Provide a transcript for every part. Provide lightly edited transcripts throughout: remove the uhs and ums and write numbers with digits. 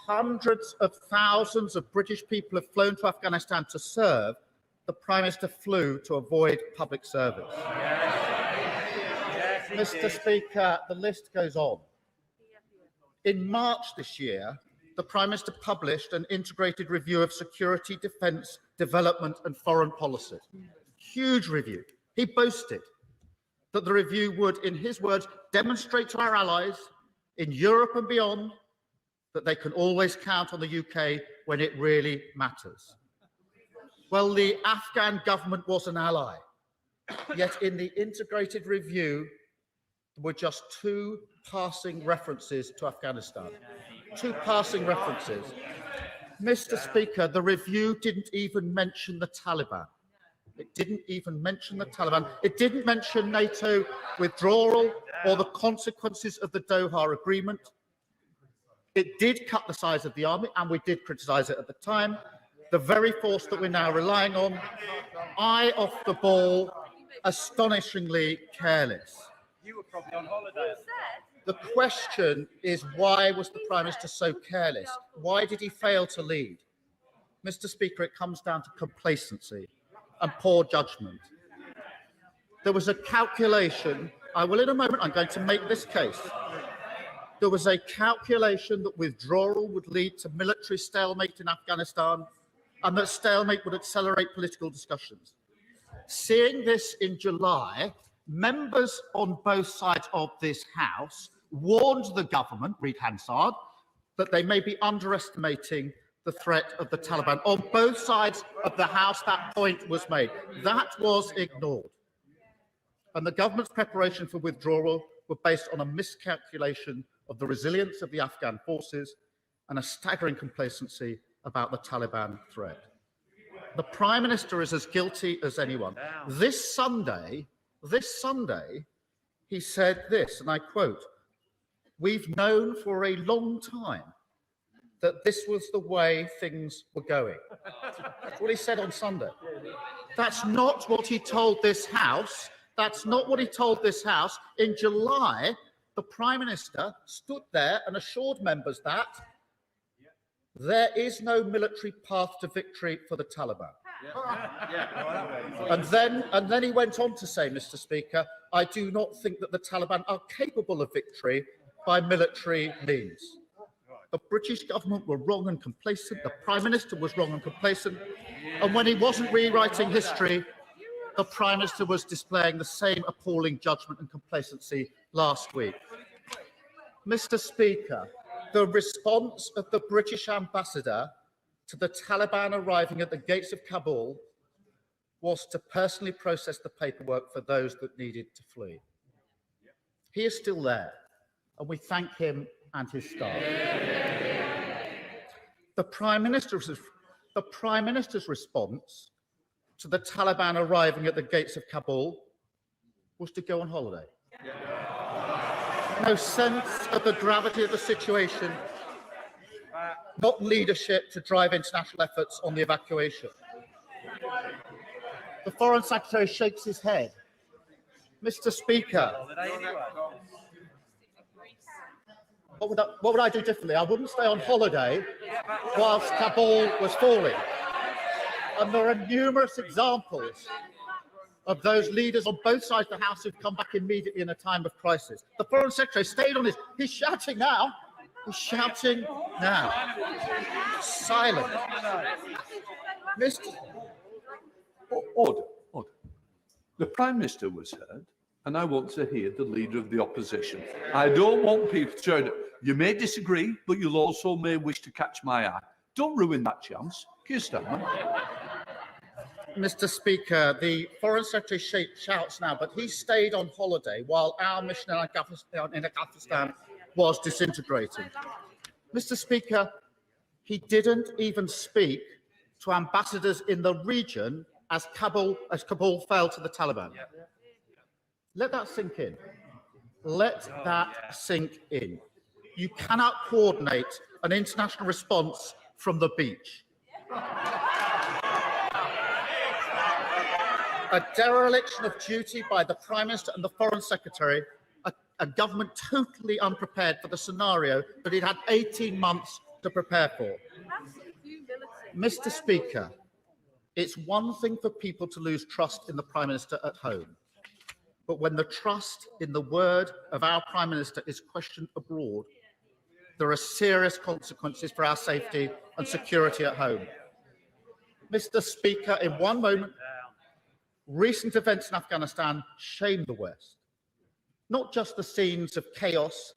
Hundreds of thousands of British people have flown to Afghanistan to serve. The Prime Minister flew to avoid public service. Mr. Speaker, the list goes on. In March this year, the Prime Minister published an integrated review of security, defence, development and foreign policy. Huge review. He boasted that the review would, in his words, demonstrate to our allies in Europe and beyond that they can always count on the UK when it really matters. Well, the Afghan government was an ally, yet in the integrated review, there were just 2 passing references to Afghanistan. 2 passing references. Mr. Speaker, the review didn't even mention the Taliban. It didn't even mention the Taliban. It didn't mention NATO withdrawal or the consequences of the Doha Agreement. It did cut the size of the army, and we did criticise it at the time. The very force that we're now relying on, eye off the ball, astonishingly careless. You were probably on holiday. The question is, why was the Prime Minister so careless? Why did he fail to lead? Mr. Speaker, it comes down to complacency and poor judgment. There was a calculation. I will in a moment, I'm going to make this case. There was a calculation that withdrawal would lead to military stalemate in Afghanistan and that stalemate would accelerate political discussions. Seeing this in July, members on both sides of this House warned the government, read Hansard, that they may be underestimating the threat of the Taliban. On both sides of the House, that point was made. That was ignored. And the government's preparation for withdrawal were based on a miscalculation of the resilience of the Afghan forces and a staggering complacency about the Taliban threat. The Prime Minister is as guilty as anyone. This Sunday, he said this, and I quote, "We've known for a long time that this was the way things were going." That's what he said on Sunday. That's not what he told this House. That's not what he told this House. In July, the Prime Minister stood there and assured members that there is no military path to victory for the Taliban. And then he went on to say, Mr. Speaker, "I do not think that the Taliban are capable of victory by military means." The British government were wrong and complacent. The Prime Minister was wrong and complacent. And when he wasn't rewriting history, the Prime Minister was displaying the same appalling judgment and complacency last week. Mr. Speaker, the response of the British ambassador to the Taliban arriving at the gates of Kabul was to personally process the paperwork for those that needed to flee. He is still there, and we thank him and his staff. The Prime Minister's response to the Taliban arriving at the gates of Kabul was to go on holiday. No sense of the gravity of the situation, not leadership to drive international efforts on the evacuation. The Foreign Secretary shakes his head. Mr. Speaker, what would I do differently? I wouldn't stay on holiday whilst Kabul was falling. And there are numerous examples of those leaders on both sides of the House who've come back immediately in a time of crisis. The Foreign Secretary stayed on his... He's shouting now. He's shouting now. Silent. Mr. Order. The Prime Minister was heard, and I want to hear the Leader of the Opposition. I don't want people to turn it. You may disagree, but you'll also may wish to catch my eye. Don't ruin that chance. Keir Starmer. Mr. Speaker, the Foreign Secretary shouts now, but he stayed on holiday while our mission in Afghanistan was disintegrating. Mr. Speaker, he didn't even speak to ambassadors in the region as Kabul fell to the Taliban. Let that sink in. Let that sink in. You cannot coordinate an international response from the beach. A dereliction of duty by the Prime Minister and the Foreign Secretary, a government totally unprepared for the scenario that it had 18 months to prepare for. Mr. Speaker, it's one thing for people to lose trust in the Prime Minister at home, but when the trust in the word of our Prime Minister is questioned abroad, there are serious consequences for our safety and security at home. Mr. Speaker, in one moment, recent events in Afghanistan shame the West. Not just the scenes of chaos,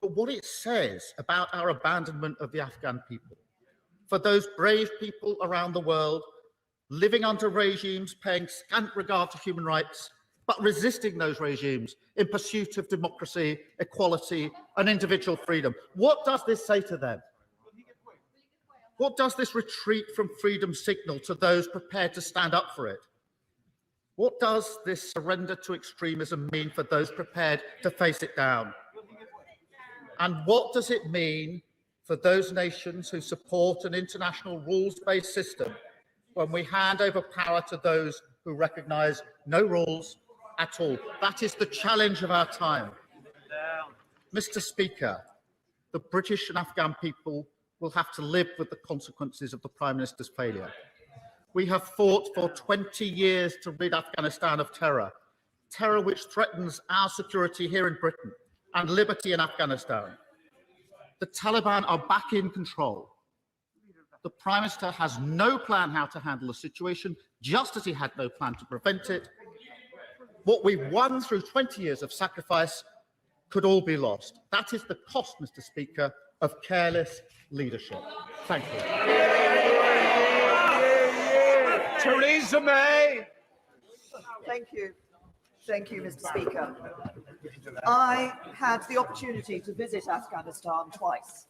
but what it says about our abandonment of the Afghan people. For those brave people around the world living under regimes paying scant regard to human rights, but resisting those regimes in pursuit of democracy, equality, and individual freedom. What does this say to them? What does this retreat from freedom signal to those prepared to stand up for it? What does this surrender to extremism mean for those prepared to face it down? And what does it mean for those nations who support an international rules-based system when we hand over power to those who recognise no rules at all? That is the challenge of our time. Mr. Speaker, the British and Afghan people will have to live with the consequences of the Prime Minister's failure. We have fought for 20 years to rid Afghanistan of terror, terror which threatens our security here in Britain and liberty in Afghanistan. The Taliban are back in control. The Prime Minister has no plan how to handle the situation, just as he had no plan to prevent it. What we won through 20 years of sacrifice could all be lost. That is the cost, Mr. Speaker, of careless leadership. Thank you. Theresa May. Thank you. Thank you, Mr. Speaker. I had the opportunity to visit Afghanistan twice,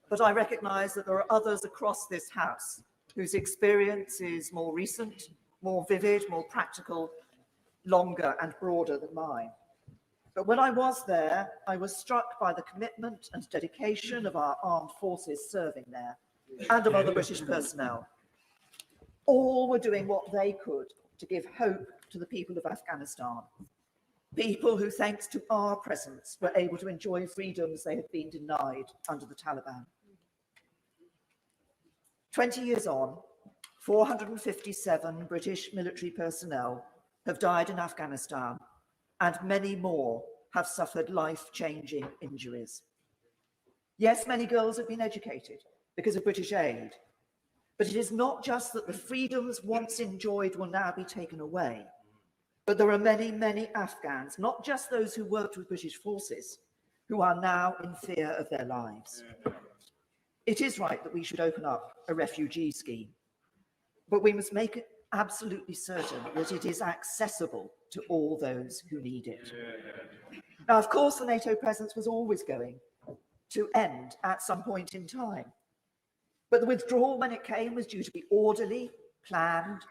but I recognise that there are others across this House whose experience is more recent, more vivid, more practical, longer and broader than mine. But when I was there, I was struck by the commitment and dedication of our armed forces serving there and of other British personnel. All were doing what they could to give hope to the people of Afghanistan, people who, thanks to our presence, were able to enjoy freedoms they had been denied under the Taliban. 20 years on, 457 British military personnel have died in Afghanistan, and many more have suffered life-changing injuries. Yes, many girls have been educated because of British aid, but it is not just that the freedoms once enjoyed will now be taken away, but there are many, many Afghans, not just those who worked with British forces, who are now in fear of their lives. It is right that we should open up a refugee scheme, but we must make it absolutely certain that it is accessible to all those who need it. Now, of course, the NATO presence was always going to end at some point in time, but the withdrawal when it came was due to be orderly, planned,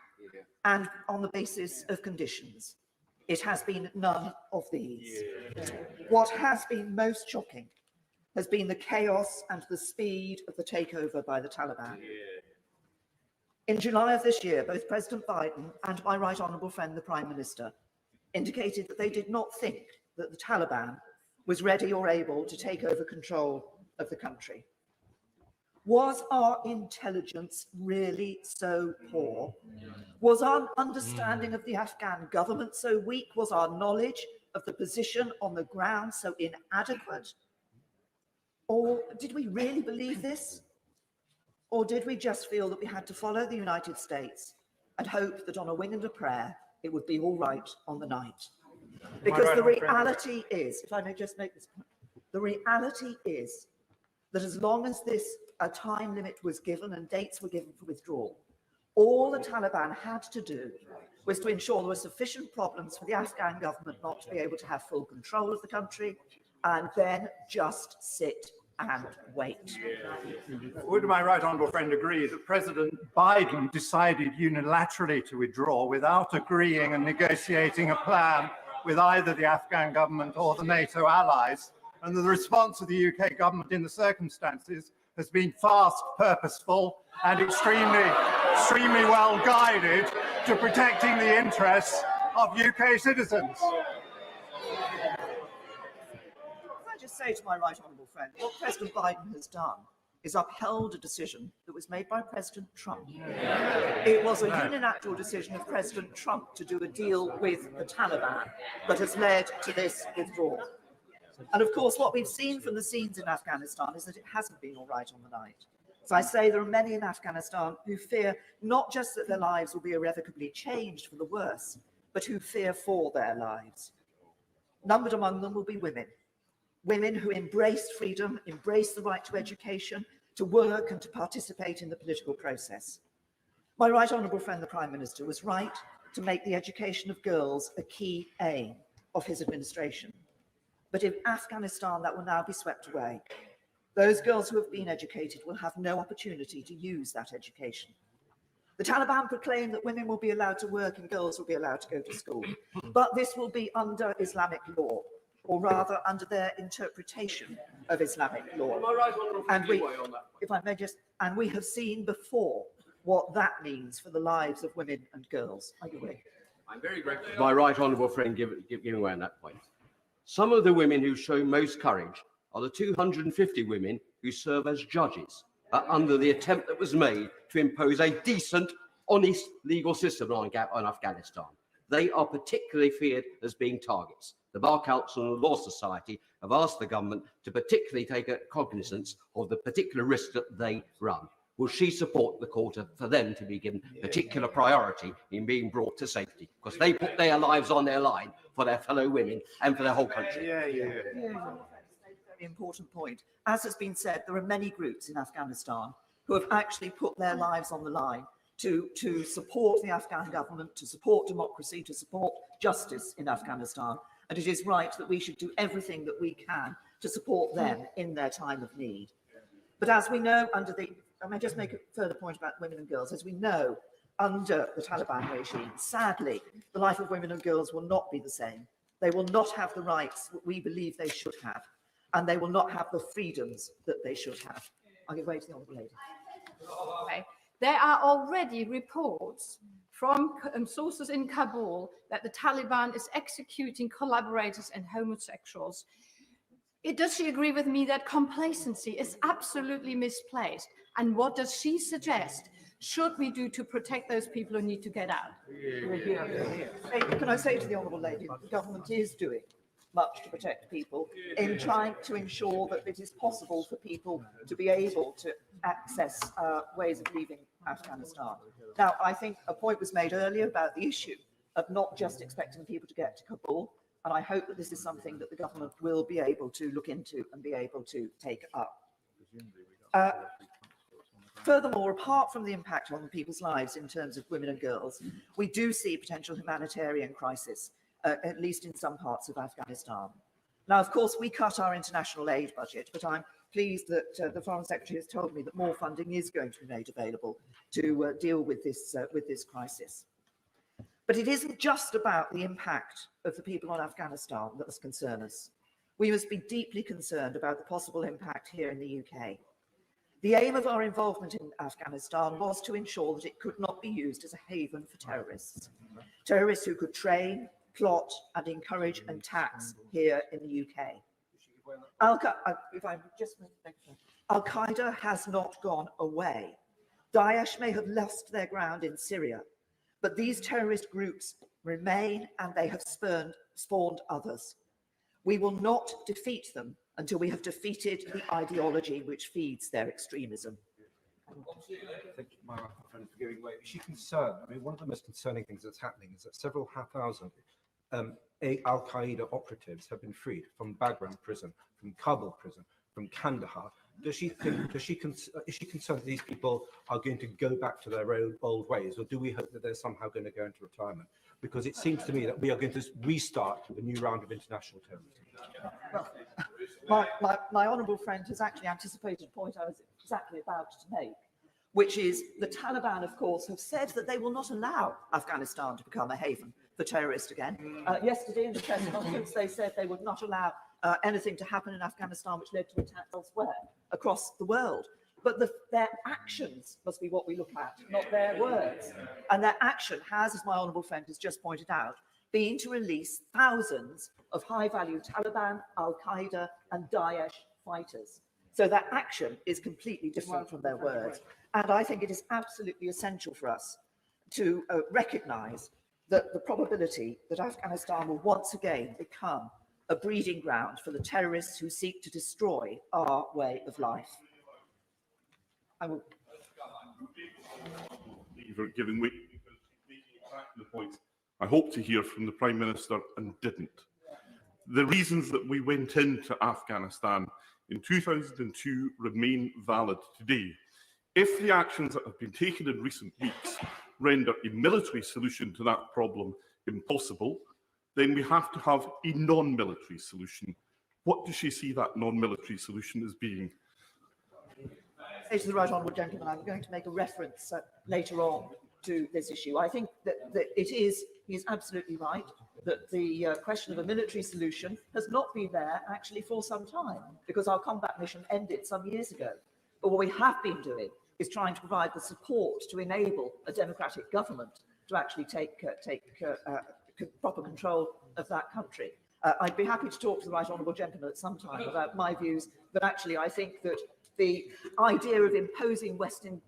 and on the basis of conditions. It has been none of these. What has been most shocking has been the chaos and the speed of the takeover by the Taliban. In July of this year, both President Biden and my right honourable friend, the Prime Minister, indicated that they did not think that the Taliban was ready or able to take over control of the country. Was our intelligence really so poor? Was our understanding of the Afghan government so weak? Was our knowledge of the position on the ground so inadequate? Or did we really believe this? Or did we just feel that we had to follow the United States and hope that on a wing and a prayer, it would be all right on the night? Because the reality is, if I may just make this point, the reality is that as long as a time limit was given and dates were given for withdrawal, all the Taliban had to do was to ensure there were sufficient problems for the Afghan government not to be able to have full control of the country, and then just sit and wait. Would my right honourable friend agree that President Biden decided unilaterally to withdraw without agreeing and negotiating a plan with either the Afghan government or the NATO allies, and that the response of the UK government in the circumstances has been fast, purposeful and extremely well guided, to protecting the interests of UK citizens. Can I just say to my right honourable friend, what President Biden has done is upheld a decision that was made by President Trump. It was a unilateral decision of President Trump to do a deal with the Taliban that has led to this withdrawal. And of course, what we've seen from the scenes in Afghanistan is that it hasn't been all right on the night. So I say there are many in Afghanistan who fear not just that their lives will be irrevocably changed for the worse, but who fear for their lives. Numbered among them will be women. Women who embrace freedom, embrace the right to education, to work and to participate in the political process. My right honourable friend, the Prime Minister, was right to make the education of girls a key aim of his administration. But in Afghanistan, that will now be swept away. Those girls who have been educated will have no opportunity to use that education. The Taliban proclaim that women will be allowed to work and girls will be allowed to go to school. But this will be under Islamic law, or rather under their interpretation of Islamic law. And we, if I may just, and we have seen before what that means for the lives of women and girls. Are you ready? I'm very grateful to my right honourable friend giving way on that point. Some of the women who show most courage are the 250 women who serve as judges under the attempt that was made to impose a decent, honest legal system on Afghanistan. They are particularly feared as being targets. The Bar Council and the Law Society have asked the government to particularly take cognizance of the particular risk that they run. Will she support the court for them to be given particular priority in being brought to safety? Because they put their lives on their line for their fellow women and for their whole country. Very important point. As has been said, there are many groups in Afghanistan who have actually put their lives on the line to support the Afghan government, to support democracy, to support justice in Afghanistan. And it is right that we should do everything that we can to support them in their time of need. But as we know, I may just make a further point about women and girls. As we know, under the Taliban regime, sadly, the life of women and girls will not be the same. They will not have the rights that we believe they should have, and they will not have the freedoms that they should have. I'll give way to the honourable lady. Okay. There are already reports from sources in Kabul that the Taliban is executing collaborators and homosexuals. Does she agree with me that complacency is absolutely misplaced? And what does she suggest should we do to protect those people who need to get out? Can I say to the honourable lady that the government is doing much to protect people in trying to ensure that it is possible for people to be able to access ways of leaving Afghanistan. Now, I think a point was made earlier about the issue of not just expecting people to get to Kabul, and I hope that this is something that the government will be able to look into and be able to take up. Furthermore, apart from the impact on people's lives in terms of women and girls, we do see potential humanitarian crisis, at least in some parts of Afghanistan. Now, of course, we cut our international aid budget, but I'm pleased that the Foreign Secretary has told me that more funding is going to be made available to deal with this crisis. But it isn't just about the impact of the people on Afghanistan that must concern us. We must be deeply concerned about the possible impact here in the UK. The aim of our involvement in Afghanistan was to ensure that it could not be used as a haven for terrorists. Terrorists who could train, plot and encourage attacks here in the UK. Al-Qaeda has not gone away. Daesh may have lost their ground in Syria, but these terrorist groups remain and they have spawned others. We will not defeat them until we have defeated the ideology which feeds their extremism. Thank you, my friend, for giving way. Is she concerned? I mean, one of the most concerning things that's happening is that several thousand Al-Qaeda operatives have been freed from Bagram prison, from Kabul prison, from Kandahar. Is she concerned that these people are going to go back to their old ways, or do we hope that they're somehow going to go into retirement? Because it seems to me that we are going to restart a new round of international terrorism. Well, my honourable friend has actually anticipated a point I was exactly about to make, which is the Taliban, of course, have said that they will not allow Afghanistan to become a haven for terrorists again. Yesterday in the press conference, they said they would not allow anything to happen in Afghanistan which led to attacks elsewhere across the world. but their actions must be what we look at, not their words. And their action has, as my honourable friend has just pointed out, been to release thousands of high-value Taliban, Al-Qaeda and Daesh fighters. So their action is completely different from their words. And I think it is absolutely essential for us to recognise that the probability that Afghanistan will once again become a breeding ground for the terrorists who seek to destroy our way of life. I will. For giving way, the point I hope to hear from the Prime Minister and didn't. The reasons that we went into Afghanistan in 2002 remain valid today. If the actions that have been taken in recent weeks render a military solution to that problem impossible, then we have to have a non-military solution. What does she see that non-military solution as being? To the right honourable gentleman, I'm going to make a reference later on to this issue. I think that he is absolutely right that the question of a military solution has not been there actually for some time, because our combat mission ended some years ago. But what we have been doing is trying to provide the support to enable a democratic government to actually take proper control of that country. I'd be happy to talk to the right honourable gentleman at some time about my views, but actually I think that the idea of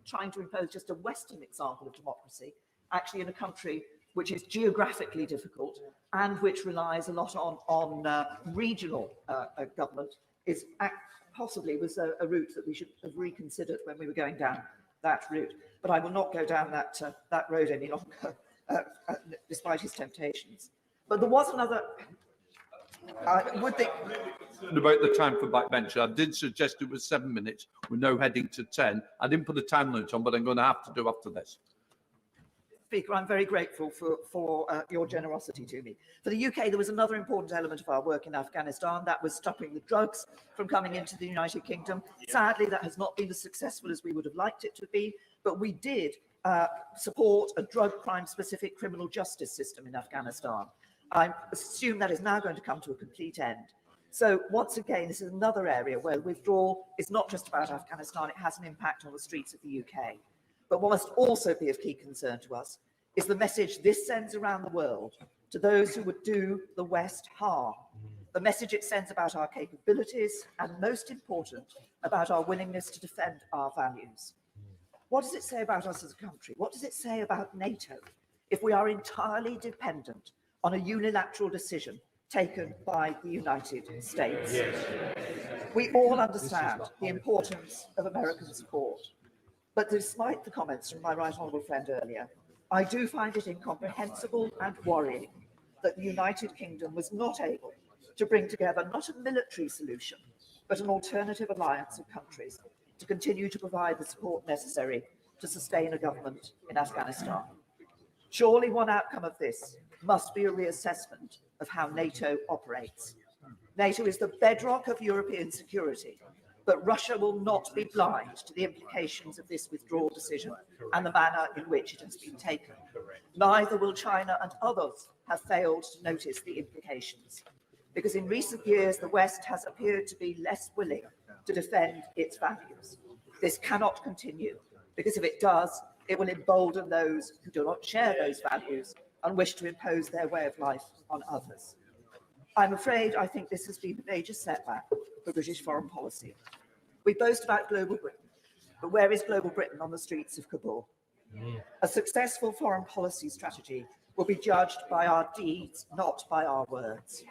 trying to impose just a Western example of democracy, actually in a country which is geographically difficult and which relies a lot on regional government, is possibly was a route that we should have reconsidered when we were going down that route. But I will not go down that road any longer, despite his temptations. But there was another. About the time for backbencher, I did suggest it was 7 minutes. We're now heading to 10. I didn't put a time limit on, but I'm going to have to do after this. Speaker, I'm very grateful for your generosity to me. For the UK, there was another important element of our work in Afghanistan, that was stopping the drugs from coming into the United Kingdom. Sadly, that has not been as successful as we would have liked it to be, but we did support a drug crime-specific criminal justice system in Afghanistan. I assume that is now going to come to a complete end. So once again, this is another area where withdrawal is not just about Afghanistan, it has an impact on the streets of the UK. But what must also be of key concern to us is the message this sends around the world to those who would do the West harm. The message it sends about our capabilities and, most important, about our willingness to defend our values. What does it say about us as a country? What does it say about NATO if we are entirely dependent on a unilateral decision taken by the United States? Yes. We all understand the importance of American support, but despite the comments from my right honourable friend earlier, I do find it incomprehensible and worrying that the United Kingdom was not able to bring together not a military solution, but an alternative alliance of countries to continue to provide the support necessary to sustain a government in Afghanistan. Surely one outcome of this must be a reassessment of how NATO operates. NATO is the bedrock of European security, but Russia will not be blind to the implications of this withdrawal decision and the manner in which it has been taken. Neither will China, and others have failed to notice the implications, because in recent years the West has appeared to be less willing to defend its values. This cannot continue, because if it does, it will embolden those who do not share those values and wish to impose their way of life on others. I'm afraid I think this has been a major setback for British foreign policy. We boast about global Britain, but where is global Britain on the streets of Kabul? A successful foreign policy strategy will be judged by our deeds, not by our words.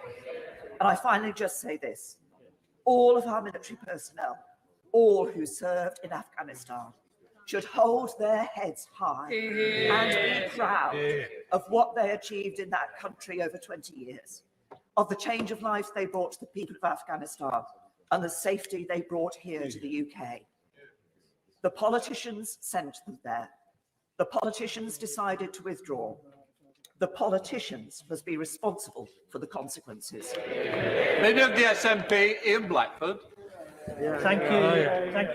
And I finally just say this: all of our military personnel, all who served in Afghanistan, should hold their heads high and be proud of what they achieved in that country over 20 years, of the change of life they brought to the people of Afghanistan and the safety they brought here to the UK. The politicians sent them there. The politicians decided to withdraw. The politicians must be responsible for the consequences. Leader of the SNP, Ian Blackford. Thank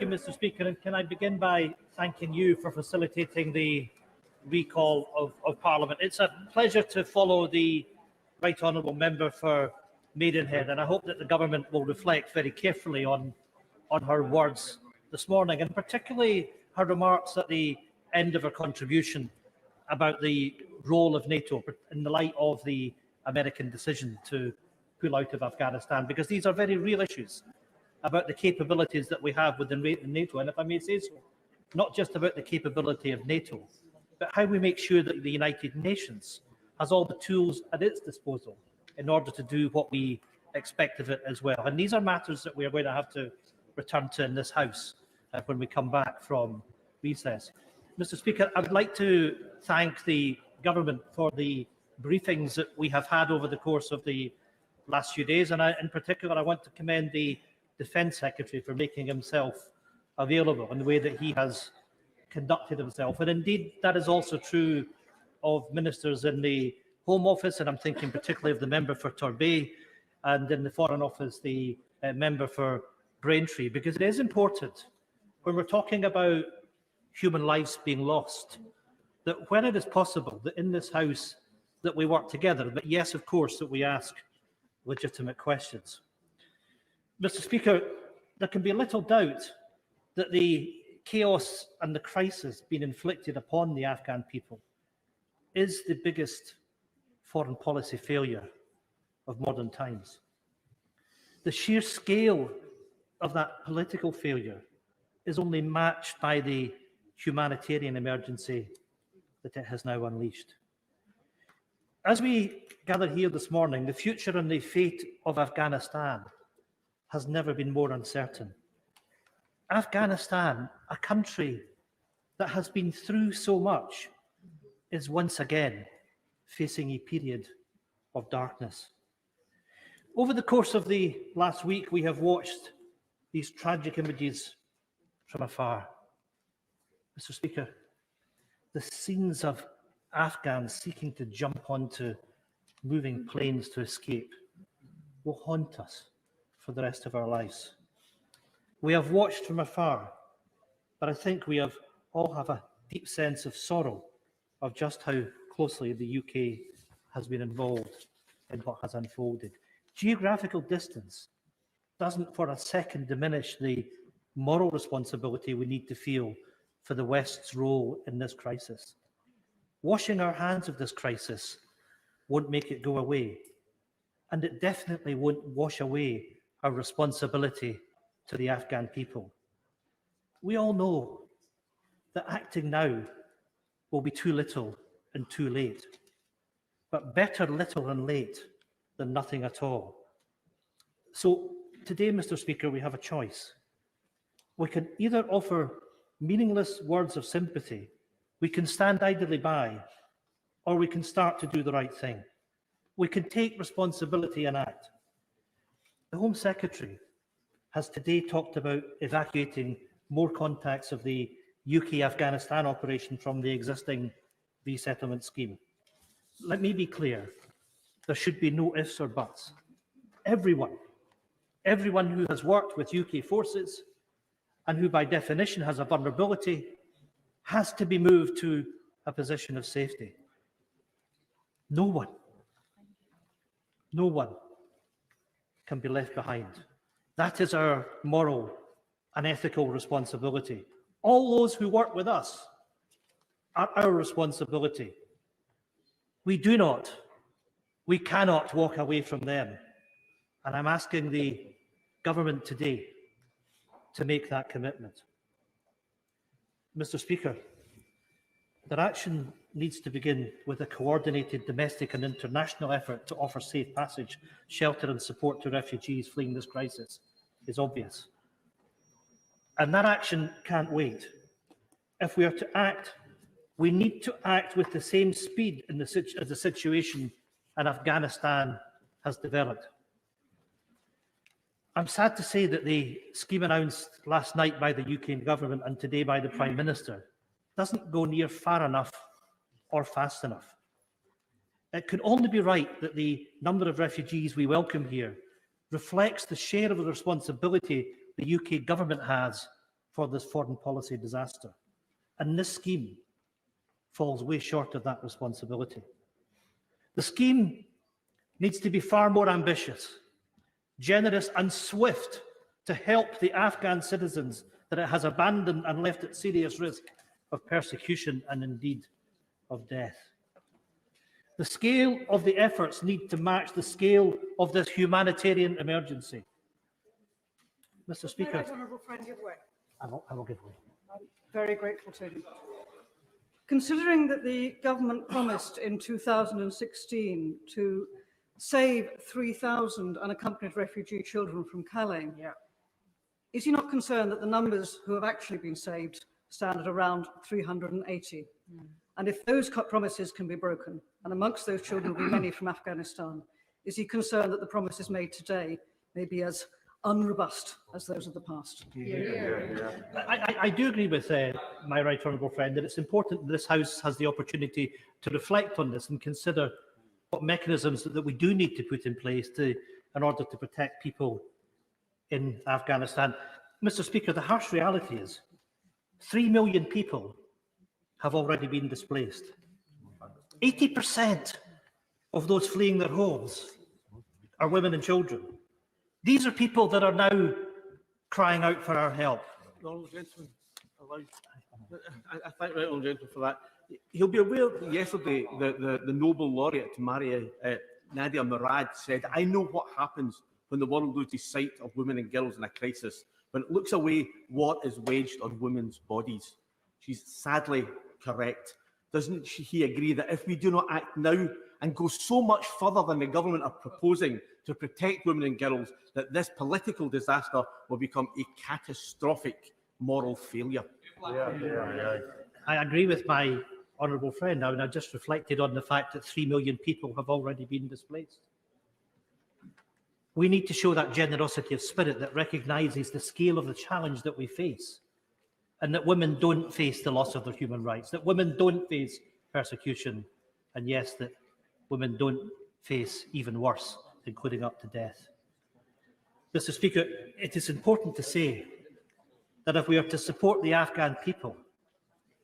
you, Mr. Speaker. And can I begin by thanking you for facilitating the recall of Parliament. It's a pleasure to follow the Right Honourable Member for Maidenhead, and I hope that the government will reflect very carefully on her words this morning, and particularly her remarks at the end of her contribution about the role of NATO in the light of the American decision to pull out of Afghanistan, because these are very real issues about the capabilities that we have within NATO, and if I may say so, not just about the capability of NATO, but how we make sure that the United Nations has all the tools at its disposal in order to do what we expect of it as well. And these are matters that we are going to have to return to in this House when we come back from recess. Mr. Speaker, I would like to thank the government for the briefings that we have had over the course of the last few days, and in particular I want to commend the Defence Secretary for making himself available in the way that he has conducted himself. And indeed, that is also true of ministers in the Home Office, and I'm thinking particularly of the member for Torbay, and in the Foreign Office, the member for Braintree, because it is important when we're talking about human lives being lost, that when it is possible, that in this House, that we work together, but yes, of course, that we ask legitimate questions. Mr. Speaker, there can be little doubt that the chaos and the crisis being inflicted upon the Afghan people is the biggest foreign policy failure of modern times. The sheer scale of that political failure is only matched by the humanitarian emergency that it has now unleashed. As we gather here this morning, the future and the fate of Afghanistan has never been more uncertain. Afghanistan, a country that has been through so much, is once again facing a period of darkness. Over the course of the last week, we have watched these tragic images from afar. Mr. Speaker, the scenes of Afghans seeking to jump onto moving planes to escape will haunt us for the rest of our lives. We have watched from afar, but I think we all have a deep sense of sorrow of just how closely the UK has been involved in what has unfolded. Geographical distance doesn't for a second diminish the moral responsibility we need to feel for the West's role in this crisis. Washing our hands of this crisis won't make it go away, and it definitely won't wash away our responsibility to the Afghan people. We all know that acting now will be too little and too late, but better little and late than nothing at all. So today, Mr. Speaker, we have a choice. We can either offer meaningless words of sympathy, we can stand idly by, or we can start to do the right thing. We can take responsibility and act. The Home Secretary has today talked about evacuating more contacts of the UK Afghanistan operation from the existing resettlement scheme. Let me be clear, there should be no ifs or buts. Everyone who has worked with UK forces and who by definition has a vulnerability has to be moved to a position of safety. No one can be left behind. That is our moral and ethical responsibility. All those who work with us are our responsibility. We cannot walk away from them. And I'm asking the government today to make that commitment. Mr. Speaker, their action needs to begin with a coordinated domestic and international effort to offer safe passage, shelter and support to refugees fleeing this crisis is obvious. And that action can't wait. If we are to act, we need to act with the same speed as the situation in Afghanistan has developed. I'm sad to say that the scheme announced last night by the UK government and today by the Prime Minister doesn't go near far enough or fast enough. It can only be right that the number of refugees we welcome here reflects the share of the responsibility the UK government has for this foreign policy disaster. And this scheme falls way short of that responsibility. The scheme needs to be far more ambitious, generous and swift to help the Afghan citizens that it has abandoned and left at serious risk of persecution and indeed of death. The scale of the efforts need to match the scale of this humanitarian emergency. Mr. Speaker, Honourable friend, give way. I will give way. Very grateful to you. Considering that the government promised in 2016 to save 3,000 unaccompanied refugee children from Calais, is he not concerned that the numbers who have actually been saved stand at around 380? And if those promises can be broken, and amongst those children will be many from Afghanistan, is he concerned that the promises made today may be as unrobust as those of the past? I do agree with my right honourable friend that it's important that this House has the opportunity to reflect on this and consider what mechanisms that we do need to put in place in order to protect people in Afghanistan. Mr. Speaker, the harsh reality is 3 million people have already been displaced. 80% of those fleeing their homes are women and children. These are people that are now crying out for our help. I thank the honourable gentleman for that. He'll be aware that yesterday the Nobel laureate Nadia Murad said, "I know what happens when the world loses sight of women and girls in a crisis, when it looks away what is waged on women's bodies." She's sadly correct. Doesn't he agree that if we do not act now and go so much further than the government are proposing to protect women and girls, that this political disaster will become a catastrophic moral failure? I agree with my honourable friend now, and I just reflected on the fact that 3 million people have already been displaced. We need to show that generosity of spirit that recognises the scale of the challenge that we face, and that women don't face the loss of their human rights, that women don't face persecution, and yes, that women don't face even worse, including up to death. Mr. Speaker, it is important to say that if we are to support the Afghan people,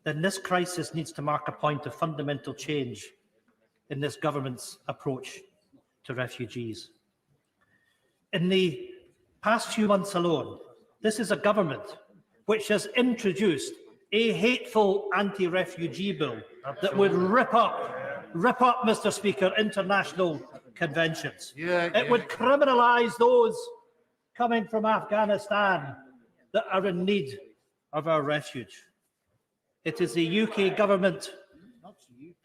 then this crisis needs to mark a point of fundamental change in this government's approach to refugees. In the past few months alone, this is a government which has introduced a hateful anti-refugee bill that would rip up, Mr. Speaker, international conventions. It would criminalise those coming from Afghanistan that are in need of our refuge. It is the UK government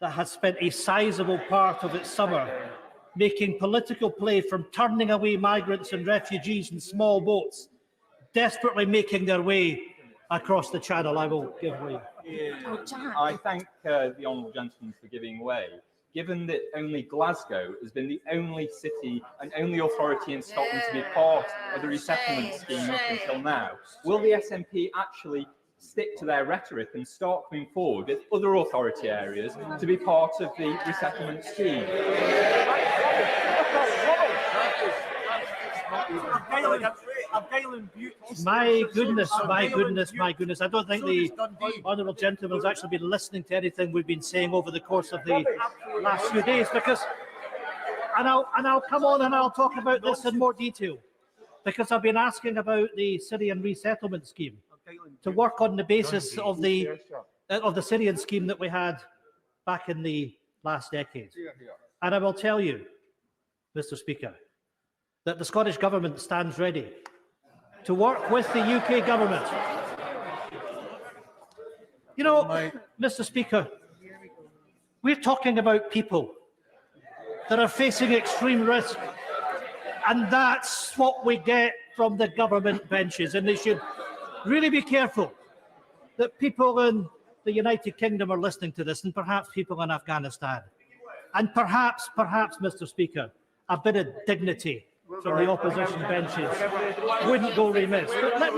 that has spent a sizable part of its summer making political play from turning away migrants and refugees in small boats, desperately making their way across the Channel. I will give way. I thank the honourable gentleman for giving way. Given that only Glasgow has been the only city and only authority in Scotland to be part of the resettlement scheme up until now, will the SNP actually stick to their rhetoric and start coming forward with other authority areas to be part of the resettlement scheme? My goodness. I don't think the honourable gentleman has actually been listening to anything we've been saying over the course of the last few days, because, and I'll come on and I'll talk about this in more detail, because I've been asking about the Syrian resettlement scheme to work on the basis of the Syrian scheme that we had back in the last decade. And I will tell you, Mr. Speaker, that the Scottish Government stands ready to work with the UK Government. You know, Mr. Speaker, we're talking about people that are facing extreme risk, and that's what we get from the government benches, and they should really be careful that people in the United Kingdom are listening to this, and perhaps people in Afghanistan. And perhaps, Mr. Speaker, a bit of dignity from the opposition benches wouldn't go remiss. But let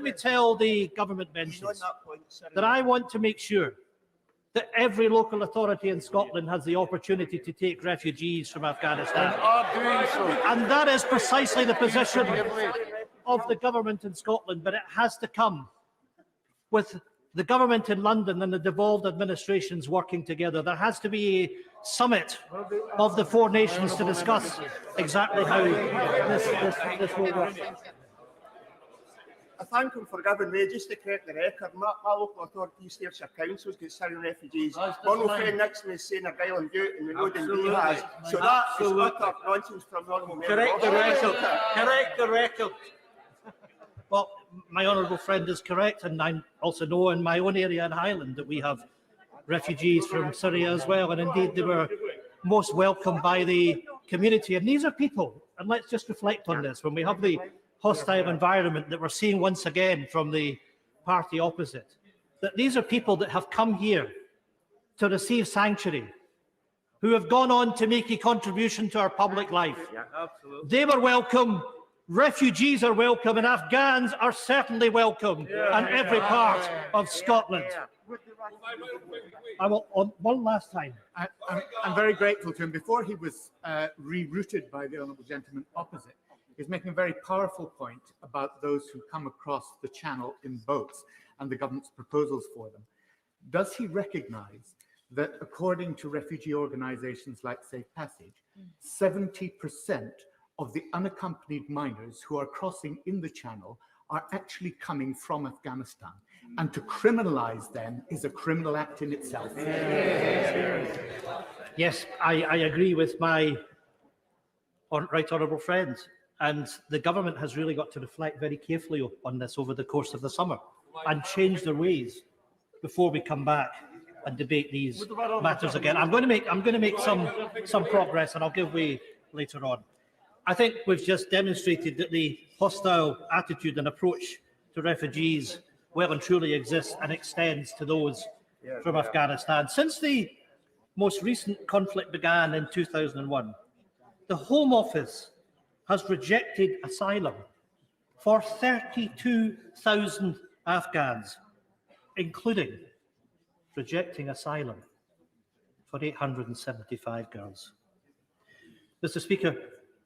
me tell the government benches that I want to make sure that every local authority in Scotland has the opportunity to take refugees from Afghanistan. And that is precisely the position of the government in Scotland, but it has to come with the government in London and the devolved administrations working together. There has to be a summit of the four nations to discuss exactly how this will work. I thank him for giving me, just to correct the record, my local authority, East Ayrshire Council's got Syrian refugees. One old friend Nixon is saying they're Guile and Butte and we know Dundee has. So that is utter nonsense from the honourable member. Correct the record. Correct the record. Well, my honourable friend is correct, and I also know in my own area in Highland that we have refugees from Syria as well, and indeed they were most welcomed by the community. And these are people, and let's just reflect on this, when we have the hostile environment that we're seeing once again from the party opposite, that these are people that have come here to receive sanctuary, who have gone on to make a contribution to our public life. Yeah, absolutely. They were welcome. Refugees are welcome, and Afghans are certainly welcome in every part of Scotland. I will, on one last time. I'm very grateful to him. Before he was rerouted by the honourable gentleman opposite, he's making a very powerful point about those who come across the channel in boats and the government's proposals for them. Does he recognise that according to refugee organisations like Safe Passage, 70% of the unaccompanied minors who are crossing in the channel are actually coming from Afghanistan? And to criminalise them is a criminal act in itself. Yes, I agree with my right honourable friend, and the government has really got to reflect very carefully on this over the course of the summer and change their ways before we come back and debate these matters again. I'm going to make some progress, and I'll give way later on. I think we've just demonstrated that the hostile attitude and approach to refugees well and truly exists and extends to those from Afghanistan. Since the most recent conflict began in 2001, the Home Office has rejected asylum for 32,000 Afghans, including rejecting asylum for 875 girls. Mr. Speaker,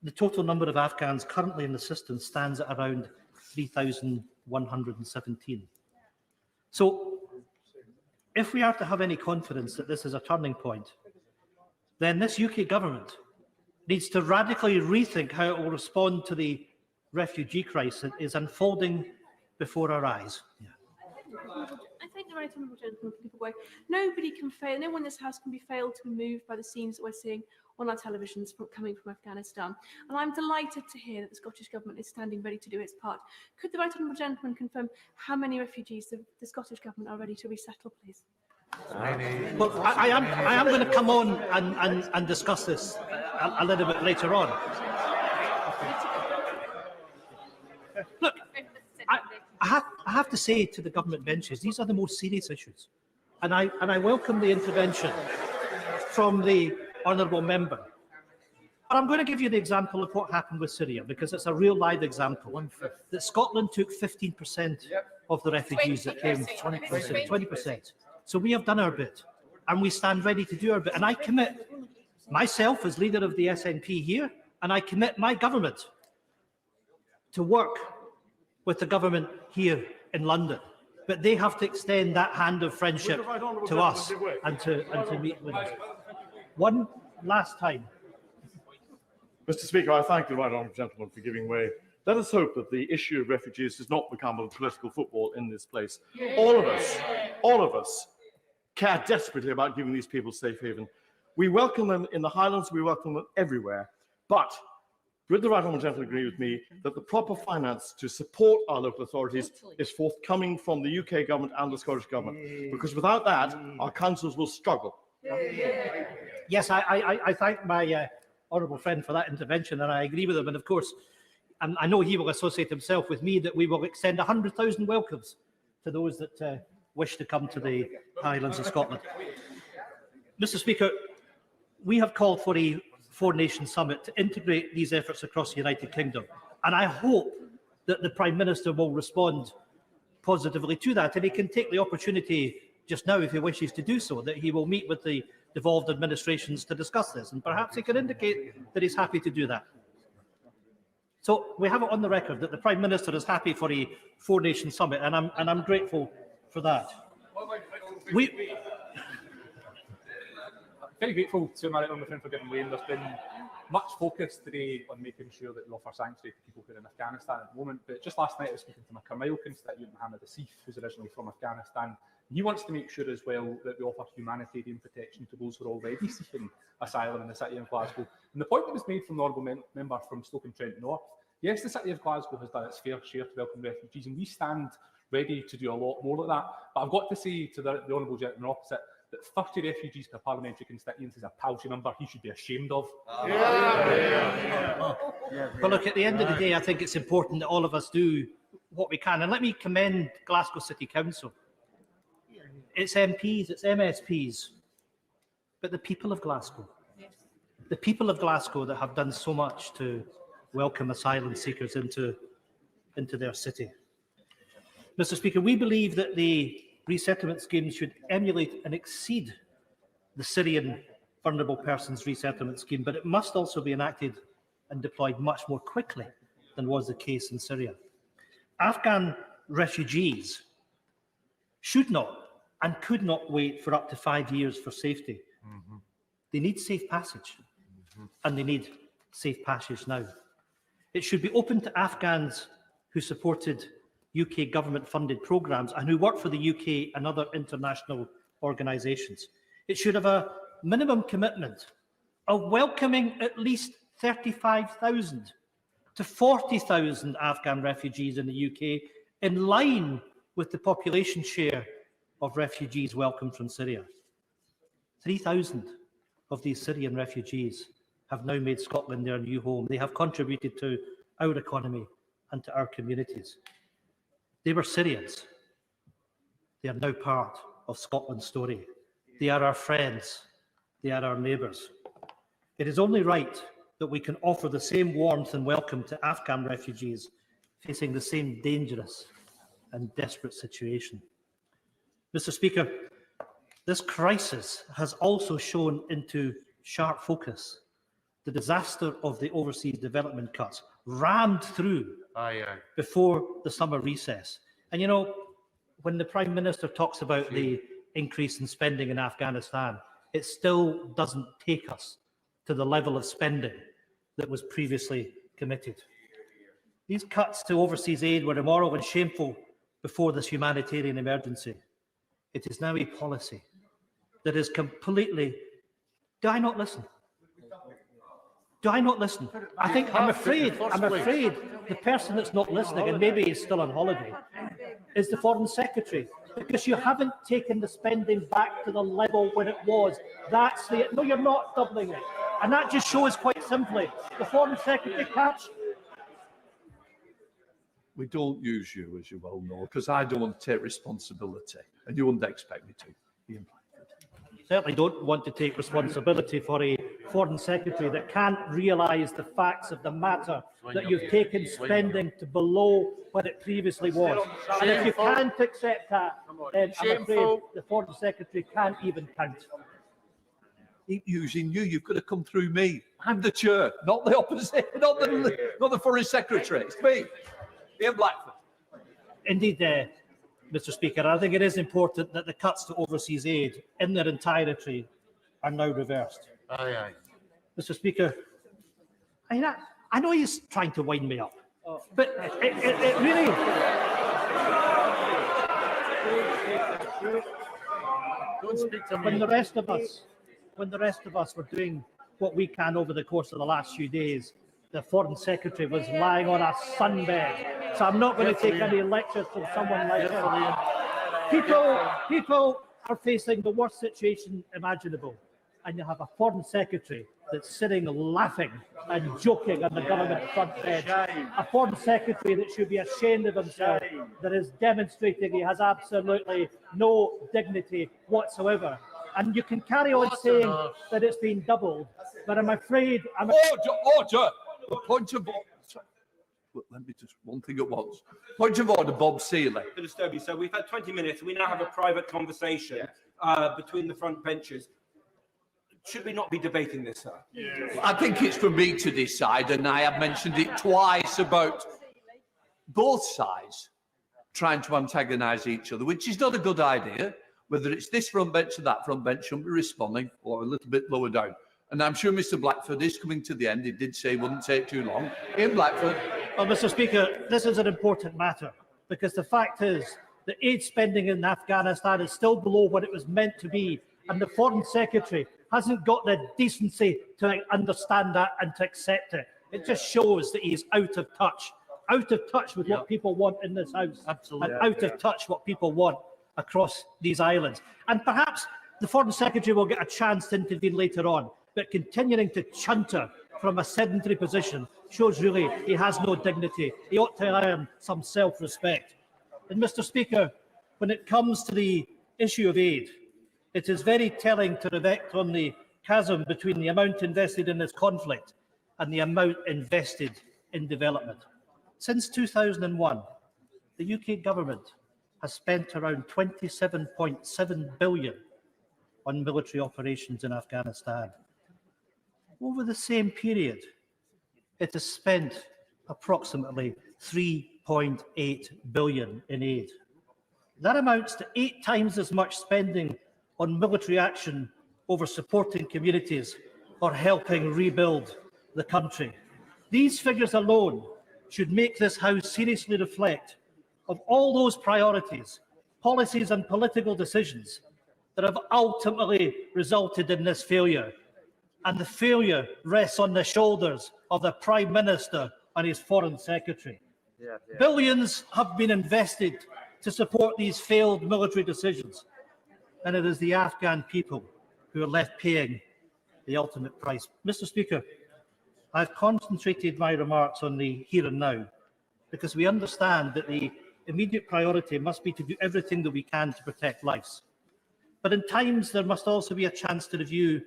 the total number of Afghans currently in the system stands at around 3,117. So, if we are to have any confidence that this is a turning point, then this UK government needs to radically rethink how it will respond to the refugee crisis that is unfolding before our eyes. I think the right honourable gentleman can give away. Nobody can fail. No one in this house can be failed to be moved by the scenes that we're seeing on our televisions coming from Afghanistan. And I'm delighted to hear that the Scottish Government is standing ready to do its part. Could the right honourable gentleman confirm how many refugees the Scottish Government are ready to resettle, please? Well, I am going to come on and discuss this a little bit later on. Look, I have to say to the government benches, these are the most serious issues, and I welcome the intervention from the honourable member. But I'm going to give you the example of what happened with Syria, because it's a real live example. That Scotland took 15% of the refugees that came from Syria, 20%. So we have done our bit, and we stand ready to do our bit. And I commit myself as leader of the SNP here, and I commit my government to work with the government here in London. But they have to extend that hand of friendship to us and to meet with us. One last time. Mr. Speaker, I thank the right honourable gentleman for giving way. Let us hope that the issue of refugees does not become a political football in this place. All of us care desperately about giving these people safe haven. We welcome them in the Highlands, we welcome them everywhere. But would the right honourable gentleman agree with me that the proper finance to support our local authorities is forthcoming from the UK government and the Scottish government? Because without that, our councils will struggle. Yes, I thank my honourable friend for that intervention, and I agree with him. And of course, and I know he will associate himself with me, that we will extend 100,000 welcomes to those that wish to come to the Highlands of Scotland. Mr. Speaker, we have called for a four-nation summit to integrate these efforts across the United Kingdom, and I hope that the Prime Minister will respond positively to that, and he can take the opportunity just now, if he wishes to do so, that he will meet with the devolved administrations to discuss this, and perhaps he can indicate that he's happy to do that. So we have it on the record that the Prime Minister is happy for a four-nation summit, and I'm grateful for that. very grateful to my right honourable friend for giving way. And there's been much focus today on making sure that we offer sanctuary to people who are in Afghanistan at the moment. But just last night I was speaking to my Carmyle constituent, Mohammed Asif, who's originally from Afghanistan. He wants to make sure as well that we offer humanitarian protection to those who are already seeking asylum in the city of Glasgow. And the point that was made from the honourable member from Stoke-on-Trent North, yes, the city of Glasgow has done its fair share to welcome refugees, and we stand ready to do a lot more like that. But I've got to say to the honourable gentleman opposite that 30 refugees per parliamentary constituency is a paltry number he should be ashamed of. But look, at the end of the day, I think it's important that all of us do what we can. And let me commend Glasgow City Council. It's MPs, it's MSPs, but the people of Glasgow. The people of Glasgow that have done so much to welcome asylum seekers into their city. Mr. Speaker, we believe that the resettlement scheme should emulate and exceed the Syrian Vulnerable Persons Resettlement Scheme, but it must also be enacted and deployed much more quickly than was the case in Syria. Afghan refugees should not and could not wait for up to 5 years for safety. They need safe passage, and they need safe passage now. It should be open to Afghans who supported UK government-funded programmes and who work for the UK and other international organisations. It should have a minimum commitment of welcoming at least 35,000 to 40,000 Afghan refugees in the UK, in line with the population share of refugees welcomed from Syria. 3,000 of these Syrian refugees have now made Scotland their new home. They have contributed to our economy and to our communities. They were Syrians. They are now part of Scotland's story. They are our friends. They are our neighbours. It is only right that we can offer the same warmth and welcome to Afghan refugees facing the same dangerous and desperate situation. Mr. Speaker, this crisis has also shown into sharp focus the disaster of the overseas development cuts rammed through before the summer recess. And you know, when the Prime Minister talks about the increase in spending in Afghanistan, it still doesn't take us to the level of spending that was previously committed. These cuts to overseas aid were immoral and shameful before this humanitarian emergency. It is now a policy that is completely... Do I not listen? Do I not listen? I think I'm afraid the person that's not listening, and maybe is still on holiday, is the Foreign Secretary, because you haven't taken the spending back to the level when it was. That's the... No, you're not doubling it. And that just shows quite simply, the Foreign Secretary can't... We don't use you, as you well know, because I don't want to take responsibility, and you wouldn't expect me to. Ian Blanford. You certainly don't want to take responsibility for a Foreign Secretary that can't realise the facts of the matter, that you've taken spending to below what it previously was. And if you can't accept that, then I'm afraid the Foreign Secretary can't even count. Keep using you. You've got to come through me. I'm the chair, not the opposite, not the Foreign Secretary. It's me, Ian Blackford. Indeed, Mr. Speaker, I think it is important that the cuts to overseas aid in their entirety are now reversed. Mr. Speaker, I know he's trying to wind me up, but it really... Don't speak to me. When the rest of us were doing what we can over the course of the last few days, the Foreign Secretary was lying on a sunbed. So I'm not going to take any lectures from someone like him. People are facing the worst situation imaginable, and you have a Foreign Secretary that's sitting laughing and joking on the government front bench. A Foreign Secretary that should be ashamed of himself, that is demonstrating he has absolutely no dignity whatsoever. And you can carry on saying that it's been doubled, but I'm afraid... Order! Point of order. Well, let me just one thing at once. Point of order, Bob Seeley. To disturb you, sir, we've had 20 minutes. We now have a private conversation between the front benches. Should we not be debating this, sir? I think it's for me to decide, and I have mentioned it twice about both sides trying to antagonise each other, which is not a good idea. whether it's this front bench or that front bench, shouldn't be responding, or a little bit lower down. And I'm sure Mr Blackford is coming to the end. He did say it wouldn't take too long. Ian Blackford. Well, Mr Speaker, this is an important matter, because the fact is that aid spending in Afghanistan is still below what it was meant to be, and the Foreign Secretary hasn't got the decency to understand that and to accept it. It just shows that he's out of touch with what people want in this House, and out of touch what people want across these islands. And perhaps the Foreign Secretary will get a chance to intervene later on, but continuing to chunter from a sedentary position shows really he has no dignity. He ought to earn some self-respect. And Mr Speaker, when it comes to the issue of aid, it is very telling to reflect on the chasm between the amount invested in this conflict and the amount invested in development. Since 2001, the UK government has spent around £27.7 billion on military operations in Afghanistan. Over the same period, it has spent approximately £3.8 billion in aid. That amounts to 8 times as much spending on military action over supporting communities or helping rebuild the country. These figures alone should make this House seriously reflect of all those priorities, policies and political decisions that have ultimately resulted in this failure. And the failure rests on the shoulders of the Prime Minister and his Foreign Secretary. Billions have been invested to support these failed military decisions, and it is the Afghan people who are left paying the ultimate price. Mr Speaker, I've concentrated my remarks on the here and now because we understand that the immediate priority must be to do everything that we can to protect lives. But in times, there must also be a chance to review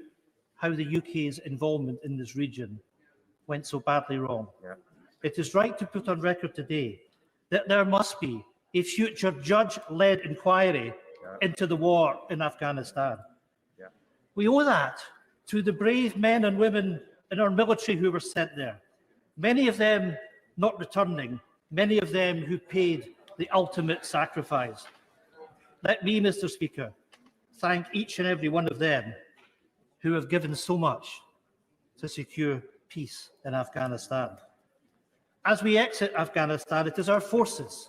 how the UK's involvement in this region went so badly wrong. It is right to put on record today that there must be a future judge-led inquiry into the war in Afghanistan. We owe that to the brave men and women in our military who were sent there, many of them not returning, many of them who paid the ultimate sacrifice. Let me, Mr Speaker, thank each and every one of them who have given so much to secure peace in Afghanistan. As we exit Afghanistan, it is our forces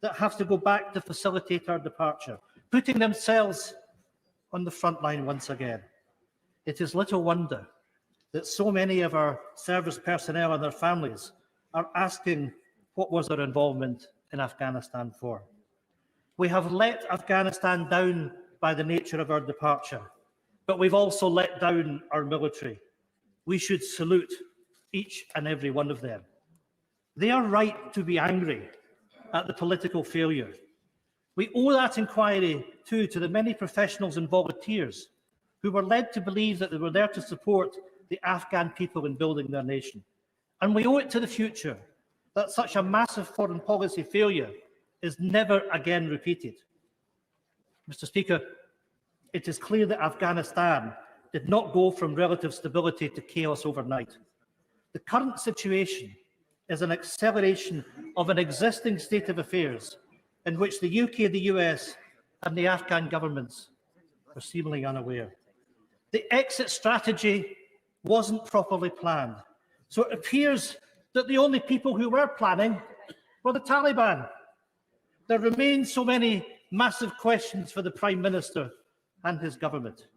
that have to go back to facilitate our departure, putting themselves on the front line once again. It is little wonder that so many of our service personnel and their families are asking what was their involvement in Afghanistan for. We have let Afghanistan down by the nature of our departure, but we've also let down our military. We should salute each and every one of them. They are right to be angry at the political failure. We owe that inquiry too to the many professionals and volunteers who were led to believe that they were there to support the Afghan people in building their nation. And we owe it to the future that such a massive foreign policy failure is never again repeated. Mr Speaker, it is clear that Afghanistan did not go from relative stability to chaos overnight. The current situation is an acceleration of an existing state of affairs in which the UK, the US and the Afghan governments are seemingly unaware. The exit strategy wasn't properly planned, so it appears that the only people who were planning were the Taliban. There remain so many massive questions for the Prime Minister and his government.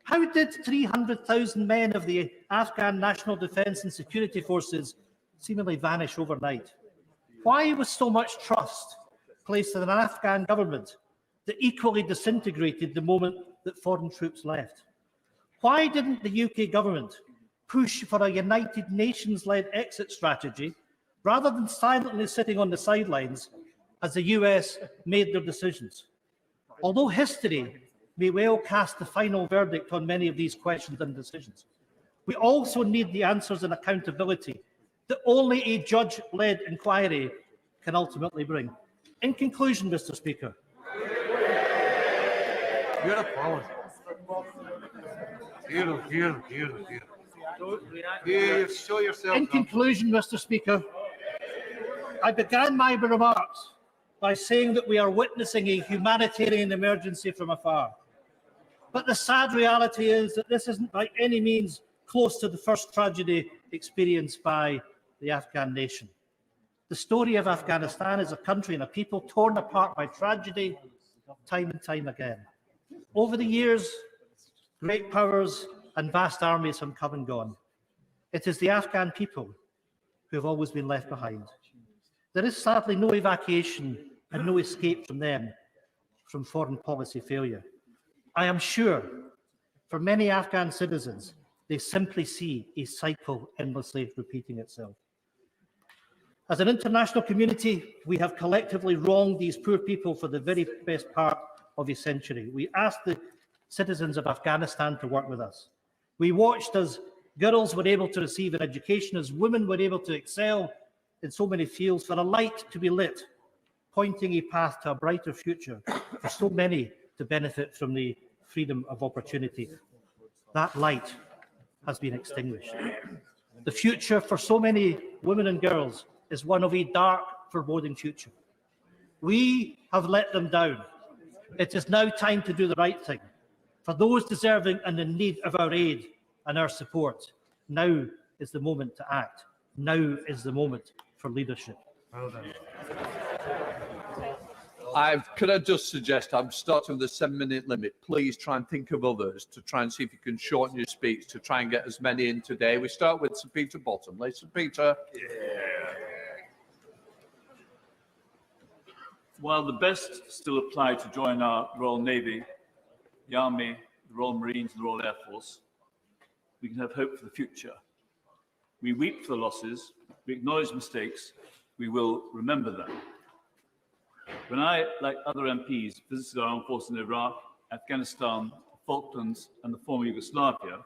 How did 300,000 men of the Afghan National Defence and Security Forces seemingly vanish overnight? Why was so much trust placed in an Afghan government that equally disintegrated the moment that foreign troops left? Why didn't the UK government push for a United Nations-led exit strategy rather than silently sitting on the sidelines as the US made their decisions? Although history may well cast the final verdict on many of these questions and decisions, we also need the answers and accountability that only a judge-led inquiry can ultimately bring. In conclusion, Mr Speaker, In conclusion, Mr Speaker, I began my remarks by saying that we are witnessing a humanitarian emergency from afar. But the sad reality is that this isn't by any means close to the first tragedy experienced by the Afghan nation. The story of Afghanistan is a country and a people torn apart by tragedy time and time again. Over the years, great powers and vast armies have come and gone. It is the Afghan people who have always been left behind. There is sadly no evacuation and no escape from them from foreign policy failure. I am sure for many Afghan citizens, they simply see a cycle endlessly repeating itself. As an international community, we have collectively wronged these poor people for the very best part of a century. We asked the citizens of Afghanistan to work with us. We watched as girls were able to receive an education, as women were able to excel in so many fields, for a light to be lit, pointing a path to a brighter future for so many to benefit from the freedom of opportunity. That light has been extinguished. The future for so many women and girls is one of a dark, foreboding future. We have let them down. It is now time to do the right thing. For those deserving and in need of our aid and our support, now is the moment to act. Now is the moment for leadership. Well done. Could I just suggest, I'm starting with the 7-minute limit. Please try and think of others to try and see if you can shorten your speech to try and get as many in today. We start with Sir Peter Bottomley. Sir Peter. While the best still apply to join our Royal Navy, the Army, the Royal Marines and the Royal Air Force, we can have hope for the future. We weep for the losses, we acknowledge mistakes, we will remember them. When I, like other MPs, visited our armed forces in Iraq, Afghanistan, Falklands and the former Yugoslavia,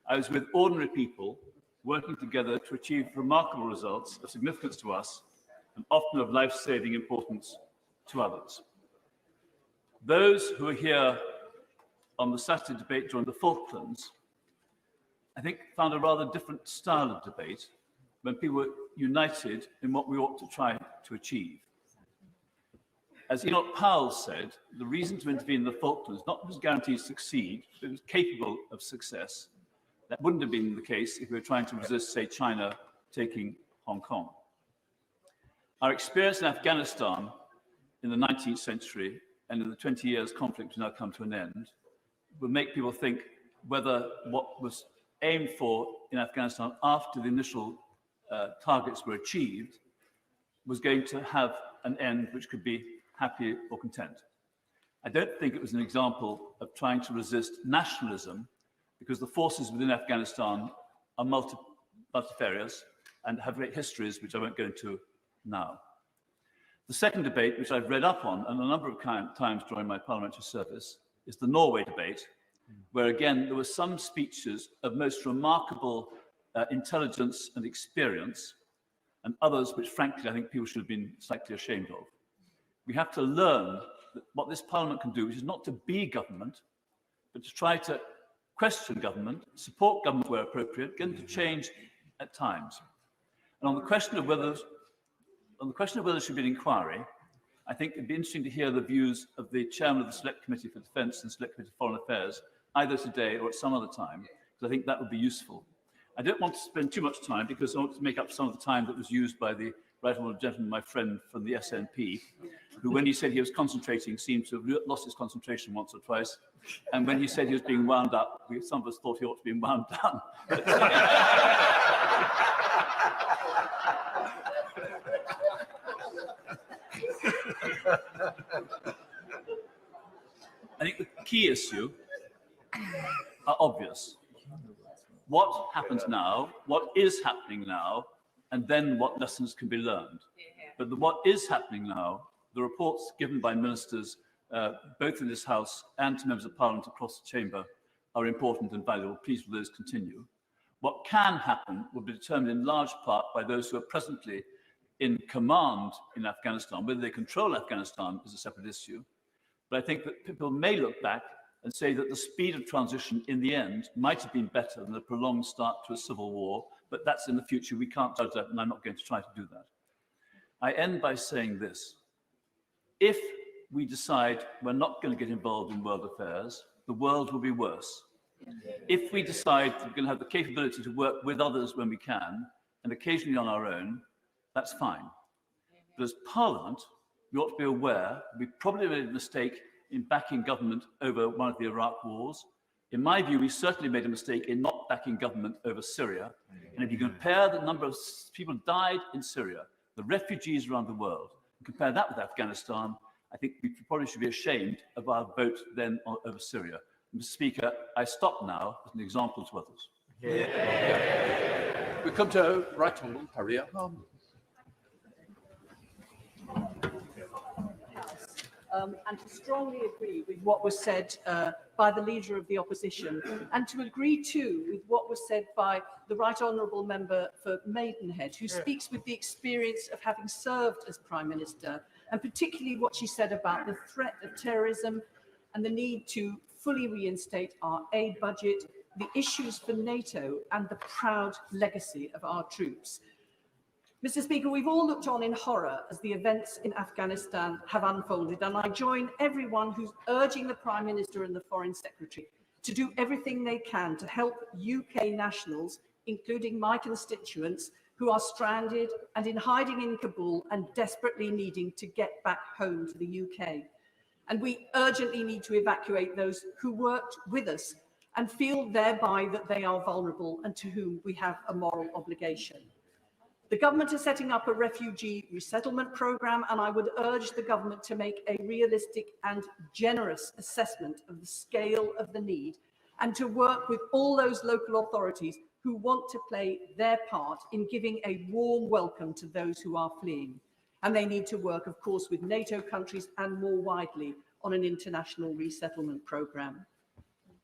I was with ordinary people working together to achieve remarkable results of significance to us and often of life-saving importance to others. Those who are here on the Saturday debate during the Falklands, I think, found a rather different style of debate when people were united in what we ought to try to achieve. As Enoch Powell said, the reason to intervene in the Falklands, not was guaranteed to succeed, but it was capable of success. That wouldn't have been the case if we were trying to resist, say, China taking Hong Kong. Our experience in Afghanistan in the 19th century and in the 20 years conflict has now come to an end will make people think whether what was aimed for in Afghanistan after the initial targets were achieved was going to have an end which could be happy or content. I don't think it was an example of trying to resist nationalism, because the forces within Afghanistan are multifarious and have great histories, which I won't go into now. The second debate, which I've read up on and a number of times during my parliamentary service, is the Norway debate, where again there were some speeches of most remarkable intelligence and experience, and others which frankly I think people should have been slightly ashamed of. We have to learn that what this parliament can do, which is not to be government, but to try to question government, support government where appropriate, get them to change at times. And on the question of whether there should be an inquiry, I think it'd be interesting to hear the views of the chairman of the Select Committee for Defence and Select Committee for Foreign Affairs, either today or at some other time, because I think that would be useful. I don't want to spend too much time, because I want to make up some of the time that was used by the right honourable gentleman, my friend from the SNP, who, when he said he was concentrating, seemed to have lost his concentration once or twice. And when he said he was being wound up, some of us thought he ought to be wound down. I think the key issue are obvious. What happens now, what is happening now, and then what lessons can be learned. But what is happening now, the reports given by ministers, both in this House and to members of Parliament across the chamber, are important and valuable. Please will those continue. What can happen will be determined in large part by those who are presently in command in Afghanistan. Whether they control Afghanistan is a separate issue. But I think that people may look back and say that the speed of transition in the end might have been better than a prolonged start to a civil war, but that's in the future. We can't judge that, and I'm not going to try to do that. I end by saying this. If we decide we're not going to get involved in world affairs, the world will be worse. If we decide that we're going to have the capability to work with others when we can, and occasionally on our own, that's fine. But as Parliament, we ought to be aware we probably made a mistake in backing government over one of the Iraq wars. In my view, we certainly made a mistake in not backing government over Syria. And if you compare the number of people who died in Syria, the refugees around the world, and compare that with Afghanistan, I think we probably should be ashamed of our vote then over Syria. Mr. Speaker, I stop now as an example to others. We come to Right Honourable Harriet Harman. And to strongly agree with what was said by the Leader of the Opposition, and to agree too with what was said by the Right Honourable Member for Maidenhead, who speaks with the experience of having served as Prime Minister, and particularly what she said about the threat of terrorism and the need to fully reinstate our aid budget, the issues for NATO, and the proud legacy of our troops. Mr. Speaker, we've all looked on in horror as the events in Afghanistan have unfolded, and I join everyone who's urging the Prime Minister and the Foreign Secretary to do everything they can to help UK nationals, including my constituents, who are stranded and in hiding in Kabul and desperately needing to get back home to the UK. And we urgently need to evacuate those who worked with us and feel thereby that they are vulnerable and to whom we have a moral obligation. The government is setting up a refugee resettlement programme, and I would urge the government to make a realistic and generous assessment of the scale of the need and to work with all those local authorities who want to play their part in giving a warm welcome to those who are fleeing. And they need to work, of course, with NATO countries and more widely on an international resettlement programme.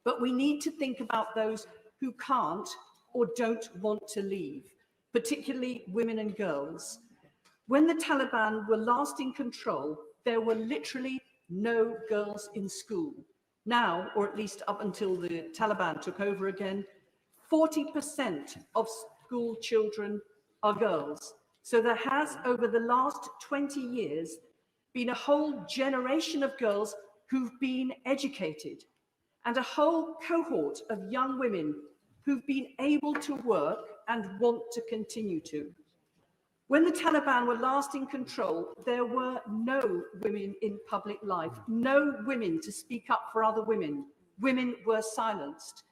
But we need to think about those who can't or don't want to leave, particularly women and girls. When the Taliban were last in control, there were literally no girls in school. Now, or at least up until the Taliban took over again, 40% of school children are girls. So there has, over the last 20 years, been a whole generation of girls who've been educated and a whole cohort of young women who've been able to work and want to continue to. When the Taliban were last in control, there were no women in public life, no women to speak up for other women. Women were silenced.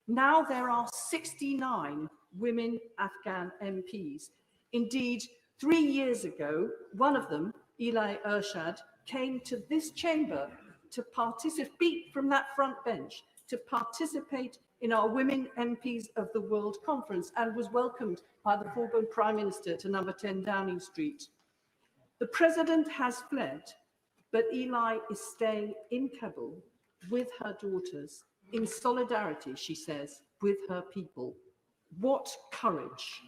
Now there are 69 women Afghan MPs. Indeed, 3 years ago, one of them, Eli Ershad, came to this chamber to participate from that front bench, to participate in our Women MPs of the World Conference and was welcomed by the former Prime Minister to number 10 Downing Street. The President has fled, but Eli is staying in Kabul with her daughters, in solidarity, she says, with her people. What courage!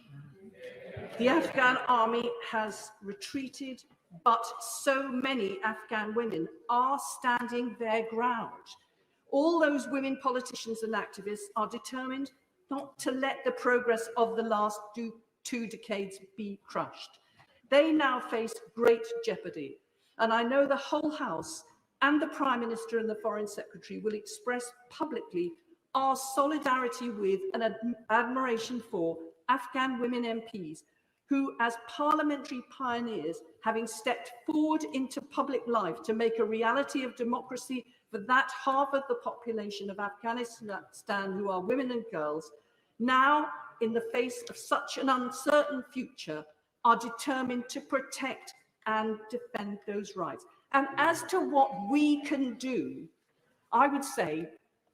The Afghan army has retreated, but so many Afghan women are standing their ground. All those women politicians and activists are determined not to let the progress of the last 2 decades be crushed. They now face great jeopardy, and I know the whole House and the Prime Minister and the Foreign Secretary will express publicly our solidarity with and admiration for Afghan women MPs who, as parliamentary pioneers, having stepped forward into public life to make a reality of democracy for that half of the population of Afghanistan who are women and girls, now, in the face of such an uncertain future, are determined to protect and defend those rights. And as to what we can do, I would say,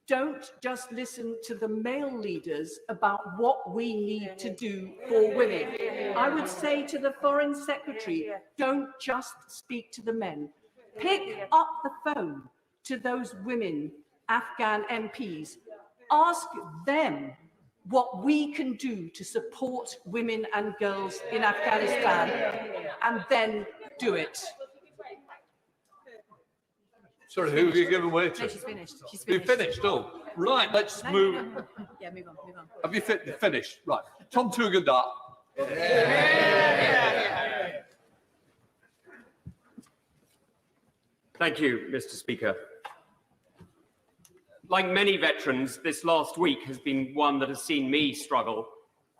don't just listen to the male leaders about what we need to do for women. I would say to the Foreign Secretary, don't just speak to the men. Pick up the phone to those women, Afghan MPs. Ask them what we can do to support women and girls in Afghanistan, and then do it. Sorry, who have you given way to? No, she's finished. She's You've finished, oh. Right, let's move. Yeah, move on, move on. Have you finished? Right. Tom Tugendhat. Thank you, Mr. Speaker. Like many veterans, this last week has been one that has seen me struggle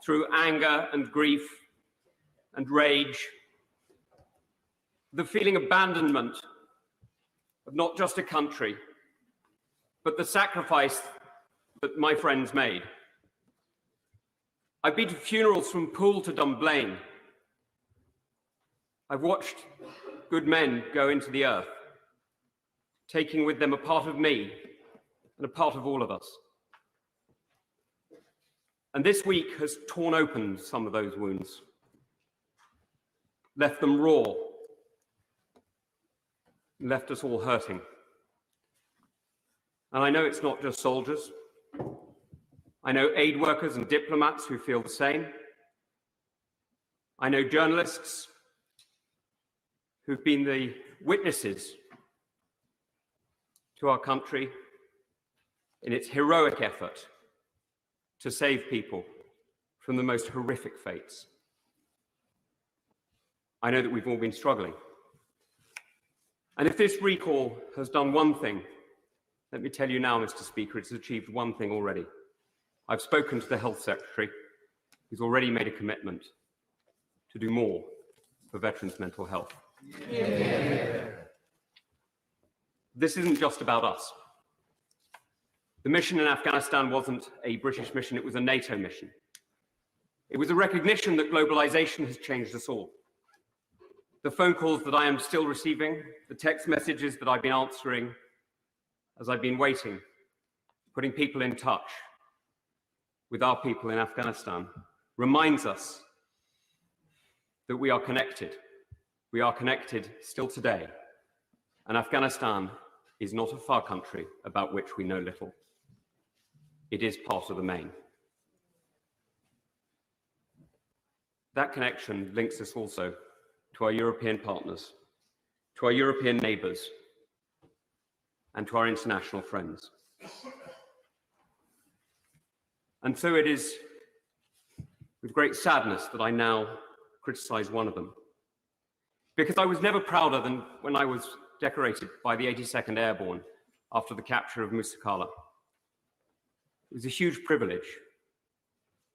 through anger and grief and rage, the feeling of abandonment of not just a country, but the sacrifice that my friends made. I've been to funerals from Poole to Dunblane. I've watched good men go into the earth, taking with them a part of me and a part of all of us. And this week has torn open some of those wounds, left them raw, left us all hurting. And I know it's not just soldiers. I know aid workers and diplomats who feel the same. I know journalists who've been the witnesses to our country in its heroic effort to save people from the most horrific fates. I know that we've all been struggling. And if this recall has done one thing, let me tell you now, Mr. Speaker, it's achieved one thing already. I've spoken to the Health Secretary, who's already made a commitment to do more for veterans' mental health. Yeah. This isn't just about us. The mission in Afghanistan wasn't a British mission, it was a NATO mission. It was a recognition that globalization has changed us all. The phone calls that I am still receiving, the text messages that I've been answering as I've been waiting, putting people in touch with our people in Afghanistan, reminds us that we are connected. We are connected still today. And Afghanistan is not a far country about which we know little. It is part of the main. That connection links us also to our European partners, to our European neighbours, and to our international friends. And so it is with great sadness that I now criticise one of them. Because I was never prouder than when I was decorated by the 82nd Airborne after the capture of Musakala. It was a huge privilege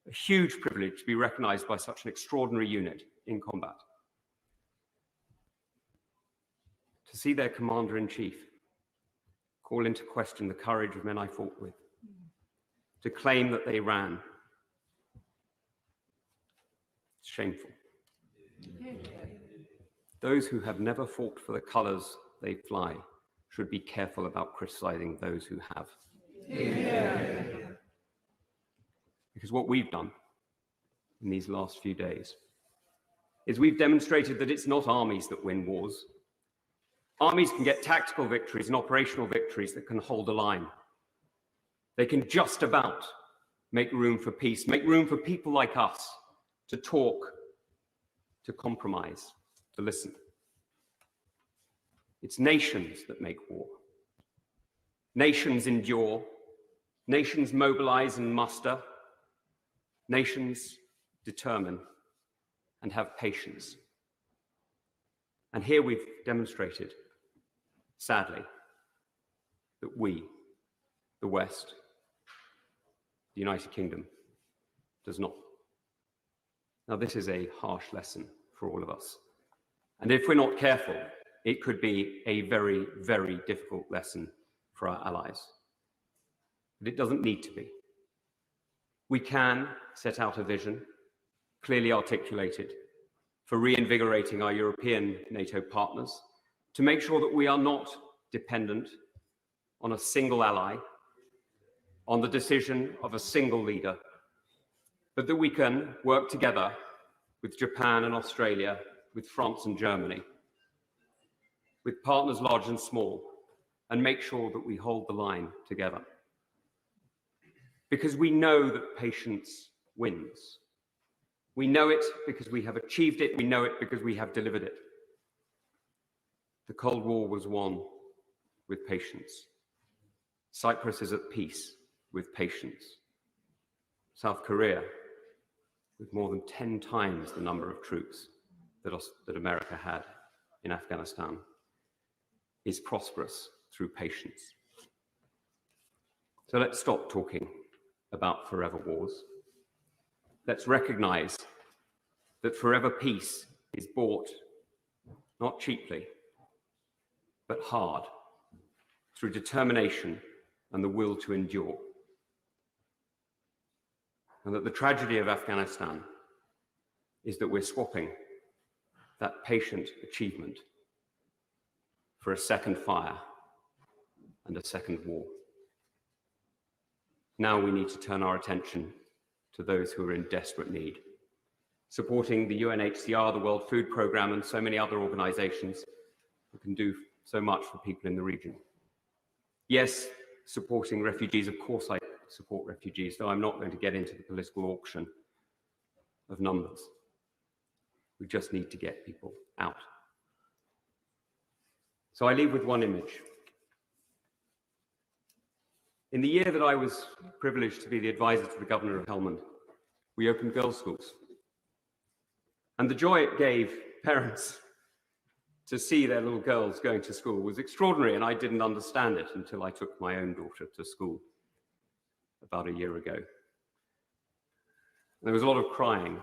to be recognised by such an extraordinary unit in combat. To see their commander-in-chief call into question the courage of men I fought with, to claim that they ran. It's shameful. Those who have never fought for the colours they fly should be careful about criticising those who have. Yeah. Because what we've done in these last few days is we've demonstrated that it's not armies that win wars. Armies can get tactical victories and operational victories that can hold a line. They can just about make room for peace, make room for people like us to talk, to compromise, to listen. It's nations that make war. Nations endure. Nations mobilize and muster. Nations determine and have patience. And here we've demonstrated, sadly, that we, the West, the United Kingdom, does not. Now, this is a harsh lesson for all of us. And if we're not careful, it could be a very, very difficult lesson for our allies. But it doesn't need to be. We can set out a vision, clearly articulated, for reinvigorating our European NATO partners, to make sure that we are not dependent on a single ally, on the decision of a single leader, but that we can work together with Japan and Australia, with France and Germany, with partners large and small, and make sure that we hold the line together. Because we know that patience wins. We know it because we have achieved it. We know it because we have delivered it. The Cold War was won with patience. Cyprus is at peace with patience. South Korea, with more than 10 times the number of troops that America had in Afghanistan. is prosperous through patience. So let's stop talking about forever wars. Let's recognize that forever peace is bought not cheaply, but hard, through determination and the will to endure. And that the tragedy of Afghanistan is that we're swapping that patient achievement for a second fire and a second war. Now we need to turn our attention to those who are in desperate need, supporting the UNHCR, the World Food Programme, and so many other organisations who can do so much for people in the region. Yes, supporting refugees, of course I support refugees, though I'm not going to get into the political auction of numbers. We just need to get people out. So I leave with one image. In the year that I was privileged to be the advisor to the Governor of Helmand, we opened girls' schools. And the joy it gave parents to see their little girls going to school was extraordinary, and I didn't understand it until I took my own daughter to school about a year ago. There was a lot of crying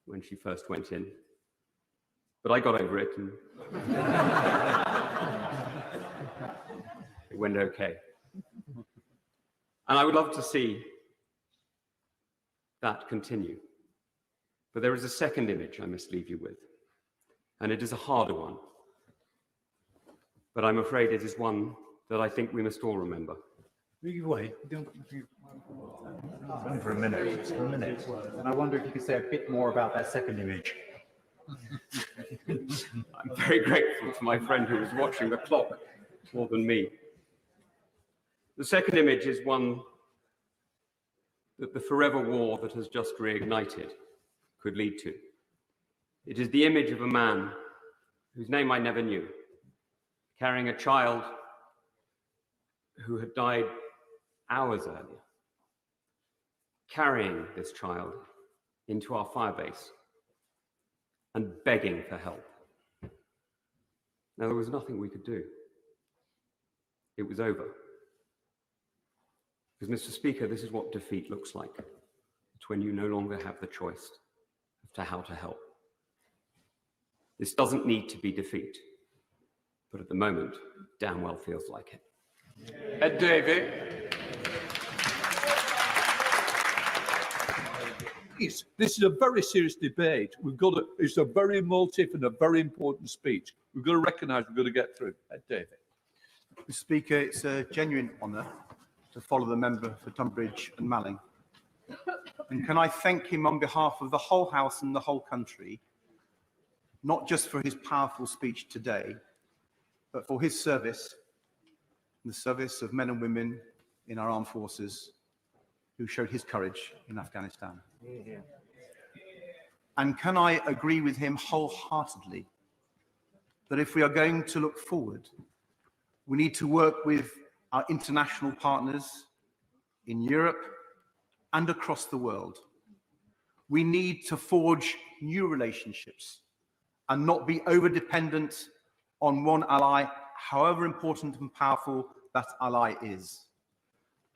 when she first went in, but I got over it and it went okay. And I would love to see that continue. But there is a second image I must leave you with, and it is a harder one. But I'm afraid it is one that I think we must all remember. Only for a minute, And I wonder if you could say a bit more about that second image. I'm very grateful to my friend who was watching the clock more than me. The second image is one that the forever war that has just reignited could lead to. It is the image of a man whose name I never knew, carrying a child who had died hours earlier, carrying this child into our firebase and begging for help. Now, there was nothing we could do. It was over. Because, Mr. Speaker, this is what defeat looks like. It's when you no longer have the choice as to how to help. This doesn't need to be defeat, but at the moment, damn well feels like it. Ed Davey. This is a very serious debate. It's a very emotive and a very important speech. We've got to recognise we've got to get through. Ed Davey. Mr. Speaker, it's a genuine honour to follow the member for Tunbridge and Malling. And can I thank him on behalf of the whole House and the whole country, not just for his powerful speech today, but for his service, the service of men and women in our armed forces who showed his courage in Afghanistan. And can I agree with him wholeheartedly that if we are going to look forward, we need to work with our international partners in Europe and across the world. We need to forge new relationships and not be over-dependent on one ally, however important and powerful that ally is.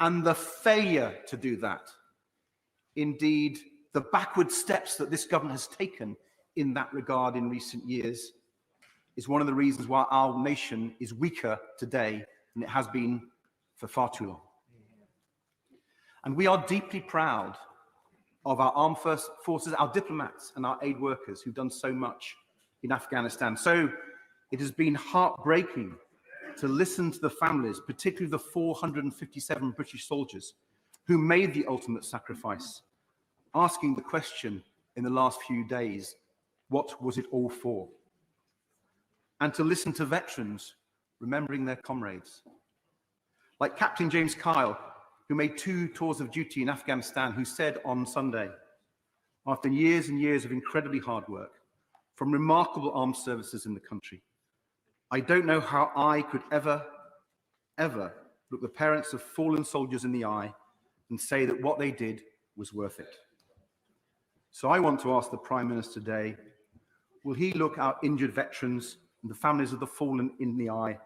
And the failure to do that, indeed, the backward steps that this government has taken in that regard in recent years, is one of the reasons why our nation is weaker today than it has been for far too long. And we are deeply proud of our armed forces, our diplomats and our aid workers who've done so much in Afghanistan. So it has been heartbreaking to listen to the families, particularly the 457 British soldiers who made the ultimate sacrifice, asking the question in the last few days, what was it all for? And to listen to veterans remembering their comrades, like Captain James Kyle, who made 2 tours of duty in Afghanistan, who said on Sunday, after years and years of incredibly hard work from remarkable armed services in the country, I don't know how I could ever look the parents of fallen soldiers in the eye and say that what they did was worth it. So I want to ask the Prime Minister today, will he look our injured veterans and the families of the fallen in the eye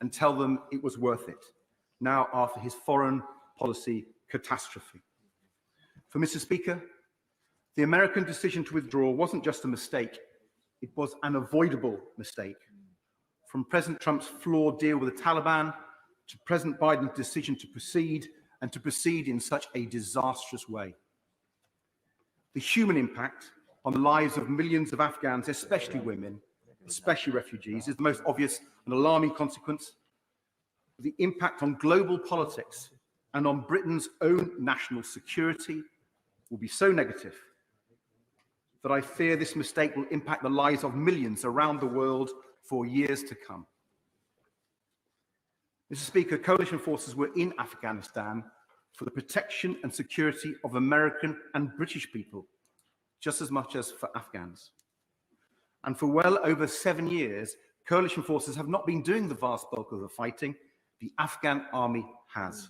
and tell them it was worth it, now after his foreign policy catastrophe. For Mr. Speaker, the American decision to withdraw wasn't just a mistake, it was an avoidable mistake. From President Trump's flawed deal with the Taliban to President Biden's decision to proceed, and to proceed in such a disastrous way. The human impact on the lives of millions of Afghans, especially women, especially refugees, is the most obvious and alarming consequence. The impact on global politics and on Britain's own national security will be so negative that I fear this mistake will impact the lives of millions around the world for years to come. Mr. Speaker, coalition forces were in Afghanistan for the protection and security of American and British people, just as much as for Afghans. And for well over 7 years, coalition forces have not been doing the vast bulk of the fighting. The Afghan army has.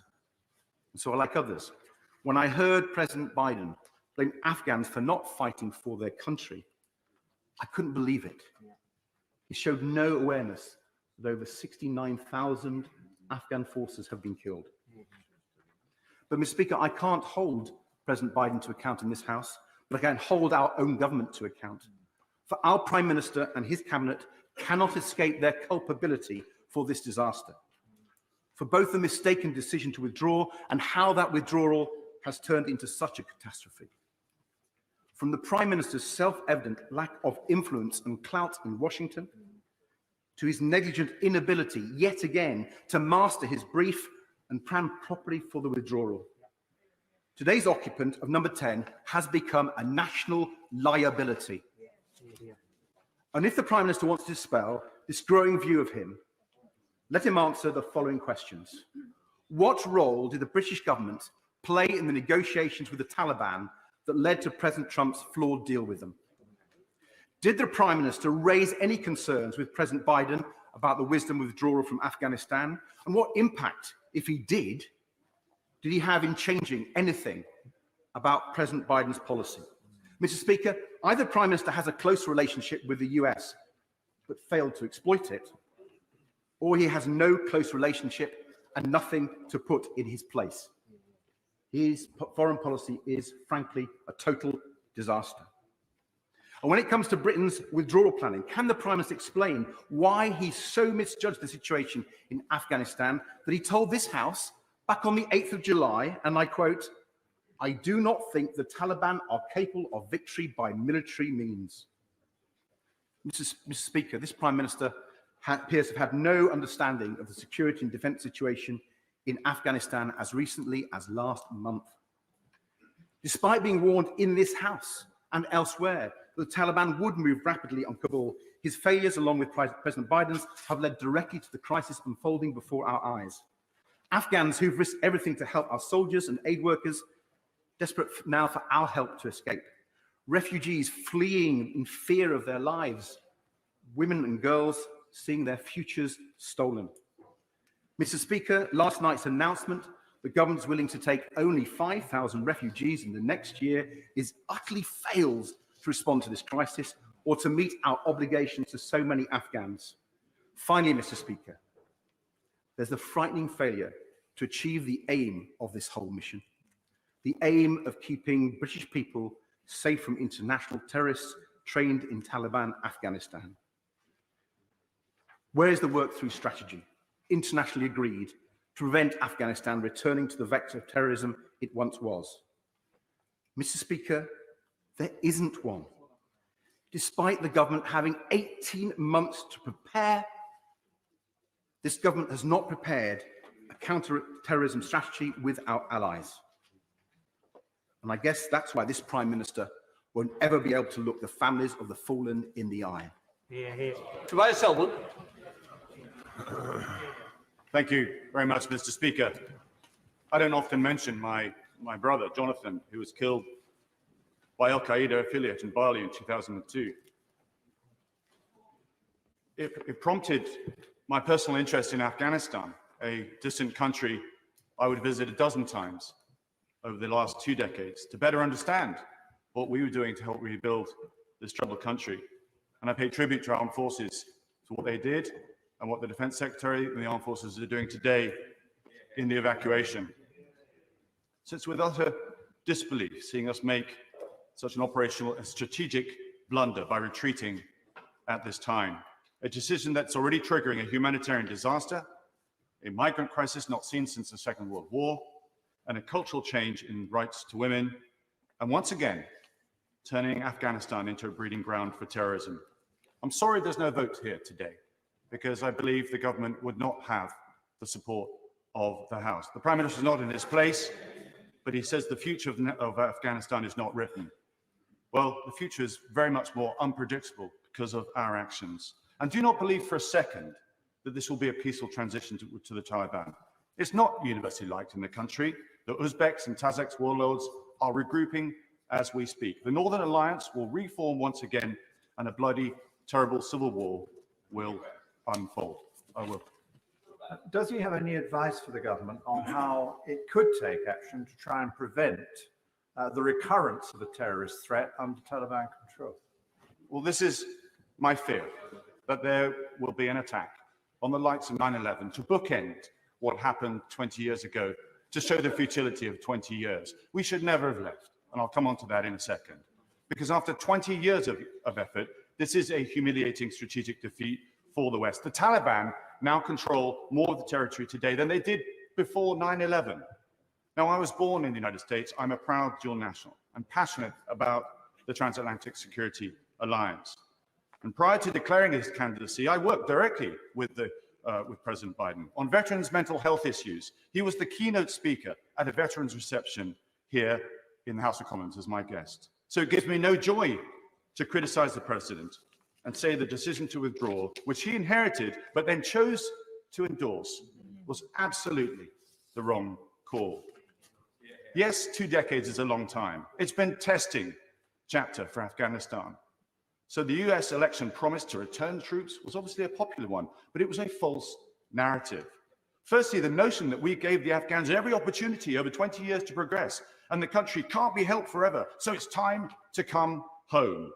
And so, like others, when I heard President Biden blame Afghans for not fighting for their country, I couldn't believe it. He showed no awareness that over 69,000 Afghan forces have been killed. But, Mr. Speaker, I can't hold President Biden to account in this House, but I can hold our own government to account. For our Prime Minister and his cabinet cannot escape their culpability for this disaster, for both the mistaken decision to withdraw and how that withdrawal has turned into such a catastrophe. From the Prime Minister's self-evident lack of influence and clout in Washington, to his negligent inability, yet again, to master his brief and plan properly for the withdrawal. Today's occupant of number 10 has become a national liability. And if the Prime Minister wants to dispel this growing view of him, let him answer the following questions. What role did the British government play in the negotiations with the Taliban that led to President Trump's flawed deal with them? Did the Prime Minister raise any concerns with President Biden about the wisdom of withdrawal from Afghanistan? And what impact, if he did he have in changing anything about President Biden's policy? Mr. Speaker, either Prime Minister has a close relationship with the US but failed to exploit it, or he has no close relationship and nothing to put in his place. His foreign policy is, frankly, a total disaster. And when it comes to Britain's withdrawal planning, can the Prime Minister explain why he so misjudged the situation in Afghanistan that he told this House back on the 8th of July, and I quote, "I do not think the Taliban are capable of victory by military means." Mr. Speaker, this Prime Minister appears to have had no understanding of the security and defence situation in Afghanistan as recently as last month. Despite being warned in this House and elsewhere that the Taliban would move rapidly on Kabul, his failures, along with President Biden's, have led directly to the crisis unfolding before our eyes. Afghans who've risked everything to help our soldiers and aid workers, desperate now for our help to escape. Refugees fleeing in fear of their lives. Women and girls seeing their futures stolen. Mr. Speaker, last night's announcement the government is willing to take only 5,000 refugees in the next year utterly fails to respond to this crisis or to meet our obligations to so many Afghans. Finally, Mr. Speaker, there's the frightening failure to achieve the aim of this whole mission, the aim of keeping British people safe from international terrorists trained in Taliban Afghanistan. Where is the work-through strategy, internationally agreed, to prevent Afghanistan returning to the vector of terrorism it once was? Mr. Speaker, there isn't one. Despite the government having 18 months to prepare, this government has not prepared a counter-terrorism strategy with our allies. And I guess that's why this Prime Minister won't ever be able to look the families of the fallen in the eye. Tobias Selwyn. Thank you very much, Mr. Speaker. I don't often mention my brother, Jonathan, who was killed by Al Qaeda affiliate in Bali in 2002. It prompted my personal interest in Afghanistan, a distant country I would visit a dozen times over the last 2 decades to better understand what we were doing to help rebuild this troubled country. And I pay tribute to our armed forces for what they did and what the Defense Secretary and the Armed Forces are doing today in the evacuation. So it's with utter disbelief seeing us make such an operational and strategic blunder by retreating at this time. A decision that's already triggering a humanitarian disaster, a migrant crisis not seen since the Second World War, and a cultural change in rights to women, and once again, turning Afghanistan into a breeding ground for terrorism. I'm sorry there's no vote here today, because I believe the government would not have the support of the House. The Prime Minister is not in his place, but he says the future of Afghanistan is not written. Well, the future is very much more unpredictable because of our actions. And do not believe for a second that this will be a peaceful transition to the Taliban. It's not universally liked in the country. The Uzbeks and Tajiks warlords are regrouping as we speak. The Northern Alliance will reform once again, and a bloody, terrible civil war will unfold. I will. Does he have any advice for the government on how it could take action to try and prevent the recurrence of a terrorist threat under Taliban control? Well, this is my fear, that there will be an attack on the likes of 9/11 to bookend what happened 20 years ago, to show the futility of 20 years. We should never have left, and I'll come on to that in a second. Because after 20 years of effort, this is a humiliating strategic defeat for the West. The Taliban now control more of the territory today than they did before 9/11. Now, I was born in the United States. I'm a proud dual national. I'm passionate about the Transatlantic Security Alliance. And prior to declaring his candidacy, I worked directly with President Biden on veterans' mental health issues. He was the keynote speaker at a veterans' reception here in the House of Commons as my guest. So it gives me no joy to criticize the president and say the decision to withdraw, which he inherited but then chose to endorse, was absolutely the wrong call. Yes, 2 decades is a long time. It's been a testing chapter for Afghanistan. So the US election promise to return troops was obviously a popular one, but it was a false narrative. Firstly, the notion that we gave the Afghans every opportunity over 20 years to progress, and the country can't be held forever, so it's time to come home.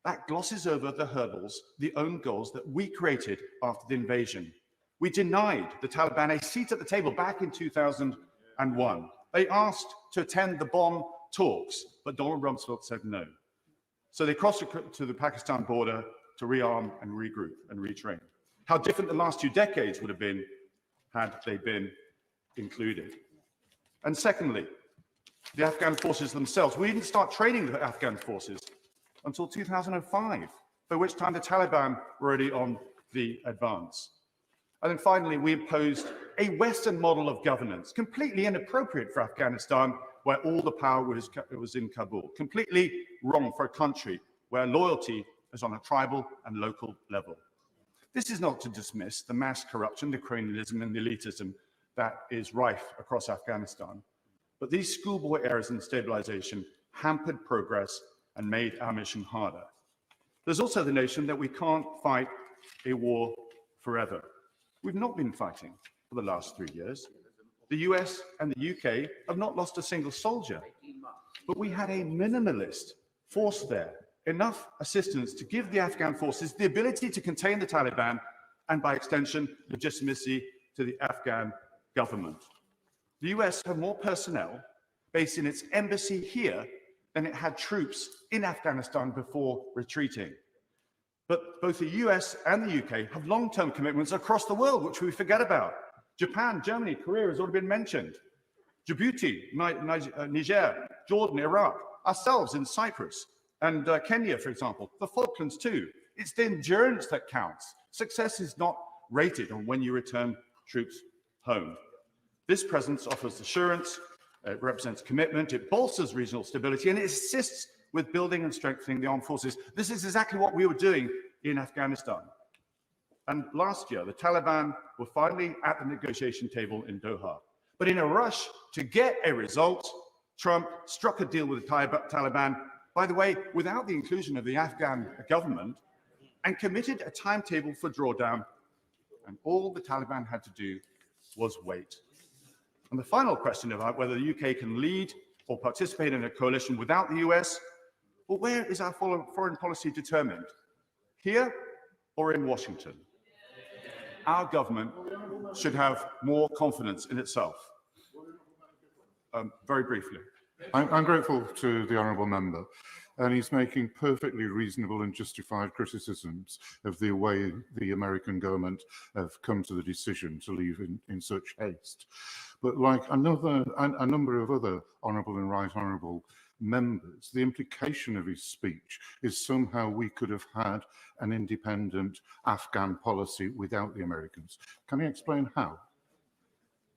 That glosses over the hurdles, the own goals that we created after the invasion. We denied the Taliban a seat at the table back in 2001. They asked to attend the Bonn talks, but Donald Rumsfeld said no. So they crossed to the Pakistan border to rearm and regroup and retrain. How different the last 2 decades would have been had they been included. And secondly, the Afghan forces themselves. We didn't start training the Afghan forces until 2005, by which time the Taliban were already on the advance. And then finally, we imposed a Western model of governance, completely inappropriate for Afghanistan, where all the power was in Kabul. Completely wrong for a country where loyalty is on a tribal and local level. This is not to dismiss the mass corruption, the cronyism and the elitism that is rife across Afghanistan. But these schoolboy errors in stabilization hampered progress and made our mission harder. There's also the notion that we can't fight a war forever. We've not been fighting for the last 3 years. The US and the UK have not lost a single soldier, but we had a minimalist force there, enough assistance to give the Afghan forces the ability to contain the Taliban and, by extension, legitimacy to the Afghan government. The US had more personnel based in its embassy here than it had troops in Afghanistan before retreating. But both the US and the UK have long-term commitments across the world, which we forget about. Japan, Germany, Korea has already been mentioned. Djibouti, Niger, Jordan, Iraq, ourselves in Cyprus, and Kenya, for example, the Falklands too. It's the endurance that counts. Success is not rated on when you return troops home. This presence offers assurance, it represents commitment, it bolsters regional stability, and it assists with building and strengthening the armed forces. This is exactly what we were doing in Afghanistan. And last year, the Taliban were finally at the negotiation table in Doha. But in a rush to get a result, Trump struck a deal with the Taliban, by the way, without the inclusion of the Afghan government, and committed a timetable for drawdown. And all the Taliban had to do was wait. And the final question about whether the UK can lead or participate in a coalition without the US, well, where is our foreign policy determined? Here or in Washington? our government should have more confidence in itself. Very briefly. I'm grateful to the honourable member, and he's making perfectly reasonable and justified criticisms of the way the American government have come to the decision to leave in such haste. But like a number of other honourable and right honourable members, the implication of his speech is somehow we could have had an independent Afghan policy without the Americans. Can he explain how?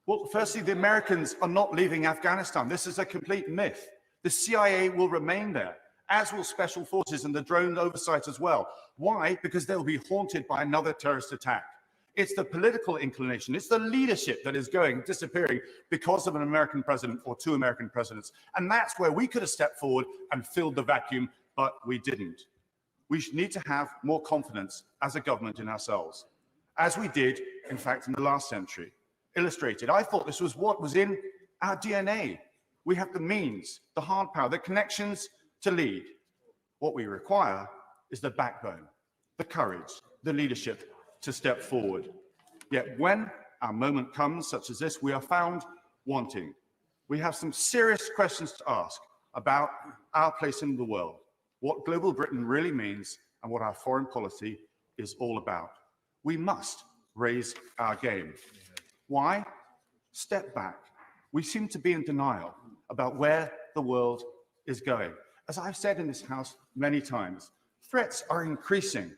Well, firstly, the Americans are not leaving Afghanistan. This is a complete myth. The CIA will remain there, as will special forces and the drone oversight as well. Why? Because they'll be haunted by another terrorist attack. It's the political inclination, it's the leadership that is disappearing because of an American president or two American presidents. And that's where we could have stepped forward and filled the vacuum, but we didn't. We need to have more confidence as a government in ourselves, as we did, in fact, in the last century. Illustrated. I thought this was what was in our DNA. We have the means, the hard power, the connections to lead. What we require is the backbone, the courage, the leadership to step forward. Yet when our moment comes, such as this, we are found wanting. We have some serious questions to ask about our place in the world, what global Britain really means, and what our foreign policy is all about. We must raise our game. Why? Step back. We seem to be in denial about where the world is going. As I've said in this House many times, threats are increasing.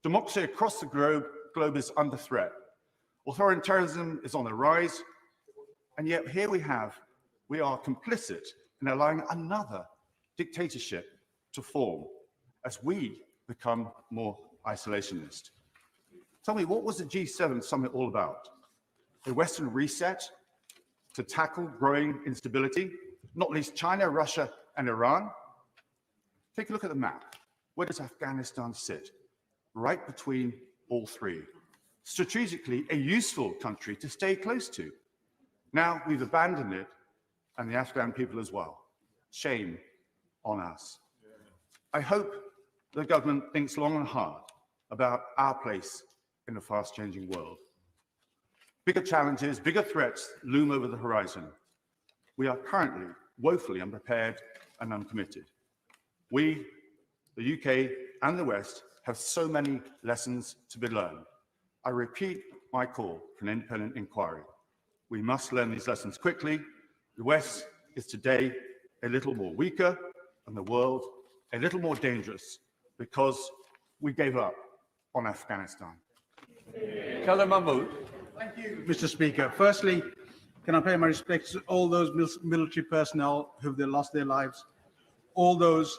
Democracy across the globe is under threat. Authoritarianism is on the rise. And yet here we are complicit in allowing another dictatorship to form as we become more isolationist. Tell me, what was the G7 summit all about? A Western reset to tackle growing instability, not least China, Russia, and Iran? Take a look at the map. Where does Afghanistan sit? Right between all three. Strategically, a useful country to stay close to. Now we've abandoned it, and the Afghan people as well. Shame on us. I hope the government thinks long and hard about our place in a fast-changing world. Bigger challenges, bigger threats loom over the horizon. We are currently woefully unprepared and uncommitted. We, the UK and the West, have so many lessons to be learned. I repeat my call for an independent inquiry. We must learn these lessons quickly. The West is today a little more weaker and the world a little more dangerous because we gave up on Afghanistan. Kalam Mahmood. Thank you, Mr. Speaker. Firstly, can I pay my respects to all those military personnel who've lost their lives, all those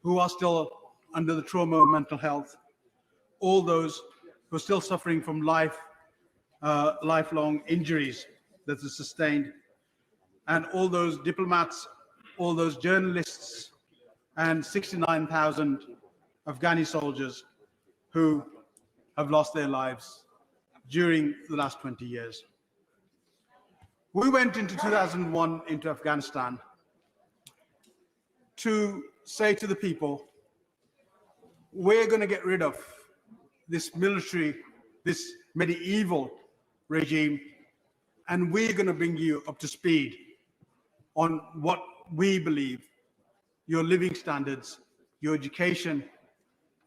who are still under the trauma of mental health, all those who are still suffering from lifelong injuries that are sustained, and all those diplomats, all those journalists, and 69,000 Afghani soldiers who have lost their lives during the last 20 years. We went into 2001 into Afghanistan to say to the people, we're going to get rid of this military, this medieval regime, and we're going to bring you up to speed on what we believe your living standards, your education,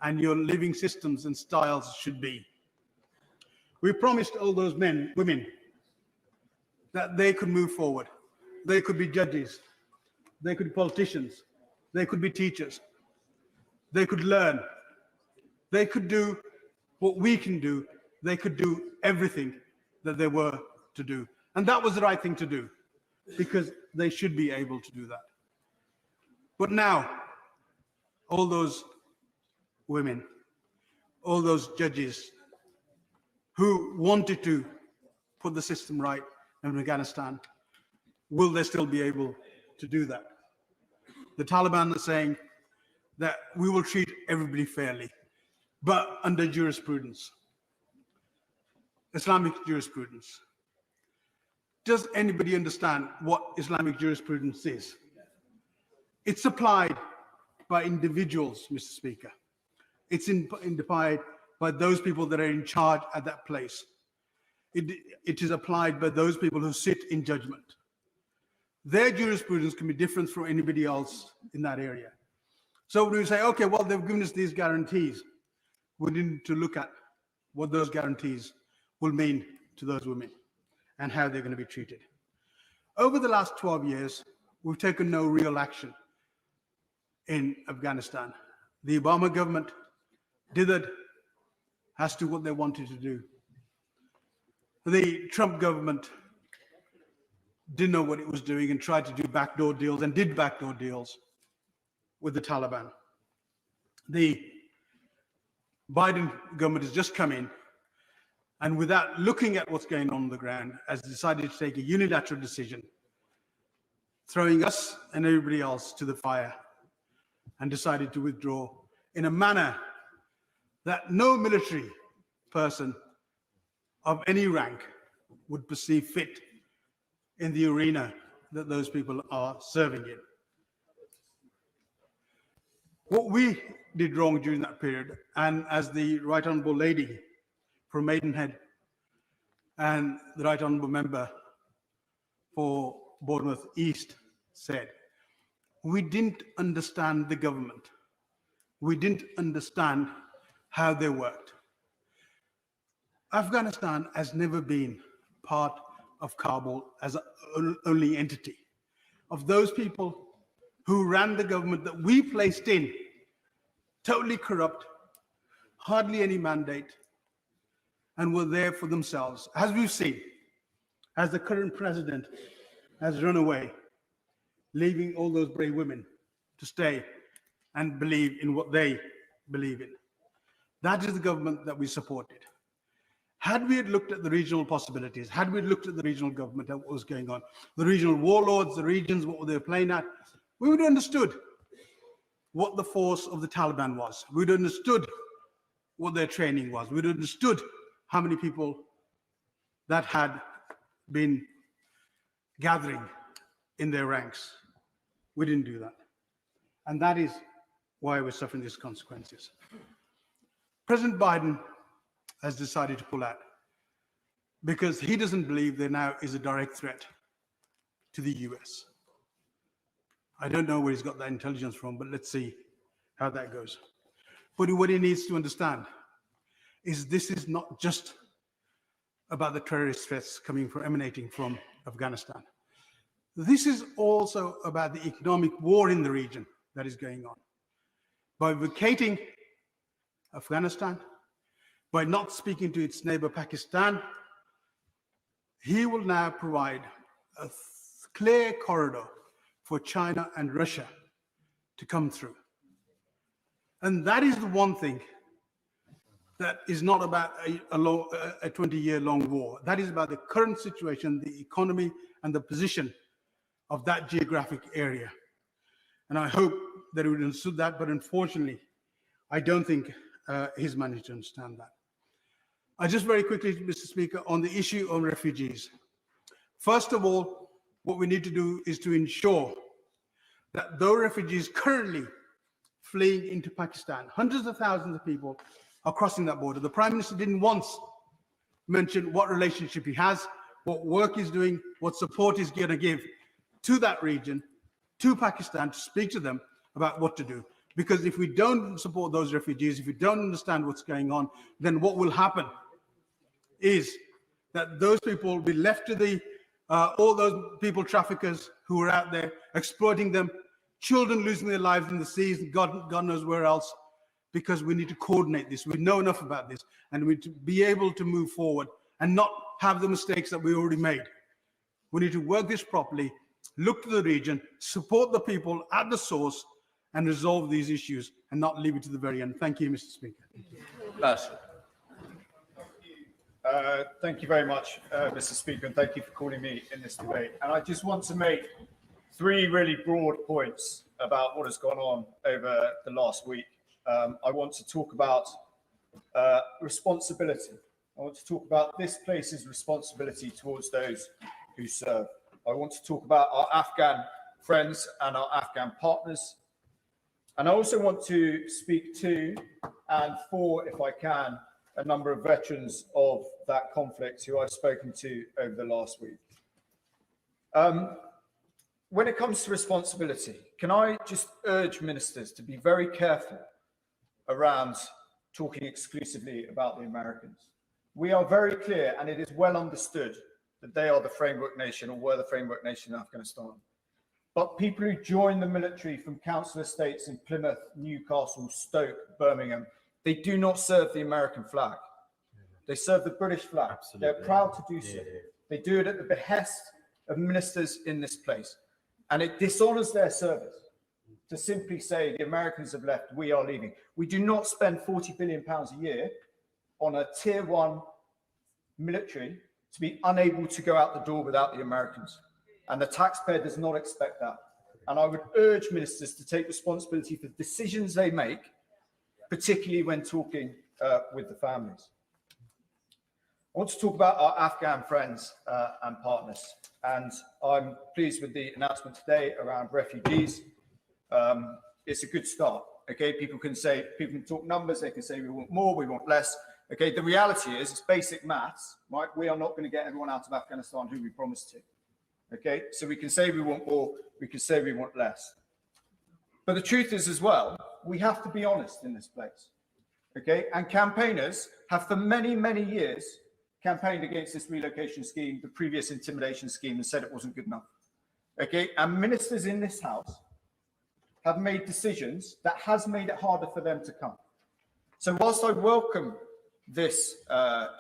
and your living systems and styles should be. We promised all those women, that they could move forward. They could be judges, they could be politicians, they could be teachers, they could learn, they could do what we can do, they could do everything that they were to do. And that was the right thing to do, because they should be able to do that. But now, all those women, all those judges who wanted to put the system right in Afghanistan, will they still be able to do that? The Taliban are saying that we will treat everybody fairly, but under jurisprudence, Islamic jurisprudence. Does anybody understand what Islamic jurisprudence is? It's applied by individuals, Mr. Speaker. It's applied by those people that are in charge at that place. It is applied by those people who sit in judgment. Their jurisprudence can be different from anybody else in that area. So when we say, okay, well, they've given us these guarantees, we need to look at what those guarantees will mean to those women and how they're going to be treated. Over the last 12 years, we've taken no real action in Afghanistan. The Obama government dithered as to what they wanted to do. The Trump government didn't know what it was doing and tried to do backdoor deals and did backdoor deals with the Taliban. The Biden government has just come in and without looking at what's going on the ground has decided to take a unilateral decision, throwing us and everybody else to the fire, and decided to withdraw in a manner that no military person of any rank would perceive fit in the arena that those people are serving in. What we did wrong during that period, and as the Right Honourable Lady from Maidenhead and the Right Honourable Member for Bournemouth East said, we didn't understand the government. We didn't understand how they worked. Afghanistan has never been part of Kabul as an only entity. Of those people who ran the government that we placed in, totally corrupt, hardly any mandate, and were there for themselves. As we've seen, as the current president has run away, leaving all those brave women to stay and believe in what they believe in. That is the government that we supported. Had we had looked at the regional possibilities, had we looked at the regional government and what was going on, the regional warlords, the regions, what they were playing at, we would have understood what the force of the Taliban was. We would have understood what their training was. We would have understood how many people that had been gathering in their ranks. We didn't do that. And that is why we're suffering these consequences. President Biden has decided to pull out because he doesn't believe there now is a direct threat to the US. I don't know where he's got that intelligence from, but let's see how that goes. But what he needs to understand is this is not just about the terrorist threats emanating from Afghanistan. This is also about the economic war in the region that is going on. By vacating Afghanistan, by not speaking to its neighbor Pakistan, he will now provide a clear corridor for China and Russia to come through. And that is the one thing that is not about a 20-year-long war. That is about the current situation, the economy, and the position of that geographic area. And I hope that he would understood that, but unfortunately, I don't think he's managed to understand that. Just very quickly, Mr. Speaker, on the issue of refugees. First of all, what we need to do is to ensure that those refugees currently fleeing into Pakistan, hundreds of thousands of people are crossing that border. The Prime Minister didn't once mention what relationship he has, what work he's doing, what support he's going to give to that region, to Pakistan, to speak to them about what to do. Because if we don't support those refugees, if we don't understand what's going on, then what will happen is that those people will be left to all those people traffickers who are out there exploiting them, children losing their lives in the seas, and God knows where else, because we need to coordinate this. We know enough about this, and we need to be able to move forward and not have the mistakes that we already made. We need to work this properly, look to the region, support the people at the source, and resolve these issues and not leave it to the very end. Thank you, Mr. Speaker. Thank you very much, Mr. Speaker, and thank you for calling me in this debate. And I just want to make three really broad points about what has gone on over the last week. I want to talk about responsibility. I want to talk about this place's responsibility towards those who serve. I want to talk about our Afghan friends and our Afghan partners. And I also want to speak to and for, if I can, a number of veterans of that conflict who I've spoken to over the last week. When it comes to responsibility, can I just urge ministers to be very careful around talking exclusively about the Americans? We are very clear, and it is well understood, that they are the framework nation, or were the framework nation in Afghanistan. But people who join the military from council estates in Plymouth, Newcastle, Stoke, Birmingham, they do not serve the American flag. They serve the British flag. Absolutely. They're proud to do so. They do it at the behest of ministers in this place. And it dishonors their service to simply say the Americans have left, we are leaving. We do not spend £40 billion a year on a tier 1 military to be unable to go out the door without the Americans. And the taxpayer does not expect that. And I would urge ministers to take responsibility for the decisions they make, particularly when talking with the families. I want to talk about our Afghan friends and partners. And I'm pleased with the announcement today around refugees. It's a good start. Okay, people can talk numbers, they can say we want more, we want less. Okay, the reality is, it's basic maths, right? We are not going to get everyone out of Afghanistan who we promised to. Okay, so we can say we want more, we can say we want less. But the truth is as well, we have to be honest in this place. Okay, and campaigners have for many, many years campaigned against this relocation scheme, the previous intimidation scheme, and said it wasn't good enough. Okay, and ministers in this house have made decisions that has made it harder for them to come. So whilst I welcome this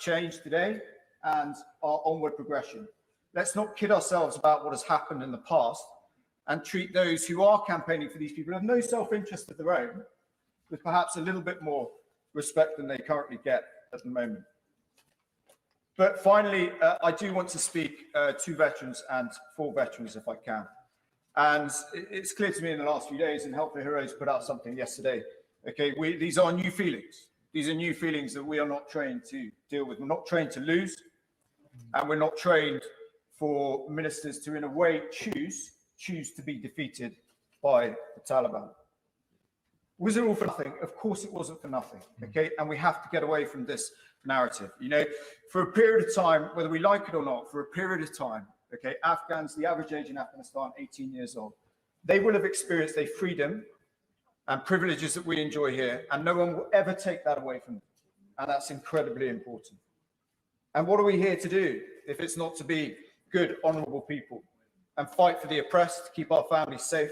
change today and our onward progression, let's not kid ourselves about what has happened in the past and treat those who are campaigning for these people who have no self-interest of their own with perhaps a little bit more respect than they currently get at the moment. But finally, I do want to speak to veterans and for veterans if I can. And it's clear to me in the last few days, and Help for Heroes put out something yesterday. Okay, these are new feelings. These are new feelings that we are not trained to deal with. We're not trained to lose, and we're not trained for ministers to, in a way, choose to be defeated by the Taliban. Was it all for nothing? Of course it wasn't for nothing, okay? And we have to get away from this narrative. You know, for a period of time, whether we like it or not, for a period of time, okay, Afghans, the average age in Afghanistan, 18 years old, they will have experienced a freedom and privileges that we enjoy here, and no one will ever take that away from them. And that's incredibly important. And what are we here to do if it's not to be good, honourable people and fight for the oppressed, keep our families safe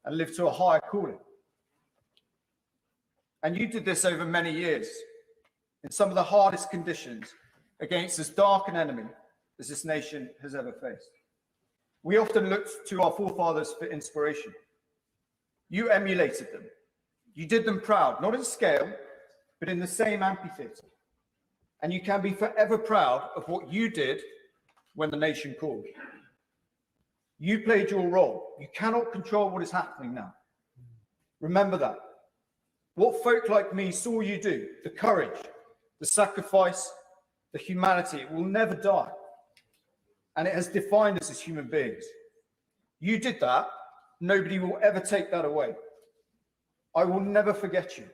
and live to a higher calling? And you did this over many years in some of the hardest conditions against as dark an enemy as this nation has ever faced. We often looked to our forefathers for inspiration. You emulated them. You did them proud, not in scale, but in the same amphitheatre. And you can be forever proud of what you did when the nation called. You played your role. You cannot control what is happening now. Remember that. What folk like me saw you do, the courage, the sacrifice, the humanity, it will never die. And it has defined us as human beings. You did that. Nobody will ever take that away. I will never forget you.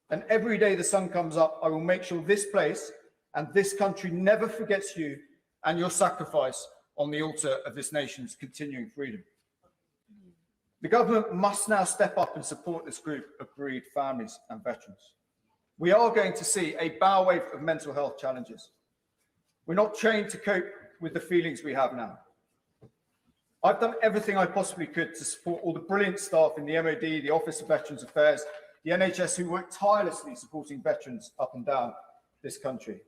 And every day the sun comes up, I will make sure this place and this country never forgets you and your sacrifice on the altar of this nation's continuing freedom. The government must now step up and support this group of bereaved families and veterans. We are going to see a bow wave of mental health challenges. We're not trained to cope with the feelings we have now. I've done everything I possibly could to support all the brilliant staff in the MOD, the Office of Veterans Affairs, the NHS, who work tirelessly supporting veterans up and down this country.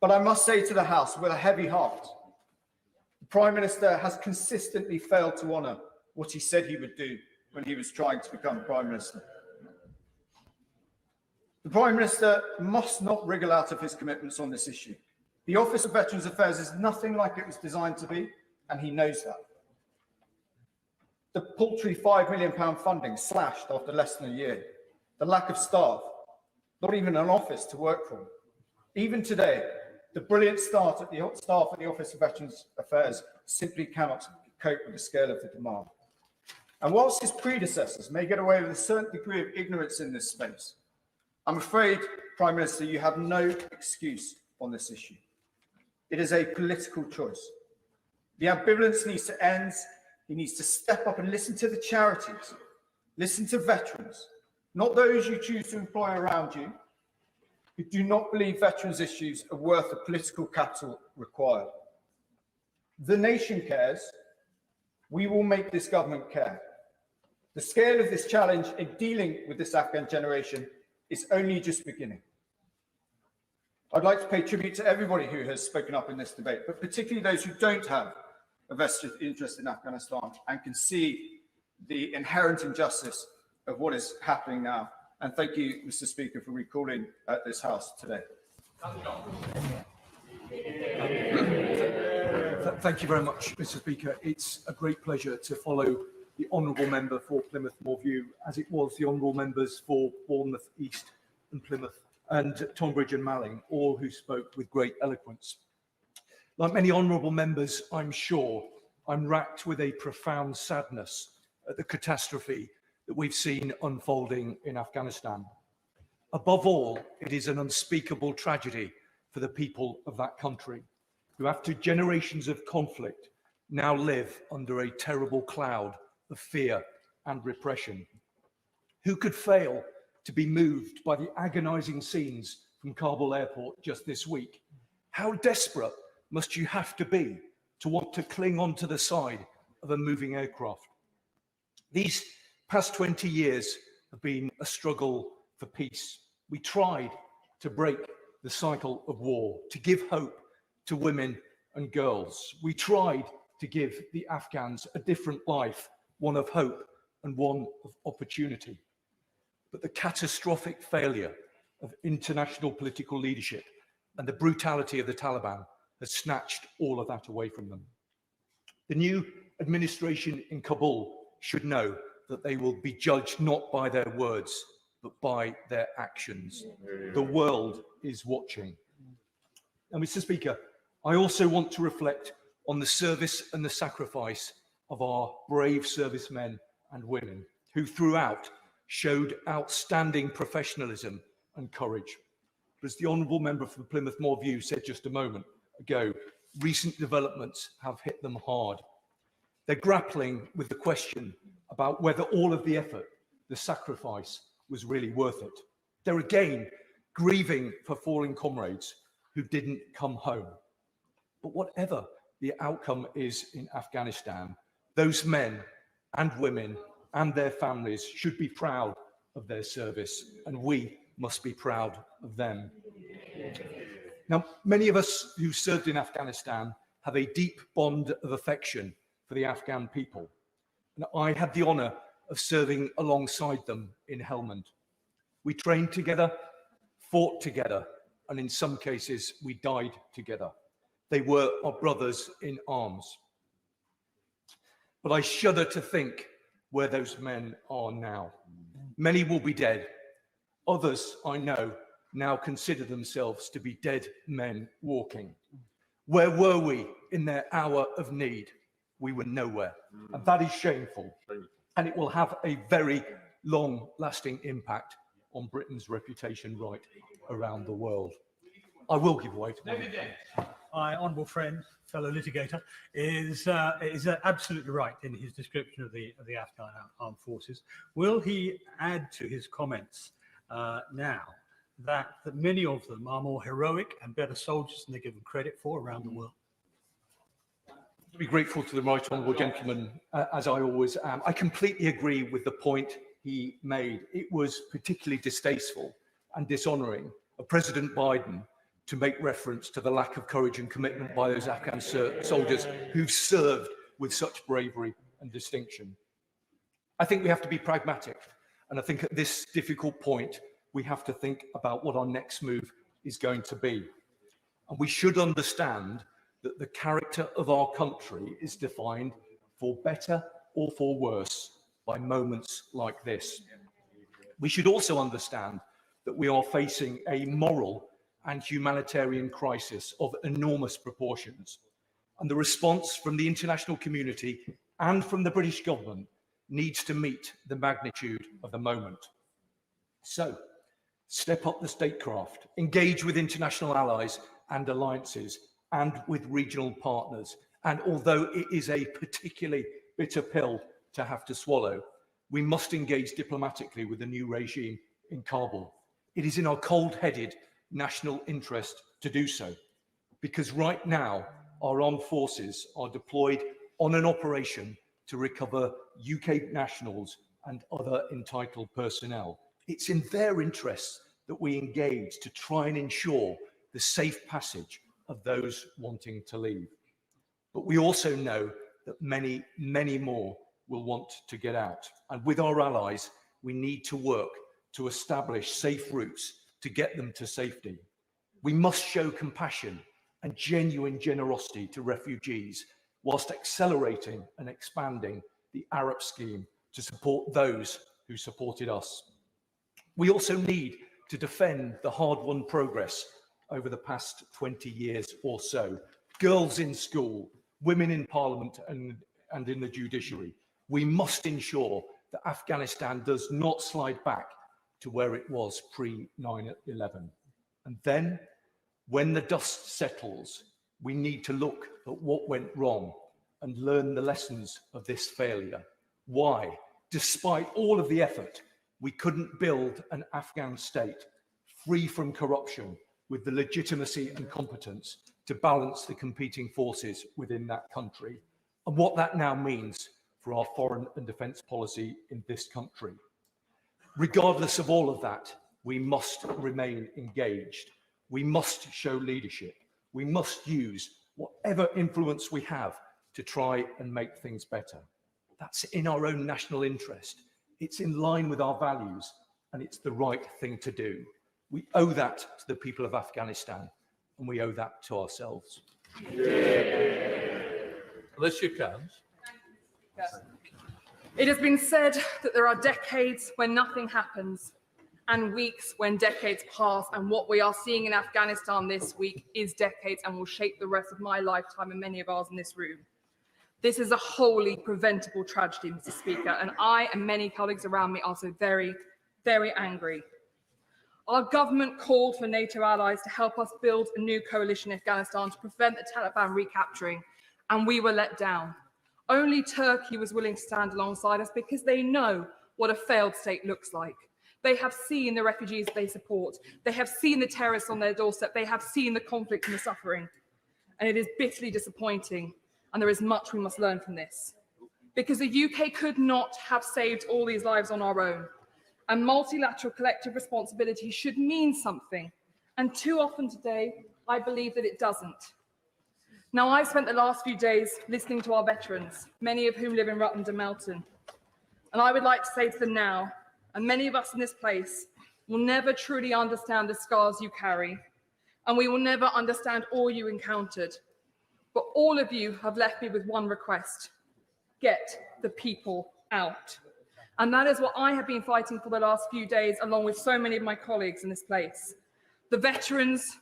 But I must say to the House with a heavy heart, the Prime Minister has consistently failed to honour what he said he would do when he was trying to become Prime Minister. The Prime Minister must not wriggle out of his commitments on this issue. The Office of Veterans Affairs is nothing like it was designed to be, and he knows that. The paltry £5 million funding slashed after less than a year. The lack of staff, not even an office to work from. Even today, the brilliant staff at the Office of Veterans Affairs simply cannot cope with the scale of the demand. And whilst his predecessors may get away with a certain degree of ignorance in this space, I'm afraid, Prime Minister, you have no excuse on this issue. It is a political choice. The ambivalence needs to end. He needs to step up and listen to the charities, listen to veterans, not those you choose to employ around you, who do not believe veterans' issues are worth the political capital required. The nation cares. We will make this government care. The scale of this challenge in dealing with this Afghan generation is only just beginning. I'd like to pay tribute to everybody who has spoken up in this debate, but particularly those who don't have a vested interest in Afghanistan and can see the inherent injustice of what is happening now. And thank you, Mr. Speaker, for recalling this House today. Thank you very much, Mr. Speaker. It's a great pleasure to follow the honourable member for Plymouth Moorview, as it was the honourable members for Bournemouth East and Plymouth and Tonbridge and Malling, all who spoke with great eloquence. Like many honourable members, I'm sure, I'm racked with a profound sadness at the catastrophe that we've seen unfolding in Afghanistan. Above all, it is an unspeakable tragedy for the people of that country, who after generations of conflict now live under a terrible cloud of fear and repression. Who could fail to be moved by the agonizing scenes from Kabul airport just this week? How desperate must you have to be to want to cling onto the side of a moving aircraft? These past 20 years have been a struggle for peace. We tried to break the cycle of war, to give hope to women and girls. We tried to give the Afghans a different life, one of hope and one of opportunity. But the catastrophic failure of international political leadership and the brutality of the Taliban has snatched all of that away from them. The new administration in Kabul should know that they will be judged not by their words, but by their actions. The world is watching. And Mr. Speaker, I also want to reflect on the service and the sacrifice of our brave servicemen and women who throughout showed outstanding professionalism and courage. But as the honourable member for Plymouth Moorview said just a moment ago, recent developments have hit them hard. They're grappling with the question about whether all of the effort, the sacrifice, was really worth it. They're again grieving for fallen comrades who didn't come home. But whatever the outcome is in Afghanistan, those men and women and their families should be proud of their service, and we must be proud of them. Now, many of us who served in Afghanistan have a deep bond of affection for the Afghan people. And I had the honour of serving alongside them in Helmand. We trained together, fought together, and in some cases, we died together. They were our brothers in arms. But I shudder to think where those men are now. Many will be dead. Others, I know, now consider themselves to be dead men walking. Where were we in their hour of need? We were nowhere. And that is shameful. And it will have a very long-lasting impact on Britain's reputation right around the world. I will give way to my honourable friend, fellow litigator, is absolutely right in his description of the Afghan armed forces. Will he add to his comments now that many of them are more heroic and better soldiers than they're given credit for around the world? To be grateful to the right honourable gentleman, as I always am. I completely agree with the point he made. It was particularly distasteful and dishonouring of President Biden to make reference to the lack of courage and commitment by those Afghan soldiers who've served with such bravery and distinction. I think we have to be pragmatic, and I think at this difficult point, we have to think about what our next move is going to be. And we should understand that the character of our country is defined, for better or for worse, by moments like this. We should also understand that we are facing a moral and humanitarian crisis of enormous proportions. And the response from the international community and from the British government needs to meet the magnitude of the moment. So, step up the statecraft, engage with international allies and alliances, and with regional partners. And although it is a particularly bitter pill to have to swallow, we must engage diplomatically with the new regime in Kabul. It is in our cold-headed national interest to do so, because right now our armed forces are deployed on an operation to recover UK nationals and other entitled personnel. It's in their interests that we engage to try and ensure the safe passage of those wanting to leave. But we also know that many, many more will want to get out. And with our allies, we need to work to establish safe routes to get them to safety. We must show compassion and genuine generosity to refugees, whilst accelerating and expanding the Arab scheme to support those who supported us. We also need to defend the hard-won progress over the past 20 years or so. Girls in school, women in parliament and in the judiciary. We must ensure that Afghanistan does not slide back to where it was pre-9/11. And then, when the dust settles, we need to look at what went wrong and learn the lessons of this failure. Why, despite all of the effort, we couldn't build an Afghan state free from corruption with the legitimacy and competence to balance the competing forces within that country, and what that now means for our foreign and defence policy in this country. Regardless of all of that, we must remain engaged. We must show leadership. We must use whatever influence we have to try and make things better. That's in our own national interest. It's in line with our values, and it's the right thing to do. We owe that to the people of Afghanistan, and we owe that to ourselves. Alicia Cairns. It has been said that there are decades when nothing happens and weeks when decades pass, and what we are seeing in Afghanistan this week is decades and will shape the rest of my lifetime and many of ours in this room. This is a wholly preventable tragedy, Mr. Speaker, and I and many colleagues around me are so very, very angry. Our government called for NATO allies to help us build a new coalition in Afghanistan to prevent the Taliban recapturing, and we were let down. Only Turkey was willing to stand alongside us because they know what a failed state looks like. They have seen the refugees they support. They have seen the terrorists on their doorstep. They have seen the conflict and the suffering. And it is bitterly disappointing, and there is much we must learn from this. Because the UK could not have saved all these lives on our own. And multilateral collective responsibility should mean something. And too often today, I believe that it doesn't. Now, I've spent the last few days listening to our veterans, many of whom live in Rutland and Melton. And I would like to say to them now, and many of us in this place will never truly understand the scars you carry, and we will never understand all you encountered. But all of you have left me with one request: get the people out. And that is what I have been fighting for the last few days, along with so many of my colleagues in this place. The veterans,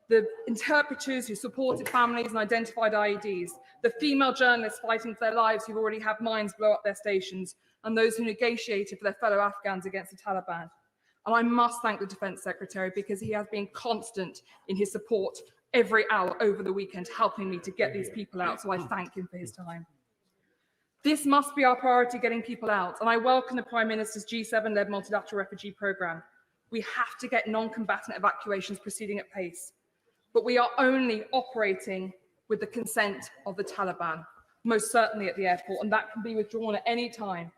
the interpreters who supported families and identified IEDs, the female journalists fighting for their lives who've already had mines blow up their stations, and those who negotiated for their fellow Afghans against the Taliban. And I must thank the Defence Secretary, because he has been constant in his support every hour over the weekend, helping me to get these people out, so I thank him for his time. This must be our priority, getting people out, and I welcome the Prime Minister's G7-led multilateral refugee programme. We have to get non-combatant evacuations proceeding at pace, but we are only operating with the consent of the Taliban, most certainly at the airport, and that can be withdrawn at any time.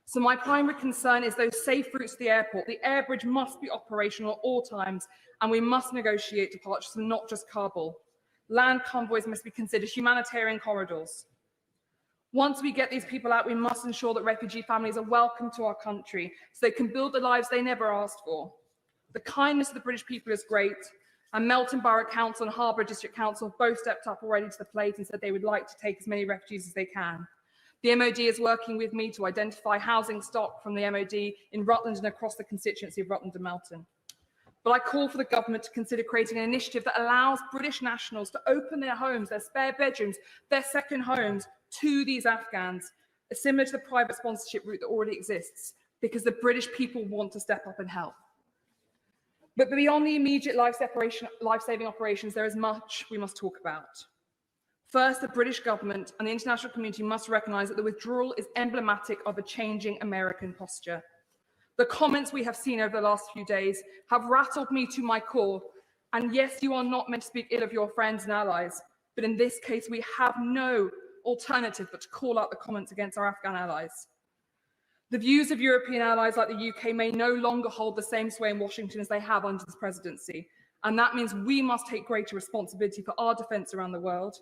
So my primary concern is those safe routes to the airport. The air bridge must be operational at all times, and we must negotiate departures from not just Kabul. Land convoys must be considered humanitarian corridors. Once we get these people out, we must ensure that refugee families are welcome to our country so they can build the lives they never asked for. The kindness of the British people is great, and Melton Borough Council and Harbour District Council have both stepped up already to the plate and said they would like to take as many refugees as they can. The MOD is working with me to identify housing stock from the MOD in Rutland and across the constituency of Rutland and Melton. But I call for the government to consider creating an initiative that allows British nationals to open their homes, their spare bedrooms, their second homes to these Afghans, similar to the private sponsorship route that already exists, because the British people want to step up and help. But beyond the immediate life-saving operations, there is much we must talk about. First, the British government and the international community must recognise that the withdrawal is emblematic of a changing American posture. The comments we have seen over the last few days have rattled me to my core. And yes, you are not meant to speak ill of your friends and allies, but in this case, we have no alternative but to call out the comments against our Afghan allies. The views of European allies like the UK may no longer hold the same sway in Washington as they have under this presidency. And that means we must take greater responsibility for our defence around the world.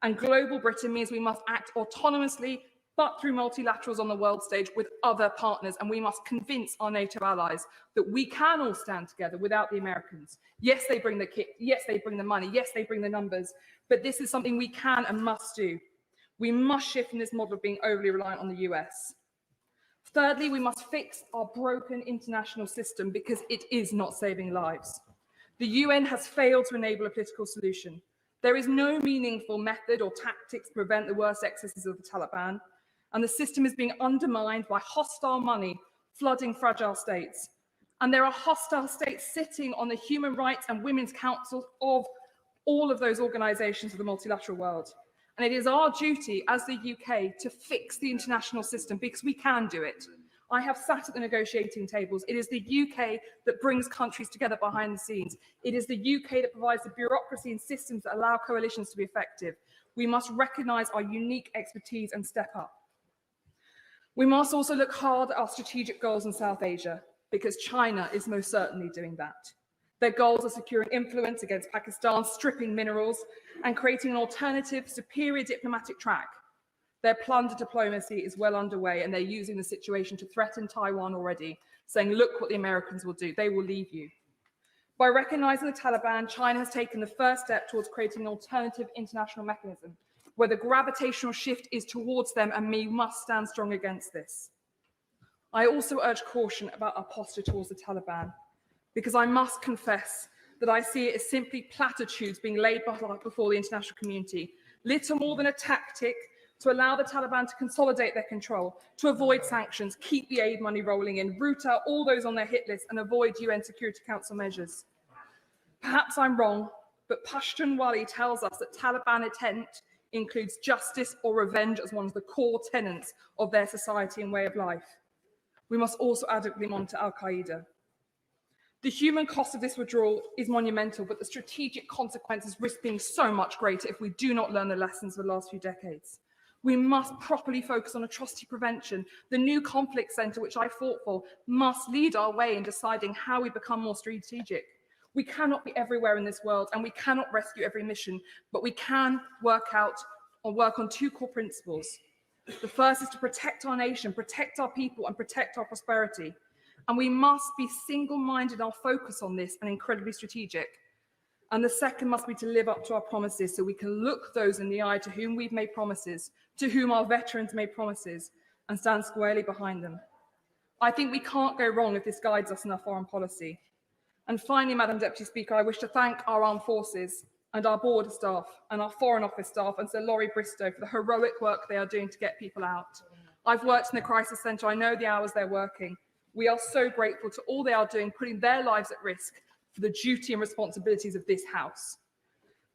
And global Britain means we must act autonomously, but through multilaterals on the world stage with other partners. And we must convince our NATO allies that we can all stand together without the Americans. Yes, they bring the kit. Yes, they bring the money. Yes, they bring the numbers. But this is something we can and must do. We must shift from this model of being overly reliant on the US. Thirdly, we must fix our broken international system because it is not saving lives. The UN has failed to enable a political solution. There is no meaningful method or tactics to prevent the worst excesses of the Taliban, and the system is being undermined by hostile money flooding fragile states. And there are hostile states sitting on the human rights and women's councils of all of those organisations of the multilateral world. And it is our duty as the UK to fix the international system because we can do it. I have sat at the negotiating tables. It is the UK that brings countries together behind the scenes. It is the UK that provides the bureaucracy and systems that allow coalitions to be effective. We must recognise our unique expertise and step up. We must also look hard at our strategic goals in South Asia because China is most certainly doing that. Their goals are securing influence against Pakistan, stripping minerals, and creating an alternative, superior diplomatic track. Their plunder diplomacy is well underway, and they're using the situation to threaten Taiwan already, saying, look what the Americans will do. They will leave you. By recognising the Taliban, China has taken the first step towards creating an alternative international mechanism, where the gravitational shift is towards them, and we must stand strong against this. I also urge caution about our posture towards the Taliban, because I must confess that I see it as simply platitudes being laid before the international community, little more than a tactic to allow the Taliban to consolidate their control, to avoid sanctions, keep the aid money rolling in, root out all those on their hit list, and avoid UN Security Council measures. Perhaps I'm wrong, but Pashtun Wali tells us that Taliban intent includes justice or revenge as one of the core tenets of their society and way of life. We must also adequately monitor Al-Qaeda. The human cost of this withdrawal is monumental, but the strategic consequences risk being so much greater if we do not learn the lessons of the last few decades. We must properly focus on atrocity prevention. The new conflict centre, which I fought for, must lead our way in deciding how we become more strategic. We cannot be everywhere in this world, and we cannot rescue every mission, but we can work on two core principles. The first is to protect our nation, protect our people, and protect our prosperity. And we must be single-minded in our focus on this and incredibly strategic. And the second must be to live up to our promises so we can look those in the eye to whom we've made promises, to whom our veterans made promises, and stand squarely behind them. I think we can't go wrong if this guides us in our foreign policy. And finally, Madam Deputy Speaker, I wish to thank our armed forces and our border staff and our Foreign Office staff and Sir Laurie Bristow for the heroic work they are doing to get people out. I've worked in the crisis centre. I know the hours they're working. We are so grateful to all they are doing, putting their lives at risk for the duty and responsibilities of this House.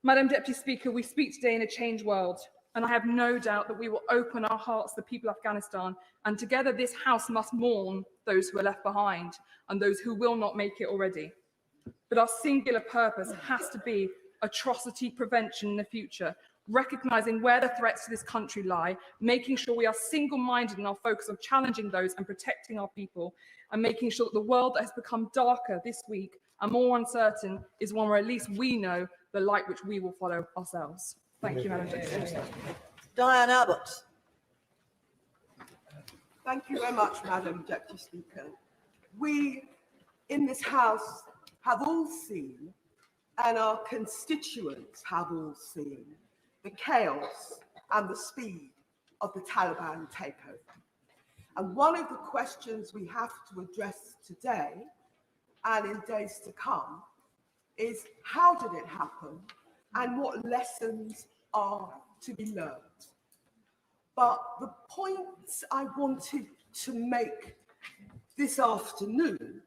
Madam Deputy Speaker, we speak today in a changed world, and I have no doubt that we will open our hearts to the people of Afghanistan, and together this House must mourn those who are left behind and those who will not make it already. But our singular purpose has to be atrocity prevention in the future, recognising where the threats to this country lie, making sure we are single-minded in our focus on challenging those and protecting our people, and making sure that the world that has become darker this week and more uncertain is one where at least we know the light which we will follow ourselves. Thank you, Madam Deputy. Diane Abbott. Thank you very much, Madam Deputy Speaker. We in this House have all seen, and our constituents have all seen, the chaos and the speed of the Taliban takeover. And one of the questions we have to address today and in days to come is how did it happen and what lessons are to be learned? But the points I wanted to make this afternoon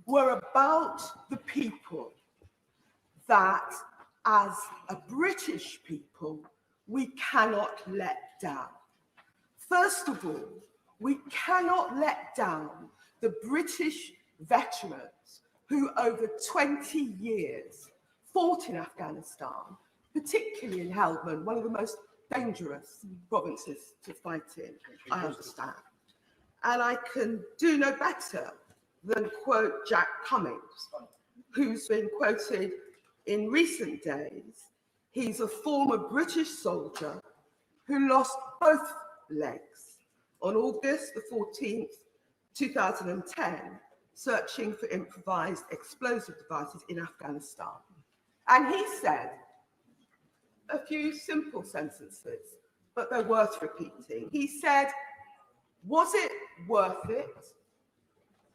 were about the people that, as a British people, we cannot let down. First of all, we cannot let down the British veterans who over 20 years fought in Afghanistan, particularly in Helmand, one of the most dangerous provinces to fight in, I understand. And I can do no better than quote Jack Cummings, who's been quoted in recent days. He's a former British soldier who lost both legs on August the 14th, 2010, searching for improvised explosive devices in Afghanistan. And he said a few simple sentences, but they're worth repeating. He said, "Was it worth it?"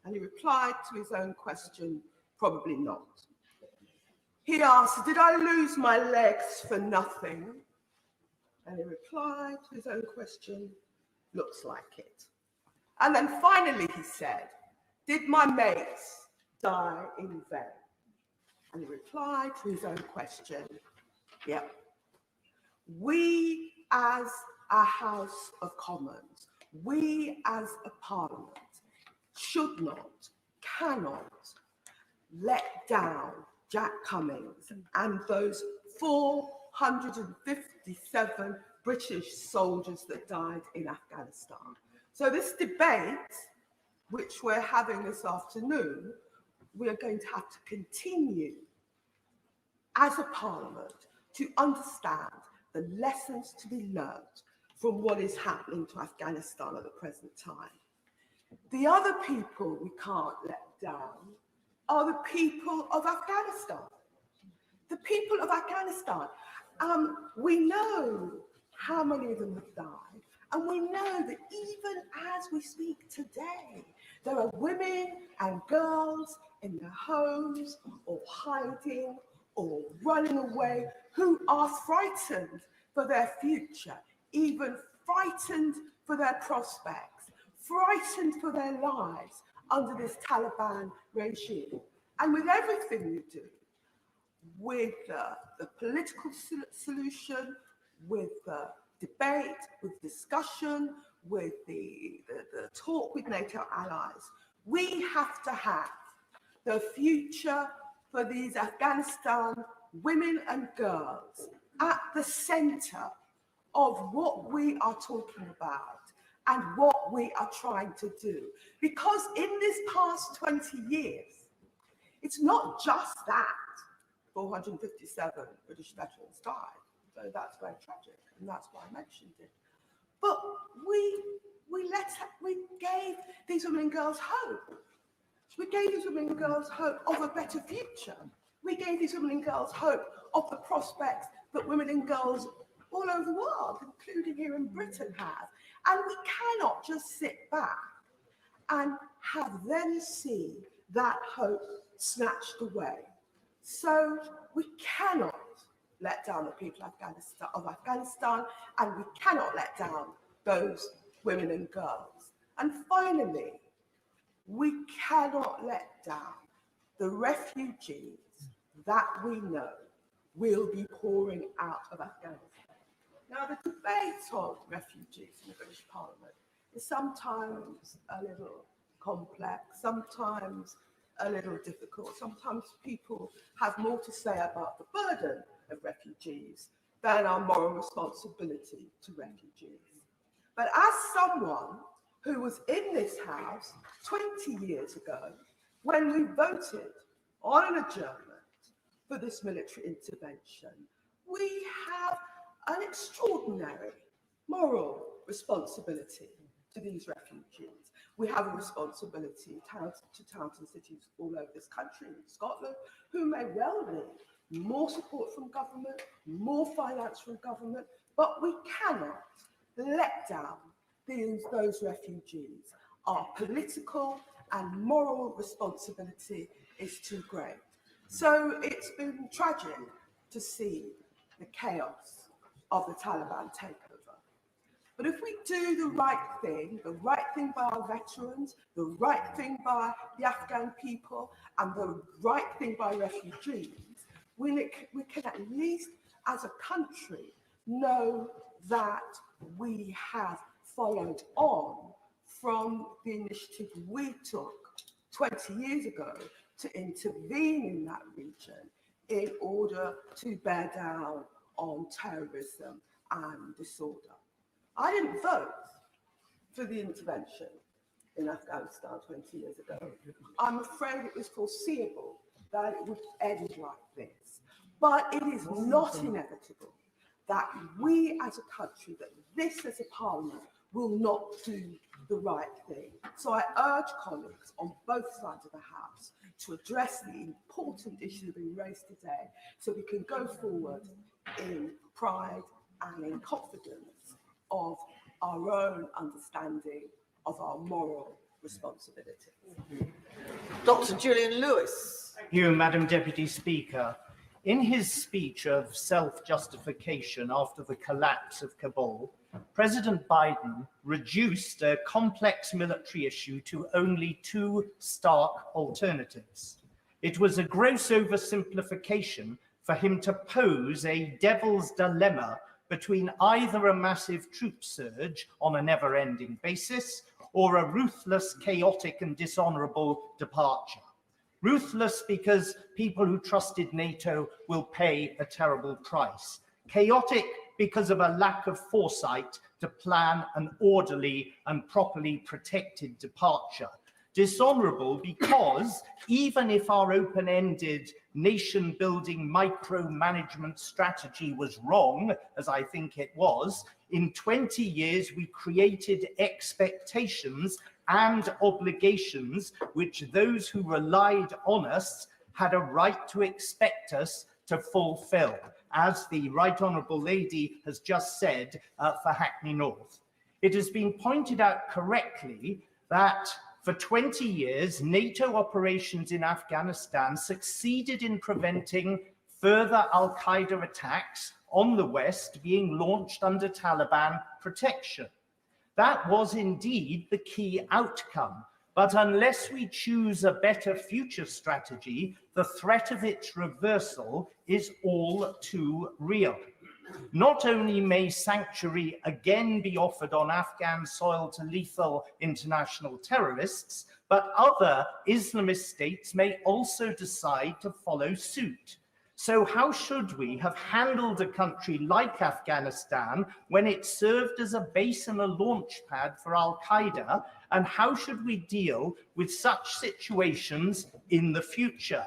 And he replied to his own question, "Probably not." He asked, "Did I lose my legs for nothing?" And he replied to his own question, "Looks like it." And then finally he said, "Did my mates die in vain?" And he replied to his own question, "Yep." We as a House of Commons, we as a Parliament should not, cannot let down Jack Cummings and those 457 British soldiers that died in Afghanistan. So this debate, which we're having this afternoon, we are going to have to continue as a Parliament to understand the lessons to be learned from what is happening to Afghanistan at the present time. The other people we can't let down are the people of Afghanistan. The people of Afghanistan. We know how many of them have died, and we know that even as we speak today, there are women and girls in their homes or hiding or running away who are frightened for their future, even frightened for their prospects, frightened for their lives under this Taliban regime. And with everything we do, with the political solution, with the debate, with discussion, with the talk with NATO allies, we have to have the future for these Afghanistan women and girls at the center of what we are talking about and what we are trying to do. Because in this past 20 years, it's not just that 457 British veterans died, so that's very tragic, and that's why I mentioned it. But we gave these women and girls hope. We gave these women and girls hope of a better future. We gave these women and girls hope of the prospects that women and girls all over the world, including here in Britain, have. And we cannot just sit back and have them see that hope snatched away. So we cannot let down the people of Afghanistan, and we cannot let down those women and girls. And finally, we cannot let down the refugees that we know will be pouring out of Afghanistan. Now, the debate on refugees in the British Parliament is sometimes a little complex, sometimes a little difficult. Sometimes people have more to say about the burden of refugees than our moral responsibility to refugees. But as someone who was in this House 20 years ago, when we voted on an adjournment for this military intervention, we have an extraordinary moral responsibility to these refugees. We have a responsibility to towns and cities all over this country, in Scotland, who may well need more support from government, more finance from government, but we cannot let down those refugees. Our political and moral responsibility is too great. So it's been tragic to see the chaos of the Taliban takeover. But if we do the right thing by our veterans, the right thing by the Afghan people, and the right thing by refugees, we can at least, as a country, know that we have followed on from the initiative we took 20 years ago to intervene in that region in order to bear down on terrorism and disorder. I didn't vote for the intervention in Afghanistan 20 years ago. I'm afraid it was foreseeable that it would end like this. But it is not inevitable that we as a country, that this as a parliament, will not do the right thing. So I urge colleagues on both sides of the House to address the important issues that have been raised today so we can go forward in pride and in confidence of our own understanding of our moral responsibility. Dr. Julian Lewis. Thank you, Madam Deputy Speaker. In his speech of self-justification after the collapse of Kabul, President Biden reduced a complex military issue to only two stark alternatives. It was a gross oversimplification for him to pose a devil's dilemma between either a massive troop surge on a never-ending basis or a ruthless, chaotic, and dishonorable departure. Ruthless because people who trusted NATO will pay a terrible price. Chaotic because of a lack of foresight to plan an orderly and properly protected departure. Dishonorable because even if our open-ended nation-building micromanagement strategy was wrong, as I think it was, in 20 years we created expectations and obligations which those who relied on us had a right to expect us to fulfill, as the Right Honourable Lady has just said for Hackney North. It has been pointed out correctly that for 20 years, NATO operations in Afghanistan succeeded in preventing further al-Qaeda attacks on the West being launched under Taliban protection. That was indeed the key outcome. But unless we choose a better future strategy, the threat of its reversal is all too real. Not only may sanctuary again be offered on Afghan soil to lethal international terrorists, but other Islamist states may also decide to follow suit. So how should we have handled a country like Afghanistan when it served as a base and a launch pad for al-Qaeda? And how should we deal with such situations in the future?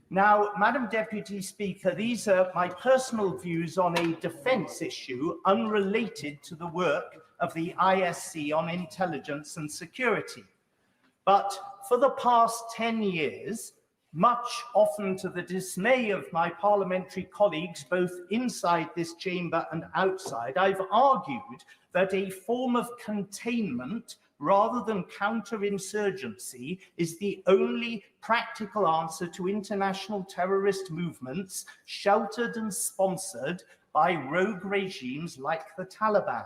Now, Madam Deputy Speaker, these are my personal views on a defence issue unrelated to the work of the ISC on intelligence and security. But for the past 10 years, much often to the dismay of my parliamentary colleagues, both inside this chamber and outside, I've argued that a form of containment rather than counterinsurgency is the only practical answer to international terrorist movements sheltered and sponsored by rogue regimes like the Taliban.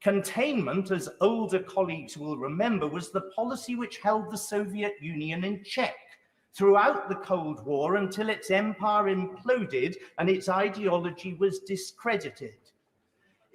Containment, as older colleagues will remember, was the policy which held the Soviet Union in check throughout the Cold War until its empire imploded and its ideology was discredited.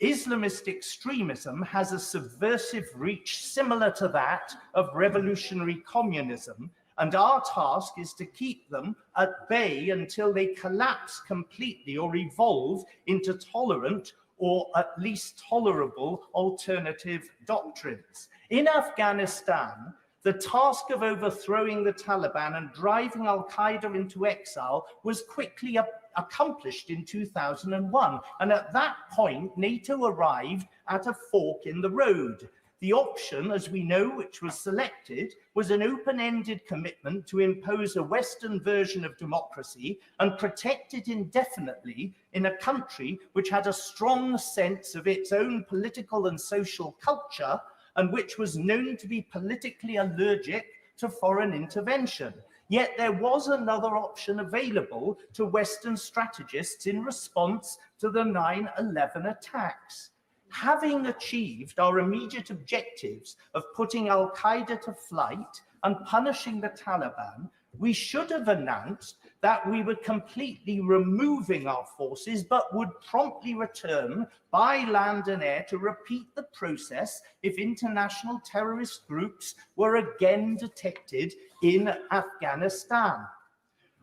Islamist extremism has a subversive reach similar to that of revolutionary communism, and our task is to keep them at bay until they collapse completely or evolve into tolerant or at least tolerable alternative doctrines. In Afghanistan, the task of overthrowing the Taliban and driving al-Qaeda into exile was quickly accomplished in 2001. And at that point, NATO arrived at a fork in the road. The option, as we know, which was selected, was an open-ended commitment to impose a Western version of democracy and protect it indefinitely in a country which had a strong sense of its own political and social culture and which was known to be politically allergic to foreign intervention. Yet there was another option available to Western strategists in response to the 9/11 attacks. Having achieved our immediate objectives of putting Al-Qaeda to flight and punishing the Taliban, we should have announced that we were completely removing our forces, but would promptly return by land and air to repeat the process if international terrorist groups were again detected in Afghanistan.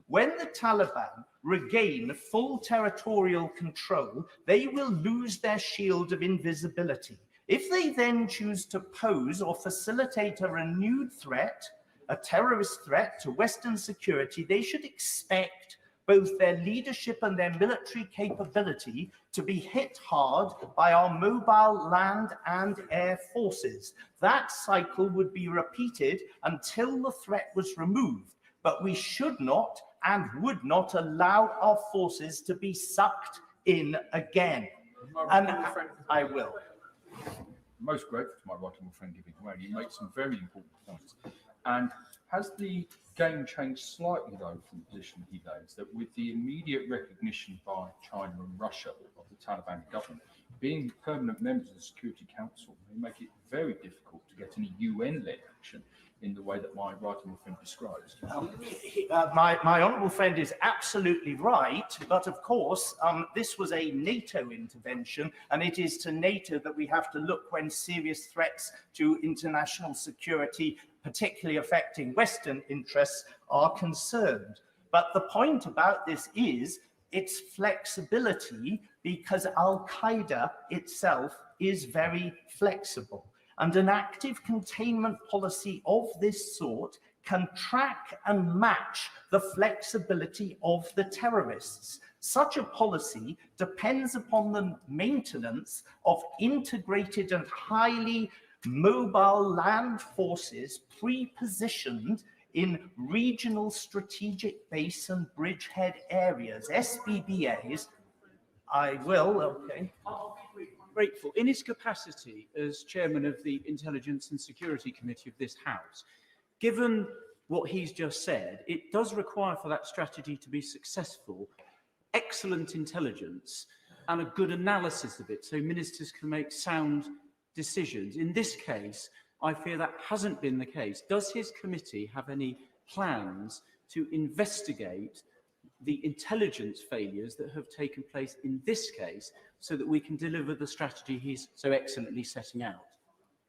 When the Taliban regain full territorial control, they will lose their shield of invisibility. If they then choose to pose or facilitate a renewed threat, a terrorist threat to Western security, they should expect both their leadership and their military capability to be hit hard by our mobile land and air forces. That cycle would be repeated until the threat was removed, but we should not and would not allow our forces to be sucked in again. And I will. Most grateful to my right honourable friend giving way. He makes some very important points. And has the game changed slightly, though, from the position he lays, that with the immediate recognition by China and Russia of the Taliban government, being permanent members of the Security Council may make it very difficult to get any UN-led action in the way that my right honourable friend describes? My honourable friend is absolutely right, but of course, this was a NATO intervention, and it is to NATO that we have to look when serious threats to international security, particularly affecting Western interests, are concerned. But the point about this is its flexibility, because Al-Qaeda itself is very flexible. And an active containment policy of this sort can track and match the flexibility of the terrorists. Such a policy depends upon the maintenance of integrated and highly mobile land forces pre-positioned in regional strategic base and bridgehead areas, SBBAs. I will, okay. Grateful. In his capacity as chairman of the Intelligence and Security Committee of this House, given what he's just said, it does require for that strategy to be successful, excellent intelligence and a good analysis of it so ministers can make sound decisions. In this case, I fear that hasn't been the case. Does his committee have any plans to investigate the intelligence failures that have taken place in this case so that we can deliver the strategy he's so excellently setting out?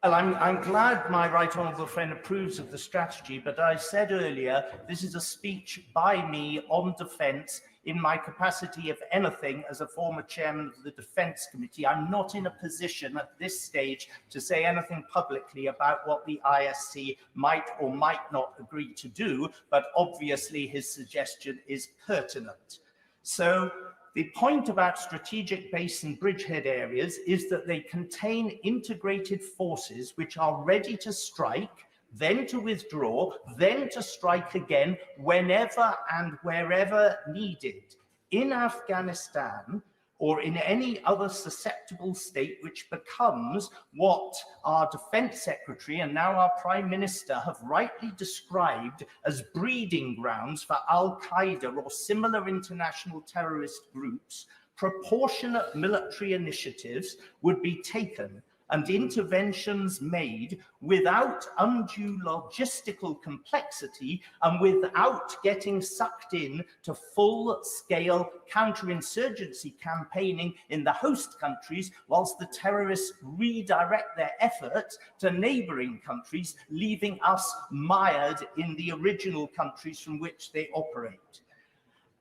Well, I'm glad my right honourable friend approves of the strategy, but I said earlier, this is a speech by me on defence in my capacity, if anything, as a former chairman of the Defence Committee. I'm not in a position at this stage to say anything publicly about what the ISC might or might not agree to do, but obviously his suggestion is pertinent. So the point about strategic base and bridgehead areas is that they contain integrated forces which are ready to strike, then to withdraw, then to strike again whenever and wherever needed. In Afghanistan, or in any other susceptible state which becomes what our Defence Secretary and now our Prime Minister have rightly described as breeding grounds for Al-Qaeda or similar international terrorist groups, proportionate military initiatives would be taken and interventions made without undue logistical complexity and without getting sucked in to full-scale counterinsurgency campaigning in the host countries whilst the terrorists redirect their efforts to neighbouring countries, leaving us mired in the original countries from which they operate.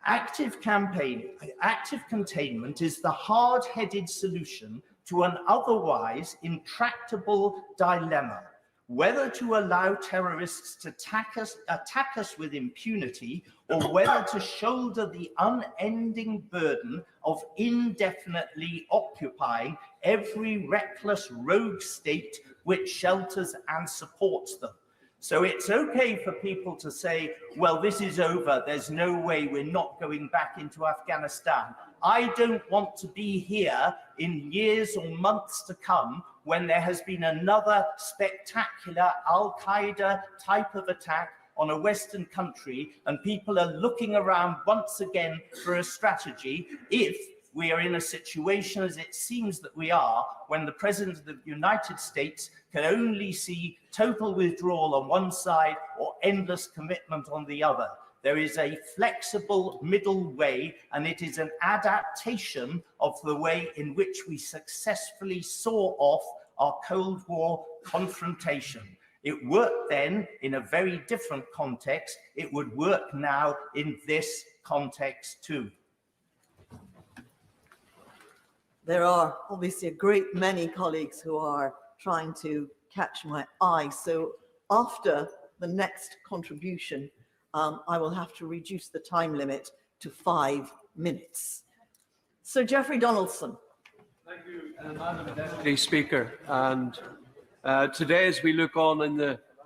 Active containment is the hard-headed solution to an otherwise intractable dilemma, whether to allow terrorists to attack us with impunity or whether to shoulder the unending burden of indefinitely occupying every reckless rogue state which shelters and supports them. So it's okay for people to say, well, this is over, there's no way we're not going back into Afghanistan. I don't want to be here in years or months to come when there has been another spectacular Al-Qaeda type of attack on a Western country and people are looking around once again for a strategy if we are in a situation, as it seems that we are, when the President of the United States can only see total withdrawal on one side or endless commitment on the other. There is a flexible middle way, and it is an adaptation of the way in which we successfully saw off our Cold War confrontation. It worked then in a very different context. It would work now in this context too. There are obviously a great many colleagues who are trying to catch my eye. So after the next contribution, I will have to reduce the time limit to 5 minutes. So Geoffrey Donaldson. Thank you, Madam Deputy Speaker. And today, as we look on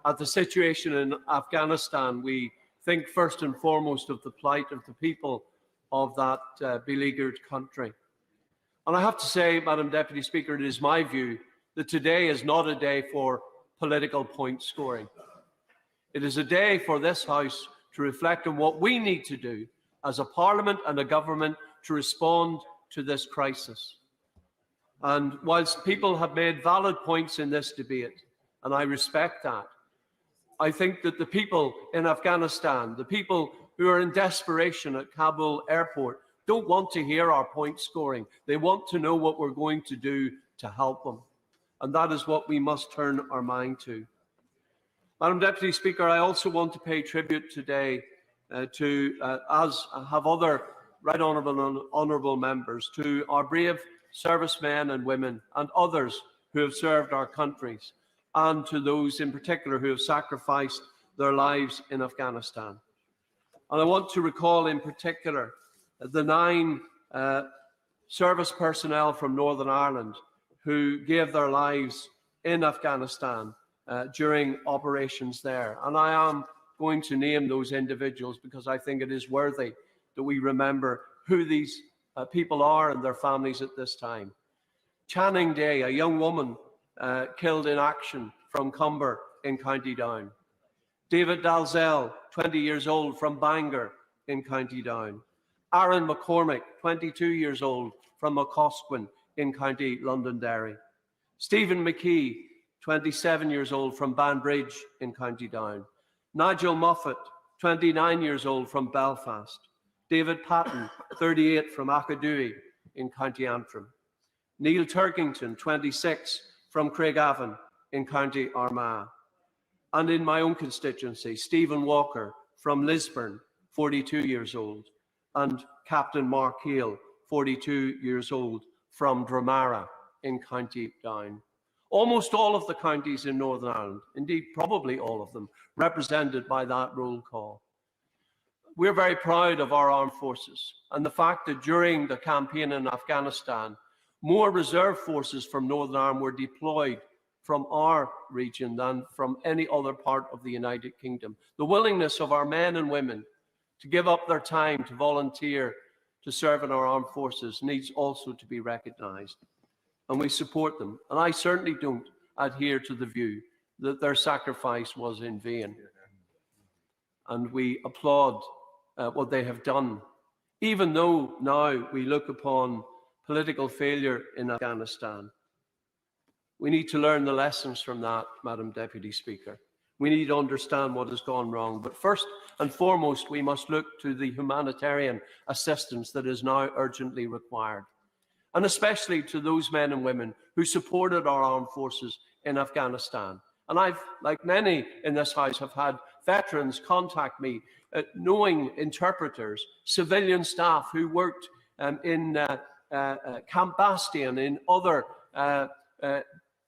at the situation in Afghanistan, we think first and foremost of the plight of the people of that beleaguered country. And I have to say, Madam Deputy Speaker, it is my view that today is not a day for political point scoring. It is a day for this House to reflect on what we need to do as a Parliament and a government to respond to this crisis. And whilst people have made valid points in this debate, and I respect that, I think that the people in Afghanistan, the people who are in desperation at Kabul airport, don't want to hear our point scoring. They want to know what we're going to do to help them. And that is what we must turn our mind to. Madam Deputy Speaker, I also want to pay tribute today as have other right honourable members, to our brave servicemen and women and others who have served our countries, and to those in particular who have sacrificed their lives in Afghanistan. And I want to recall in particular the 9 service personnel from Northern Ireland who gave their lives in Afghanistan during operations there. And I am going to name those individuals because I think it is worthy that we remember who these people are and their families at this time. Channing Day, a young woman killed in action from Cumber in County Down. David Dalzell, 20 years old, from Bangor in County Down. Aaron McCormick, 22 years old, from Macosquin in County Londonderry. Stephen McKee, 27 years old, from Banbridge in County Down. Nigel Moffat, 29 years old, from Belfast. David Patton, 38, from Achadui in County Antrim. Neil Turkington, 26, from Craigavon in County Armagh. And in my own constituency, Stephen Walker from Lisburn, 42 years old, and Captain Mark Hale, 42 years old, from Dramara in County Down. Almost all of the counties in Northern Ireland, indeed probably all of them, represented by that roll call. We're very proud of our armed forces and the fact that during the campaign in Afghanistan, more reserve forces from Northern Ireland were deployed from our region than from any other part of the United Kingdom. The willingness of our men and women to give up their time to volunteer to serve in our armed forces needs also to be recognised. And we support them. And I certainly don't adhere to the view that their sacrifice was in vain. And we applaud what they have done, even though now we look upon political failure in Afghanistan. We need to learn the lessons from that, Madam Deputy Speaker. We need to understand what has gone wrong. But first and foremost, we must look to the humanitarian assistance that is now urgently required, and especially to those men and women who supported our armed forces in Afghanistan. And I've, like many in this House, have had veterans contact me, knowing interpreters, civilian staff who worked in Camp Bastion, in other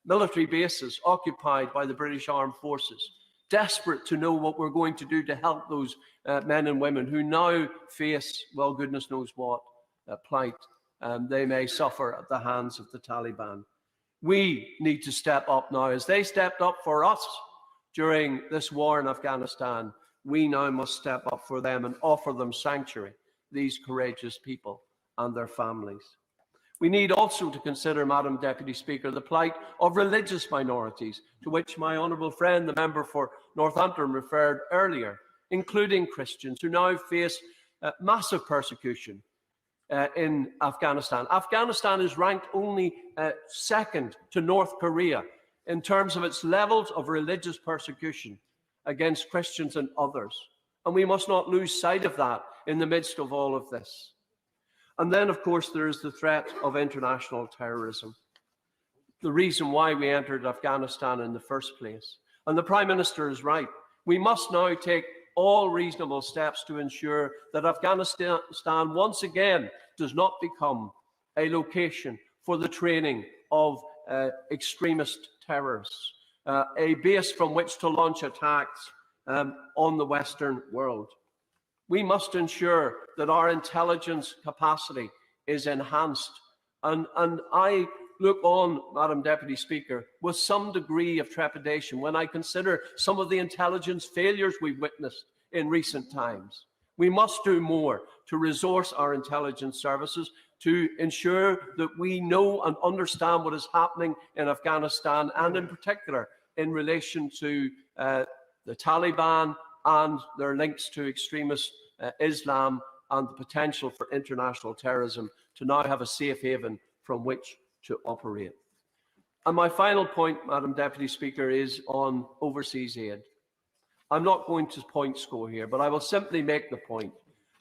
military bases occupied by the British Armed Forces, desperate to know what we're going to do to help those men and women who now face, well, goodness knows what plight they may suffer at the hands of the Taliban. We need to step up now. As they stepped up for us during this war in Afghanistan, we now must step up for them and offer them sanctuary, these courageous people and their families. We need also to consider, Madam Deputy Speaker, the plight of religious minorities, to which my honourable friend, the member for Northampton, referred earlier, including Christians who now face massive persecution in Afghanistan. Afghanistan is ranked only second to North Korea in terms of its levels of religious persecution against Christians and others. And we must not lose sight of that in the midst of all of this. And then, of course, there is the threat of international terrorism, the reason why we entered Afghanistan in the first place. And the Prime Minister is right. We must now take all reasonable steps to ensure that Afghanistan once again does not become a location for the training of extremist terrorists, a base from which to launch attacks on the Western world. We must ensure that our intelligence capacity is enhanced. And I look on, Madam Deputy Speaker, with some degree of trepidation when I consider some of the intelligence failures we've witnessed in recent times. We must do more to resource our intelligence services to ensure that we know and understand what is happening in Afghanistan, and in particular in relation to the Taliban and their links to extremist Islam and the potential for international terrorism, to now have a safe haven from which to operate. And my final point, Madam Deputy Speaker, is on overseas aid. I'm not going to point score here, but I will simply make the point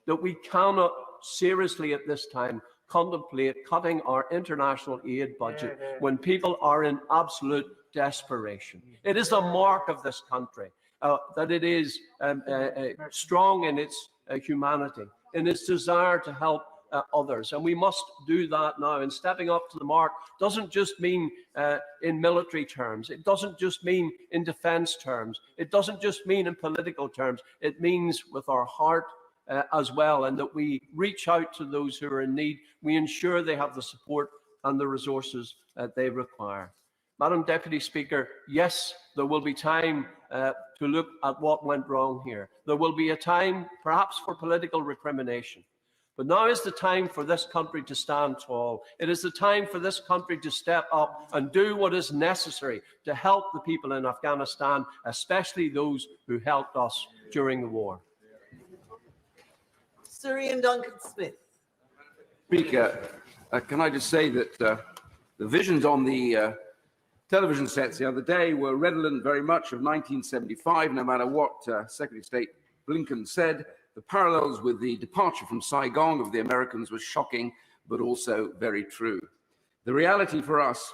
that we cannot seriously at this time contemplate cutting our international aid budget when people are in absolute desperation. It is a mark of this country that it is strong in its humanity, in its desire to help others. And we must do that now. And stepping up to the mark doesn't just mean in military terms. It doesn't just mean in defense terms. It doesn't just mean in political terms. It means with our heart as well, and that we reach out to those who are in need. We ensure they have the support and the resources that they require. Madam Deputy Speaker, yes, there will be time to look at what went wrong here. There will be a time, perhaps, for political recrimination. But now is the time for this country to stand tall. It is the time for this country to step up and do what is necessary to help the people in Afghanistan, especially those who helped us during the war. Sir Ian Duncan-Smith. Speaker, can I just say that the visions on the television sets the other day were redolent very much of 1975, no matter what Secretary of State Blinken said. The parallels with the departure from Saigon of the Americans was shocking, but also very true. The reality for us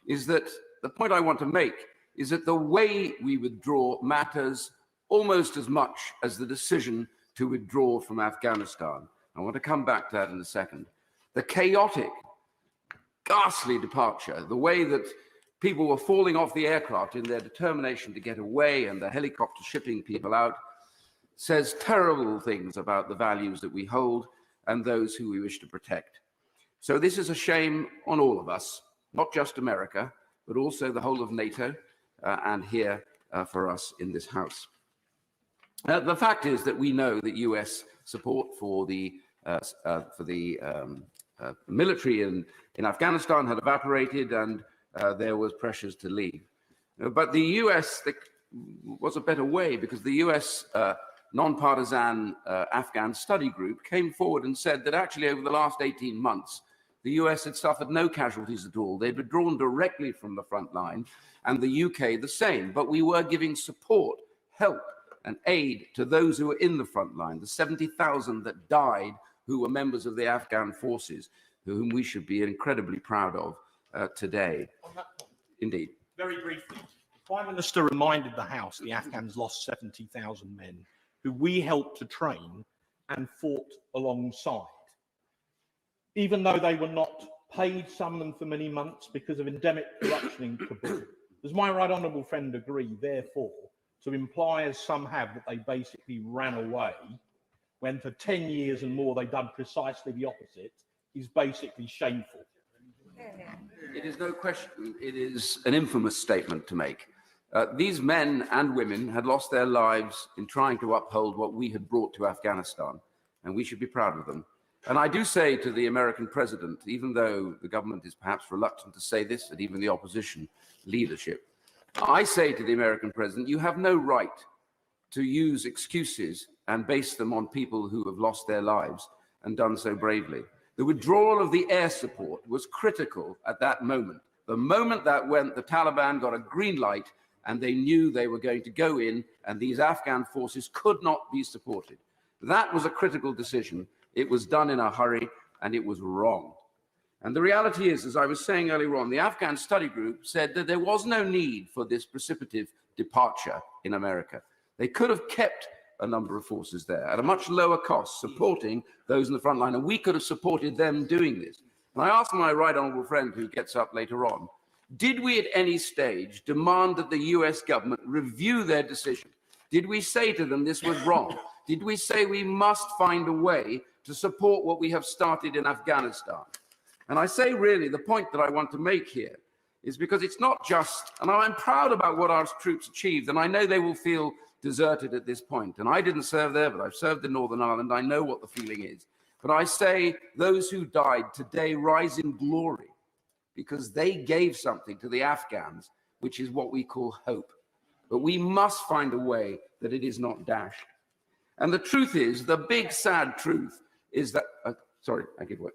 is that the point I want to make is that the way we withdraw matters almost as much as the decision to withdraw from Afghanistan. I want to come back to that in a second. The chaotic, ghastly departure, the way that people were falling off the aircraft in their determination to get away and the helicopter shipping people out, says terrible things about the values that we hold and those who we wish to protect. So this is a shame on all of us, not just America, but also the whole of NATO and here for us in this House. The fact is that we know that US support for the military in Afghanistan had evaporated, and there was pressures to leave. But the US was a better way, because the US nonpartisan Afghan study group came forward and said that actually over the last 18 months, the US had suffered no casualties at all. They'd withdrawn directly from the front line, and the UK the same. But we were giving support, help, and aid to those who were in the front line, the 70,000 that died who were members of the Afghan forces, whom we should be incredibly proud of today. On that point, Indeed. very briefly, the Prime Minister reminded the House the Afghans lost 70,000 men who we helped to train and fought alongside. Even though they were not paid, some of them for many months, because of endemic corruption in Kabul. Does my right honourable friend agree, therefore, to imply, as some have, that they basically ran away, when for 10 years and more they've done precisely the opposite, is basically shameful? It is no question, it is an infamous statement to make. These men and women had lost their lives in trying to uphold what we had brought to Afghanistan, and we should be proud of them. And I do say to the American president, even though the government is perhaps reluctant to say this, and even the opposition leadership, I say to the American president, you have no right to use excuses and base them on people who have lost their lives and done so bravely. The withdrawal of the air support was critical at that moment. The moment that went, the Taliban got a green light and they knew they were going to go in and these Afghan forces could not be supported. That was a critical decision. It was done in a hurry and it was wrong. And the reality is, as I was saying earlier on, the Afghan study group said that there was no need for this precipitative departure in America. They could have kept a number of forces there at a much lower cost, supporting those in the front line, and we could have supported them doing this. And I asked my right honourable friend who gets up later on, did we at any stage demand that the US government review their decision? Did we say to them this was wrong? Did we say we must find a way to support what we have started in Afghanistan? And I say really the point that I want to make here is because it's not just, and I'm proud about what our troops achieved, and I know they will feel deserted at this point. And I didn't serve there, but I've served in Northern Ireland. I know what the feeling is. But I say those who died today rise in glory because they gave something to the Afghans, which is what we call hope. But we must find a way that it is not dashed. And the truth is, the big sad truth is that, sorry, I give way.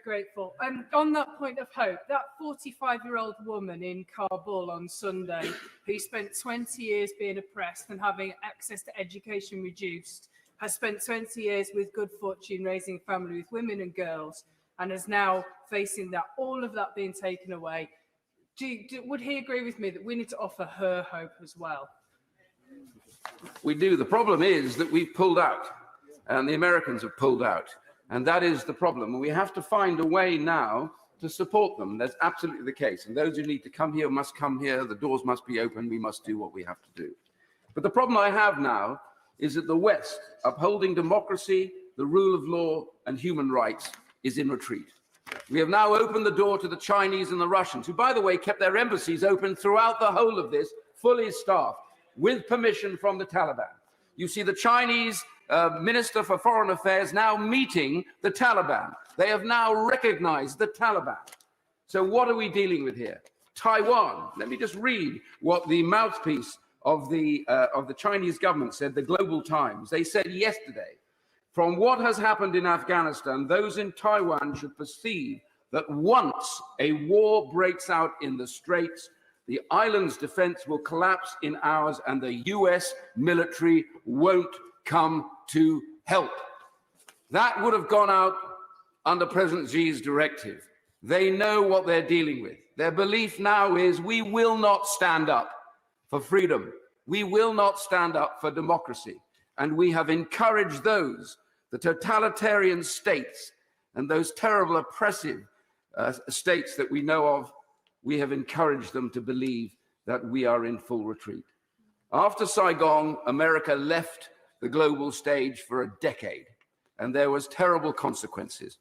Grateful. On that point of hope, that 45-year-old woman in Kabul on Sunday who spent 20 years being oppressed and having access to education reduced, has spent 20 years with good fortune raising a family with women and girls, and is now facing that, all of that being taken away. Would he agree with me that we need to offer her hope as well? We do. The problem is that we've pulled out, and the Americans have pulled out. And that is the problem. And we have to find a way now to support them. That's absolutely the case. And those who need to come here must come here. The doors must be open. We must do what we have to do. But the problem I have now is that the West, upholding democracy, the rule of law, and human rights, is in retreat. We have now opened the door to the Chinese and the Russians, who, by the way, kept their embassies open throughout the whole of this, fully staffed, with permission from the Taliban. You see the Chinese Minister for Foreign Affairs now meeting the Taliban. They have now recognized the Taliban. So what are we dealing with here? Taiwan. Let me just read what the mouthpiece of the Chinese government said, the Global Times. They said yesterday, from what has happened in Afghanistan, those in Taiwan should perceive that once a war breaks out in the Straits, the island's defense will collapse in hours and the US military won't come to help. That would have gone out under President Xi's directive. They know what they're dealing with. Their belief now is we will not stand up for freedom. We will not stand up for democracy. And we have encouraged those, the totalitarian states and those terrible oppressive states that we know of, we have encouraged them to believe that we are in full retreat. After Saigon, America left the global stage for a decade, and there was terrible consequences,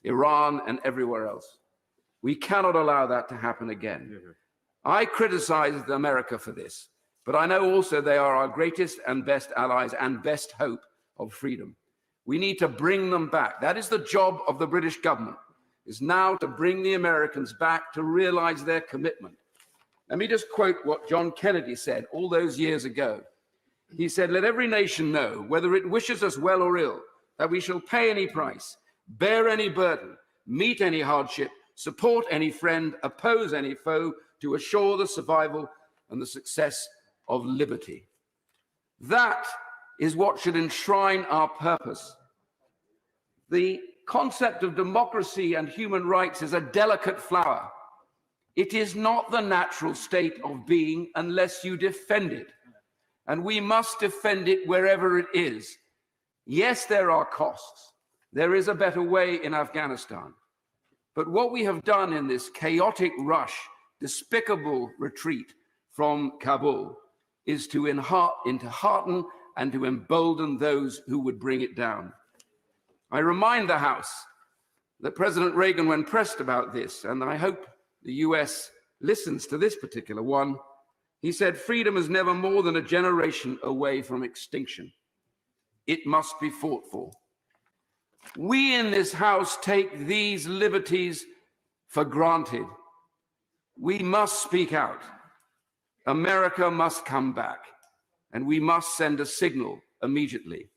Iran and everywhere else. We cannot allow that to happen again. I criticized America for this, but I know also they are our greatest and best allies and best hope of freedom. We need to bring them back. That is the job of the British government, is now to bring the Americans back to realize their commitment. Let me just quote what John Kennedy said all those years ago. He said, "Let every nation know, whether it wishes us well or ill, that we shall pay any price, bear any burden, meet any hardship, support any friend, oppose any foe, to assure the survival and the success of liberty." That is what should enshrine our purpose. The concept of democracy and human rights is a delicate flower. It is not the natural state of being unless you defend it. And we must defend it wherever it is. Yes, there are costs. There is a better way in Afghanistan. But what we have done in this chaotic rush, despicable retreat from Kabul, is to hearten and to embolden those who would bring it down. I remind the House that President Reagan, when pressed about this, and I hope the US listens to this particular one, he said, "Freedom is never more than a generation away from extinction. It must be fought for." We in this House take these liberties for granted. We must speak out. America must come back, and we must send a signal immediately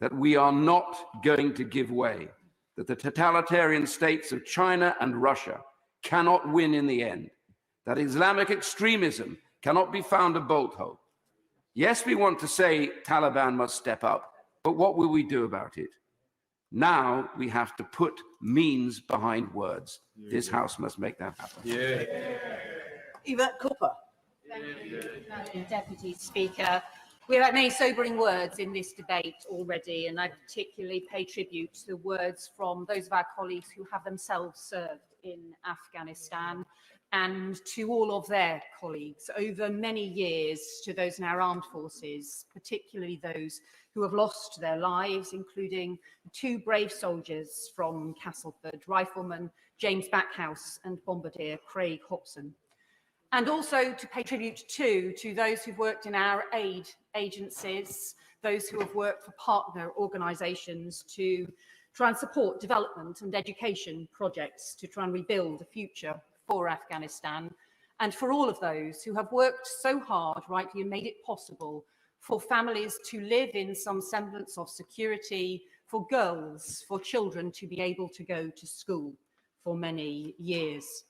that we are not going to give way, that the totalitarian states of China and Russia cannot win in the end, that Islamic extremism cannot be found a bolt hole. Yes, we want to say Taliban must step up, but what will we do about it? Now we have to put means behind words. This House must make that happen. Yvette Cooper. Thank you, Madam Deputy Speaker. We've had many sobering words in this debate already, and I particularly pay tribute to the words from those of our colleagues who have themselves served in Afghanistan, and to all of their colleagues over many years, to those in our armed forces, particularly those who have lost their lives, including two brave soldiers from Castleford, Rifleman James Backhouse and Bombardier Craig Hobson. And also to pay tribute to those who've worked in our aid agencies, those who have worked for partner organisations to try and support development and education projects to try and rebuild a future for Afghanistan, and for all of those who have worked so hard, rightly, and made it possible for families to live in some semblance of security, for girls, for children to be able to go to school for many years.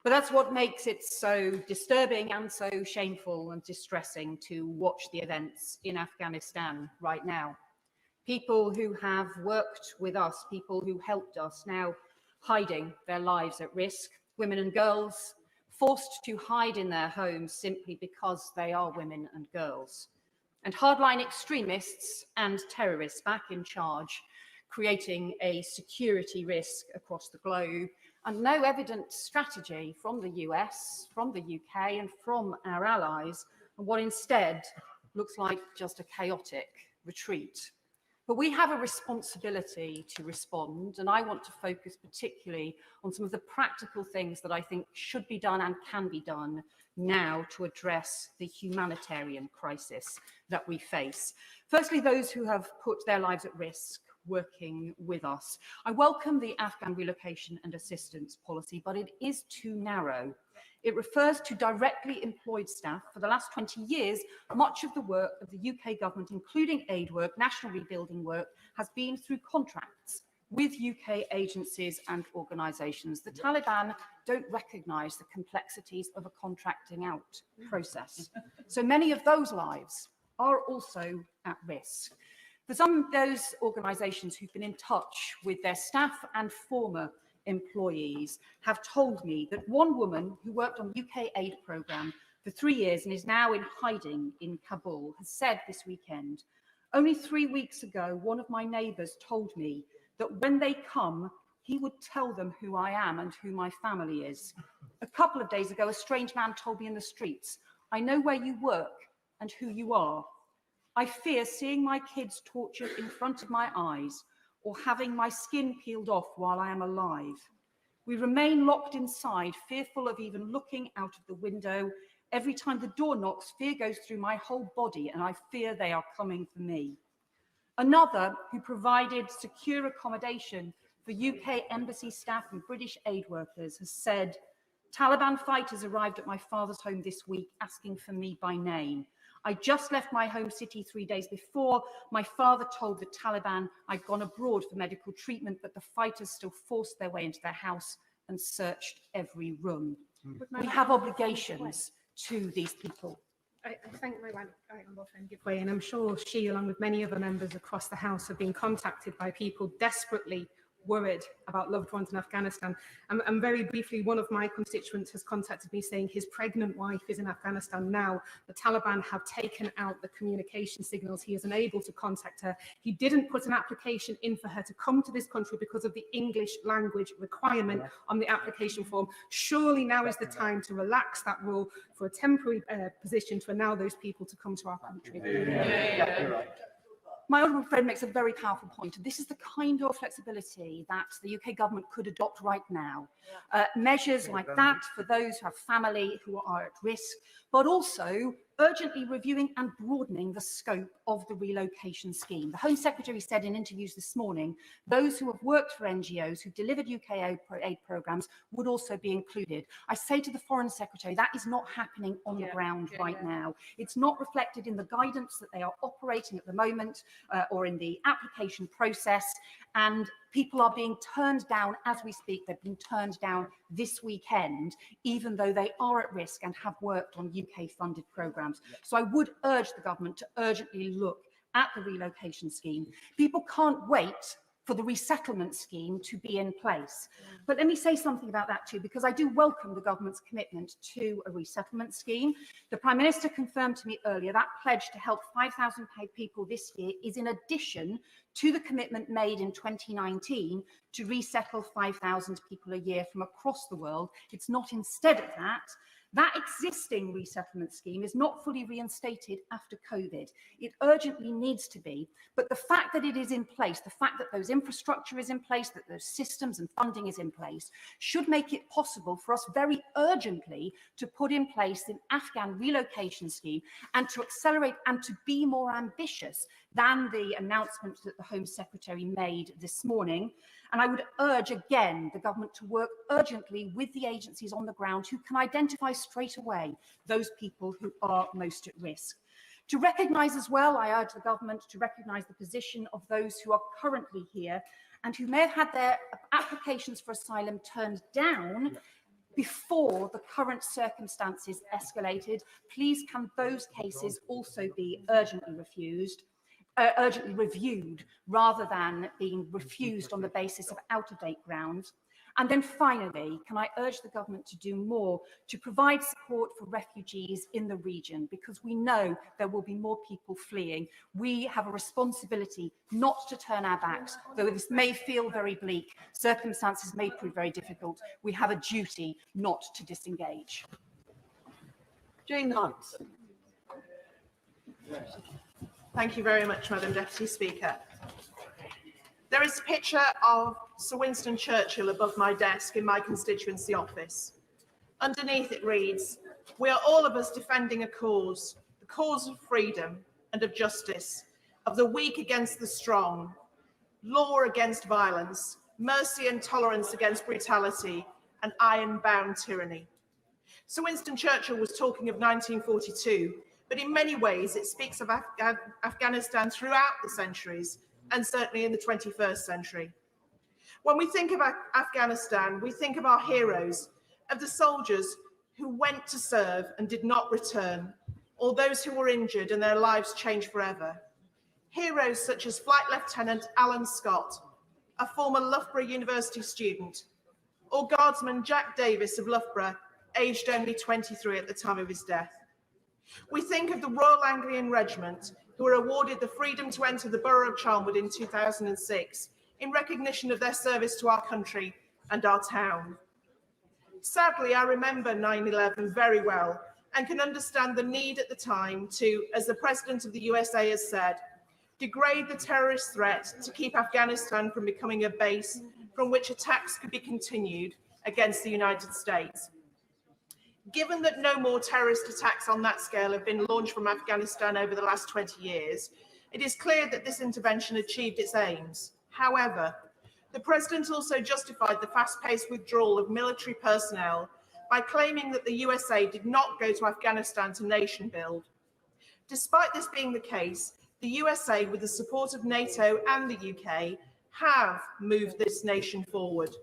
But that's what makes it so disturbing and so shameful and distressing to watch the events in Afghanistan right now. People who have worked with us, people who helped us, now hiding their lives at risk, women and girls forced to hide in their homes simply because they are women and girls. And hardline extremists and terrorists back in charge, creating a security risk across the globe, and no evident strategy from the US, from the UK, and from our allies, and what instead looks like just a chaotic retreat. But we have a responsibility to respond, and I want to focus particularly on some of the practical things that I think should be done and can be done now to address the humanitarian crisis that we face. Firstly, those who have put their lives at risk working with us. I welcome the Afghan relocation and assistance policy, but it is too narrow. It refers to directly employed staff. For the last 20 years, much of the work of the UK government, including aid work, national rebuilding work, has been through contracts with UK agencies and organisations. The Taliban don't recognise the complexities of a contracting out process. So many of those lives are also at risk. For some of those organisations who've been in touch with their staff and former employees have told me that one woman who worked on the UK aid programme for 3 years and is now in hiding in Kabul has said this weekend, "Only 3 weeks ago, one of my neighbours told me that when they come, he would tell them who I am and who my family is. A couple of days ago, a strange man told me in the streets, 'I know where you work and who you are.' I fear seeing my kids tortured in front of my eyes or having my skin peeled off while I am alive. We remain locked inside, fearful of even looking out of the window. Every time the door knocks, fear goes through my whole body, and I fear they are coming for me." Another, who provided secure accommodation for UK embassy staff and British aid workers, has said, "Taliban fighters arrived at my father's home this week asking for me by name. I just left my home city 3 days before. My father told the Taliban I'd gone abroad for medical treatment, but the fighters still forced their way into their house and searched every room." We have obligations to these people. I thank my honourable friend Giveaway, and I'm sure she, along with many other members across the House, have been contacted by people desperately worried about loved ones in Afghanistan. And very briefly, one of my constituents has contacted me saying his pregnant wife is in Afghanistan now. The Taliban have taken out the communication signals. He is unable to contact her. He didn't put an application in for her to come to this country because of the English language requirement on the application form. Surely now is the time to relax that rule for a temporary position to allow those people to come to our country. My honourable friend makes a very powerful point. This is the kind of flexibility that the UK government could adopt right now. Measures like that for those who have family who are at risk, but also urgently reviewing and broadening the scope of the relocation scheme. The Home Secretary said in interviews this morning, those who have worked for NGOs, who delivered UK aid programmes, would also be included. I say to the Foreign Secretary, that is not happening on the ground right now. It's not reflected in the guidance that they are operating at the moment or in the application process. And People are being turned down as we speak. They've been turned down this weekend, even though they are at risk and have worked on UK-funded programmes. So I would urge the government to urgently look at the relocation scheme. People can't wait for the resettlement scheme to be in place. But let me say something about that too, because I do welcome the government's commitment to a resettlement scheme. The Prime Minister confirmed to me earlier that pledge to help 5,000 people this year is in addition to the commitment made in 2019 to resettle 5,000 people a year from across the world. It's not instead of that. That existing resettlement scheme is not fully reinstated after COVID. It urgently needs to be, but the fact that it is in place, the fact that those infrastructure is in place, that those systems and funding is in place, should make it possible for us very urgently to put in place an Afghan relocation scheme and to accelerate and to be more ambitious than the announcement that the Home Secretary made this morning. And I would urge again the government to work urgently with the agencies on the ground who can identify straight away those people who are most at risk. To recognise as well, I urge the government to recognise the position of those who are currently here and who may have had their applications for asylum turned down before the current circumstances escalated. Please can those cases also be urgently reviewed rather than being refused on the basis of out-of-date grounds. And then finally, can I urge the government to do more to provide support for refugees in the region, because we know there will be more people fleeing. We have a responsibility not to turn our backs. Though this may feel very bleak, circumstances may prove very difficult, we have a duty not to disengage. Jane Hunt. Thank you very much, Madam Deputy Speaker. There is a picture of Sir Winston Churchill above my desk in my constituency office. Underneath it reads, "We are all of us defending a cause, the cause of freedom and of justice, of the weak against the strong, law against violence, mercy and tolerance against brutality, and iron-bound tyranny." Sir Winston Churchill was talking of 1942, but in many ways it speaks of Afghanistan throughout the centuries, and certainly in the 21st century. When we think of Afghanistan, we think of our heroes, of the soldiers who went to serve and did not return, or those who were injured and their lives changed forever. Heroes such as Flight Lieutenant Alan Scott, a former Loughborough University student, or Guardsman Jack Davis of Loughborough, aged only 23 at the time of his death. We think of the Royal Anglian Regiment, who were awarded the freedom to enter the borough of Charnwood in 2006 in recognition of their service to our country and our town. Sadly, I remember 9/11 very well and can understand the need at the time to, as the President of the USA has said, degrade the terrorist threat to keep Afghanistan from becoming a base from which attacks could be continued against the United States. Given that no more terrorist attacks on that scale have been launched from Afghanistan over the last 20 years, it is clear that this intervention achieved its aims. However, the President also justified the fast-paced withdrawal of military personnel by claiming that the USA did not go to Afghanistan to nation build. Despite this being the case, the USA, with the support of NATO and the UK, have moved this nation forward.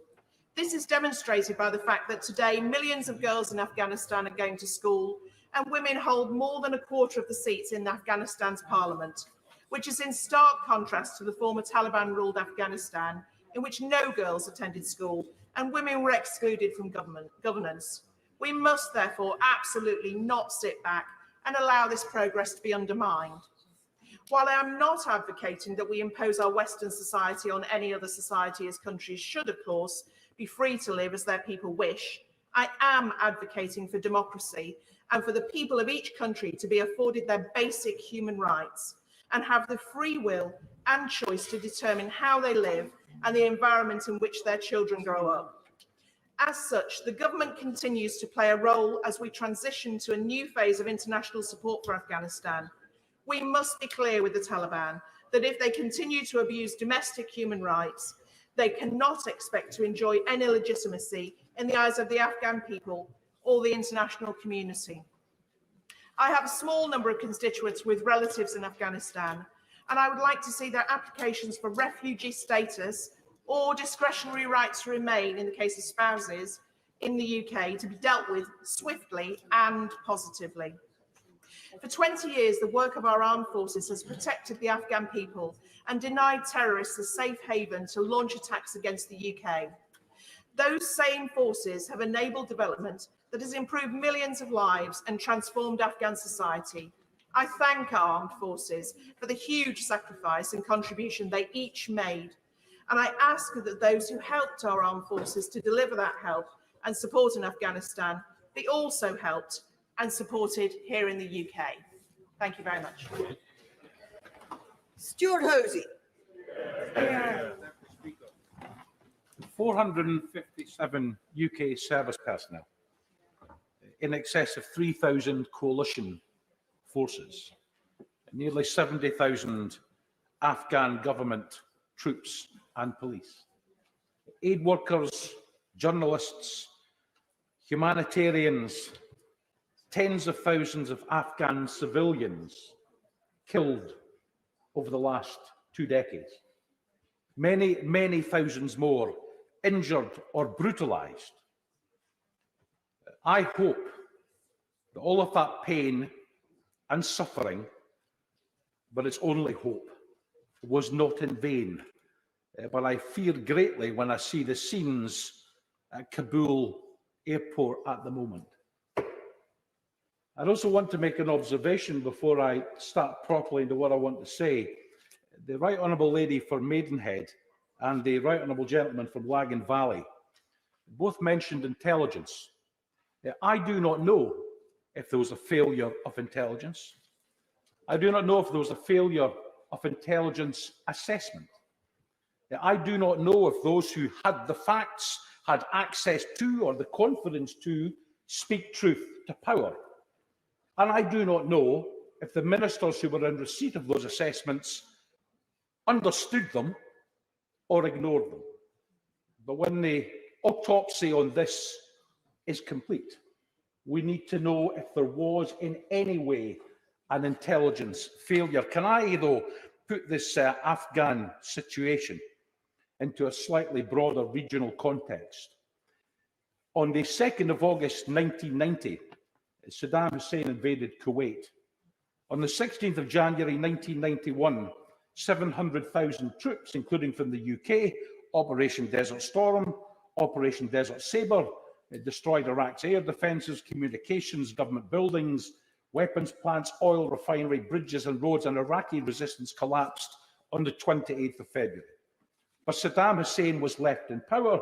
This is demonstrated by the fact that today millions of girls in Afghanistan are going to school and women hold more than a quarter of the seats in Afghanistan's parliament, which is in stark contrast to the former Taliban-ruled Afghanistan, in which no girls attended school and women were excluded from governance. We must therefore absolutely not sit back and allow this progress to be undermined. While I am not advocating that we impose our Western society on any other society, as countries should, of course, be free to live as their people wish, I am advocating for democracy and for the people of each country to be afforded their basic human rights and have the free will and choice to determine how they live and the environment in which their children grow up. As such, the government continues to play a role as we transition to a new phase of international support for Afghanistan. We must be clear with the Taliban that if they continue to abuse domestic human rights, they cannot expect to enjoy any legitimacy in the eyes of the Afghan people or the international community. I have a small number of constituents with relatives in Afghanistan, and I would like to see their applications for refugee status or discretionary right to remain in the case of spouses in the UK to be dealt with swiftly and positively. For 20 years, the work of our armed forces has protected the Afghan people and denied terrorists a safe haven to launch attacks against the UK. Those same forces have enabled development that has improved millions of lives and transformed Afghan society. I thank our armed forces for the huge sacrifice and contribution they each made. And I ask that those who helped our armed forces to deliver that help and support in Afghanistan be also helped and supported here in the UK. Thank you very much. Stuart Hosey. 457 UK service personnel, in excess of 3,000 coalition forces, nearly 70,000 Afghan government troops and police, aid workers, journalists, humanitarians, tens of thousands of Afghan civilians killed over the last 2 decades, many thousands more injured or brutalized. I hope that all of that pain and suffering, but it's only hope, was not in vain. But I fear greatly when I see the scenes at Kabul airport at the moment. I'd also want to make an observation before I start properly into what I want to say. The Right Honourable Lady for Maidenhead and the Right Honourable Gentleman from Lagan Valley both mentioned intelligence. I do not know if there was a failure of intelligence. I do not know if there was a failure of intelligence assessment. I do not know if those who had the facts had access to or the confidence to speak truth to power. And I do not know if the ministers who were in receipt of those assessments understood them or ignored them. But when the autopsy on this is complete, we need to know if there was in any way an intelligence failure. Can I, though, put this Afghan situation into a slightly broader regional context? On the 2nd of August 1990, Saddam Hussein invaded Kuwait. On the 16th of January 1991, 700,000 troops, including from the UK, Operation Desert Storm, Operation Desert Sabre, destroyed Iraq's air defences, communications, government buildings, weapons plants, oil refinery, bridges and roads, and Iraqi resistance collapsed on the 28th of February. But Saddam Hussein was left in power,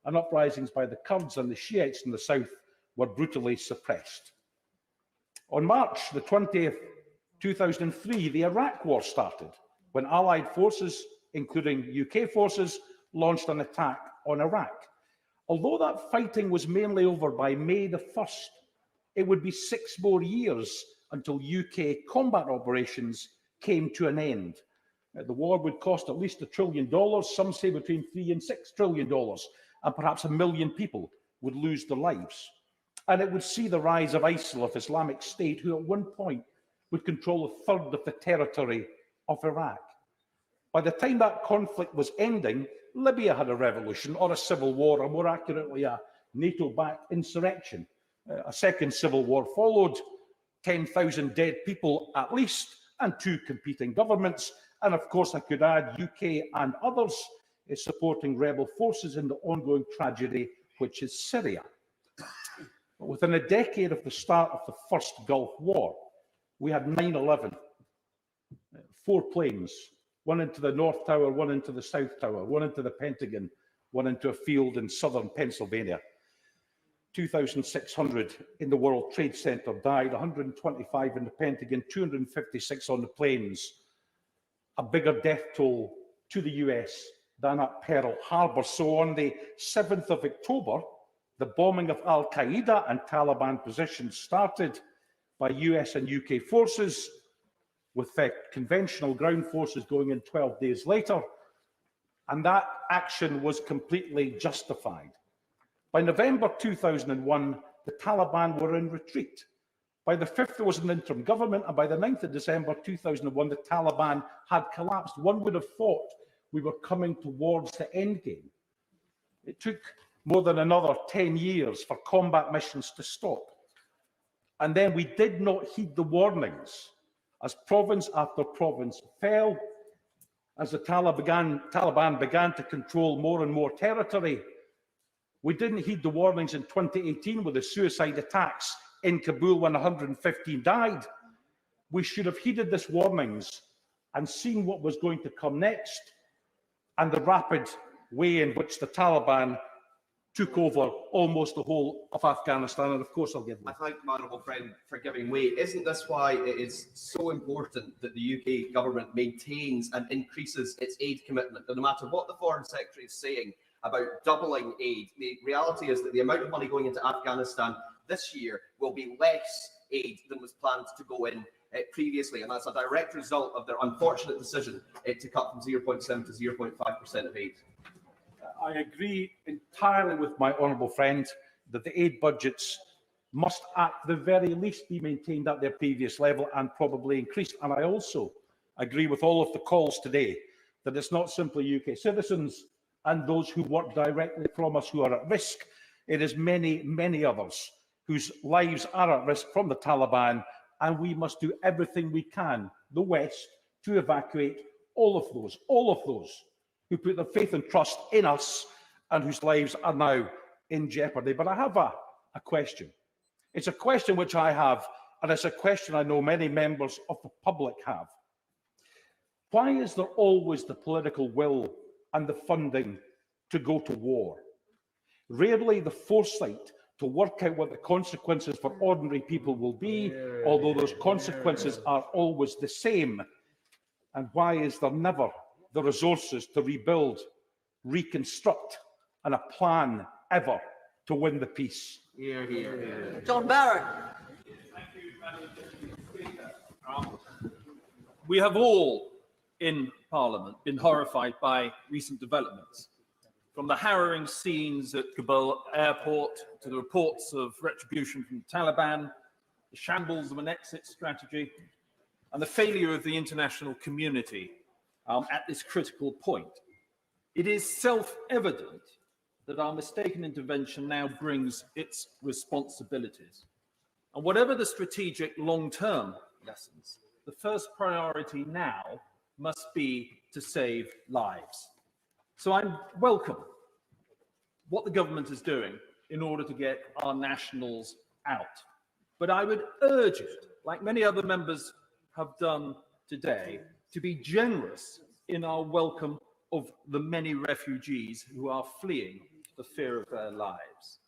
and uprisings by the Kurds and the Shiites in the south were brutally suppressed. On March the 20th, 2003, the Iraq War started, when Allied forces, including UK forces, launched an attack on Iraq. Although that fighting was mainly over by May the 1st, it would be 6 more years until UK combat operations came to an end. The war would cost at least $1 trillion, some say between $3 and $6 trillion, and perhaps 1 million people would lose their lives. And it would see the rise of ISIL, of Islamic State, who at one point would control 1/3 of the territory of Iraq. By the time that conflict was ending, Libya had a revolution, or a civil war, or more accurately, a NATO-backed insurrection. A second civil war followed, 10,000 dead people at least, and 2 competing governments. And of course, I could add UK and others supporting rebel forces in the ongoing tragedy, which is Syria. But within a decade of the start of the first Gulf War, we had 9/11, 4 planes, one into the North Tower, one into the South Tower, one into the Pentagon, one into a field in southern Pennsylvania. 2,600 in the World Trade Center died, 125 in the Pentagon, 256 on the planes. A bigger death toll to the US than at Pearl Harbor. So on the 7th of October, the bombing of Al-Qaeda and Taliban positions started by US and UK forces, with conventional ground forces going in 12 days later, and that action was completely justified. By November 2001, the Taliban were in retreat. By the 5th, there was an interim government, and by the 9th of December 2001, the Taliban had collapsed. One would have thought we were coming towards the end game. It took more than another 10 years for combat missions to stop. And then we did not heed the warnings as province after province fell, as the Taliban began to control more and more territory. We didn't heed the warnings in 2018 with the suicide attacks in Kabul when 115 died. We should have heeded these warnings and seen what was going to come next and the rapid way in which the Taliban took over almost the whole of Afghanistan. And of course, I'll give way. I thank my honourable friend for giving way. Isn't this why it is so important that the UK government maintains and increases its aid commitment? And no matter what the Foreign Secretary is saying about doubling aid, the reality is that the amount of money going into Afghanistan this year will be less aid than was planned to go in previously, and that's a direct result of their unfortunate decision to cut from 0.7 to 0.5% of aid. I agree entirely with my honourable friend that the aid budgets must at the very least be maintained at their previous level and probably increased. And I also agree with all of the calls today that it's not simply UK citizens and those who work directly from us who are at risk. It is many, many others whose lives are at risk from the Taliban, and we must do everything we can, the West, to evacuate all of those who put their faith and trust in us and whose lives are now in jeopardy. But I have a question. It's a question which I have, and it's a question I know many members of the public have. Why is there always the political will and the funding to go to war? Rarely the foresight to work out what the consequences for ordinary people will be, although those consequences are always the same. And why is there never the resources to rebuild, reconstruct, and a plan ever to win the peace? John Barrett. We have all in Parliament been horrified by recent developments, from the harrowing scenes at Kabul airport to the reports of retribution from the Taliban, the shambles of an exit strategy, and the failure of the international community at this critical point. It is self-evident that our mistaken intervention now brings its responsibilities. And whatever the strategic long-term lessons, the first priority now must be to save lives. So I welcome what the government is doing in order to get our nationals out. But I would urge it, like many other members have done today, to be generous in our welcome of the many refugees who are fleeing the fear of their lives.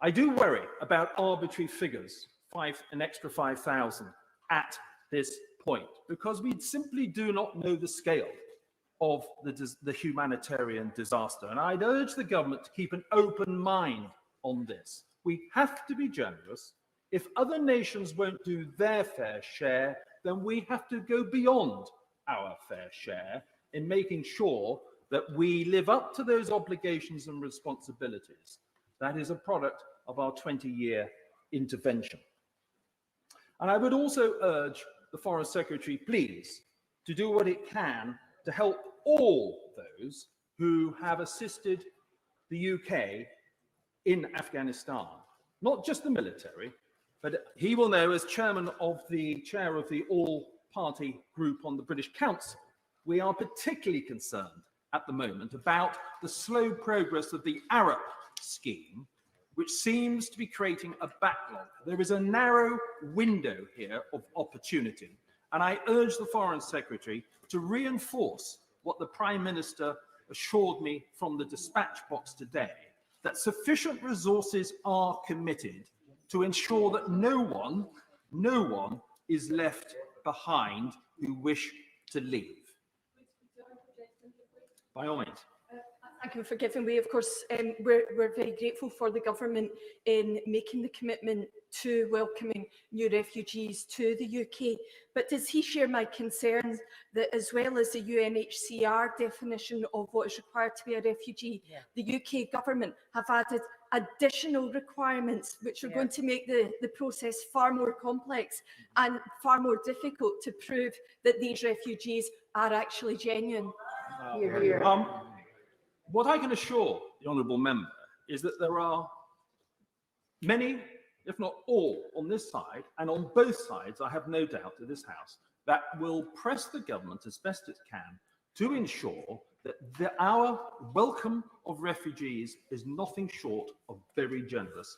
I do worry about arbitrary figures, an extra 5,000 at this point, because we simply do not know the scale of the humanitarian disaster. And I'd urge the government to keep an open mind on this. We have to be generous. If other nations won't do their fair share, then we have to go beyond our fair share in making sure that we live up to those obligations and responsibilities. That is a product of our 20-year intervention. And I would also urge the Foreign Secretary, please, to do what it can to help all those who have assisted the UK in Afghanistan, not just the military, but he will know, as chair of the all-party group on the British Council, we are particularly concerned at the moment about the slow progress of the Arab scheme, which seems to be creating a backlog. There is a narrow window here of opportunity, and I urge the Foreign Secretary to reinforce what the Prime Minister assured me from the dispatch box today, that sufficient resources are committed to ensure that no one is left behind who wish to leave. By all means. Thank you for giving way. Of course, we're very grateful for the government in making the commitment to welcoming new refugees to the UK. But does he share my concerns that, as well as the UNHCR definition of what is required to be a refugee, the UK government have added additional requirements which are going to make the process far more complex and far more difficult to prove that these refugees are actually genuine? Hear, hear. What I can assure the honourable member is that there are many, if not all, on this side and on both sides, I have no doubt, to this House, that will press the government as best it can to ensure that our welcome of refugees is nothing short of very generous,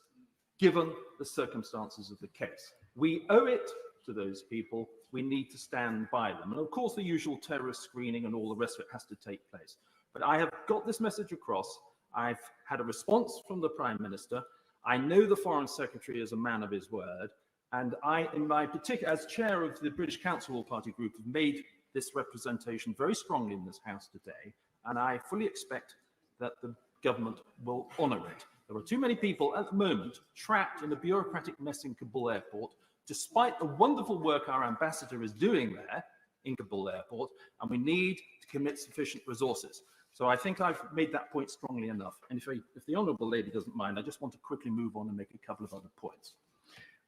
given the circumstances of the case. We owe it to those people. We need to stand by them. And of course, the usual terrorist screening and all the rest of it has to take place. But I have got this message across. I've had a response from the Prime Minister. I know the Foreign Secretary is a man of his word. And I, in my particular, as chair of the British Council All Party Group, have made this representation very strongly in this House today. And I fully expect that the government will honour it. There are too many people at the moment trapped in a bureaucratic mess in Kabul airport, despite the wonderful work our ambassador is doing there in Kabul airport, and we need to commit sufficient resources. So I think I've made that point strongly enough. And if the honourable lady doesn't mind, I just want to quickly move on and make a couple of other points.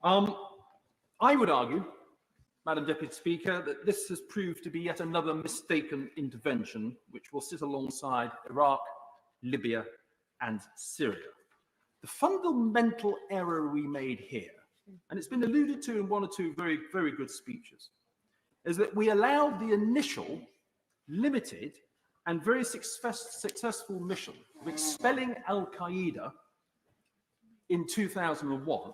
I would argue, Madam Deputy Speaker, that this has proved to be yet another mistaken intervention which will sit alongside Iraq, Libya, and Syria. The fundamental error we made here, and it's been alluded to in one or two very, very good speeches, is that we allowed the initial, limited, and very successful mission of expelling Al-Qaeda in 2001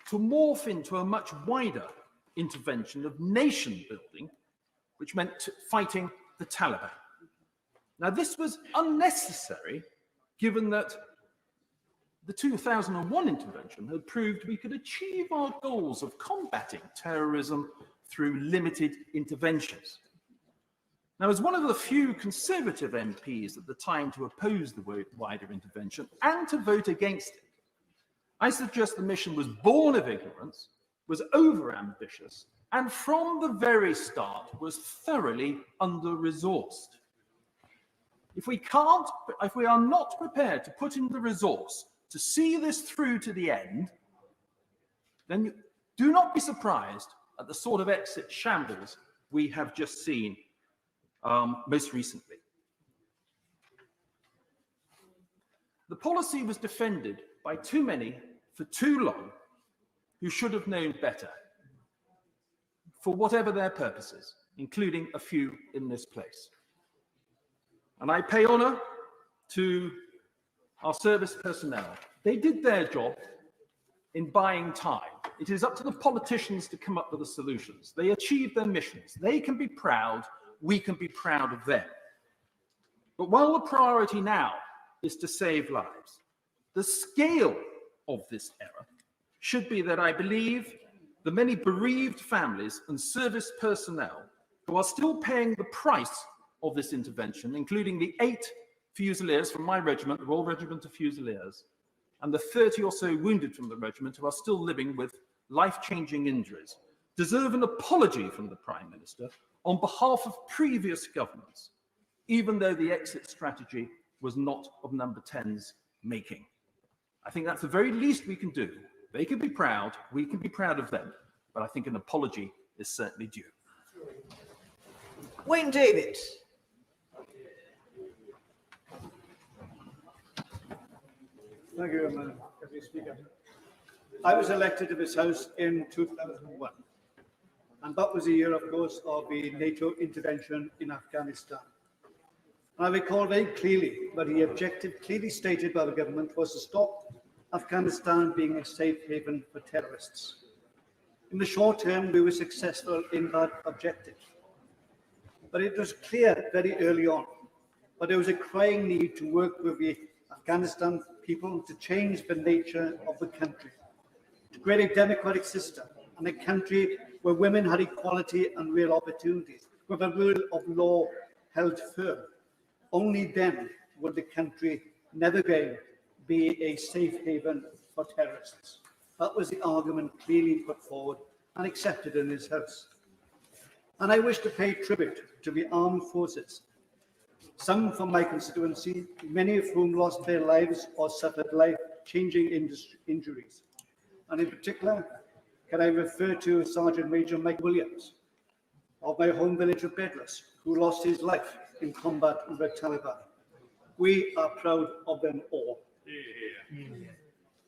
to morph into a much wider intervention of nation building, which meant fighting the Taliban. Now, this was unnecessary, given that the 2001 intervention had proved we could achieve our goals of combating terrorism through limited interventions. Now, as one of the few Conservative MPs at the time to oppose the wider intervention and to vote against it, I suggest the mission was born of ignorance, was over-ambitious, and from the very start was thoroughly under-resourced. If we are not prepared to put in the resource to see this through to the end, then do not be surprised at the sort of exit shambles we have just seen most recently. The policy was defended by too many for too long who should have known better, for whatever their purposes, including a few in this place. And I pay honour to our service personnel. They did their job in buying time. It is up to the politicians to come up with the solutions. They achieved their missions. They can be proud. We can be proud of them. But while the priority now is to save lives, the scale of this error should be that I believe the many bereaved families and service personnel who are still paying the price of this intervention, including the 8 Fusiliers from my regiment, the Royal Regiment of Fusiliers, and the 30 or so wounded from the regiment who are still living with life-changing injuries, deserve an apology from the Prime Minister on behalf of previous governments, even though the exit strategy was not of Number 10's making. I think that's the very least we can do. They can be proud, we can be proud of them, but I think an apology is certainly due. Wayne David. Thank you, Madam Deputy Speaker. I was elected to this House in 2001, and that was the year, of course, of the NATO intervention in Afghanistan. And I recall very clearly that the objective clearly stated by the government was to stop Afghanistan being a safe haven for terrorists. In the short term, we were successful in that objective. But it was clear very early on that there was a crying need to work with the Afghanistan people to change the nature of the country, to create a democratic system and a country where women had equality and real opportunities, where the rule of law held firm. Only then would the country never again be a safe haven for terrorists. That was the argument clearly put forward and accepted in this House. And I wish to pay tribute to the armed forces, some from my constituency, many of whom lost their lives or suffered life-changing injuries. And in particular, can I refer to Sergeant Major Mike Williams, of my home village of Bedras, who lost his life in combat with the Taliban. We are proud of them all.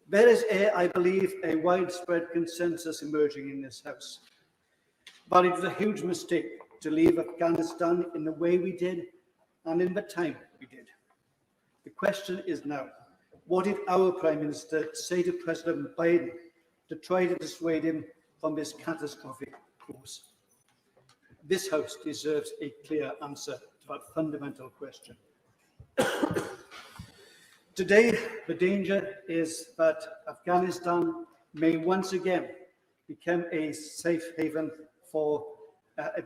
There is, I believe, a widespread consensus emerging in this House. But it was a huge mistake to leave Afghanistan in the way we did and in the time we did. The question is now, what did our Prime Minister say to President Biden to try to dissuade him from this catastrophic course? This House deserves a clear answer to that fundamental question. Today, the danger is that Afghanistan may once again become a safe haven for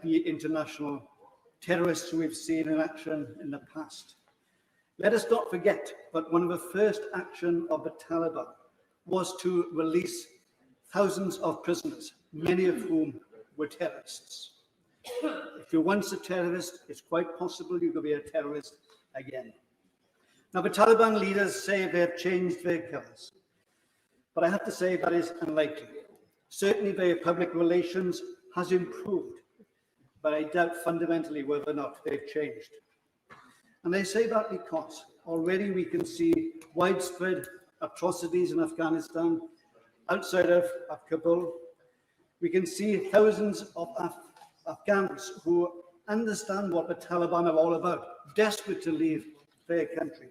the international terrorists who we've seen in action in the past. Let us not forget that one of the first actions of the Taliban was to release thousands of prisoners, many of whom were terrorists. If you're once a terrorist, it's quite possible you could be a terrorist again. Now, the Taliban leaders say they have changed their colours, but I have to say that is unlikely. Certainly, their public relations has improved, but I doubt fundamentally whether or not they've changed. And I say that because already we can see widespread atrocities in Afghanistan outside of Kabul. We can see thousands of Afghans who understand what the Taliban are all about, desperate to leave their country.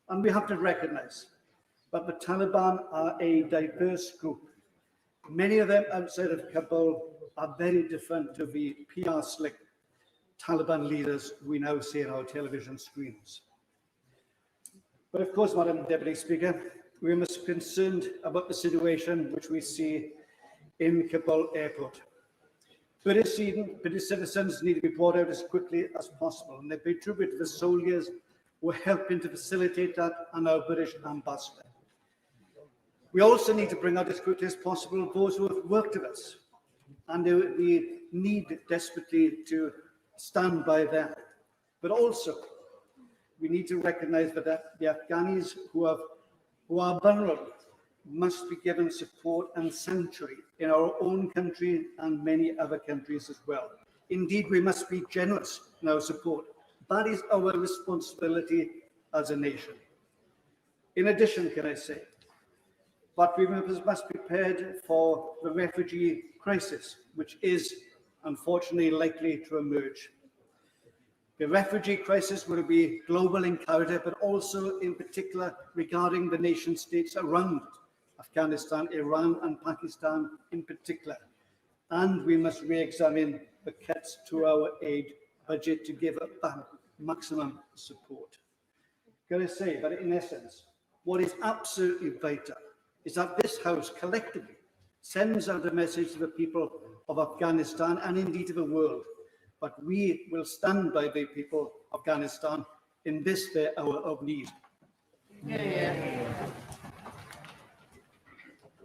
And we have to recognize that the Taliban are a diverse group. Many of them outside of Kabul are very different to the PR slick Taliban leaders we now see on our television screens. But of course, Madam Deputy Speaker, we must be concerned about the situation which we see in Kabul airport. British citizens need to be brought out as quickly as possible, and they pay tribute to the soldiers who are helping to facilitate that and our British ambassador. We also need to bring out as quickly as possible those who have worked with us, and we need desperately to stand by them. But also, we need to recognise that the Afghanis who are vulnerable must be given support and sanctuary in our own country and many other countries as well. Indeed, we must be generous in our support. That is our responsibility as a nation. In addition, can I say, but we must be prepared for the refugee crisis, which is unfortunately likely to emerge. The refugee crisis will be global in character, but also in particular regarding the nation states around Afghanistan, Iran and Pakistan in particular. And we must re-examine the cuts to our aid budget to give it back maximum support. Can I say that in essence, what is absolutely vital is that this House collectively sends out a message to the people of Afghanistan and indeed to the world. But we will stand by the people of Afghanistan in this their hour of need.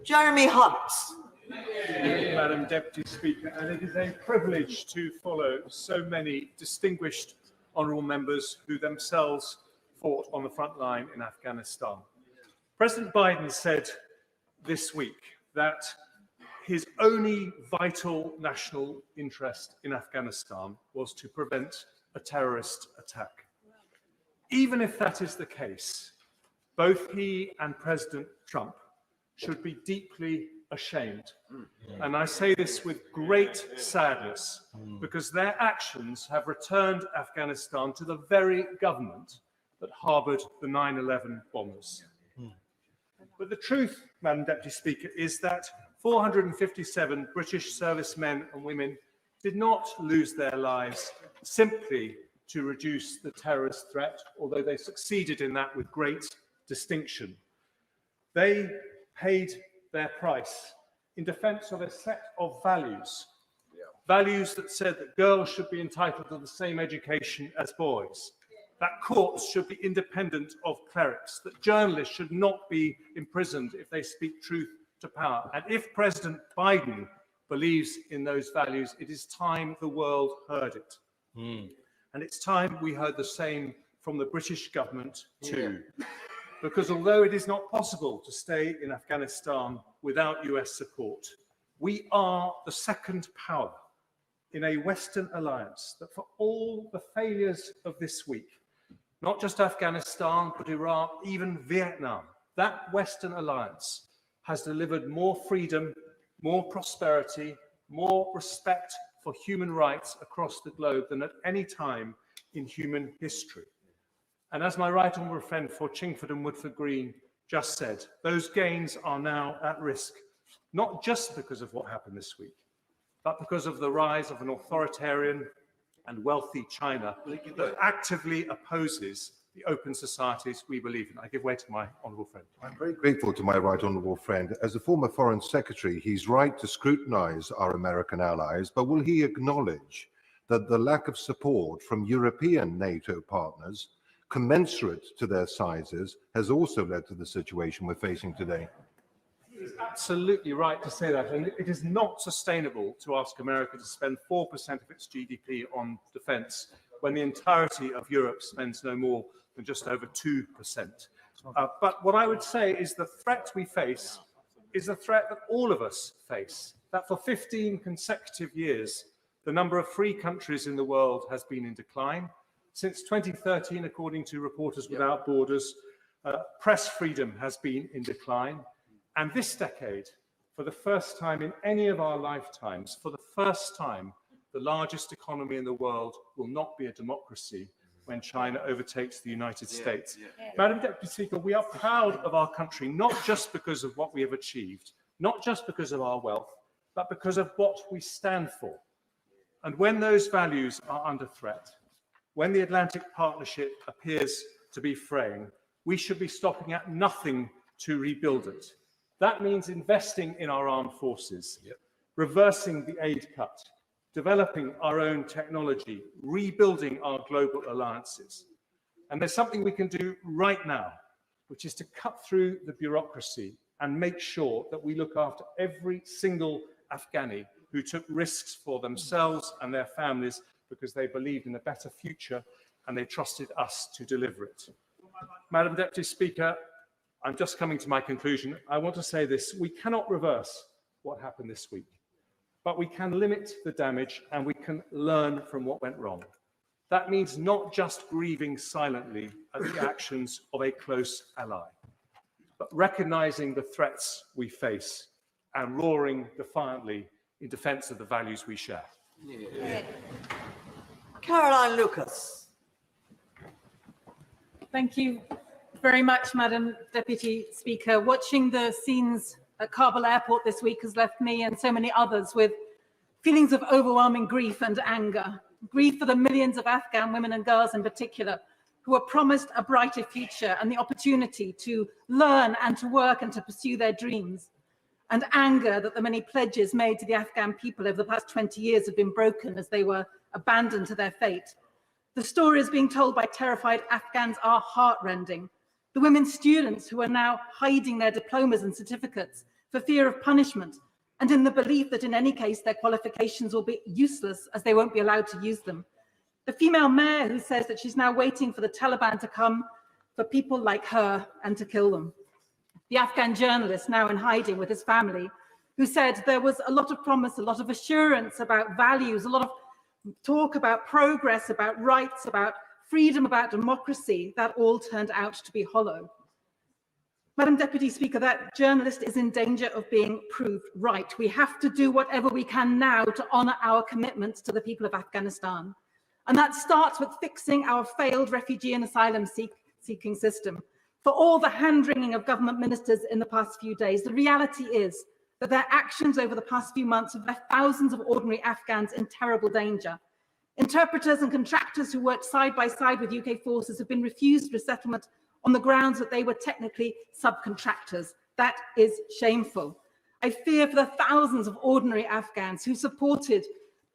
Jeremy Hunt. Madam Deputy Speaker, and it is a privilege to follow so many distinguished honourable members who themselves fought on the front line in Afghanistan. President Biden said this week that his only vital national interest in Afghanistan was to prevent a terrorist attack. Even if that is the case, both he and President Trump should be deeply ashamed. And I say this with great sadness because their actions have returned Afghanistan to the very government that harboured the 9/11 bombers. But the truth, Madam Deputy Speaker, is that 457 British servicemen and women did not lose their lives simply to reduce the terrorist threat, although they succeeded in that with great distinction. They paid their price in defence of a set of values, values that said that girls should be entitled to the same education as boys, that courts should be independent of clerics, that journalists should not be imprisoned if they speak truth to power. And if President Biden believes in those values, it is time the world heard it. And it's time we heard the same from the British government too. Because although it is not possible to stay in Afghanistan without US support, we are the second power in a Western alliance that for all the failures of this week, not just Afghanistan, but Iraq, even Vietnam, that Western alliance has delivered more freedom, more prosperity, more respect for human rights across the globe than at any time in human history. And as my right honourable friend for Chingford and Woodford Green just said, those gains are now at risk, not just because of what happened this week, but because of the rise of an authoritarian and wealthy China that actively opposes the open societies we believe in. I give way to my honourable friend. I'm very grateful to my right honourable friend. As a former Foreign Secretary, he's right to scrutinise our American allies, but will he acknowledge that the lack of support from European NATO partners, commensurate to their sizes, has also led to the situation we're facing today? He's absolutely right to say that, and it is not sustainable to ask America to spend 4% of its GDP on defence when the entirety of Europe spends no more than just over 2%. But what I would say is the threat we face is a threat that all of us face, that for 15 consecutive years, the number of free countries in the world has been in decline. Since 2013, according to Reporters Without Borders, press freedom has been in decline. And this decade, for the first time in any of our lifetimes, for the first time, the largest economy in the world will not be a democracy when China overtakes the United States. Madam Deputy Speaker, we are proud of our country, not just because of what we have achieved, not just because of our wealth, but because of what we stand for. And when those values are under threat, when the Atlantic Partnership appears to be fraying, we should be stopping at nothing to rebuild it. That means investing in our armed forces, reversing the aid cut, developing our own technology, rebuilding our global alliances. And there's something we can do right now, which is to cut through the bureaucracy and make sure that we look after every single Afghani who took risks for themselves and their families because they believed in a better future and they trusted us to deliver it. Madam Deputy Speaker, I'm just coming to my conclusion. I want to say this: we cannot reverse what happened this week, but we can limit the damage and we can learn from what went wrong. That means not just grieving silently at the actions of a close ally, but recognising the threats we face and roaring defiantly in defence of the values we share. Caroline Lucas. Thank you very much, Madam Deputy Speaker. Watching the scenes at Kabul airport this week has left me and so many others with feelings of overwhelming grief and anger. Grief for the millions of Afghan women and girls in particular who were promised a brighter future and the opportunity to learn and to work and to pursue their dreams. And anger that the many pledges made to the Afghan people over the past 20 years have been broken as they were abandoned to their fate. The stories being told by terrified Afghans are heartrending. The women students who are now hiding their diplomas and certificates for fear of punishment and in the belief that in any case their qualifications will be useless as they won't be allowed to use them. The female mayor who says that she's now waiting for the Taliban to come for people like her and to kill them. The Afghan journalist now in hiding with his family who said there was a lot of promise, a lot of assurance about values, a lot of talk about progress, about rights, about freedom, about democracy. That all turned out to be hollow. Madam Deputy Speaker, that journalist is in danger of being proved right. We have to do whatever we can now to honour our commitments to the people of Afghanistan. And that starts with fixing our failed refugee and asylum seeking system. For all the hand-wringing of government ministers in the past few days, the reality is that their actions over the past few months have left thousands of ordinary Afghans in terrible danger. Interpreters and contractors who worked side by side with UK forces have been refused resettlement on the grounds that they were technically subcontractors. That is shameful. I fear for the thousands of ordinary Afghans who supported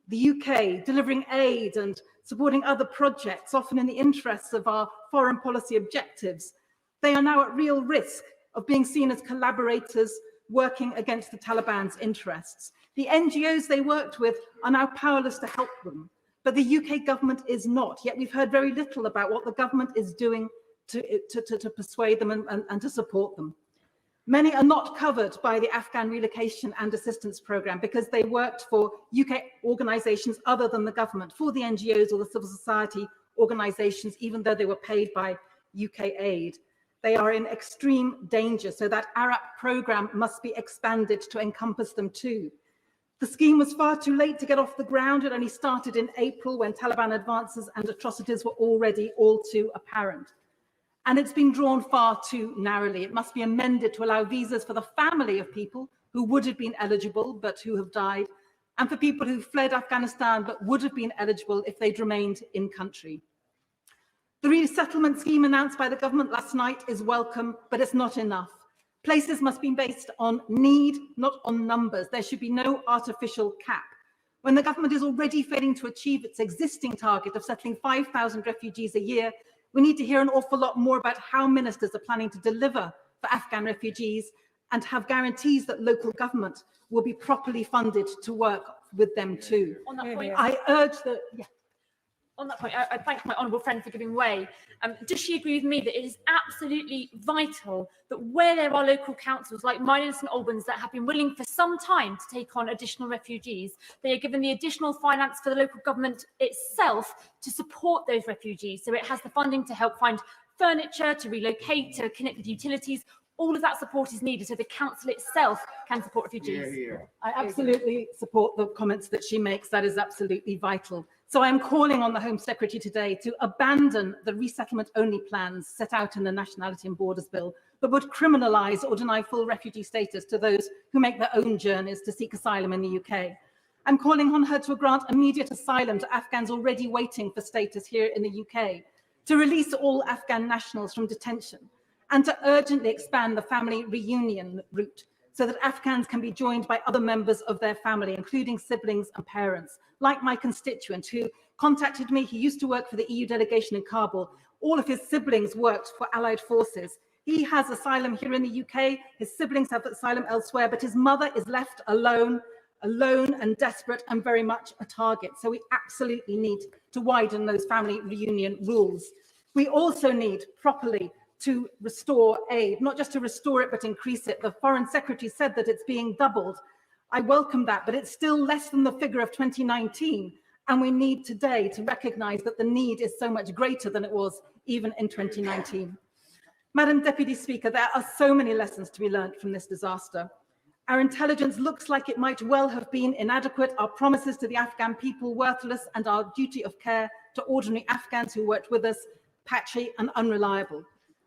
the UK, delivering aid and supporting other projects, often in the interests of our foreign policy objectives. They are now at real risk of being seen as collaborators working against the Taliban's interests. The NGOs they worked with are now powerless to help them, but the UK government is not. Yet we've heard very little about what the government is doing to persuade them and to support them. Many are not covered by the Afghan Relocation and Assistance Programme because they worked for UK organisations other than the government, for the NGOs or the civil society organisations, even though they were paid by UK aid. They are in extreme danger, so that ARAP programme must be expanded to encompass them too. The scheme was far too late to get off the ground. It only started in April when Taliban advances and atrocities were already all too apparent. And it's been drawn far too narrowly. It must be amended to allow visas for the family of people who would have been eligible but who have died, and for people who fled Afghanistan but would have been eligible if they'd remained in country. The resettlement scheme announced by the government last night is welcome, but it's not enough. Places must be based on need, not on numbers. There should be no artificial cap. When the government is already failing to achieve its existing target of settling 5,000 refugees a year, we need to hear an awful lot more about how ministers are planning to deliver for Afghan refugees and have guarantees that local government will be properly funded to work with them too. On that point, I urge that... Yeah. On that point, I thank my honourable friend for giving way. Does she agree with me that it is absolutely vital that where there are local councils like mine and St Albans that have been willing for some time to take on additional refugees, they are given the additional finance for the local government itself to support those refugees. So it has the funding to help find furniture, to relocate, to connect with utilities. All of that support is needed so the council itself can support refugees. I absolutely support the comments that she makes. That is absolutely vital. So I am calling on the Home Secretary today to abandon the resettlement-only plans set out in the Nationality and Borders Bill that would criminalise or deny full refugee status to those who make their own journeys to seek asylum in the UK. I'm calling on her to grant immediate asylum to Afghans already waiting for status here in the UK, to release all Afghan nationals from detention, and to urgently expand the family reunion route so that Afghans can be joined by other members of their family, including siblings and parents, like my constituent who contacted me. He used to work for the EU delegation in Kabul. All of his siblings worked for Allied forces. He has asylum here in the UK. His siblings have asylum elsewhere, but his mother is left alone and desperate and very much a target. So we absolutely need to widen those family reunion rules. We also need properly to restore aid, not just to restore it, but increase it. The Foreign Secretary said that it's being doubled. I welcome that, but it's still less than the figure of 2019. And we need today to recognise that the need is so much greater than it was even in 2019. Madam Deputy Speaker, there are so many lessons to be learned from this disaster. Our intelligence looks like it might well have been inadequate, our promises to the Afghan people worthless, and our duty of care to ordinary Afghans who worked with us patchy and unreliable.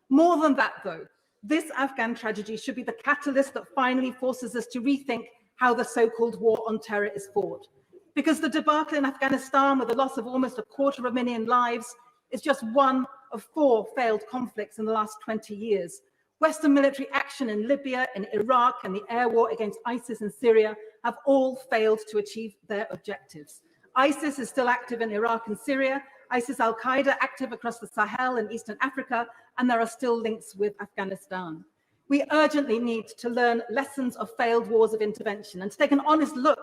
More than that, though, this Afghan tragedy should be the catalyst that finally forces us to rethink how the so-called war on terror is fought. Because the debacle in Afghanistan, with the loss of almost 250,000 lives, is just one of 4 failed conflicts in the last 20 years. Western military action in Libya, in Iraq, and the air war against ISIS in Syria have all failed to achieve their objectives. ISIS is still active in Iraq and Syria, ISIS al-Qaeda active across the Sahel and Eastern Africa, and there are still links with Afghanistan. We urgently need to learn lessons of failed wars of intervention and to take an honest look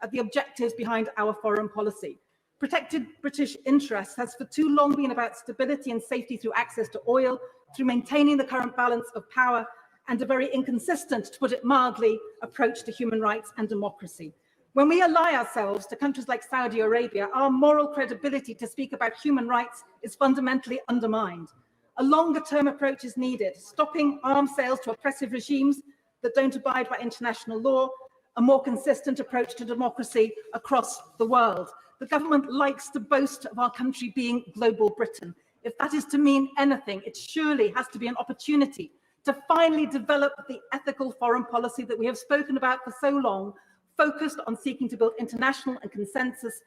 at the objectives behind our foreign policy. Protected British interests has for too long been about stability and safety through access to oil, through maintaining the current balance of power, and a very inconsistent, to put it mildly, approach to human rights and democracy. When we ally ourselves to countries like Saudi Arabia, our moral credibility to speak about human rights is fundamentally undermined. A longer-term approach is needed, stopping arms sales to oppressive regimes that don't abide by international law, a more consistent approach to democracy across the world. The government likes to boast of our country being global Britain. If that is to mean anything, it surely has to be an opportunity to finally develop the ethical foreign policy that we have spoken about for so long, focused on seeking to build international and consensus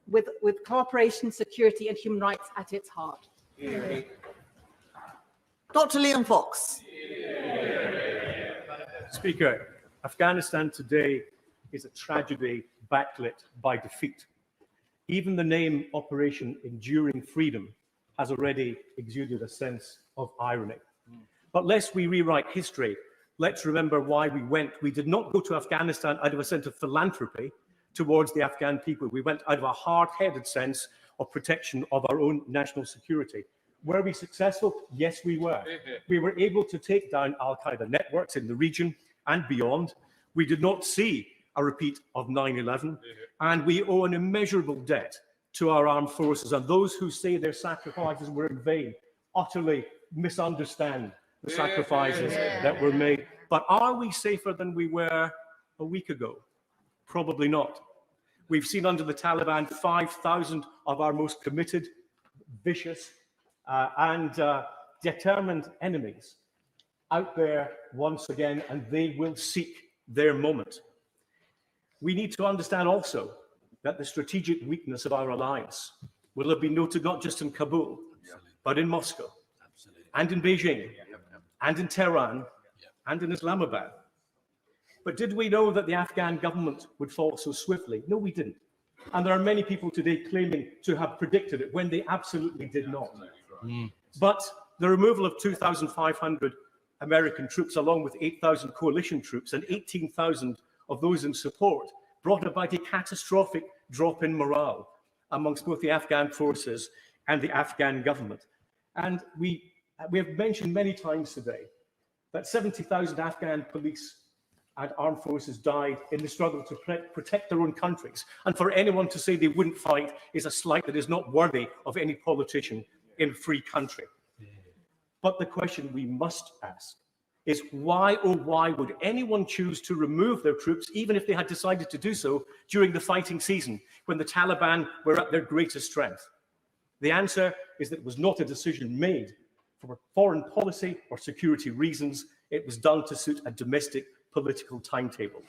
with cooperation, security and human rights at its heart. Dr. Liam Fox. Speaker, Afghanistan today is a tragedy backlit by defeat. Even the name Operation Enduring Freedom has already exuded a sense of irony. But lest we rewrite history, let's remember why we went. We did not go to Afghanistan out of a sense of philanthropy towards the Afghan people. We went out of a hard-headed sense of protection of our own national security. Were we successful? Yes, we were. We were able to take down al-Qaeda networks in the region and beyond. We did not see a repeat of 9/11, and we owe an immeasurable debt to our armed forces. And those who say their sacrifices were in vain utterly misunderstand the sacrifices that were made. But are we safer than we were a week ago? Probably not. We've seen under the Taliban 5,000 of our most committed, vicious, and determined enemies out there once again, and they will seek their moment. We need to understand also that the strategic weakness of our alliance will have been noted not just in Kabul, but in Moscow, and in Beijing, and in Tehran, and in Islamabad. But did we know that the Afghan government would fall so swiftly? No, we didn't. And there are many people today claiming to have predicted it when they absolutely did not. But the removal of 2,500 American troops, along with 8,000 coalition troops and 18,000 of those in support, brought about a catastrophic drop in morale amongst both the Afghan forces and the Afghan government. And we have mentioned many times today that 70,000 Afghan police and armed forces died in the struggle to protect their own countries. And for anyone to say they wouldn't fight is a slight that is not worthy of any politician in a free country. But the question we must ask is why, oh why, would anyone choose to remove their troops, even if they had decided to do so during the fighting season, when the Taliban were at their greatest strength? The answer is that it was not a decision made for foreign policy or security reasons. It was done to suit a domestic political timetable.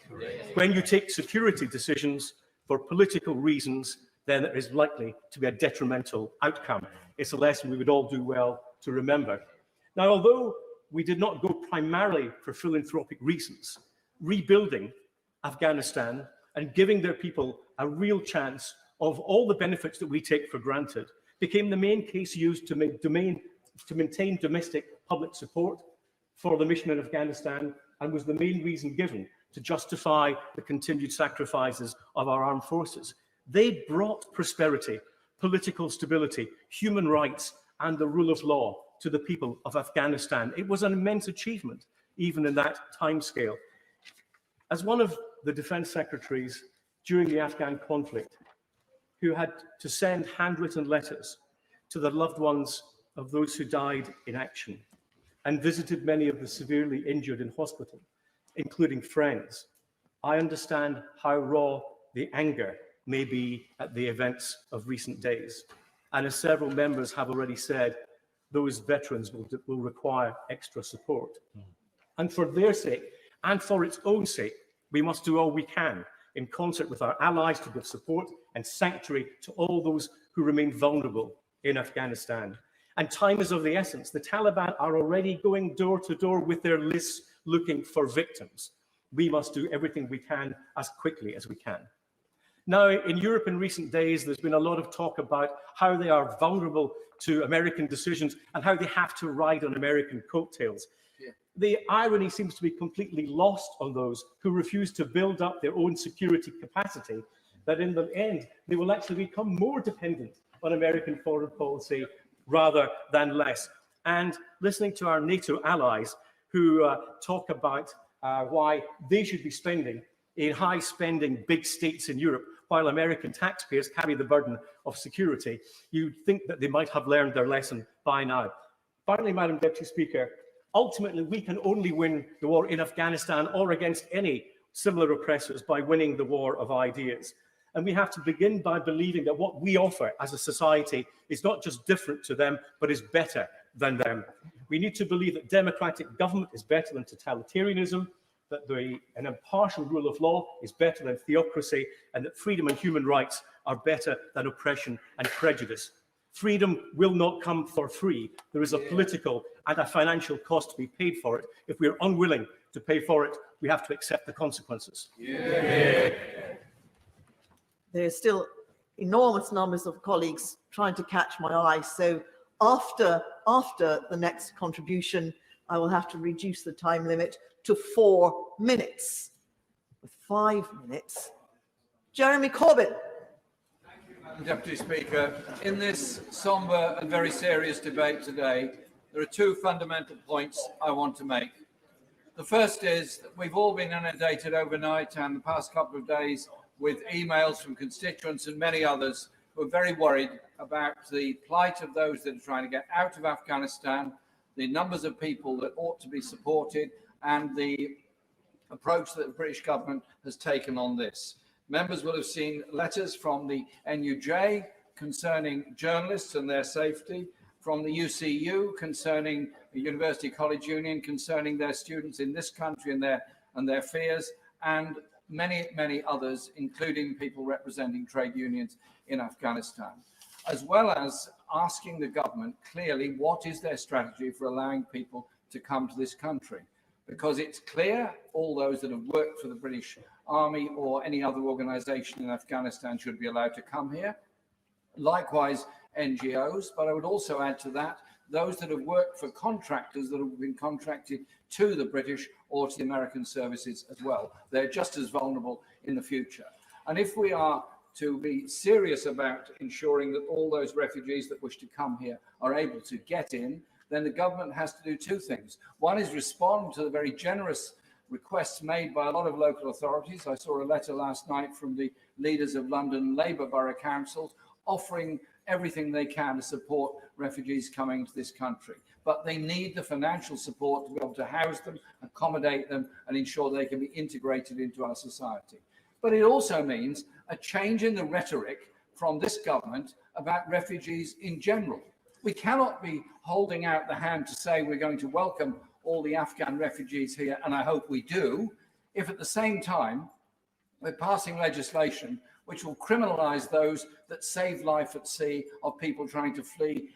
When you take security decisions for political reasons, then there is likely to be a detrimental outcome. It's a lesson we would all do well to remember. Now, although we did not go primarily for philanthropic reasons, rebuilding Afghanistan and giving their people a real chance of all the benefits that we take for granted became the main case used to maintain domestic public support for the mission in Afghanistan, and was the main reason given to justify the continued sacrifices of our armed forces. They brought prosperity, political stability, human rights, and the rule of law to the people of Afghanistan. It was an immense achievement, even in that timescale. As one of the defense secretaries during the Afghan conflict, who had to send handwritten letters to the loved ones of those who died in action, and visited many of the severely injured in hospital, including friends, I understand how raw the anger may be at the events of recent days. And as several members have already said, those veterans will require extra support. And for their sake, and for its own sake, we must do all we can in concert with our allies to give support and sanctuary to all those who remain vulnerable in Afghanistan. And time is of the essence. The Taliban are already going door to door with their lists looking for victims. We must do everything we can as quickly as we can. Now, in Europe in recent days, there's been a lot of talk about how they are vulnerable to American decisions and how they have to ride on American coattails. The irony seems to be completely lost on those who refuse to build up their own security capacity, that in the end, they will actually become more dependent on American foreign policy rather than less. And listening to our NATO allies who talk about why they should be spending in high-spending big states in Europe while American taxpayers carry the burden of security, you'd think that they might have learned their lesson by now. Finally, Madam Deputy Speaker, ultimately we can only win the war in Afghanistan or against any similar oppressors by winning the war of ideas. And we have to begin by believing that what we offer as a society is not just different to them, but is better than them. We need to believe that democratic government is better than totalitarianism, that an impartial rule of law is better than theocracy, and that freedom and human rights are better than oppression and prejudice. Freedom will not come for free. There is a political and a financial cost to be paid for it. If we are unwilling to pay for it, we have to accept the consequences. There's still enormous numbers of colleagues trying to catch my eye. So after the next contribution, I will have to reduce the time limit to 4 minutes. With 5 minutes, Jeremy Corbyn. Thank you, Madam Madam Deputy Speaker. In this sombre and very serious debate today, there are two fundamental points I want to make. The first is that we've all been inundated overnight and the past couple of days with emails from constituents and many others who are very worried about the plight of those that are trying to get out of Afghanistan, the numbers of people that ought to be supported, and the approach that the British government has taken on this. Members will have seen letters from the NUJ concerning journalists and their safety, from the UCU concerning the University College Union concerning their students in this country and their fears, and many others, including people representing trade unions in Afghanistan, as well as asking the government clearly what is their strategy for allowing people to come to this country. Because it's clear all those that have worked for the British Army or any other organisation in Afghanistan should be allowed to come here. Likewise, NGOs, but I would also add to that those that have worked for contractors that have been contracted to the British or to the American services as well. They're just as vulnerable in the future. And if we are to be serious about ensuring that all those refugees that wish to come here are able to get in, then the government has to do two things. One is respond to the very generous requests made by a lot of local authorities. I saw a letter last night from the leaders of London Labour Borough Councils offering everything they can to support refugees coming to this country. But they need the financial support to be able to house them, accommodate them, and ensure they can be integrated into our society. But it also means a change in the rhetoric from this government about refugees in general. We cannot be holding out the hand to say we're going to welcome all the Afghan refugees here, and I hope we do, if at the same time we're passing legislation which will criminalise those that save life at sea of people trying to flee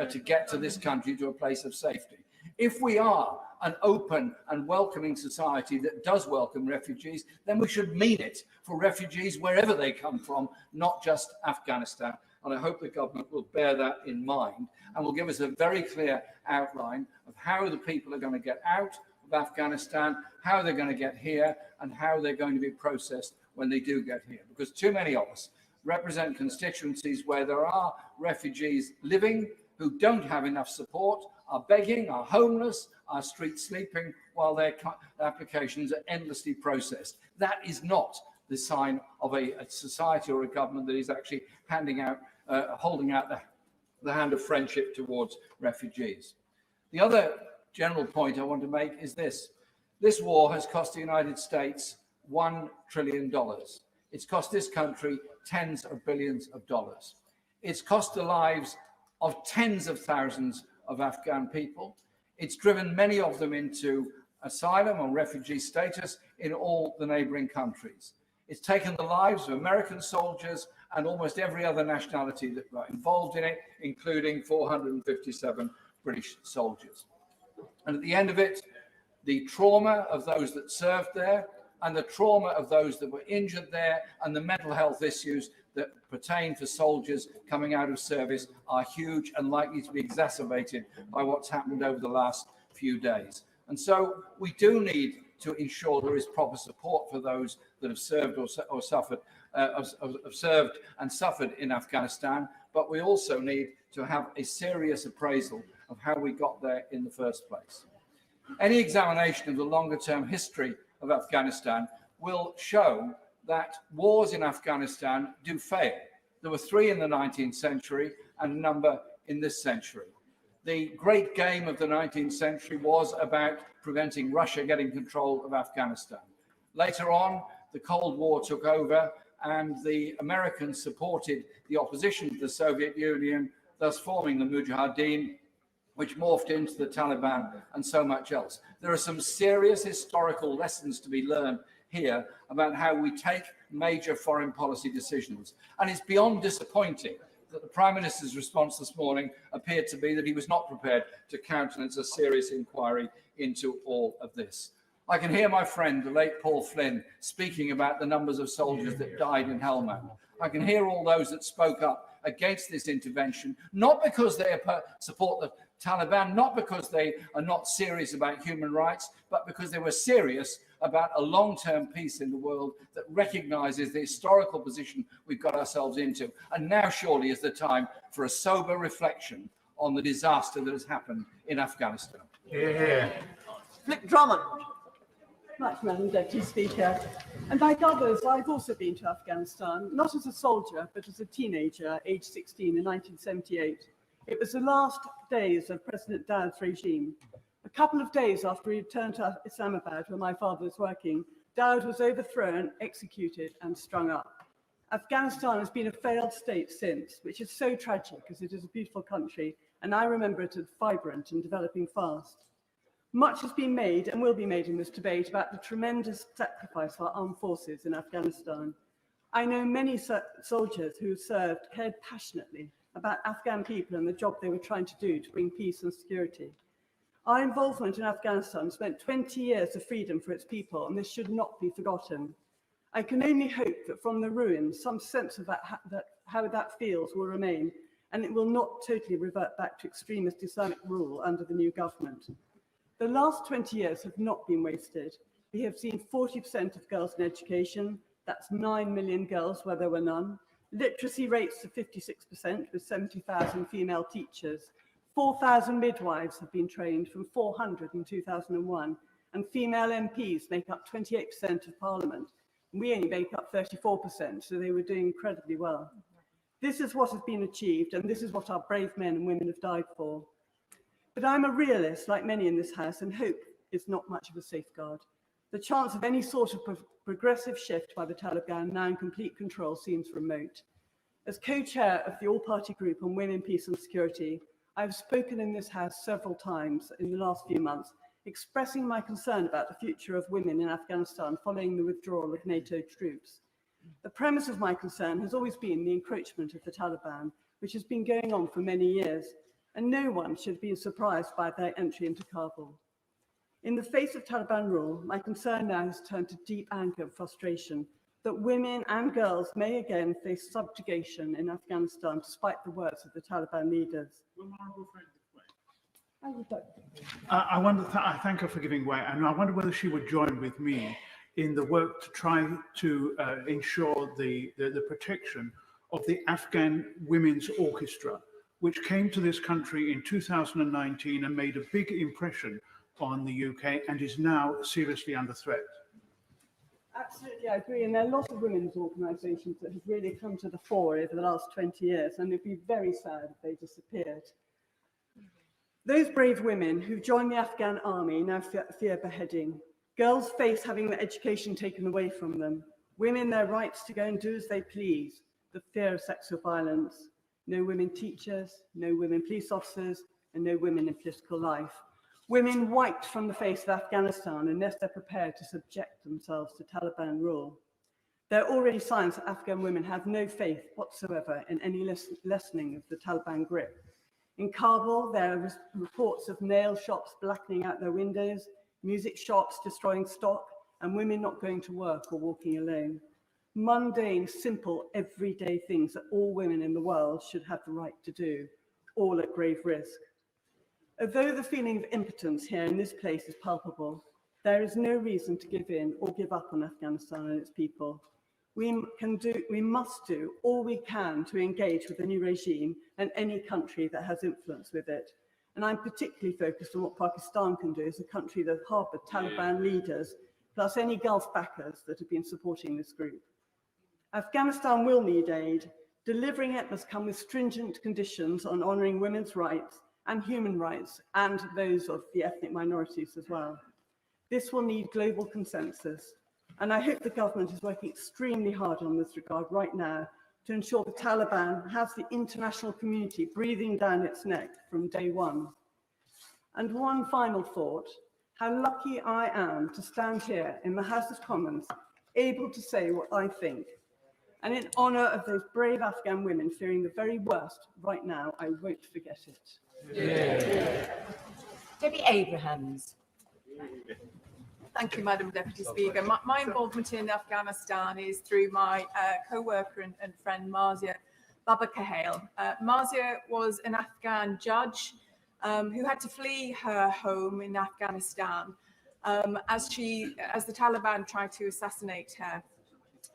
to get to this country to a place of safety. If we are an open and welcoming society that does welcome refugees, then we should mean it for refugees wherever they come from, not just Afghanistan. And I hope the government will bear that in mind and will give us a very clear outline of how the people are going to get out of Afghanistan, how they're going to get here, and how they're going to be processed when they do get here. Because too many of us represent constituencies where there are refugees living who don't have enough support, are begging, are homeless, are street sleeping while their applications are endlessly processed. That is not the sign of a society or a government that is actually handing out, holding out the hand of friendship towards refugees. The other general point I want to make is this. This war has cost the United States $1 trillion. It's cost this country tens of billions of dollars. It's cost the lives of tens of thousands of Afghan people. It's driven many of them into asylum or refugee status in all the neighboring countries. It's taken the lives of American soldiers and almost every other nationality that were involved in it, including 457 British soldiers. And at the end of it, the trauma of those that served there and the trauma of those that were injured there and the mental health issues that pertain to soldiers coming out of service are huge and likely to be exacerbated by what's happened over the last few days. And so we do need to ensure there is proper support for those that have served or suffered, have served and suffered in Afghanistan, but we also need to have a serious appraisal of how we got there in the first place. Any examination of the longer-term history of Afghanistan will show that wars in Afghanistan do fail. There were 3 in the 19th century and a number in this century. The great game of the 19th century was about preventing Russia getting control of Afghanistan. Later on, the Cold War took over and the Americans supported the opposition to the Soviet Union, thus forming the Mujahideen, which morphed into the Taliban and so much else. There are some serious historical lessons to be learned here about how we take major foreign policy decisions. And it's beyond disappointing that the Prime Minister's response this morning appeared to be that he was not prepared to countenance a serious inquiry into all of this. I can hear my friend, the late Paul Flynn, speaking about the numbers of soldiers that died in Helmand. I can hear all those that spoke up against this intervention, not because they support the Taliban, not because they are not serious about human rights, but because they were serious about a long-term peace in the world that recognises the historical position we've got ourselves into. And now surely is the time for a sober reflection on the disaster that has happened in Afghanistan. Yeah. Flick Drummond. Much, Madam Deputy Speaker. And like others, I've also been to Afghanistan, not as a soldier, but as a teenager, aged 16 in 1978. It was the last days of President Dowd's regime. A couple of days after he returned to Islamabad, where my father was working, Dowd was overthrown, executed, and strung up. Afghanistan has been a failed state since, which is so tragic as it is a beautiful country, and I remember it as vibrant and developing fast. Much has been made and will be made in this debate about the tremendous sacrifice of our armed forces in Afghanistan. I know many soldiers who served cared passionately about Afghan people and the job they were trying to do to bring peace and security. Our involvement in Afghanistan spent 20 years of freedom for its people, and this should not be forgotten. I can only hope that from the ruins, some sense of how that feels will remain, and it will not totally revert back to extremist Islamic rule under the new government. The last 20 years have not been wasted. We have seen 40% of girls in education, that's 9 million girls where there were none, literacy rates of 56% with 70,000 female teachers, 4,000 midwives have been trained from 400 in 2001, and female MPs make up 28% of Parliament. We only make up 34%, so they were doing incredibly well. This is what has been achieved, and this is what our brave men and women have died for. But I'm a realist, like many in this House, and hope is not much of a safeguard. The chance of any sort of progressive shift by the Taliban now in complete control seems remote. As co-chair of the All-Party Group on Women, Peace and Security, I've spoken in this House several times in the last few months, expressing my concern about the future of women in Afghanistan following the withdrawal of NATO troops. The premise of my concern has always been the encroachment of the Taliban, which has been going on for many years, and no one should be surprised by their entry into Kabul. In the face of Taliban rule, my concern now has turned to deep anger and frustration that women and girls may again face subjugation in Afghanistan despite the words of the Taliban leaders. I wonder, I thank her for giving way, and I wonder whether she would join with me in the work to try to ensure the protection of the Afghan Women's Orchestra, which came to this country in 2019 and made a big impression on the UK and is now seriously under threat. Absolutely, I agree. And there are a lot of women's organisations that have really come to the fore over the last 20 years, and it'd be very sad if they disappeared. Those brave women who joined the Afghan army now fear beheading. Girls face having their education taken away from them. Women their rights to go and do as they please. The fear of sexual violence. No women teachers, no women police officers, and no women in political life. Women wiped from the face of Afghanistan unless they're prepared to subject themselves to Taliban rule. There are already signs that Afghan women have no faith whatsoever in any lessening of the Taliban grip. In Kabul, there are reports of nail shops blackening out their windows, music shops destroying stock, and women not going to work or walking alone. Mundane, simple, everyday things that all women in the world should have the right to do, all at grave risk. Although the feeling of impotence here in this place is palpable, there is no reason to give in or give up on Afghanistan and its people. We must do all we can to engage with the new regime and any country that has influence with it. And I'm particularly focused on what Pakistan can do as a country that harboured Taliban leaders, plus any Gulf backers that have been supporting this group. Afghanistan will need aid. Delivering it must come with stringent conditions on honouring women's rights and human rights, and those of the ethnic minorities as well. This will need global consensus, and I hope the government is working extremely hard on this regard right now to ensure the Taliban has the international community breathing down its neck from day one. And one final thought, how lucky I am to stand here in the House of Commons, able to say what I think. And in honour of those brave Afghan women fearing the very worst right now, I won't forget it. Yeah. Debbie Abrahams. Thank you, Madam Deputy Speaker. My involvement in Afghanistan is through my co-worker and friend Marzia Baba Kahale. Marzia was an Afghan judge who had to flee her home in Afghanistan as the Taliban tried to assassinate her.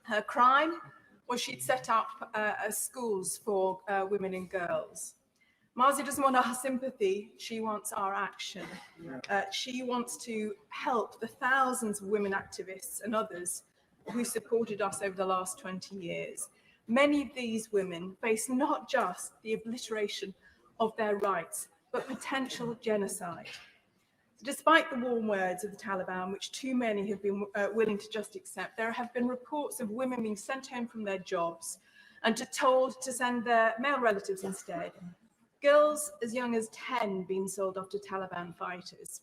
Her crime was she'd set up schools for women and girls. Marzi doesn't want our sympathy, she wants our action. She wants to help the thousands of women activists and others who supported us over the last 20 years. Many of these women face not just the obliteration of their rights, but potential genocide. Despite the warm words of the Taliban, which too many have been willing to just accept, there have been reports of women being sent home from their jobs and told to send their male relatives instead. Girls as young as 10 being sold off to Taliban fighters.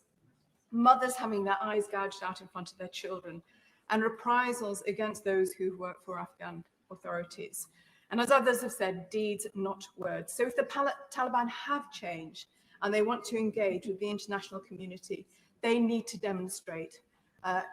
Mothers having their eyes gouged out in front of their children, and reprisals against those who work for Afghan authorities. And as others have said, deeds, not words. So if the Taliban have changed and they want to engage with the international community, they need to demonstrate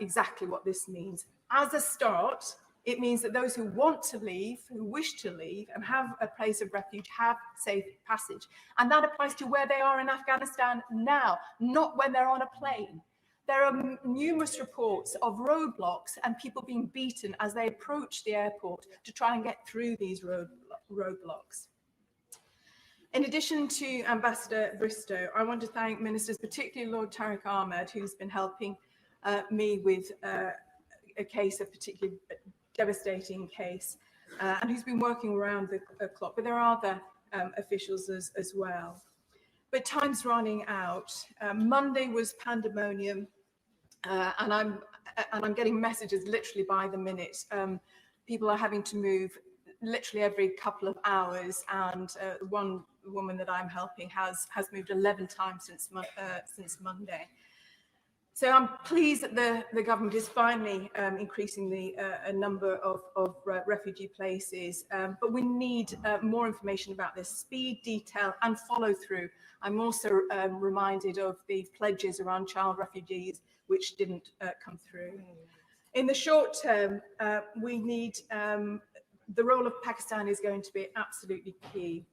exactly what this means. As a start, it means that those who want to leave, who wish to leave and have a place of refuge have safe passage. And that applies to where they are in Afghanistan now, not when they're on a plane. There are numerous reports of roadblocks and people being beaten as they approach the airport to try and get through these roadblocks. In addition to Ambassador Bristow, I want to thank ministers, particularly Lord Tariq Ahmed, who's been helping me with a case, a particularly devastating case, and who's been working around the clock. But there are other officials as well. But time's running out. Monday was pandemonium, and I'm getting messages literally by the minute. People are having to move literally every couple of hours, and one woman that I'm helping has moved 11 times since Monday. So I'm pleased that the government is finally increasing the number of refugee places, but we need more information about this, speed, detail and follow through. I'm also reminded of the pledges around child refugees, which didn't come through. In the short term, we need, the role of Pakistan is going to be absolutely key.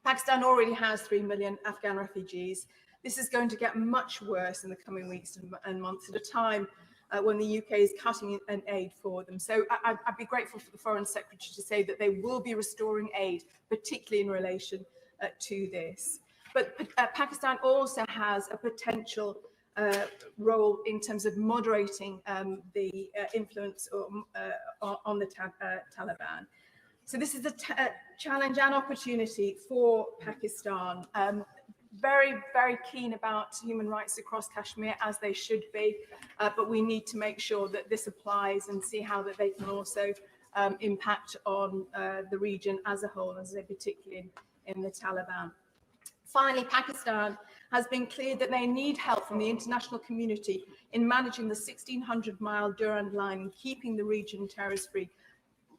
Pakistan already has 3 million Afghan refugees. This is going to get much worse in the coming weeks and months at a time when the UK is cutting an aid for them. So I'd be grateful for the Foreign Secretary to say that they will be restoring aid, particularly in relation to this. But Pakistan also has a potential role in terms of moderating the influence on the Taliban. So this is a challenge and opportunity for Pakistan. Very, very keen about human rights across Kashmir, as they should be, but we need to make sure that this applies and see how that they can also impact on the region as a whole, as they particularly in the Taliban. Finally, Pakistan has been clear that they need help from the international community in managing the 1,600-mile Durand line and keeping the region terrorist-free.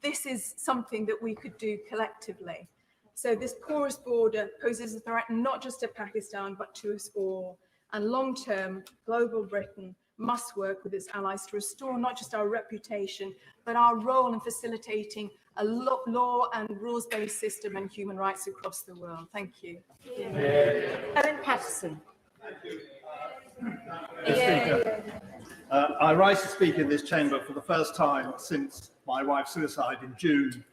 This is something that we could do collectively. So this porous border poses a threat not just to Pakistan, but to us all. And long-term, global Britain must work with its allies to restore not just our reputation, but our role in facilitating a law and rules-based system and human rights across the world. Thank you. Owen Patterson. I rise to speak in this chamber for the first time since my wife's suicide in June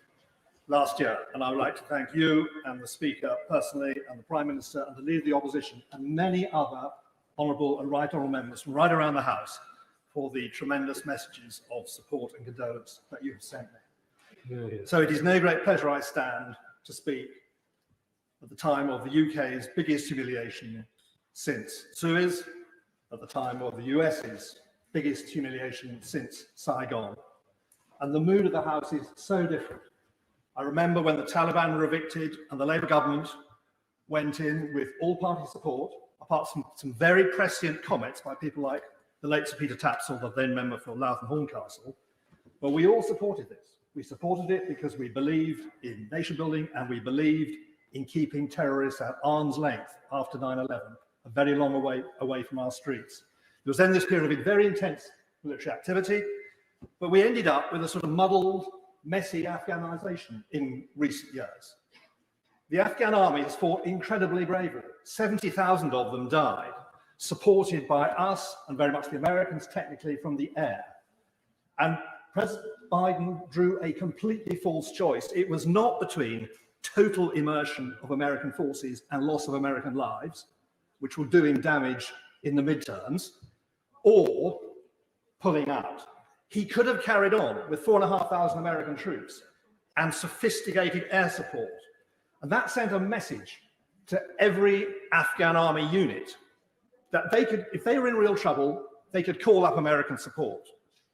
last year, and I would like to thank you and the Speaker personally, and the Prime Minister and the Leader of the Opposition, and many other honourable and right honourable members from right around the House for the tremendous messages of support and condolence that you have sent me. So it is no great pleasure I stand to speak at the time of the UK's biggest humiliation since Suez, at the time of the US's biggest humiliation since Saigon. And the mood of the House is so different. I remember when the Taliban were evicted and the Labour government went in with all-party support, apart from some very prescient comments by people like the late Sir Peter Tapsell, the then member for Louth and Horncastle. But we all supported this. We supported it because we believed in nation building and we believed in keeping terrorists at arm's length after 9/11, a very long way away from our streets. There was then this period of very intense military activity, but we ended up with a sort of muddled, messy Afghanization in recent years. The Afghan army has fought incredibly bravely. 70,000 of them died. supported by us and very much the Americans technically from the air. And President Biden drew a completely false choice. It was not between total immersion of American forces and loss of American lives, which will do him damage in the midterms, or pulling out. He could have carried on with 4,500 American troops and sophisticated air support. And that sent a message to every Afghan army unit that they could, if they were in real trouble, they could call up American support.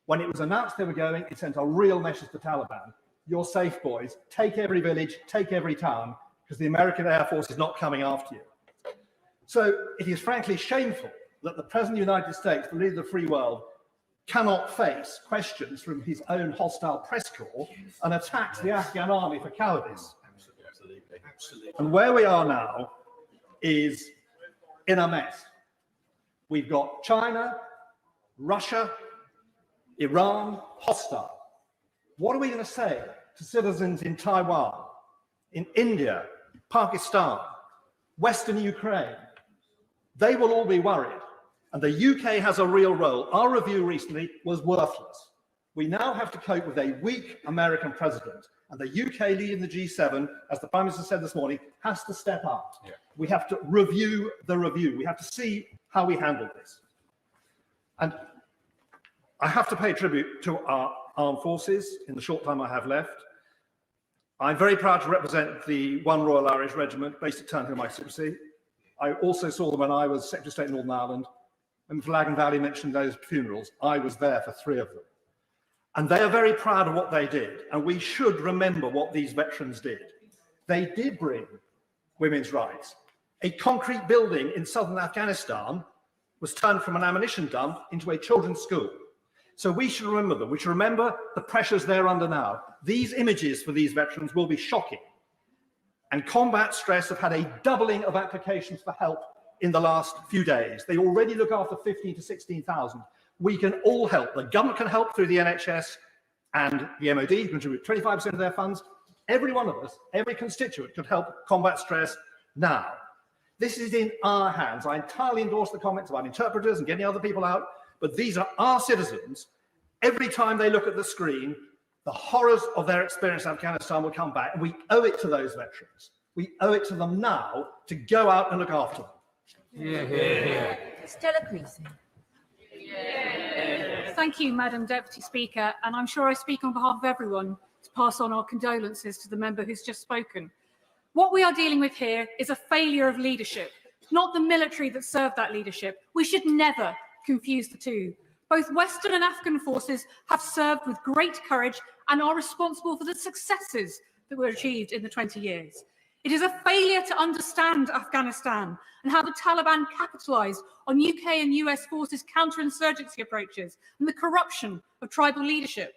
When it was announced they were going, it sent a real message to the Taliban. You're safe, boys. Take every village, take every town, because the American Air Force is not coming after you. So it is frankly shameful that the President of the United States, the leader of the free world, cannot face questions from his own hostile press corps and attacks the Afghan army for cowardice. Absolutely. And where we are now is in a mess. We've got China, Russia, Iran, hostile. What are we going to say to citizens in Taiwan, in India, Pakistan, Western Ukraine? They will all be worried. And the UK has a real role. Our review recently was worthless. We now have to cope with a weak American president. And the UK leading the G7, as the Prime Minister said this morning, has to step up. Yeah. We have to review the review. We have to see how we handle this. And I have to pay tribute to our armed forces in the short time I have left. I'm very proud to represent the 1 Royal Irish Regiment based at Turnhill, my Supersea. I also saw them when I was Secretary of State in Northern Ireland. And Flaggen Valley mentioned those funerals. I was there for 3 of them. And they are very proud of what they did. And we should remember what these veterans did. They did bring women's rights. A concrete building in southern Afghanistan was turned from an ammunition dump into a children's school. So we should remember them. We should remember the pressures they're under now. These images for these veterans will be shocking. And combat stress have had a doubling of applications for help in the last few days. They already look after 15 to 16,000. We can all help. The government can help through the NHS and the MOD, who contribute 25% of their funds. Every one of us, every constituent could help combat stress now. This is in our hands. I entirely endorse the comments about interpreters and getting other people out, but these are our citizens. Every time they look at the screen, the horrors of their experience in Afghanistan will come back, and we owe it to those veterans. We owe it to them now to go out and look after them. Stella Creasy. Thank you, Madam Deputy Speaker, and I'm sure I speak on behalf of everyone to pass on our condolences to the member who's just spoken. What we are dealing with here is a failure of leadership, not the military that served that leadership. We should never confuse the two. Both Western and Afghan forces have served with great courage and are responsible for the successes that were achieved in the 20 years. It is a failure to understand Afghanistan and how the Taliban capitalised on UK and US forces' counterinsurgency approaches and the corruption of tribal leadership.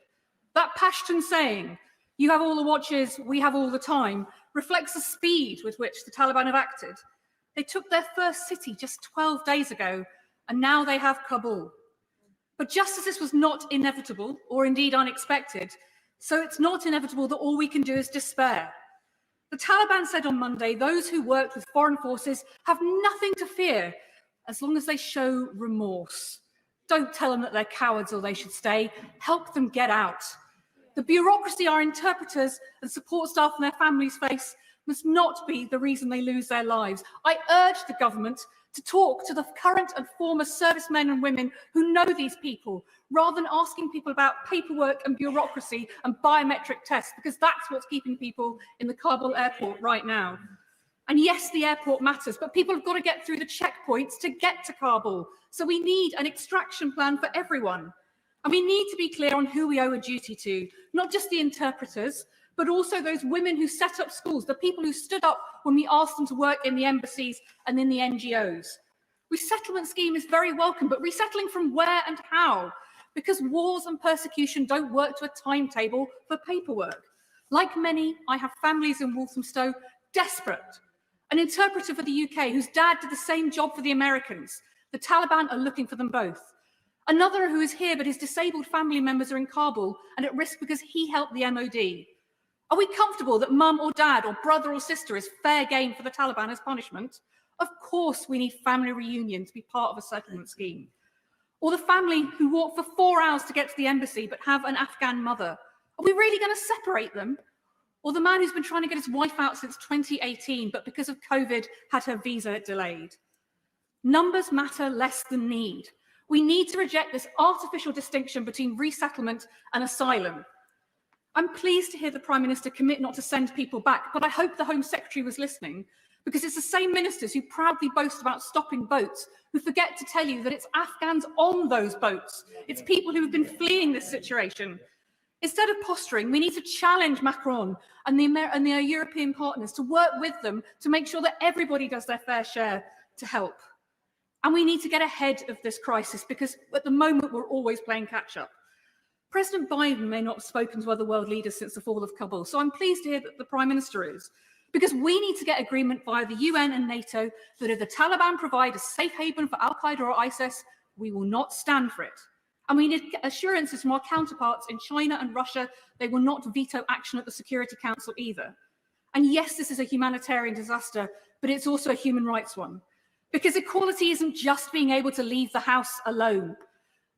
That Pashtun saying, "You have all the watches, we have all the time," reflects the speed with which the Taliban have acted. They took their first city just 12 days ago, and now they have Kabul. But just as this was not inevitable, or indeed unexpected, so it's not inevitable that all we can do is despair. The Taliban said on Monday those who worked with foreign forces have nothing to fear as long as they show remorse. Don't tell them that they're cowards or they should stay. Help them get out. The bureaucracy our interpreters and support staff and their families face must not be the reason they lose their lives. I urge the government to talk to the current and former servicemen and women who know these people, rather than asking people about paperwork and bureaucracy and biometric tests, because that's what's keeping people in the Kabul airport right now. And yes, the airport matters, but people have got to get through the checkpoints to get to Kabul. So we need an extraction plan for everyone. And we need to be clear on who we owe a duty to, not just the interpreters, but also those women who set up schools, the people who stood up when we asked them to work in the embassies and in the NGOs. Resettlement scheme is very welcome, but resettling from where and how? Because wars and persecution don't work to a timetable for paperwork. Like many, I have families in Walthamstow desperate. An interpreter for the UK whose dad did the same job for the Americans. The Taliban are looking for them both. Another who is here, but his disabled family members are in Kabul and at risk because he helped the MOD. Are we comfortable that mum or dad or brother or sister is fair game for the Taliban as punishment? Of course, we need family reunion to be part of a settlement scheme. Or the family who walk for 4 hours to get to the embassy but have an Afghan mother. Are we really going to separate them? Or the man who's been trying to get his wife out since 2018, but because of COVID had her visa delayed. Numbers matter less than need. We need to reject this artificial distinction between resettlement and asylum. I'm pleased to hear the Prime Minister commit not to send people back, but I hope the Home Secretary was listening, because it's the same ministers who proudly boast about stopping boats who forget to tell you that it's Afghans on those boats. It's people who have been fleeing this situation. Instead of posturing, we need to challenge Macron and their European partners to work with them to make sure that everybody does their fair share to help. And we need to get ahead of this crisis because at the moment we're always playing catch up. President Biden may not have spoken to other world leaders since the fall of Kabul, so I'm pleased to hear that the Prime Minister is, because we need to get agreement via the UN and NATO that if the Taliban provide a safe haven for Al-Qaeda or ISIS, we will not stand for it. And we need assurances from our counterparts in China and Russia they will not veto action at the Security Council either. And yes, this is a humanitarian disaster, but it's also a human rights one. Because equality isn't just being able to leave the house alone.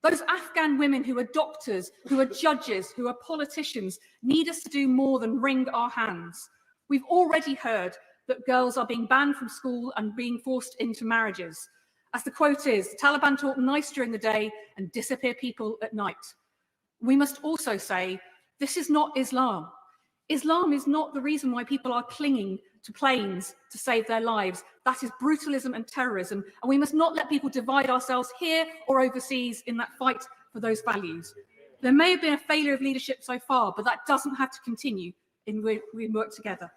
Those Afghan women who are doctors, who are judges, who are politicians, need us to do more than wring our hands. We've already heard that girls are being banned from school and being forced into marriages. As the quote is, the Taliban talk nice during the day and disappear people at night. We must also say, this is not Islam. Islam is not the reason why people are clinging to planes to save their lives. That is brutalism and terrorism, and we must not let people divide ourselves here or overseas in that fight for those values. There may have been a failure of leadership so far, but that doesn't have to continue in we work together.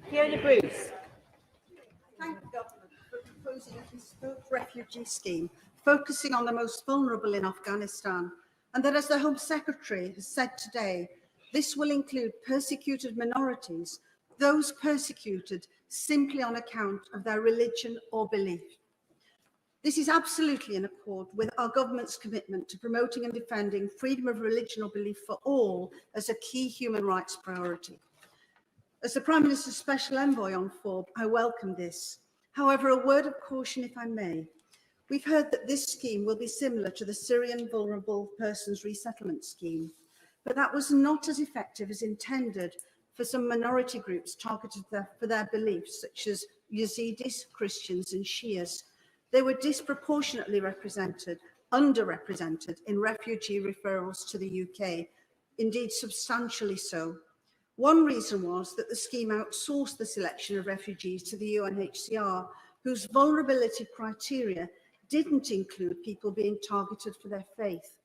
Fiona Bruce. Thank the government for proposing a bespoke refugee scheme focusing on the most vulnerable in Afghanistan, and that, as the Home Secretary has said today, this will include persecuted minorities, those persecuted simply on account of their religion or belief. This is absolutely in accord with our government's commitment to promoting and defending freedom of religion or belief for all as a key human rights priority. As the Prime Minister's Special Envoy on FORB, I welcome this. However, a word of caution, if I may. We've heard that this scheme will be similar to the Syrian Vulnerable Persons Resettlement Scheme, but that was not as effective as intended for some minority groups targeted for their beliefs, such as Yazidis, Christians and Shias. They were disproportionately underrepresented in refugee referrals to the UK, indeed substantially so. One reason was that the scheme outsourced the selection of refugees to the UNHCR, whose vulnerability criteria didn't include people being targeted for their faith.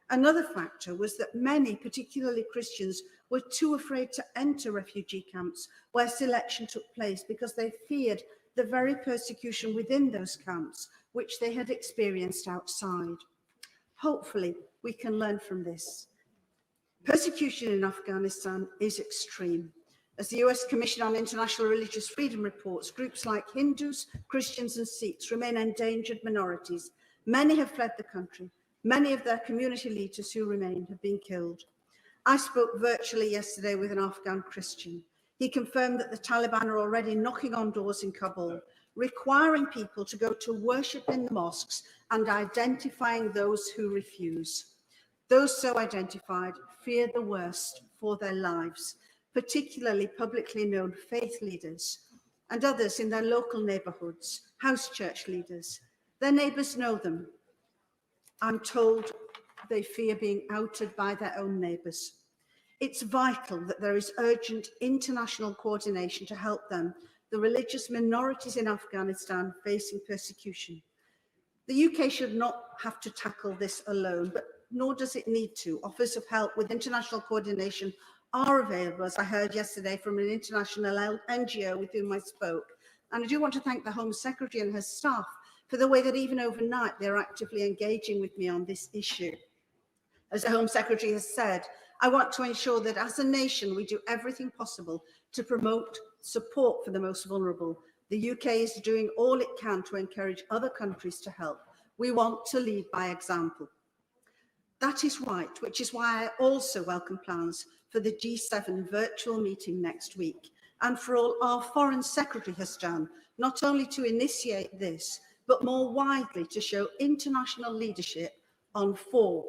Another factor was that many, particularly Christians, were too afraid to enter refugee camps where selection took place because they feared the very persecution within those camps, which they had experienced outside. Hopefully, we can learn from this. Persecution in Afghanistan is extreme. As the US Commission on International Religious Freedom reports, groups like Hindus, Christians and Sikhs remain endangered minorities. Many have fled the country. Many of their community leaders who remain have been killed. I spoke virtually yesterday with an Afghan Christian. He confirmed that the Taliban are already knocking on doors in Kabul, requiring people to go to worship in the mosques and identifying those who refuse. Those so identified fear the worst for their lives, particularly publicly known faith leaders and others in their local neighbourhoods, house church leaders. Their neighbours know them. I'm told they fear being outed by their own neighbours. It's vital that there is urgent international coordination to help them, the religious minorities in Afghanistan facing persecution. The UK should not have to tackle this alone, but nor does it need to. Offers of help with international coordination are available, as I heard yesterday from an international NGO with whom I spoke. And I do want to thank the Home Secretary and her staff for the way that even overnight they're actively engaging with me on this issue. As the Home Secretary has said, I want to ensure that as a nation we do everything possible to promote support for the most vulnerable. The UK is doing all it can to encourage other countries to help. We want to lead by example. That is right, which is why I also welcome plans for the G7 virtual meeting next week, and for all our Foreign Secretary has done not only to initiate this, but more widely to show international leadership on 4.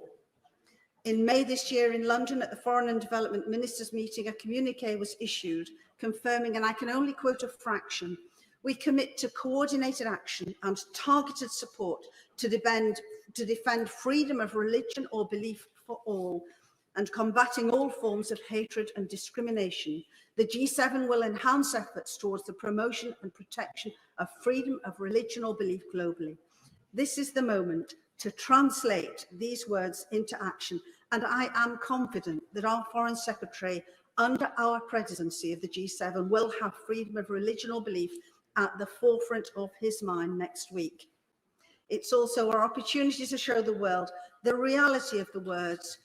In May this year in London at the Foreign and Development Ministers meeting, a communiqué was issued confirming, and I can only quote a fraction, we commit to coordinated action and targeted support to defend freedom of religion or belief for all and combating all forms of hatred and discrimination. The G7 will enhance efforts towards the promotion and protection of freedom of religion or belief globally. This is the moment to translate these words into action, and I am confident that our Foreign Secretary, under our presidency of the G7, will have freedom of religion or belief at the forefront of his mind next week. It's also our opportunity to show the world the reality of the words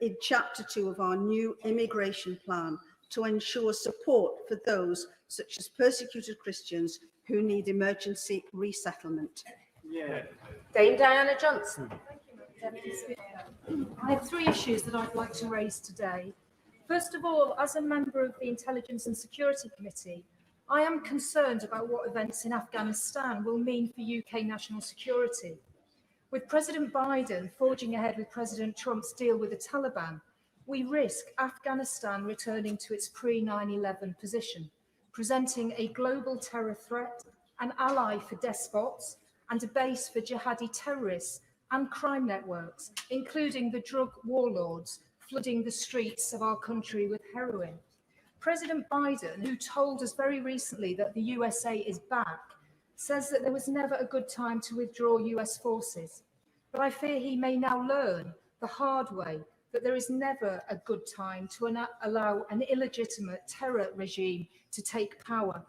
in Chapter 2 of our new immigration plan to ensure support for those such as persecuted Christians who need emergency resettlement. Dame Diana Johnson. I have 3 issues that I'd like to raise today. First of all, as a member of the Intelligence and Security Committee, I am concerned about what events in Afghanistan will mean for UK national security. With President Biden forging ahead with President Trump's deal with the Taliban, we risk Afghanistan returning to its pre-9/11 position, presenting a global terror threat, an ally for despots, and a base for jihadi terrorists and crime networks, including the drug warlords flooding the streets of our country with heroin. President Biden, who told us very recently that the USA is back, says that there was never a good time to withdraw US forces. But I fear he may now learn the hard way that there is never a good time to allow an illegitimate terror regime to take power.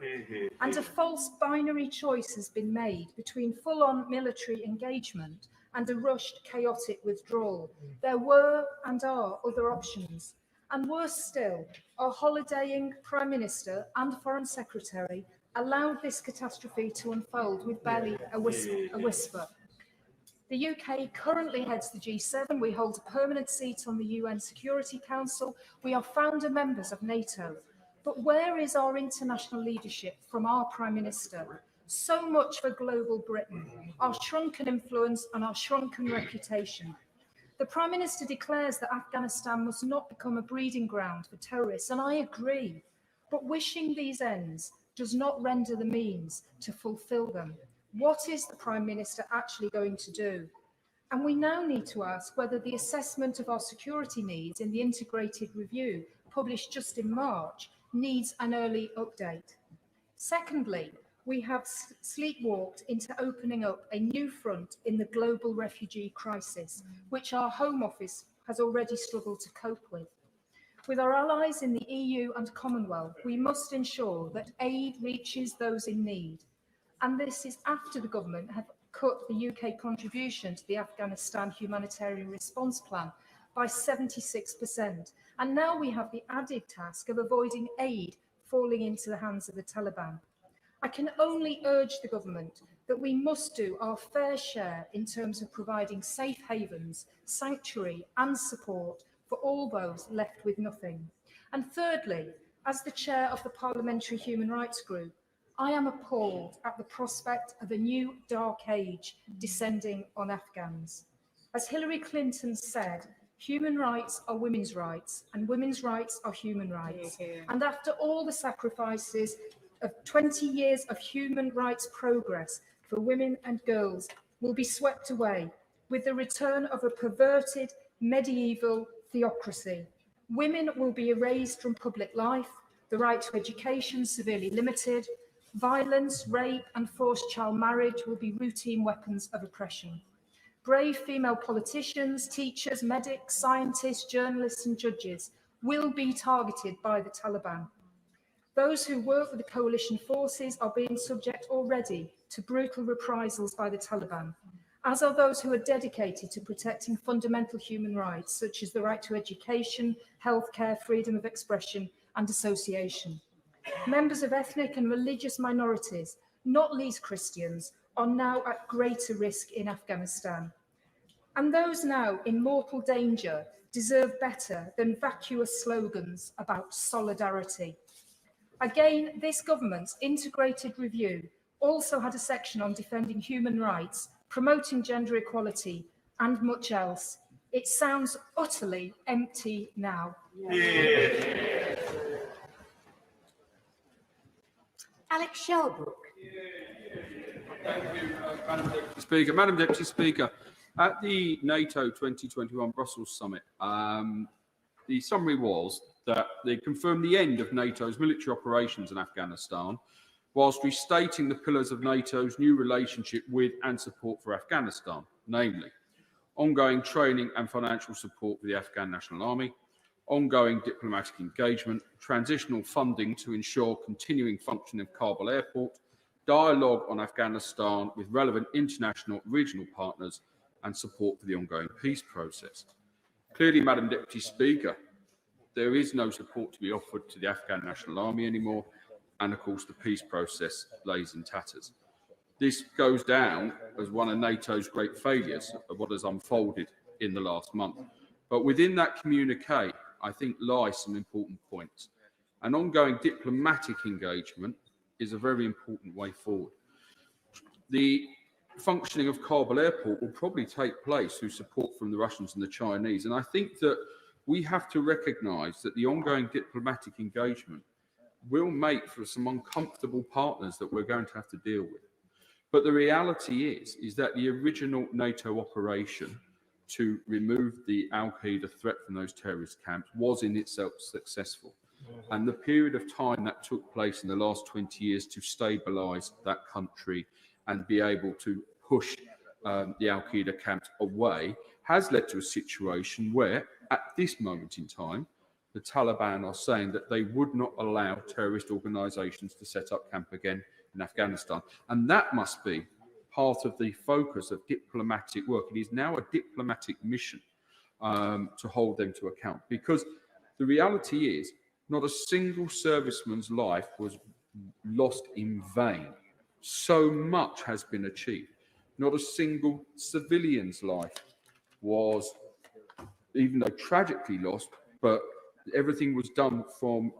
And a false binary choice has been made between full-on military engagement and a rushed, chaotic withdrawal. There were and are other options. And worse still, our holidaying Prime Minister and Foreign Secretary allowed this catastrophe to unfold with barely a whisper. The UK currently heads the G7. We hold a permanent seat on the UN Security Council. We are founder members of NATO. But where is our international leadership from our Prime Minister? So much for global Britain, our shrunken influence and our shrunken reputation. The Prime Minister declares that Afghanistan must not become a breeding ground for terrorists, and I agree. But wishing these ends does not render the means to fulfil them. What is the Prime Minister actually going to do? And we now need to ask whether the assessment of our security needs in the integrated review, published just in March, needs an early update. Secondly, we have sleepwalked into opening up a new front in the global refugee crisis, which our Home Office has already struggled to cope with. With our allies in the EU and Commonwealth, we must ensure that aid reaches those in need. And this is after the government have cut the UK contribution to the Afghanistan humanitarian response plan by 76%. And now we have the added task of avoiding aid falling into the hands of the Taliban. I can only urge the government that we must do our fair share in terms of providing safe havens, sanctuary and support for all those left with nothing. And thirdly, as the chair of the Parliamentary Human Rights Group, I am appalled at the prospect of a new dark age descending on Afghans. As Hillary Clinton said, human rights are women's rights and women's rights are human rights. And after all the sacrifices of 20 years of human rights progress for women and girls will be swept away with the return of a perverted medieval theocracy. Women will be erased from public life, the right to education severely limited, violence, rape and forced child marriage will be routine weapons of oppression. Brave female politicians, teachers, medics, scientists, journalists and judges will be targeted by the Taliban. Those who work with the coalition forces are being subject already to brutal reprisals by the Taliban, as are those who are dedicated to protecting fundamental human rights, such as the right to education, healthcare, freedom of expression and association. Members of ethnic and religious minorities, not least Christians, are now at greater risk in Afghanistan. And those now in mortal danger deserve better than vacuous slogans about solidarity. Again, this government's integrated review also had a section on defending human rights, promoting gender equality, and much else. It sounds utterly empty now. Alex Shelbrook. Thank you, Madam Deputy Speaker. Madam Deputy Speaker, at the NATO 2021 Brussels summit, the summary was that they confirmed the end of NATO's military operations in Afghanistan, whilst restating the pillars of NATO's new relationship with and support for Afghanistan, namely ongoing training and financial support for the Afghan National Army, ongoing diplomatic engagement, transitional funding to ensure continuing functioning of Kabul Airport, dialogue on Afghanistan with relevant international regional partners, and support for the ongoing peace process. Clearly, Madam Deputy Speaker, there is no support to be offered to the Afghan National Army anymore, and of course the peace process lays in tatters. This goes down as one of NATO's great failures of what has unfolded in the last month. But within that communique, I think lie some important points. An ongoing diplomatic engagement is a very important way forward. The functioning of Kabul Airport will probably take place through support from the Russians and the Chinese. And I think that we have to recognise that the ongoing diplomatic engagement will make for some uncomfortable partners that we're going to have to deal with. But the reality is that the original NATO operation to remove the Al-Qaeda threat from those terrorist camps was in itself successful. And the period of time that took place in the last 20 years to stabilise that country and be able to push the Al-Qaeda camps away has led to a situation where, at this moment in time, the Taliban are saying that they would not allow terrorist organisations to set up camp again in Afghanistan. And that must be part of the focus of diplomatic work. It is now a diplomatic mission to hold them to account, because the reality is not a single serviceman's life was lost in vain. So much has been achieved. Not a single civilian's life was, even though tragically lost, but everything was done from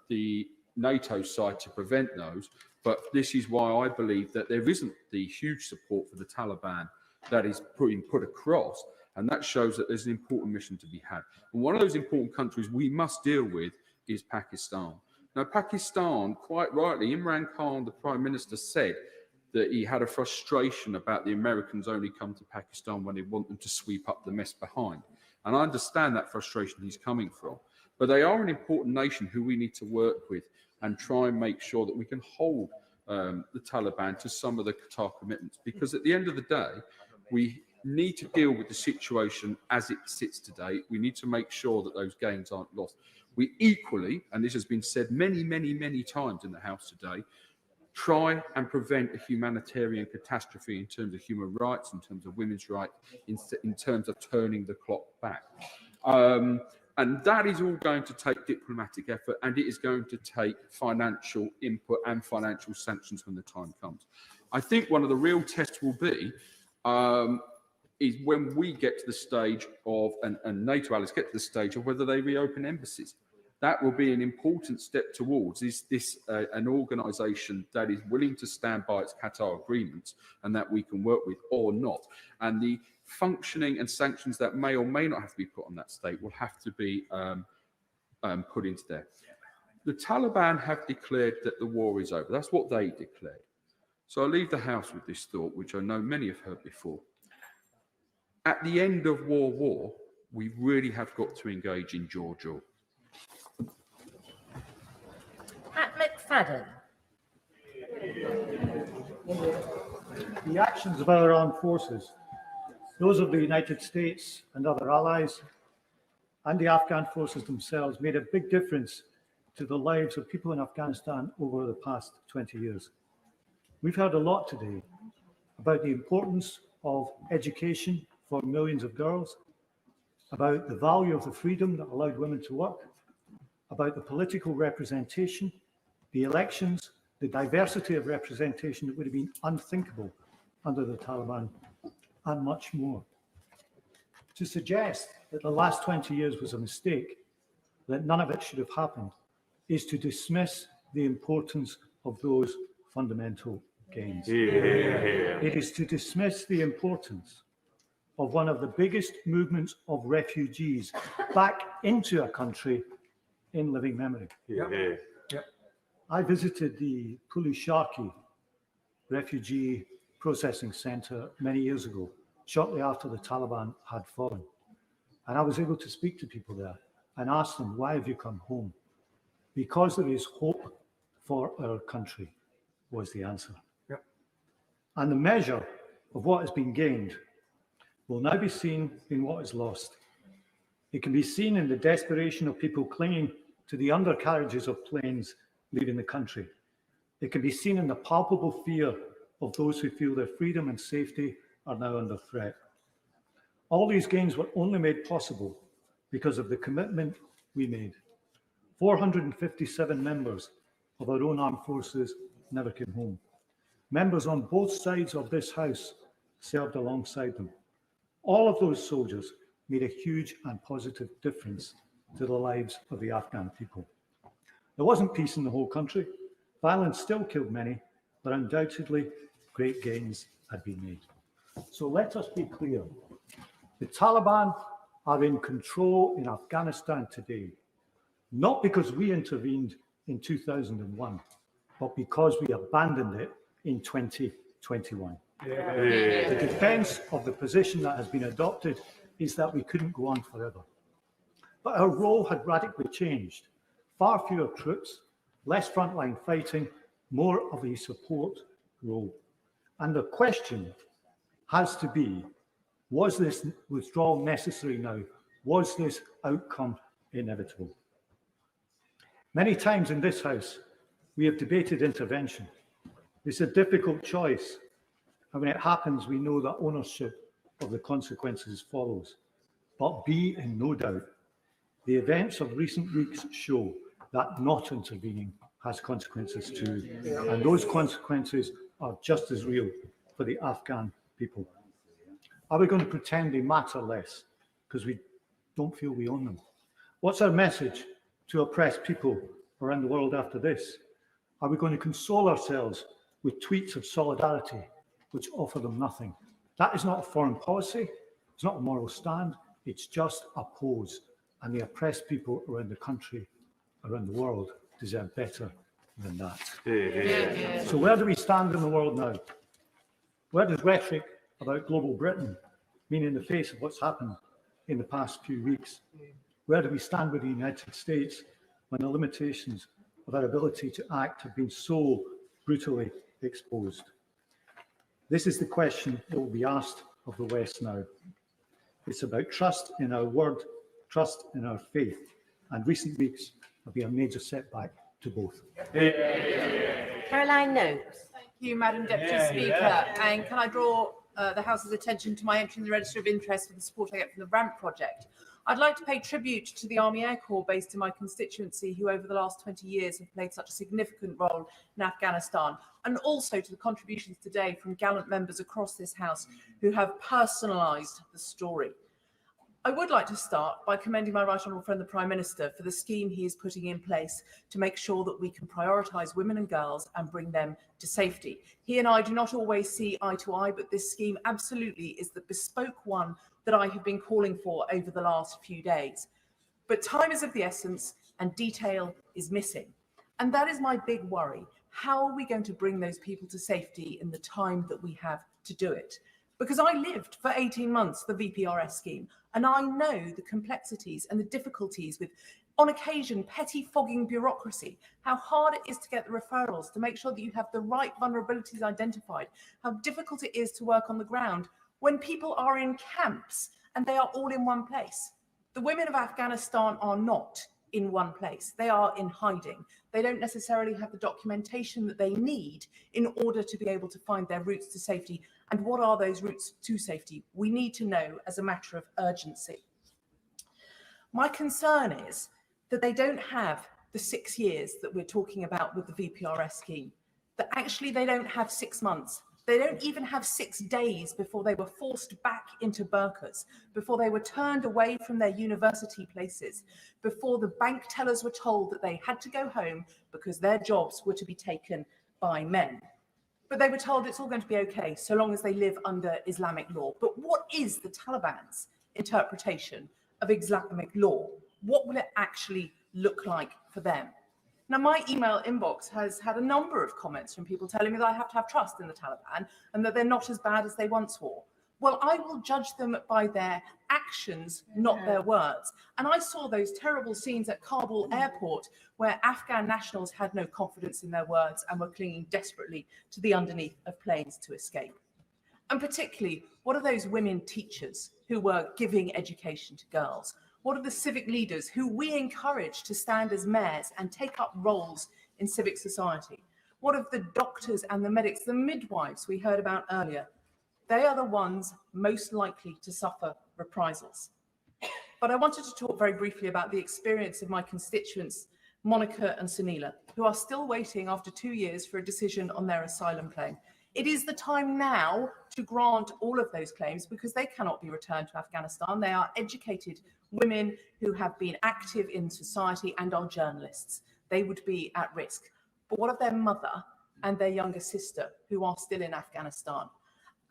the NATO side to prevent those. But this is why I believe that there isn't the huge support for the Taliban that is being put across. And that shows that there's an important mission to be had. And one of those important countries we must deal with is Pakistan. Now, Pakistan, quite rightly, Imran Khan, the Prime Minister, said that he had a frustration about the Americans only come to Pakistan when they want them to sweep up the mess behind. And I understand that frustration he's coming from. But they are an important nation who we need to work with and try and make sure that we can hold the Taliban to some of the Qatar commitments. Because at the end of the day, we need to deal with the situation as it sits today. We need to make sure that those gains aren't lost. We equally, and this has been said many, many, many times in the House today, try and prevent a humanitarian catastrophe in terms of human rights, in terms of women's rights, in terms of turning the clock back. And that is all going to take diplomatic effort, and it is going to take financial input and financial sanctions when the time comes. I think one of the real tests will be is when we get to the stage of, and NATO allies get to the stage of whether they reopen embassies. That will be an important step towards, is this an organisation that is willing to stand by its Qatar agreements and that we can work with or not. And the functioning and sanctions that may or may not have to be put on that state will have to be put into there. The Taliban have declared that the war is over. That's what they declared. So I'll leave the House with this thought, which I know many have heard before. At the end of war, we really have got to engage in jaw-jaw. At McFadden. The actions of our armed forces, those of the United States and other allies, and the Afghan forces themselves, made a big difference to the lives of people in Afghanistan over the past 20 years. We've heard a lot today about the importance of education for millions of girls, about the value of the freedom that allowed women to work, about the political representation, the elections, the diversity of representation that would have been unthinkable under the Taliban, and much more. To suggest that the last 20 years was a mistake, that none of it should have happened, is to dismiss the importance of those fundamental gains. Yeah. It is to dismiss the importance of one of the biggest movements of refugees back into a country in living memory. Yeah. I visited the Pulisharki refugee processing centre many years ago, shortly after the Taliban had fallen. And I was able to speak to people there and ask them, why have you come home? Because there is hope for our country, was the answer. Yep. And the measure of what has been gained will now be seen in what is lost. It can be seen in the desperation of people clinging to the undercarriages of planes leaving the country. It can be seen in the palpable fear of those who feel their freedom and safety are now under threat. All these gains were only made possible because of the commitment we made. 457 members of our own armed forces never came home. Members on both sides of this house served alongside them. All of those soldiers made a huge and positive difference to the lives of the Afghan people. There wasn't peace in the whole country. Violence still killed many, but undoubtedly great gains had been made. So let us be clear. The Taliban are in control in Afghanistan today, not because we intervened in 2001, but because we abandoned it in 2021. Yeah. The defense of the position that has been adopted is that we couldn't go on forever. But our role had radically changed. Far fewer troops, less frontline fighting, more of a support role. And the question has to be, was this withdrawal necessary now? Was this outcome inevitable? Many times in this House, we have debated intervention. It's a difficult choice. And when it happens, we know that ownership of the consequences follows. But be in no doubt, the events of recent weeks show that not intervening has consequences too. And those consequences are just as real for the Afghan people. Are we going to pretend they matter less because we don't feel we own them? What's our message to oppressed people around the world after this? Are we going to console ourselves with tweets of solidarity which offer them nothing? That is not a foreign policy. It's not a moral stand. It's just a pose. And the oppressed people around the country, around the world, deserve better than that. Yeah. So where do we stand in the world now? Where does rhetoric about global Britain mean in the face of what's happened in the past few weeks? Where do we stand with the United States when the limitations of our ability to act have been so brutally exposed? This is the question that will be asked of the West now. It's about trust in our word, trust in our faith, and recent weeks have been a major setback to both. Caroline Noakes. Thank you, Madam Deputy Speaker. And can I draw the House's attention to my entry in the Register of Interest for the support I get from the RAMP project? I'd like to pay tribute to the Army Air Corps based in my constituency, who over the last 20 years have played such a significant role in Afghanistan, and also to the contributions today from gallant members across this House who have personalised the story. I would like to start by commending my right honourable friend, the Prime Minister, for the scheme he is putting in place to make sure that we can prioritise women and girls and bring them to safety. He and I do not always see eye to eye, but this scheme absolutely is the bespoke one that I have been calling for over the last few days. But time is of the essence and detail is missing. And that is my big worry. How are we going to bring those people to safety in the time that we have to do it? Because I lived for 18 months the VPRS scheme, and I know the complexities and the difficulties with, on occasion, petty fogging bureaucracy, how hard it is to get the referrals, to make sure that you have the right vulnerabilities identified, how difficult it is to work on the ground when people are in camps and they are all in one place. The women of Afghanistan are not in one place. They are in hiding. They don't necessarily have the documentation that they need in order to be able to find their routes to safety. And what are those routes to safety? We need to know as a matter of urgency. My concern is that they don't have the 6 years that we're talking about with the VPRS scheme, that actually they don't have 6 months. They don't even have 6 days before they were forced back into burqas, before they were turned away from their university places, before the bank tellers were told that they had to go home because their jobs were to be taken by men. But they were told it's all going to be okay so long as they live under Islamic law. But what is the Taliban's interpretation of Islamic law? What will it actually look like for them? Now, my email inbox has had a number of comments from people telling me that I have to have trust in the Taliban and that they're not as bad as they once were. Well, I will judge them by their actions, not their words. And I saw those terrible scenes at Kabul airport where Afghan nationals had no confidence in their words and were clinging desperately to the underneath of planes to escape. And particularly, what are those women teachers who were giving education to girls? What are the civic leaders who we encourage to stand as mayors and take up roles in civic society? What of the doctors and the medics, the midwives we heard about earlier? They are the ones most likely to suffer reprisals. But I wanted to talk very briefly about the experience of my constituents, Monica and Sunila, who are still waiting after 2 years for a decision on their asylum claim. It is the time now to grant all of those claims because they cannot be returned to Afghanistan. They are educated women who have been active in society and are journalists. They would be at risk. But what of their mother and their younger sister who are still in Afghanistan?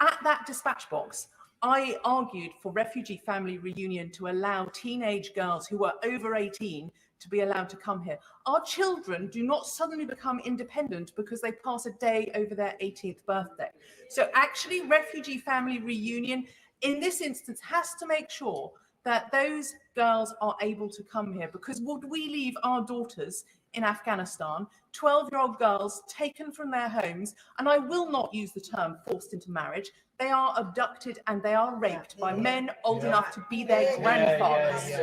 At that dispatch box, I argued for refugee family reunion to allow teenage girls who are over 18 to be allowed to come here. Our children do not suddenly become independent because they pass a day over their 18th birthday. So actually, refugee family reunion in this instance has to make sure that those girls are able to come here, because would we leave our daughters in Afghanistan, 12-year-old girls taken from their homes, and I will not use the term forced into marriage, they are abducted and they are raped by men old enough to be their grandfathers.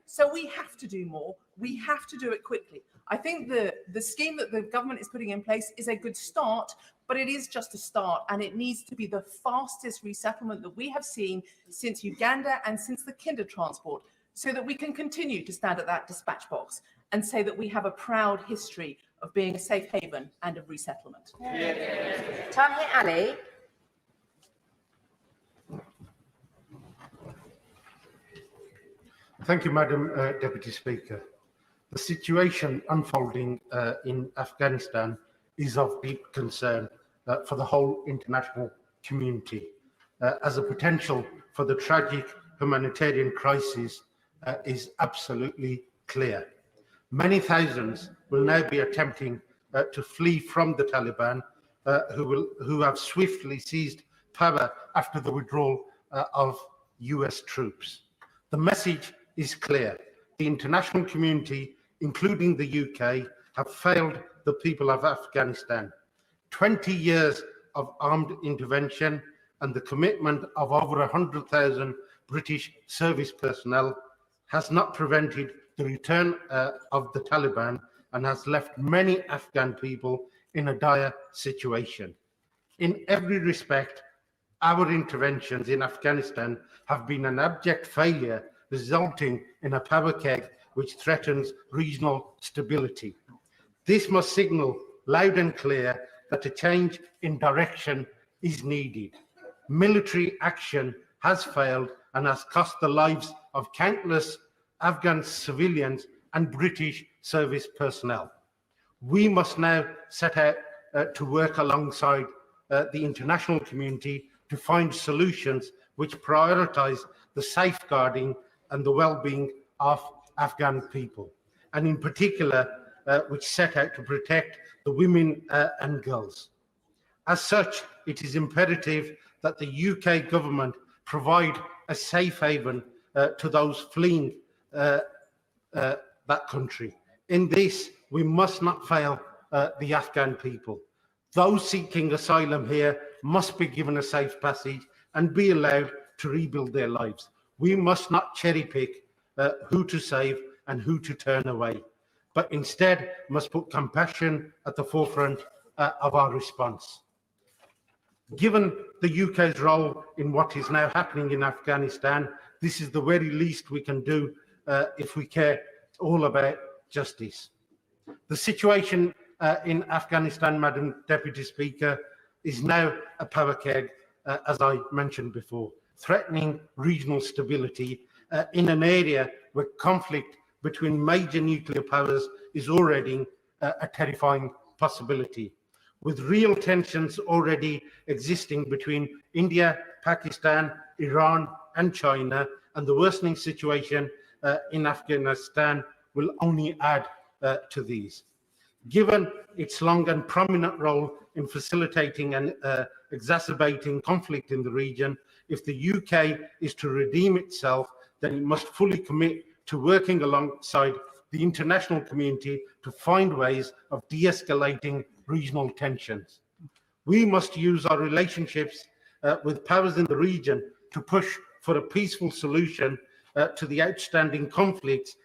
So we have to do more. We have to do it quickly. I think the scheme that the government is putting in place is a good start, but it is just a start, and it needs to be the fastest resettlement that we have seen since Uganda and since the kinder transport, so that we can continue to stand at that dispatch box and say that we have a proud history of being a safe haven and of resettlement. Tahir Ali. Thank you, Madam Deputy Speaker. The situation unfolding in Afghanistan is of deep concern for the whole international community, as the potential for the tragic humanitarian crisis is absolutely clear. Many thousands will now be attempting to flee from the Taliban, who have swiftly seized power after the withdrawal of US troops. The message is clear. The international community, including the UK, have failed the people of Afghanistan. 20 years of armed intervention and the commitment of over 100,000 British service personnel has not prevented the return of the Taliban and has left many Afghan people in a dire situation. In every respect, our interventions in Afghanistan have been an abject failure, resulting in a power keg which threatens regional stability. This must signal loud and clear that a change in direction is needed. Military action has failed and has cost the lives of countless Afghan civilians and British service personnel. We must now set out to work alongside the international community to find solutions which prioritise the safeguarding and the well-being of Afghan people, and in particular, which set out to protect the women and girls. As such, it is imperative that the UK government provide a safe haven to those fleeing that country. In this, we must not fail the Afghan people. Those seeking asylum here must be given a safe passage and be allowed to rebuild their lives. We must not cherry pick who to save and who to turn away, but instead must put compassion at the forefront of our response. Given the UK's role in what is now happening in Afghanistan, this is the very least we can do if we care all about justice. The situation in Afghanistan, Madam Deputy Speaker, is now a power keg, as I mentioned before, threatening regional stability in an area where conflict between major nuclear powers is already a terrifying possibility. with real tensions already existing between India, Pakistan, Iran and China, and the worsening situation in Afghanistan will only add to these. Given its long and prominent role in facilitating and exacerbating conflict in the region, if the UK is to redeem itself, then it must fully commit to working alongside the international community to find ways of de-escalating regional tensions. We must use our relationships with powers in the region to push for a peaceful solution to the outstanding conflicts,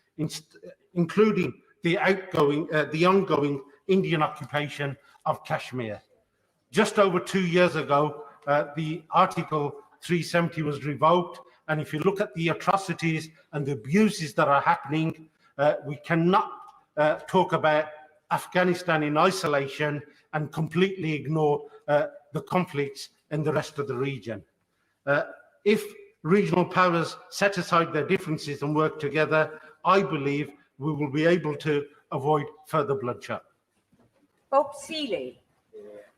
including the ongoing Indian occupation of Kashmir. Just over 2 years ago, the Article 370 was revoked, and if you look at the atrocities and the abuses that are happening, we cannot talk about Afghanistan in isolation and completely ignore the conflicts in the rest of the region. If regional powers set aside their differences and work together, I believe we will be able to avoid further bloodshed. Bob Seeley.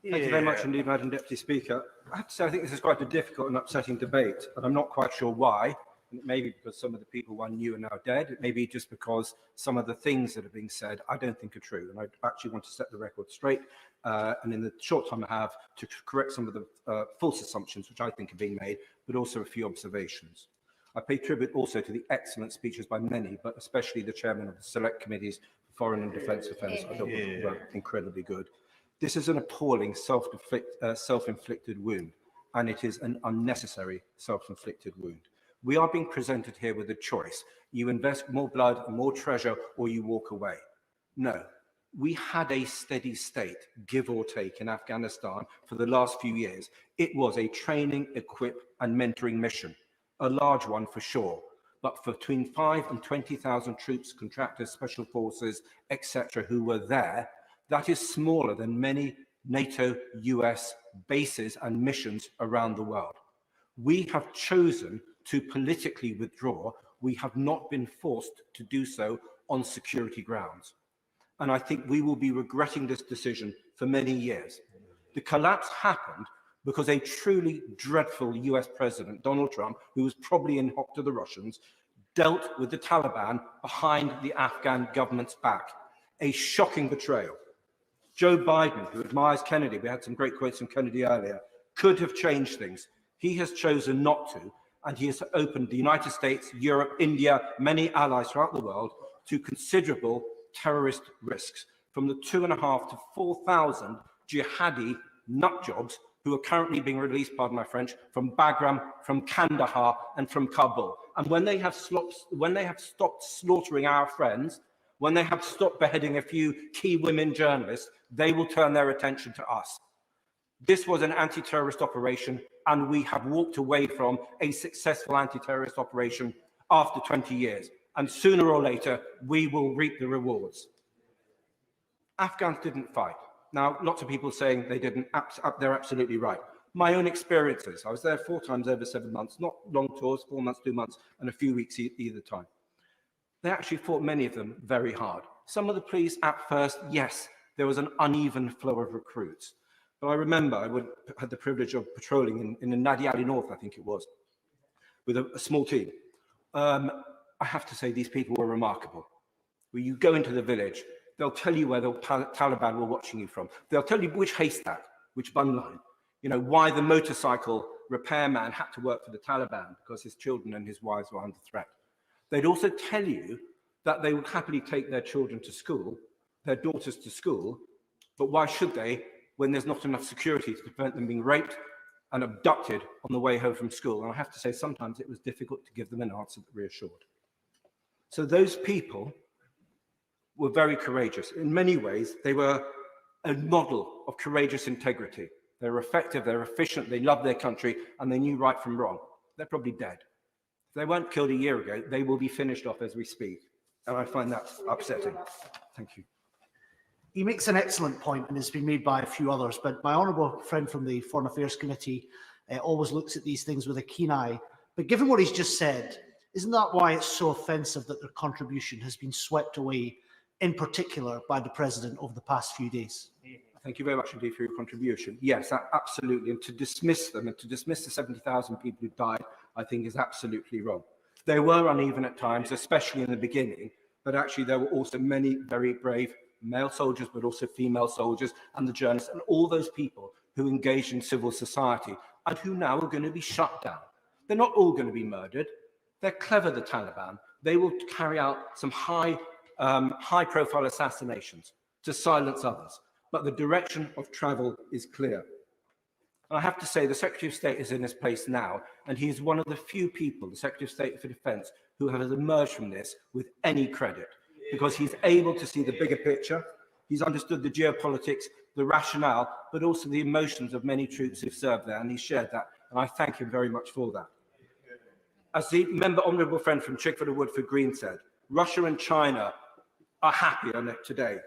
Thank you very much indeed, Madam Deputy Speaker. I have to say I think this is quite a difficult and upsetting debate, but I'm not quite sure why. It may be because some of the people one knew are now dead. It may be just because some of the things that are being said I don't think are true. And I actually want to set the record straight, and in the short time I have, to correct some of the false assumptions which I think are being made, but also a few observations. I pay tribute also to the excellent speeches by many, but especially the chairman of the Select Committees for Foreign and Defence Affairs. I thought were incredibly good. This is an appalling self-inflicted wound, and it is an unnecessary self-inflicted wound. We are being presented here with a choice. You invest more blood and more treasure, or you walk away. No, we had a steady state, give or take, in Afghanistan for the last few years. It was a training, equip, and mentoring mission, a large one for sure, but for between 5,000 and 20,000 troops, contractors, special forces, etc., who were there, that is smaller than many NATO, US bases and missions around the world. We have chosen to politically withdraw. We have not been forced to do so on security grounds. And I think we will be regretting this decision for many years. The collapse happened because a truly dreadful US president, Donald Trump, who was probably in hock to the Russians, dealt with the Taliban behind the Afghan government's back. A shocking betrayal. Joe Biden, who admires Kennedy, we had some great quotes from Kennedy earlier, could have changed things. He has chosen not to, and he has opened the United States, Europe, India, many allies throughout the world to considerable terrorist risks, from the 2,500 to 4,000 jihadi nutjobs who are currently being released, pardon my French, from Bagram, from Kandahar, and from Kabul. And when they have stopped slaughtering our friends, when they have stopped beheading a few key women journalists, they will turn their attention to us. This was an anti-terrorist operation, and we have walked away from a successful anti-terrorist operation after 20 years. And sooner or later, we will reap the rewards. Afghans didn't fight. Now, lots of people saying they didn't, they're absolutely right. My own experiences, I was there 4 times over 7 months, not long tours, 4 months, 2 months, and a few weeks either time. They actually fought, many of them, very hard. Some of the police at first, yes, there was an uneven flow of recruits. But I remember I had the privilege of patrolling in Nadia Ali North, I think it was, with a small team. I have to say these people were remarkable. When you go into the village, they'll tell you where the Taliban were watching you from. They'll tell you which haystack, which bun line, you know, why the motorcycle repairman had to work for the Taliban because his children and his wives were under threat. They'd also tell you that they would happily take their children to school, their daughters to school, but why should they when there's not enough security to prevent them being raped and abducted on the way home from school? And I have to say, sometimes it was difficult to give them an answer that reassured. So those people were very courageous. In many ways, they were a model of courageous integrity. They were effective, they were efficient, they loved their country, and they knew right from wrong. They're probably dead. If they weren't killed a year ago, they will be finished off as we speak. And I find that upsetting. Thank you. He makes an excellent point, and it's been made by a few others, but my honourable friend from the Foreign Affairs Committee always looks at these things with a keen eye. But given what he's just said, isn't that why it's so offensive that their contribution has been swept away, in particular by the President over the past few days? Thank you very much indeed for your contribution. Yes, absolutely. And to dismiss them and to dismiss the 70,000 people who died, I think is absolutely wrong. They were uneven at times, especially in the beginning, but actually there were also many very brave male soldiers, but also female soldiers and the journalists and all those people who engaged in civil society and who now are going to be shut down. They're not all going to be murdered. They're clever, the Taliban. They will carry out some high-profile assassinations to silence others. But the direction of travel is clear. And I have to say, the Secretary of State is in his place now, and he is one of the few people, the Secretary of State for Defence, who has emerged from this with any credit, because he's able to see the bigger picture. He's understood the geopolitics, the rationale, but also the emotions of many troops who've served there, and he shared that, and I thank him very much for that. As the honourable friend from Chickford-Woodford Green said, Russia and China are happy on it today.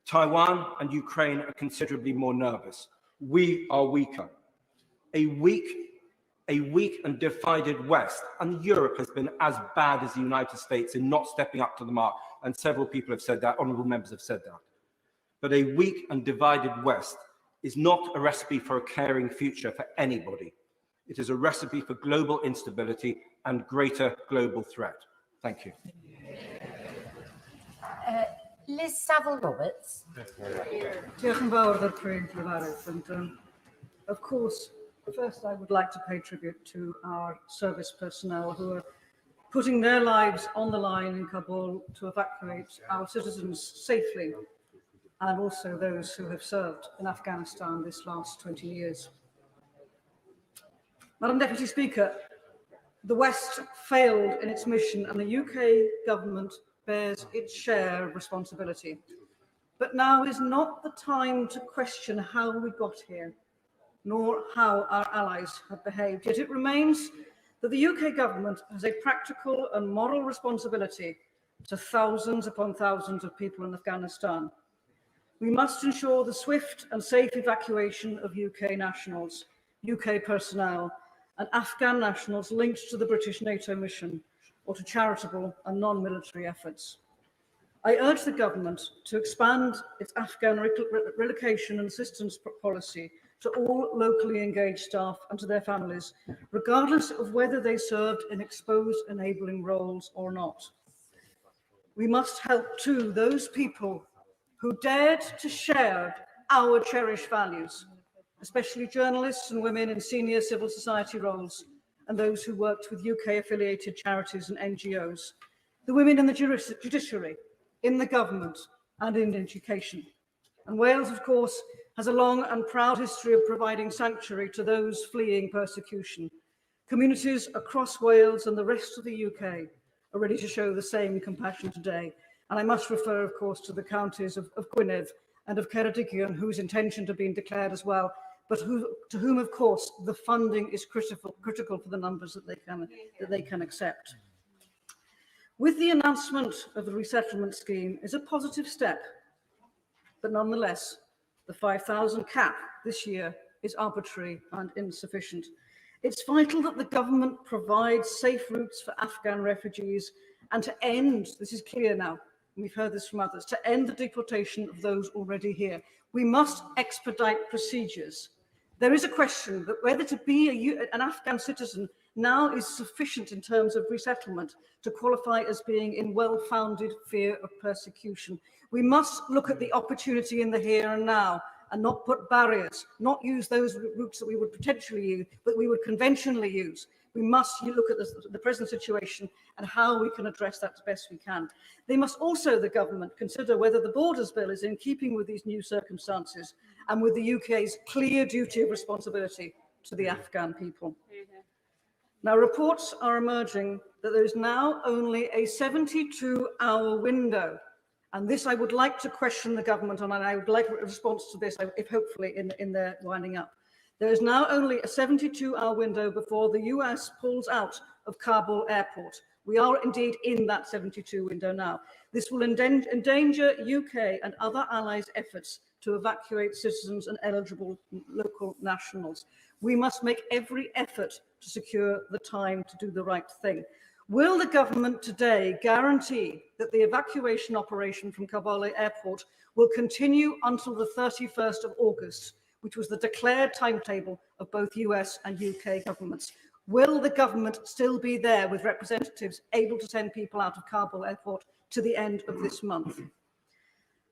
Taiwan and Ukraine are considerably more nervous. We are weaker. A weak and divided West, and Europe has been as bad as the United States in not stepping up to the mark, and several people have said that, honourable members have said that. But a weak and divided West is not a recipe for a caring future for anybody. It is a recipe for global instability and greater global threat. Thank you. Liz Saville-Roberts. Diolch yn fawr o'r Cynghorydd. And of course, first I would like to pay tribute to our service personnel who are putting their lives on the line in Kabul to evacuate our citizens safely, and also those who have served in Afghanistan this last 20 years. Madam Deputy Speaker, the West failed in its mission and the UK government bears its share of responsibility. But now is not the time to question how we got here, nor how our allies have behaved. Yet it remains that the UK government has a practical and moral responsibility to thousands upon thousands of people in Afghanistan. We must ensure the swift and safe evacuation of UK nationals, UK personnel, and Afghan nationals linked to the British NATO mission or to charitable and non-military efforts. I urge the government to expand its Afghan relocation and assistance policy to all locally engaged staff and to their families, regardless of whether they served in exposed enabling roles or not. We must help too those people who dared to share our cherished values, especially journalists and women in senior civil society roles, and those who worked with UK-affiliated charities and NGOs, the women in the judiciary, in the government, and in education. And Wales, of course, has a long and proud history of providing sanctuary to those fleeing persecution. Communities across Wales and the rest of the UK are ready to show the same compassion today. And I must refer, of course, to the counties of Gwynedd and of Ceredigion, whose intentions have been declared as well, but to whom, of course, the funding is critical for the numbers that they can accept. With the announcement of the resettlement scheme is a positive step, but nonetheless, the 5,000 cap this year is arbitrary and insufficient. It's vital that the government provides safe routes for Afghan refugees and to end, this is clear now, and we've heard this from others, to end the deportation of those already here. We must expedite procedures. There is a question that whether to be an Afghan citizen now is sufficient in terms of resettlement to qualify as being in well-founded fear of persecution. We must look at the opportunity in the here and now and not put barriers, not use those routes that we would potentially use, but we would conventionally use. We must look at the present situation and how we can address that as best we can. They must also, the government, consider whether the Borders Bill is in keeping with these new circumstances and with the UK's clear duty of responsibility to the Afghan people. Now, reports are emerging that there is now only a 72-hour window, and this I would like to question the government on, and I would like a response to this, if hopefully in their winding up. There is now only a 72-hour window before the US pulls out of Kabul airport. We are indeed in that 72 window now. This will endanger UK and other allies' efforts to evacuate citizens and eligible local nationals. We must make every effort to secure the time to do the right thing. Will the government today guarantee that the evacuation operation from Kabul airport will continue until the 31st of August, which was the declared timetable of both US and UK governments? Will the government still be there with representatives able to send people out of Kabul airport to the end of this month?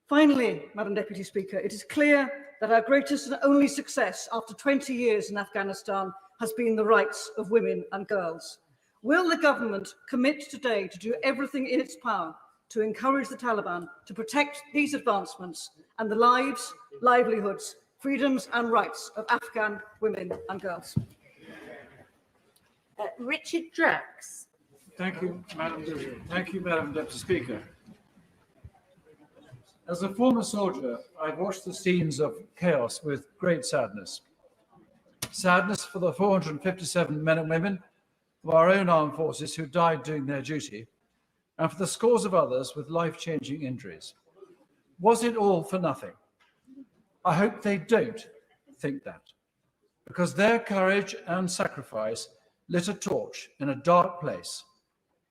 Finally, Madam Deputy Speaker, it is clear that our greatest and only success after 20 years in Afghanistan has been the rights of women and girls. Will the government commit today to do everything in its power to encourage the Taliban to protect these advancements and the lives, livelihoods, freedoms and rights of Afghan women and girls? Richard Drax. Thank you, Madam Deputy Speaker. As a former soldier, I've watched the scenes of chaos with great sadness. Sadness for the 457 men and women of our own armed forces who died doing their duty, and for the scores of others with life-changing injuries. Was it all for nothing? I hope they don't think that, because their courage and sacrifice lit a torch in a dark place,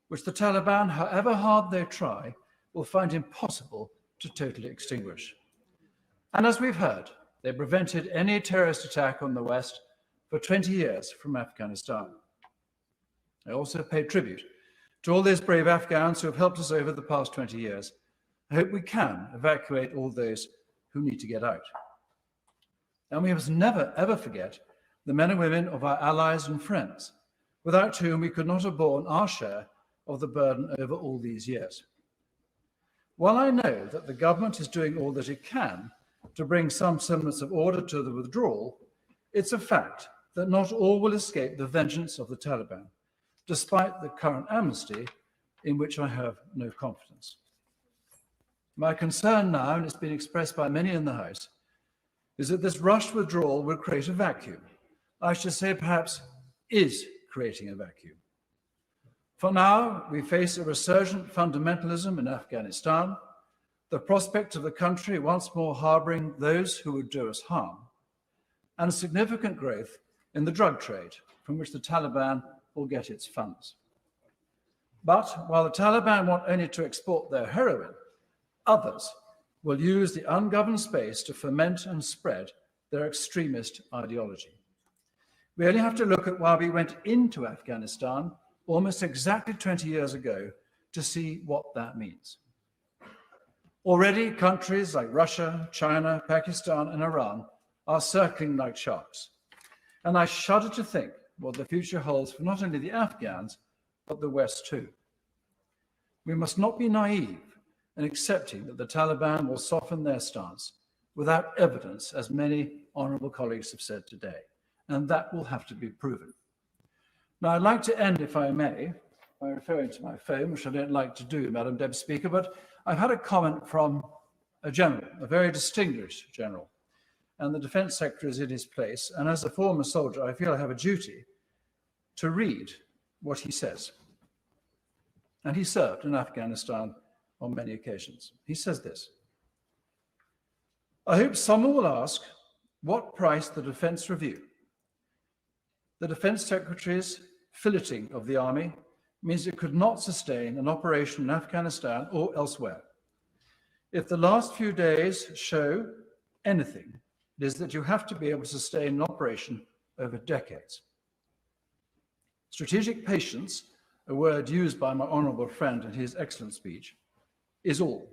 which the Taliban, however hard they try, will find impossible to totally extinguish. And as we've heard, they prevented any terrorist attack on the West for 20 years from Afghanistan. I also pay tribute to all those brave Afghans who have helped us over the past 20 years. I hope we can evacuate all those who need to get out. And we must never, ever forget the men and women of our allies and friends, without whom we could not have borne our share of the burden over all these years. While I know that the government is doing all that it can to bring some semblance of order to the withdrawal, it's a fact that not all will escape the vengeance of the Taliban, despite the current amnesty, in which I have no confidence. My concern now, and it's been expressed by many in the House, is that this rushed withdrawal will create a vacuum. I should say perhaps is creating a vacuum. For now, we face a resurgent fundamentalism in Afghanistan, the prospect of the country once more harboring those who would do us harm, and significant growth in the drug trade, from which the Taliban will get its funds. But while the Taliban want only to export their heroin, others will use the ungoverned space to foment and spread their extremist ideology. We only have to look at why we went into Afghanistan almost exactly 20 years ago to see what that means. Already, countries like Russia, China, Pakistan, and Iran are circling like sharks. And I shudder to think what the future holds for not only the Afghans, but the West too. We must not be naive in accepting that the Taliban will soften their stance without evidence, as many honourable colleagues have said today, and that will have to be proven. Now, I'd like to end, if I may, by referring to my phone, which I don't like to do, Madam Deputy Speaker, but I've had a comment from a general, a very distinguished general, and the Defence Secretary is in his place, and as a former soldier, I feel I have a duty to read what he says. And he served in Afghanistan on many occasions. He says this: I hope someone will ask what price the Defence Review, the Defence Secretary's filleting of the army, means it could not sustain an operation in Afghanistan or elsewhere. If the last few days show anything, it is that you have to be able to sustain an operation over decades. Strategic patience, a word used by my honourable friend in his excellent speech, is all.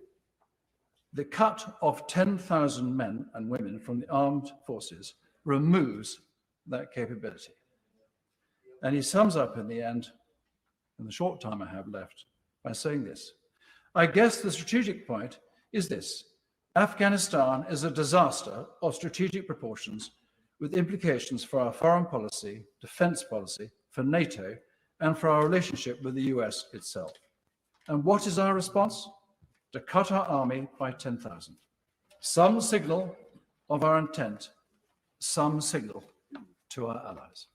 The cut of 10,000 men and women from the armed forces removes that capability. And he sums up in the end, in the short time I have left, by saying this: I guess the strategic point is this: Afghanistan is a disaster of strategic proportions with implications for our foreign policy, defence policy, for NATO, and for our relationship with the US itself. And what is our response? To cut our army by 10,000. Some signal of our intent, some signal to our allies.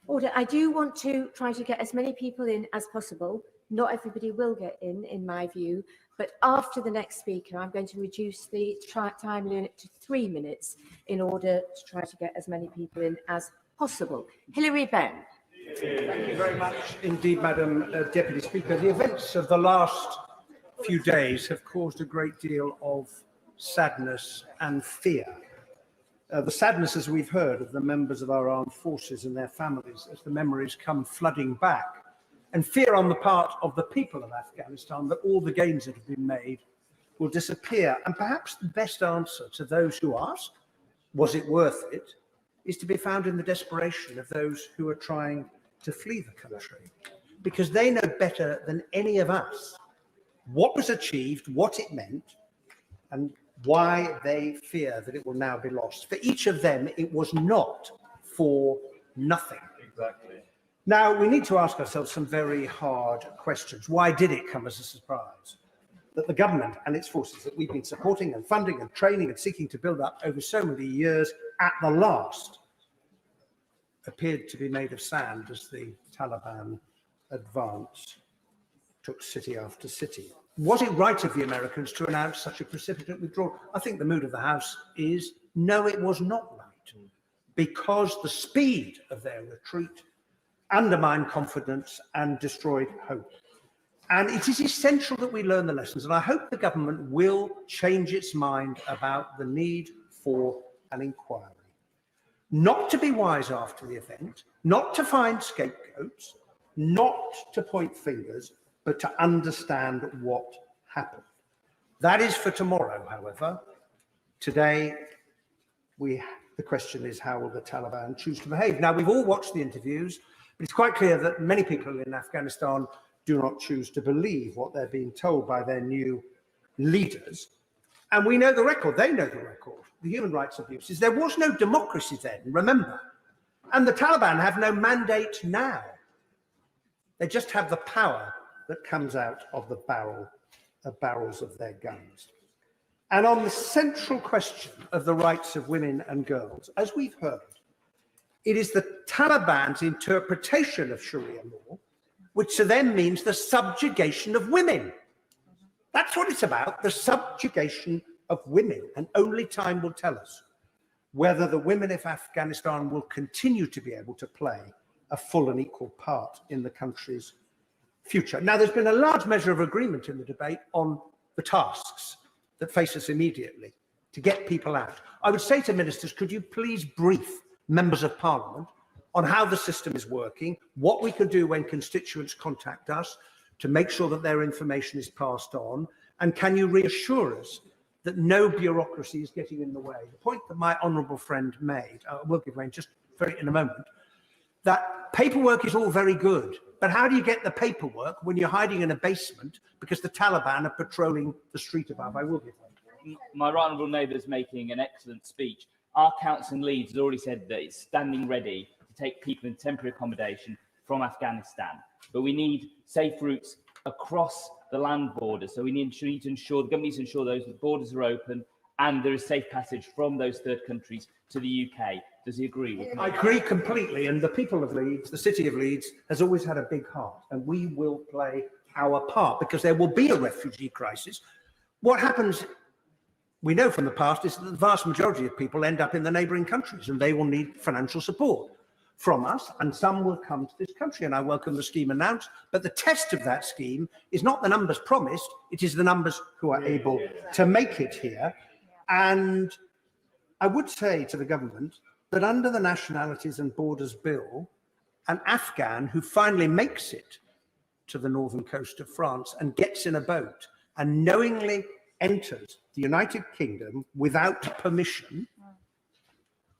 Order. I do want to try to get as many people in as possible. Not everybody will get in my view, but after the next speaker, I'm going to reduce the time limit to 3 minutes in order to try to get as many people in as possible. Hilary Benn. Thank you very much indeed, Madam Deputy Speaker. The events of the last few days have caused a great deal of sadness and fear. The sadness, as we've heard, of the members of our armed forces and their families as the memories come flooding back, and fear on the part of the people of Afghanistan that all the gains that have been made will disappear. And perhaps the best answer to those who ask, was it worth it, is to be found in the desperation of those who are trying to flee the country, because they know better than any of us what was achieved, what it meant, and why they fear that it will now be lost. For each of them, it was not for nothing. Exactly. Now, we need to ask ourselves some very hard questions. Why did it come as a surprise that the government and its forces that we've been supporting and funding and training and seeking to build up over so many years, at the last, appeared to be made of sand as the Taliban advance took city after city? Was it right of the Americans to announce such a precipitate withdrawal? I think the mood of the House is no, it was not right, because the speed of their retreat undermined confidence and destroyed hope. And it is essential that we learn the lessons, and I hope the government will change its mind about the need for an inquiry. Not to be wise after the event, not to find scapegoats, not to point fingers, but to understand what happened. That is for tomorrow, however. Today, the question is, how will the Taliban choose to behave? Now, we've all watched the interviews, but it's quite clear that many people in Afghanistan do not choose to believe what they're being told by their new leaders. And we know the record, they know the record, the human rights abuses. There was no democracy then, remember. And the Taliban have no mandate now. They just have the power that comes out of the barrels of their guns. And on the central question of the rights of women and girls, as we've heard, it is the Taliban's interpretation of Sharia law, which to them means the subjugation of women. That's what it's about, the subjugation of women. And only time will tell us whether the women of Afghanistan will continue to be able to play a full and equal part in the country's future. Now, there's been a large measure of agreement in the debate on the tasks that face us immediately to get people out. I would say to ministers, could you please brief members of parliament on how the system is working, what we can do when constituents contact us to make sure that their information is passed on, and can you reassure us that no bureaucracy is getting in the way? The point that my honourable friend made, I will give way just in a moment, that paperwork is all very good, but how do you get the paperwork when you're hiding in a basement because the Taliban are patrolling the street above? I will give way. My right honourable neighbour is making an excellent speech. Our council in Leeds has already said that it's standing ready to take people in temporary accommodation from Afghanistan. But we need safe routes across the land borders. So we need to ensure, the government needs to ensure those borders are open and there is safe passage from those third countries to the UK. Does he agree with me? I agree completely. And the people of Leeds, the city of Leeds, has always had a big heart. And we will play our part because there will be a refugee crisis. What happens, we know from the past, is that the vast majority of people end up in the neighbouring countries and they will need financial support from us, and some will come to this country, and I welcome the scheme announced. But the test of that scheme is not the numbers promised, it is the numbers who are able to make it here. And I would say to the government that under the Nationalities and Borders Bill, an Afghan who finally makes it to the northern coast of France and gets in a boat and knowingly enters the United Kingdom without permission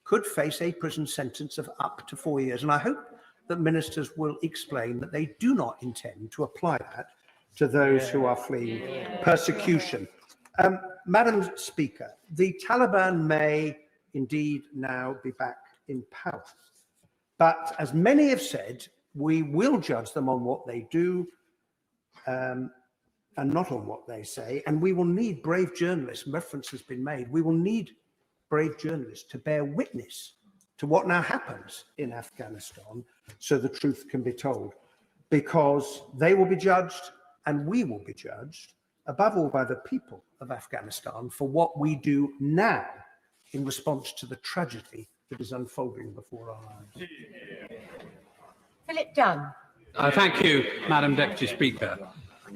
could face a prison sentence of up to 4 years. And I hope that ministers will explain that they do not intend to apply that to those who are fleeing persecution. Madam Speaker, the Taliban may indeed now be back in power. But as many have said, we will judge them on what they do and not on what they say. And we will need brave journalists, reference has been made, we will need brave journalists to bear witness to what now happens in Afghanistan so the truth can be told, because they will be judged and we will be judged, above all by the people of Afghanistan, for what we do now in response to the tragedy that is unfolding before our eyes. Philip Dunn. Thank you, Madam Deputy Speaker.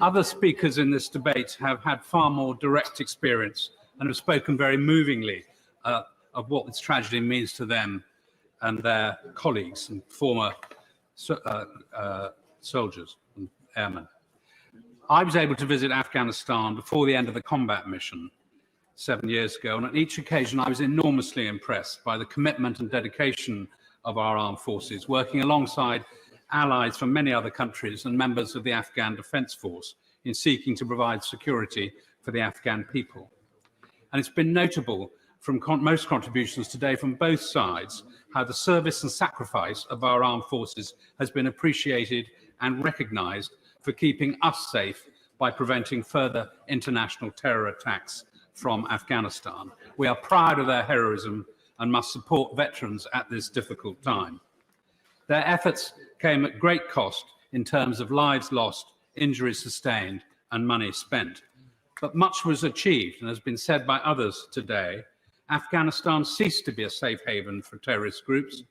Other speakers in this debate have had far more direct experience and have spoken very movingly of what this tragedy means to them and their colleagues and former soldiers and airmen. I was able to visit Afghanistan before the end of the combat mission 7 years ago, and on each occasion I was enormously impressed by the commitment and dedication of our armed forces, working alongside allies from many other countries and members of the Afghan Defence Force in seeking to provide security for the Afghan people. And it's been notable from most contributions today from both sides how the service and sacrifice of our armed forces has been appreciated and recognised for keeping us safe by preventing further international terror attacks from Afghanistan. We are proud of their heroism and must support veterans at this difficult time. Their efforts came at great cost in terms of lives lost, injuries sustained, and money spent. But much was achieved, and has been said by others today. Afghanistan ceased to be a safe haven for terrorist groups.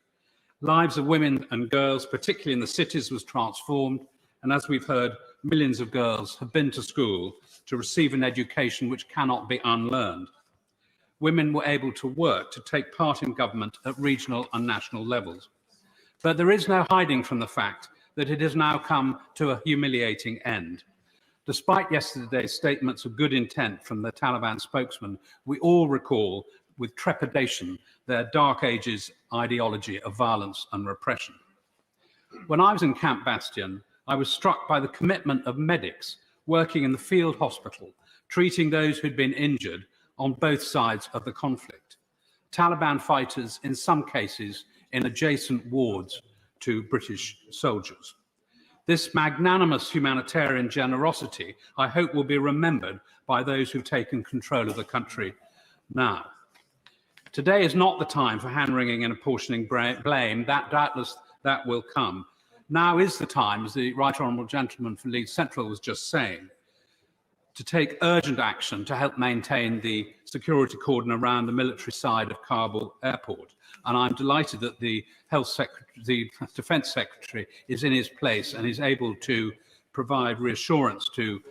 Lives of women and girls, particularly in the cities, was transformed. And as we've heard, millions of girls have been to school to receive an education which cannot be unlearned. Women were able to work, to take part in government at regional and national levels. But there is no hiding from the fact that it has now come to a humiliating end. Despite yesterday's statements of good intent from the Taliban spokesman, we all recall with trepidation their dark ages ideology of violence and repression. When I was in Camp Bastion, I was struck by the commitment of medics working in the field hospital, treating those who'd been injured on both sides of the conflict. Taliban fighters, in some cases, in adjacent wards to British soldiers. This magnanimous humanitarian generosity, I hope, will be remembered by those who've taken control of the country now. Today is not the time for hand-wringing and apportioning blame. Doubtless that will come. Now is the time, as the Right Honourable Gentleman from Leeds Central was just saying, to take urgent action to help maintain the security cordon around the military side of Kabul airport. And I'm delighted that the Defence Secretary is in his place and is able to provide reassurance to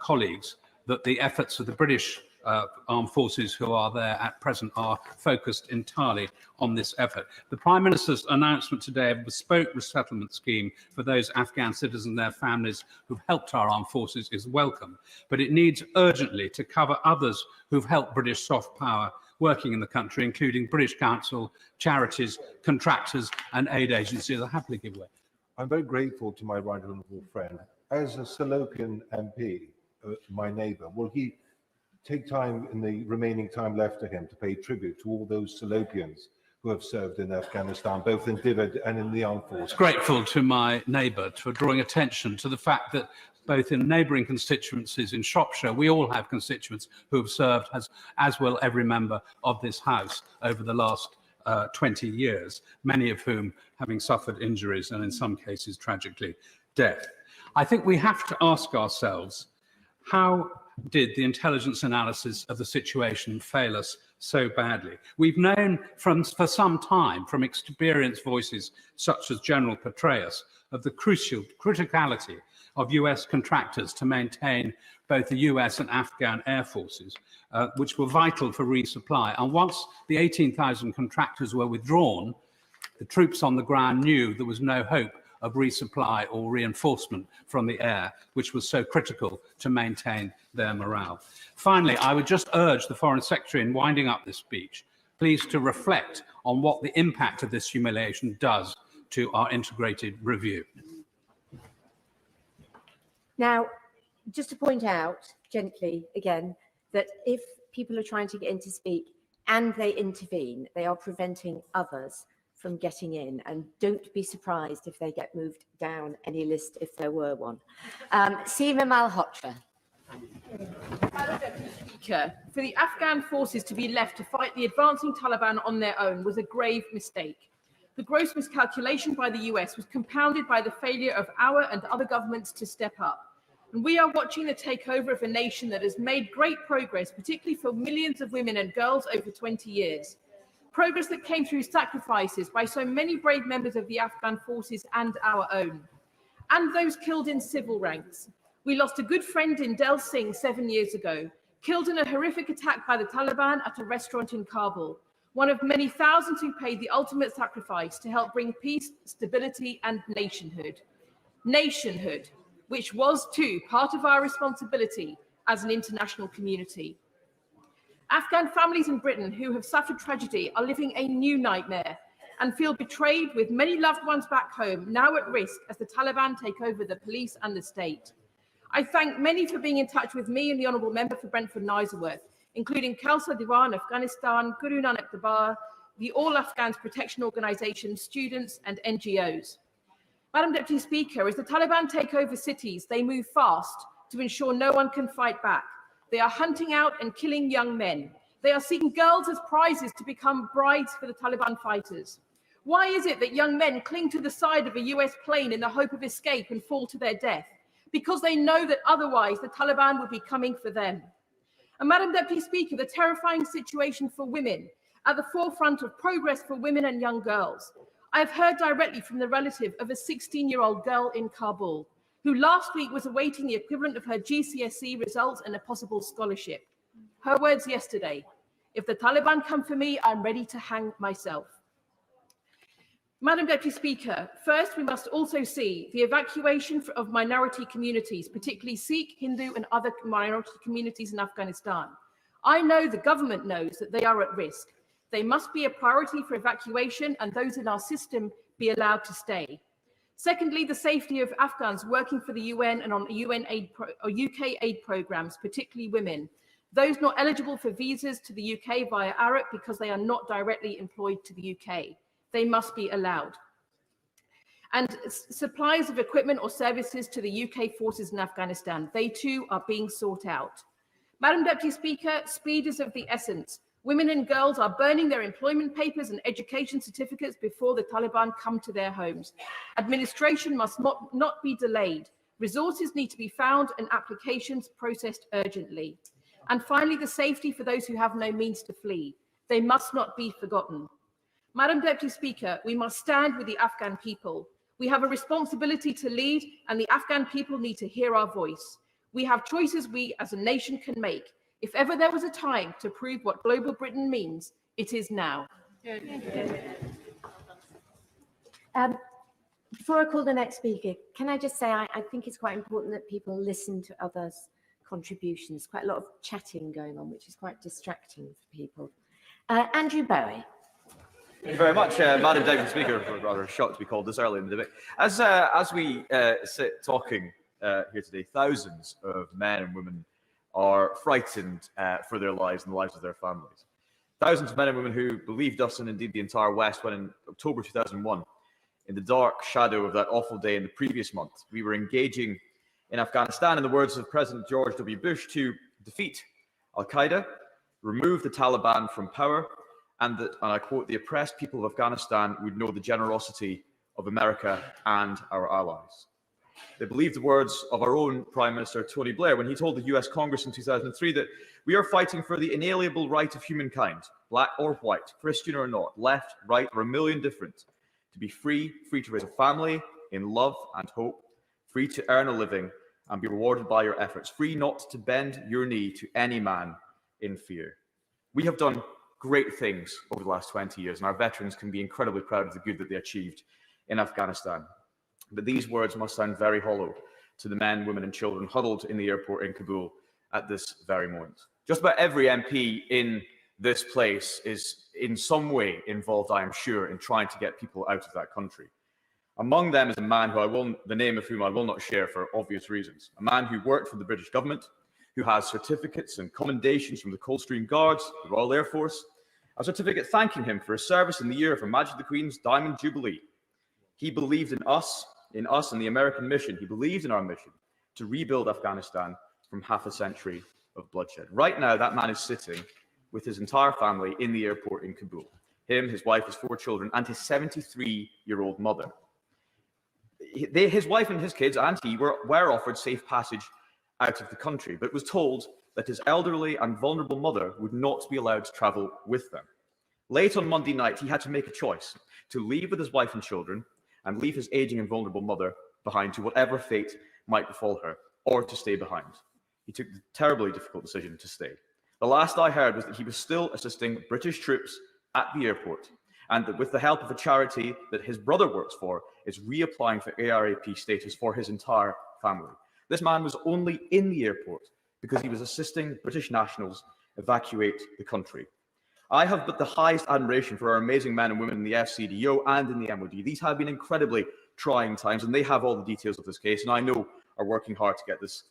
colleagues that the efforts of the British armed forces who are there at present are focused entirely on this effort. The Prime Minister's announcement today of a bespoke resettlement scheme for those Afghan citizens and their families who've helped our armed forces is welcome, but it needs urgently to cover others who've helped British soft power working in the country, including British Council, charities, contractors and aid agencies. I'll happily give way. I'm very grateful to my right honourable friend. As a Salopian MP, my neighbour, will he take time in the remaining time left to him to pay tribute to all those Salopians who have served in Afghanistan, both in Divid and in the armed forces? Grateful to my neighbour for drawing attention to the fact that both in neighbouring constituencies in Shropshire, we all have constituents who have served, as will every member of this House over the last 20 years, many of whom having suffered injuries and in some cases tragically death. I think we have to ask ourselves, how did the intelligence analysis of the situation fail us so badly? We've known for some time from experienced voices such as General Petraeus of the criticality of US contractors to maintain both the US and Afghan air forces, which were vital for resupply. And once the 18,000 contractors were withdrawn, the troops on the ground knew there was no hope of resupply or reinforcement from the air, which was so critical to maintain their morale. Finally, I would just urge the Foreign Secretary in winding up this speech, please to reflect on what the impact of this humiliation does to our integrated review. Now, just to point out gently again, that if people are trying to get in to speak and they intervene, they are preventing others from getting in, and don't be surprised if they get moved down any list if there were one. Seema Malhotra. Madam Deputy Speaker, for the Afghan forces to be left to fight the advancing Taliban on their own was a grave mistake. The gross miscalculation by the US was compounded by the failure of our and other governments to step up. And we are watching the takeover of a nation that has made great progress, particularly for millions of women and girls over 20 years. progress that came through sacrifices by so many brave members of the Afghan forces and our own, and those killed in civil ranks. We lost a good friend in Del Singh 7 years ago, killed in a horrific attack by the Taliban at a restaurant in Kabul, one of many thousands who paid the ultimate sacrifice to help bring peace, stability, and nationhood. Nationhood, which was too part of our responsibility as an international community. Afghan families in Britain who have suffered tragedy are living a new nightmare and feel betrayed, with many loved ones back home now at risk as the Taliban take over the police and the state. I thank many for being in touch with me and the Honourable Member for Brentford-Kniserworth, including Khalsa Diwan Afghanistan, Guru Nanak Dabar, the All Afghans Protection Organisation, students and NGOs. Madam Deputy Speaker, as the Taliban take over cities, they move fast to ensure no one can fight back. They are hunting out and killing young men. They are seeking girls as prizes to become brides for the Taliban fighters. Why is it that young men cling to the side of a US plane in the hope of escape and fall to their death? Because they know that otherwise the Taliban will be coming for them. And Madam Deputy Speaker, the terrifying situation for women at the forefront of progress for women and young girls. I have heard directly from the relative of a 16-year-old girl in Kabul, who last week was awaiting the equivalent of her GCSE results and a possible scholarship. Her words yesterday: "If the Taliban come for me, I'm ready to hang myself." Madam Deputy Speaker, first we must also see the evacuation of minority communities, particularly Sikh, Hindu and other minority communities in Afghanistan. I know the government knows that they are at risk. They must be a priority for evacuation and those in our system be allowed to stay. Secondly, the safety of Afghans working for the UN and on UN aid or UK aid programs, particularly women. Those not eligible for visas to the UK via ARAP because they are not directly employed to the UK. They must be allowed. And supplies of equipment or services to the UK forces in Afghanistan. They too are being sought out. Madam Deputy Speaker, speed is of the essence. Women and girls are burning their employment papers and education certificates before the Taliban come to their homes. Administration must not be delayed. Resources need to be found and applications processed urgently. And finally, the safety for those who have no means to flee. They must not be forgotten. Madam Deputy Speaker, we must stand with the Afghan people. We have a responsibility to lead, and the Afghan people need to hear our voice. We have choices we as a nation can make. If ever there was a time to prove what global Britain means, it is now. Before I call the next speaker, can I just say I think it's quite important that people listen to others' contributions. Quite a lot of chatting going on, which is quite distracting for people. Andrew Bowie. Thank you very much, Madam Deputy Speaker. Rather shocked to be called this early in the debate. As we sit talking here today, thousands of men and women are frightened for their lives and the lives of their families. Thousands of men and women who believed us, and indeed the entire West, when in October 2001, in the dark shadow of that awful day in the previous month, we were engaging in Afghanistan, in the words of President George W. Bush, to defeat al-Qaeda, remove the Taliban from power, and that, and I quote, the oppressed people of Afghanistan would know the generosity of America and our allies. They believed the words of our own Prime Minister, Tony Blair, when he told the US Congress in 2003 that we are fighting for the inalienable right of humankind, black or white, Christian or not, left, right, or a million different, to be free, free to raise a family in love and hope, free to earn a living and be rewarded by your efforts, free not to bend your knee to any man in fear. We have done great things over the last 20 years, and our veterans can be incredibly proud of the good that they achieved in Afghanistan. But these words must sound very hollow to the men, women and children huddled in the airport in Kabul at this very moment. Just about every MP in this place is in some way involved, I am sure, in trying to get people out of that country. Among them is a man who the name of whom I will not share for obvious reasons, a man who worked for the British government, who has certificates and commendations from the Coldstream Guards, the Royal Air Force, a certificate thanking him for his service in the year of Her Majesty the Queen's Diamond Jubilee. He believed in us and the American mission. He believed in our mission to rebuild Afghanistan from half a century of bloodshed. Right now, that man is sitting with his entire family in the airport in Kabul. Him, his wife, his 4 children, and his 73-year-old mother. His wife and his kids and he were offered safe passage out of the country, but was told that his elderly and vulnerable mother would not be allowed to travel with them. Late on Monday night, he had to make a choice to leave with his wife and children and leave his aging and vulnerable mother behind to whatever fate might befall her, or to stay behind. He took the terribly difficult decision to stay. The last I heard was that he was still assisting British troops at the airport, and that with the help of a charity that his brother works for, is reapplying for ARAP status for his entire family. This man was only in the airport because he was assisting British nationals evacuate the country. I have but the highest admiration for our amazing men and women in the FCDO and in the MOD. These have been incredibly trying times, and they have all the details of this case, and I know are working hard to get this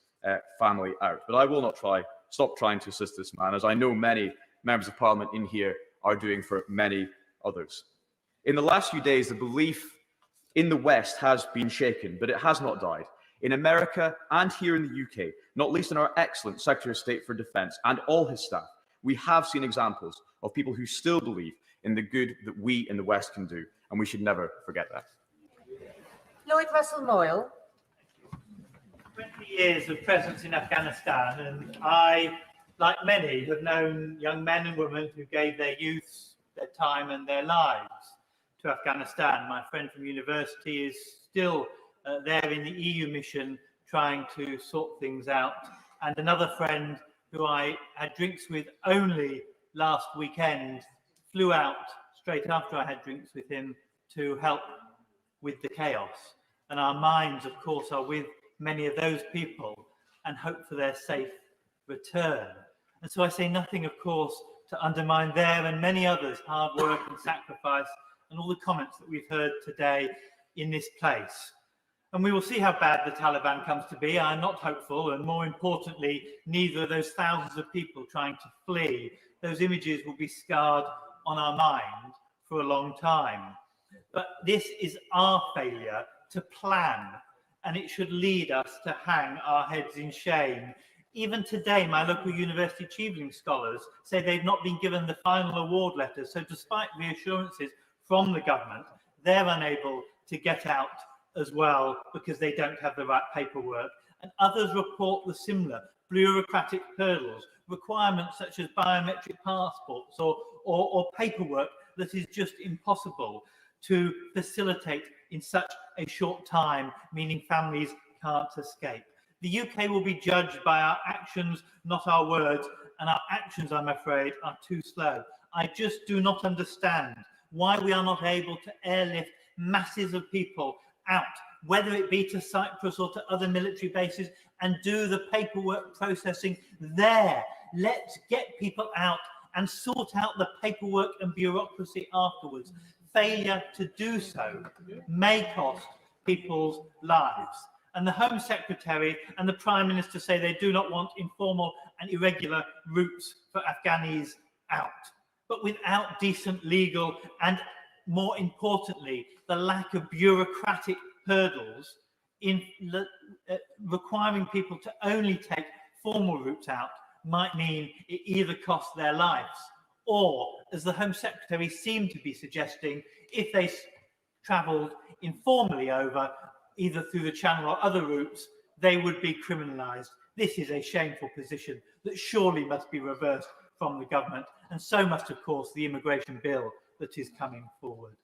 family out. But I will not stop trying to assist this man, as I know many members of Parliament in here are doing for many others. In the last few days, the belief in the West has been shaken, but it has not died. In America and here in the UK, not least in our excellent Secretary of State for Defence and all his staff, we have seen examples of people who still believe in the good that we in the West can do, and we should never forget that. Lloyd Russell Moyle. 20 years of presence in Afghanistan, and I, like many, have known young men and women who gave their youth, their time and their lives to Afghanistan. My friend from university is still there in the EU mission trying to sort things out, and another friend who I had drinks with only last weekend flew out straight after I had drinks with him to help with the chaos. And our minds, of course, are with many of those people and hope for their safe return. And so I say nothing, of course, to undermine their and many others' hard work and sacrifice and all the comments that we've heard today in this place. And we will see how bad the Taliban comes to be. I'm not hopeful, and more importantly, neither of those thousands of people trying to flee. Those images will be scarred on our mind for a long time. But this is our failure to plan, and it should lead us to hang our heads in shame. Even today, my local university achieving scholars say they've not been given the final award letters. So despite reassurances from the government, they're unable to get out as well because they don't have the right paperwork. And others report the similar bureaucratic hurdles, requirements such as biometric passports or paperwork that is just impossible to facilitate in such a short time, meaning families can't escape. The UK will be judged by our actions, not our words, and our actions, I'm afraid, are too slow. I just do not understand why we are not able to airlift masses of people out, whether it be to Cyprus or to other military bases, and do the paperwork processing there. Let's get people out and sort out the paperwork and bureaucracy afterwards. Failure to do so may cost people's lives. And the Home Secretary and the Prime Minister say they do not want informal and irregular routes for Afghanis out. But without decent legal and, more importantly, the lack of bureaucratic hurdles in requiring people to only take formal routes out might mean it either costs their lives or, as the Home Secretary seemed to be suggesting, if they travelled informally over, either through the Channel or other routes, they would be criminalised. This is a shameful position that surely must be reversed from the government, and so must, of course, the immigration bill that is coming forward.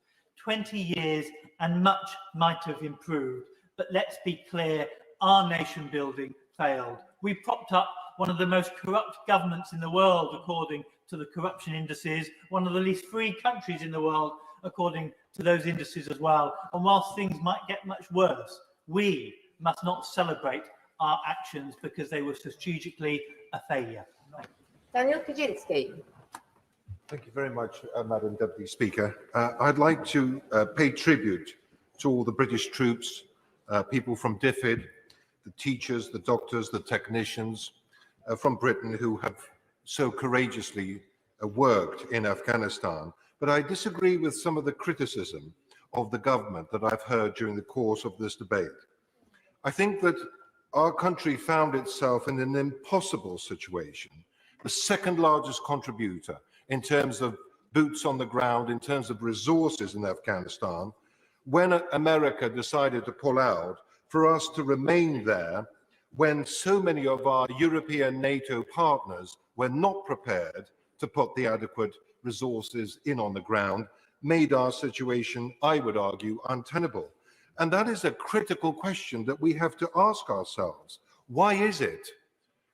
20 years and much might have improved, but let's be clear, our nation building failed. We propped up one of the most corrupt governments in the world, according to the corruption indices, one of the least free countries in the world, according to those indices as well. And whilst things might get much worse, we must not celebrate our actions because they were strategically a failure. Daniel Kaczynski. Thank you very much, Madam Deputy Speaker. I'd like to pay tribute to all the British troops, people from DFID, the teachers, the doctors, the technicians from Britain who have so courageously worked in Afghanistan. But I disagree with some of the criticism of the government that I've heard during the course of this debate. I think that our country found itself in an impossible situation, the second largest contributor in terms of boots on the ground, in terms of resources in Afghanistan, when America decided to pull out, for us to remain there when so many of our European NATO partners were not prepared to put the adequate resources in on the ground made our situation, I would argue, untenable. And that is a critical question that we have to ask ourselves. Why is it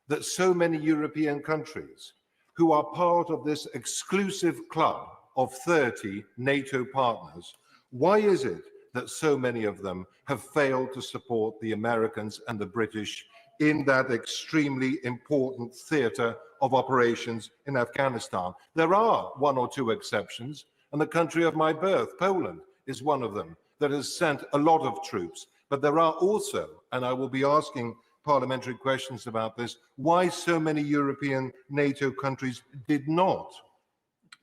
that so many European countries who are part of this exclusive club of 30 NATO partners, why is it that so many of them have failed to support the Americans and the British in that extremely important theatre of operations in Afghanistan? There are one or two exceptions, and the country of my birth, Poland, is one of them that has sent a lot of troops. But there are also, and I will be asking parliamentary questions about this, why so many European NATO countries did not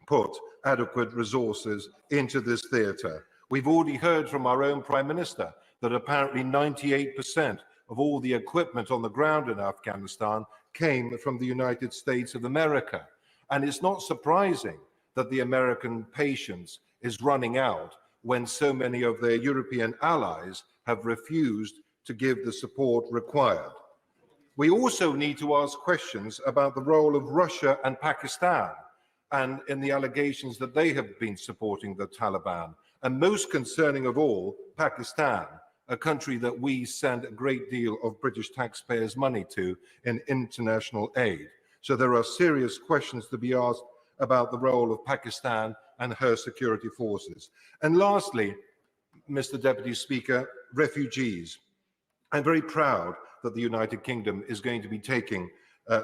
put adequate resources into this theatre. We've already heard from our own Prime Minister that apparently 98% of all the equipment on the ground in Afghanistan came from the United States of America. And it's not surprising that the American patience is running out when so many of their European allies have refused to give the support required. We also need to ask questions about the role of Russia and Pakistan and in the allegations that they have been supporting the Taliban. And most concerning of all, Pakistan, a country that we send a great deal of British taxpayers' money to in international aid. So there are serious questions to be asked about the role of Pakistan and her security forces. And lastly, Mr. Deputy Speaker, refugees. I'm very proud that the United Kingdom is going to be taking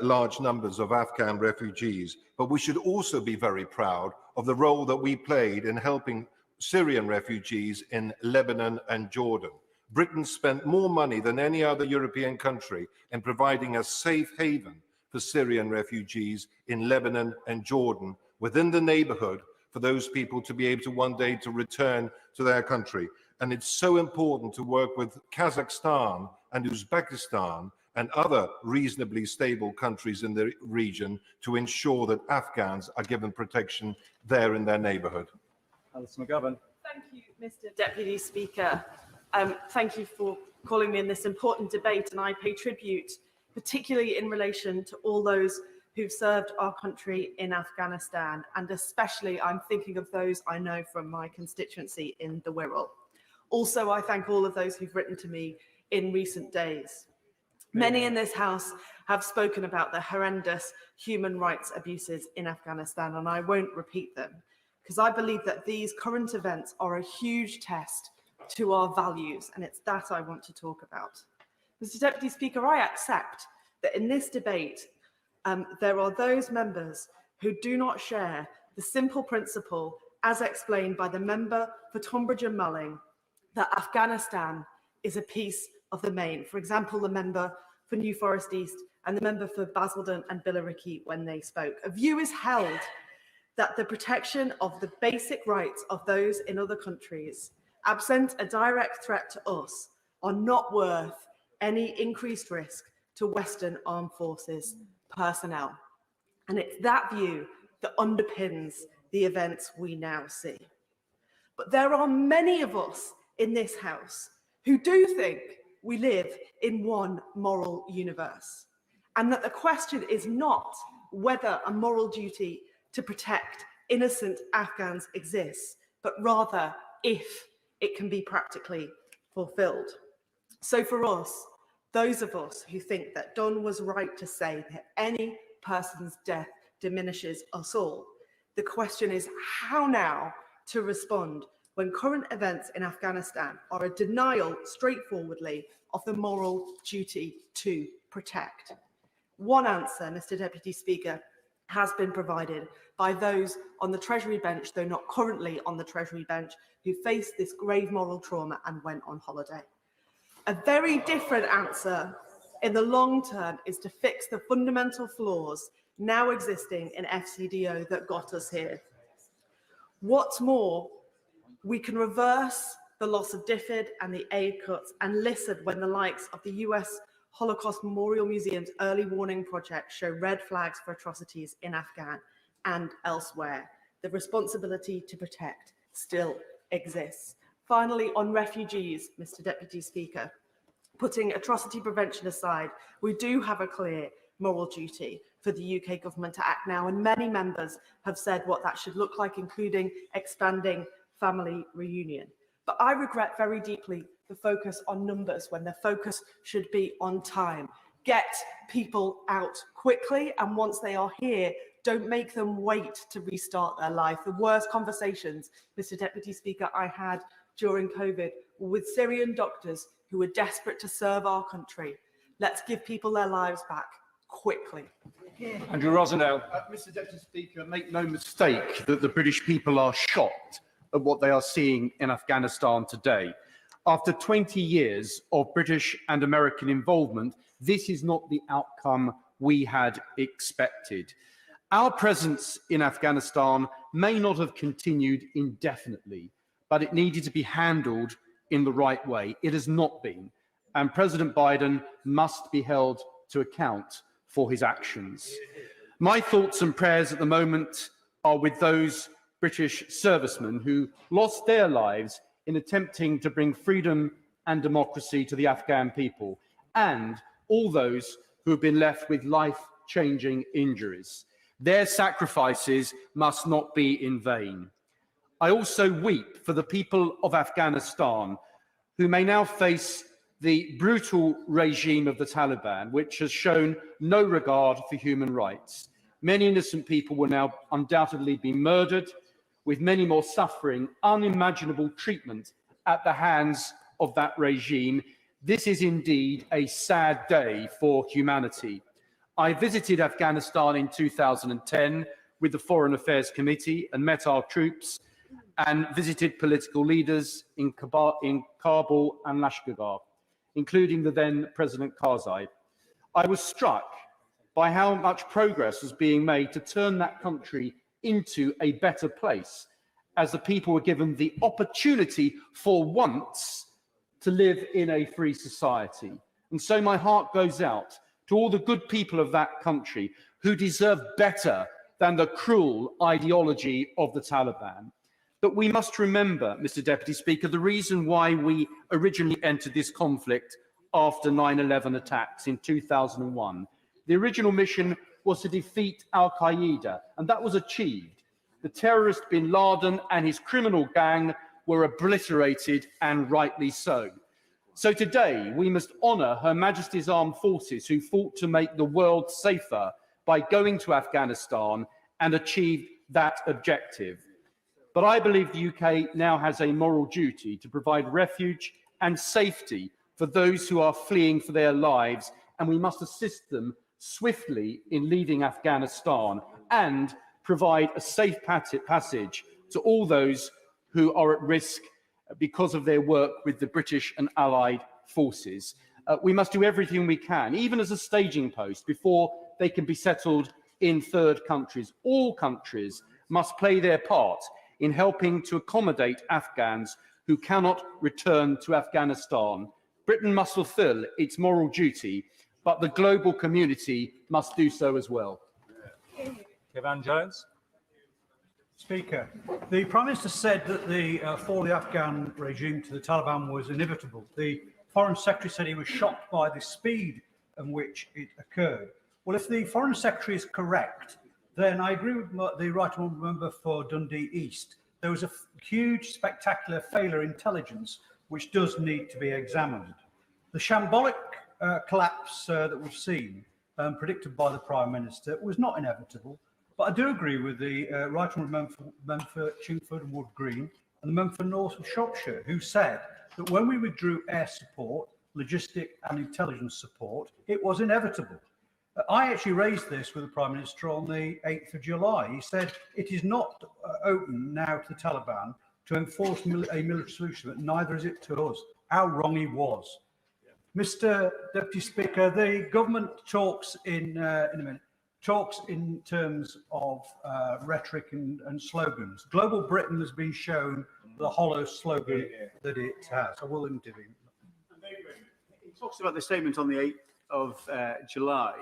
large numbers of Afghan refugees, but we should also be very proud of the role that we played in helping Syrian refugees in Lebanon and Jordan. Britain spent more money than any other European country in providing a safe haven for Syrian refugees in Lebanon and Jordan within the neighborhood for those people to be able to one day to return to their country. And it's so important to work with Kazakhstan and Uzbekistan and other reasonably stable countries in the region to ensure that Afghans are given protection there in their neighborhood. Alison McGovern. Thank you, Mr. Deputy Speaker. Thank you for calling me in this important debate, and I pay tribute, particularly in relation to all those who've served our country in Afghanistan, and especially I'm thinking of those I know from my constituency in the Wirral. Also, I thank all of those who've written to me in recent days. Many in this House have spoken about the horrendous human rights abuses in Afghanistan, and I won't repeat them, because I believe that these current events are a huge test to our values, and it's that I want to talk about. Mr. Deputy Speaker, I accept that in this debate, there are those members who do not share the simple principle, as explained by the member for Tonbridge and Mulling, that Afghanistan is a piece of the main. For example, the member for New Forest East and the member for Basildon and Billericay when they spoke. A view is held that the protection of the basic rights of those in other countries, absent a direct threat to us, are not worth any increased risk to Western Armed Forces personnel. And it's that view that underpins the events we now see. But there are many of us in this House who do think we live in one moral universe, and that the question is not whether a moral duty to protect innocent Afghans exists, but rather if it can be practically fulfilled. So for us, those of us who think that Don was right to say that any person's death diminishes us all, the question is how now to respond when current events in Afghanistan are a denial, straightforwardly, of the moral duty to protect. One answer, Mr. Deputy Speaker, has been provided by those on the Treasury bench, though not currently on the Treasury bench, who faced this grave moral trauma and went on holiday. A very different answer in the long term is to fix the fundamental flaws now existing in FCDO that got us here. What's more, we can reverse the loss of DFID and the aid cuts and listen when the likes of the US Holocaust Memorial Museum's early warning project show red flags for atrocities in Afghan and elsewhere. The responsibility to protect still exists. Finally, on refugees, Mr. Deputy Speaker, putting atrocity prevention aside, we do have a clear moral duty for the UK government to act now, and many members have said what that should look like, including expanding family reunion. But I regret very deeply the focus on numbers when the focus should be on time. Get people out quickly, and once they are here, don't make them wait to restart their life. The worst conversations, Mr. Deputy Speaker, I had during COVID were with Syrian doctors who were desperate to serve our country. Let's give people their lives back quickly. Andrew Rosendale. Mr. Deputy Speaker, make no mistake that the British people are shocked at what they are seeing in Afghanistan today. After 20 years of British and American involvement, this is not the outcome we had expected. Our presence in Afghanistan may not have continued indefinitely, but it needed to be handled in the right way. It has not been, and President Biden must be held to account for his actions. My thoughts and prayers at the moment are with those British servicemen who lost their lives in attempting to bring freedom and democracy to the Afghan people, and all those who have been left with life-changing injuries. Their sacrifices must not be in vain. I also weep for the people of Afghanistan who may now face the brutal regime of the Taliban, which has shown no regard for human rights. Many innocent people will now undoubtedly be murdered, with many more suffering unimaginable treatment at the hands of that regime. This is indeed a sad day for humanity. I visited Afghanistan in 2010 with the Foreign Affairs Committee and met our troops and visited political leaders in Kabul and Lashkar, including the then President Karzai. I was struck by how much progress was being made to turn that country into a better place, as the people were given the opportunity for once to live in a free society. And so my heart goes out to all the good people of that country who deserve better than the cruel ideology of the Taliban. But we must remember, Mr. Deputy Speaker, the reason why we originally entered this conflict after 9/11 attacks in 2001. The original mission was to defeat al-Qaeda, and that was achieved. The terrorist bin Laden and his criminal gang were obliterated, and rightly so. So today, we must honour Her Majesty's Armed Forces who fought to make the world safer by going to Afghanistan and achieved that objective. But I believe the UK now has a moral duty to provide refuge and safety for those who are fleeing for their lives, and we must assist them swiftly in leaving Afghanistan and provide a safe passage to all those who are at risk because of their work with the British and Allied forces. We must do everything we can, even as a staging post, before they can be settled in third countries. All countries must play their part in helping to accommodate Afghans who cannot return to Afghanistan. Britain must fulfil its moral duty, but the global community must do so as well. Kevan Jones. Speaker, the Prime Minister said that the fall of the Afghan regime to the Taliban was inevitable. The Foreign Secretary said he was shocked by the speed in which it occurred. Well, if the Foreign Secretary is correct, then I agree with the Right Honourable Member for Dundee East. There was a huge, spectacular failure intelligence which does need to be examined. The shambolic collapse that we've seen, predicted by the Prime Minister, was not inevitable. But I do agree with the Right Honourable Member for Chingford and Wood Green and the member for North of Shropshire, who said that when we withdrew air support, logistic and intelligence support, it was inevitable. I actually raised this with the Prime Minister on the 8th of July. He said it is not open now to the Taliban to enforce a military solution, but neither is it to us. How wrong he was. Mr. Deputy Speaker, the government talks in terms of rhetoric and slogans. Global Britain has been shown the hollow slogan that it has. I will intervene. He talks about the statement on the 8th of July.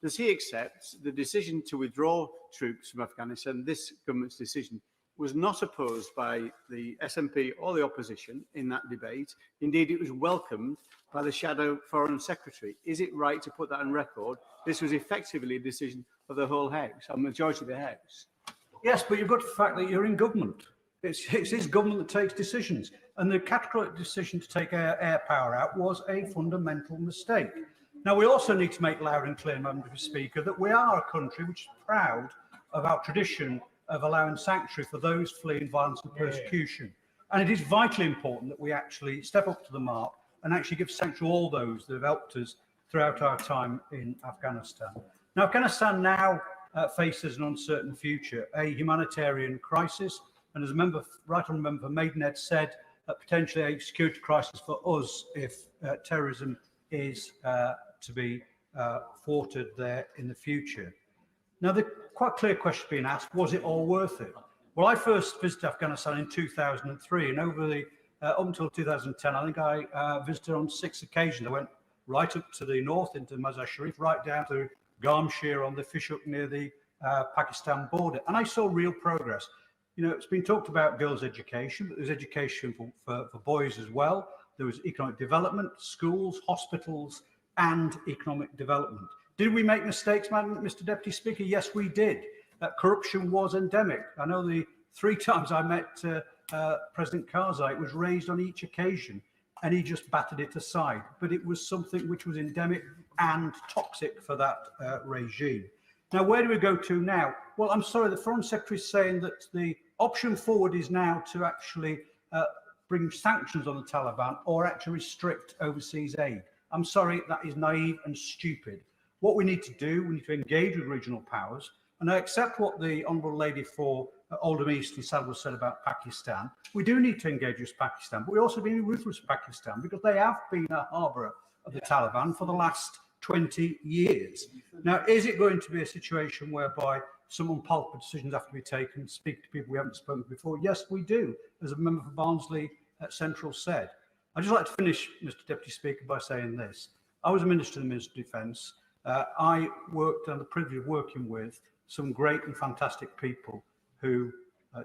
Does he accept the decision to withdraw troops from Afghanistan, this government's decision, was not opposed by the SNP or the opposition in that debate. Indeed, it was welcomed by the Shadow Foreign Secretary. Is it right to put that on record? This was effectively a decision of the whole House, a majority of the House. Yes, but you've got the fact that you're in government. It's his government that takes decisions. And the categorical decision to take air power out was a fundamental mistake. Now, we also need to make loud and clear, Madam Speaker, that we are a country which is proud of our tradition of allowing sanctuary for those fleeing violence and persecution. And it is vitally important that we actually step up to the mark and actually give sanctuary to all those that have helped us throughout our time in Afghanistan. Now, Afghanistan now faces an uncertain future, a humanitarian crisis, and as a member, right honourable member Maidenhead said, potentially a security crisis for us if terrorism is to be thwarted there in the future. Now, the quite clear question being asked, was it all worth it? Well, I first visited Afghanistan in 2003, and over the up until 2010, I think I visited on 6 occasions. I went right up to the north into Mazar Sharif, right down to Garmshir on the fish hook near the Pakistan border, and I saw real progress. You know, it's been talked about girls' education, but there's education for boys as well. There was economic development, schools, hospitals, and economic development. Did we make mistakes, Mr. Deputy Speaker? Yes, we did. Corruption was endemic. I know the 3 times I met President Karzai, it was raised on each occasion, and he just battered it aside. But it was something which was endemic and toxic for that regime. Now, where do we go to now? Well, I'm sorry, the Foreign Secretary is saying that the option forward is now to actually bring sanctions on the Taliban or actually restrict overseas aid. I'm sorry, that is naive and stupid. What we need to do, we need to engage with regional powers. And I accept what the Honourable Lady for Oldham East and Saddle said about Pakistan. We do need to engage with Pakistan, but we also being ruthless with Pakistan because they have been a harbourer of the Taliban for the last 20 years. Now, is it going to be a situation whereby some unpopular decisions have to be taken, speak to people we haven't spoken to before? Yes, we do, as a member for Barnsley Central said. I'd just like to finish, Mr. Deputy Speaker, by saying this. I was a Minister in the Ministry of Defence. I worked and the privilege of working with some great and fantastic people who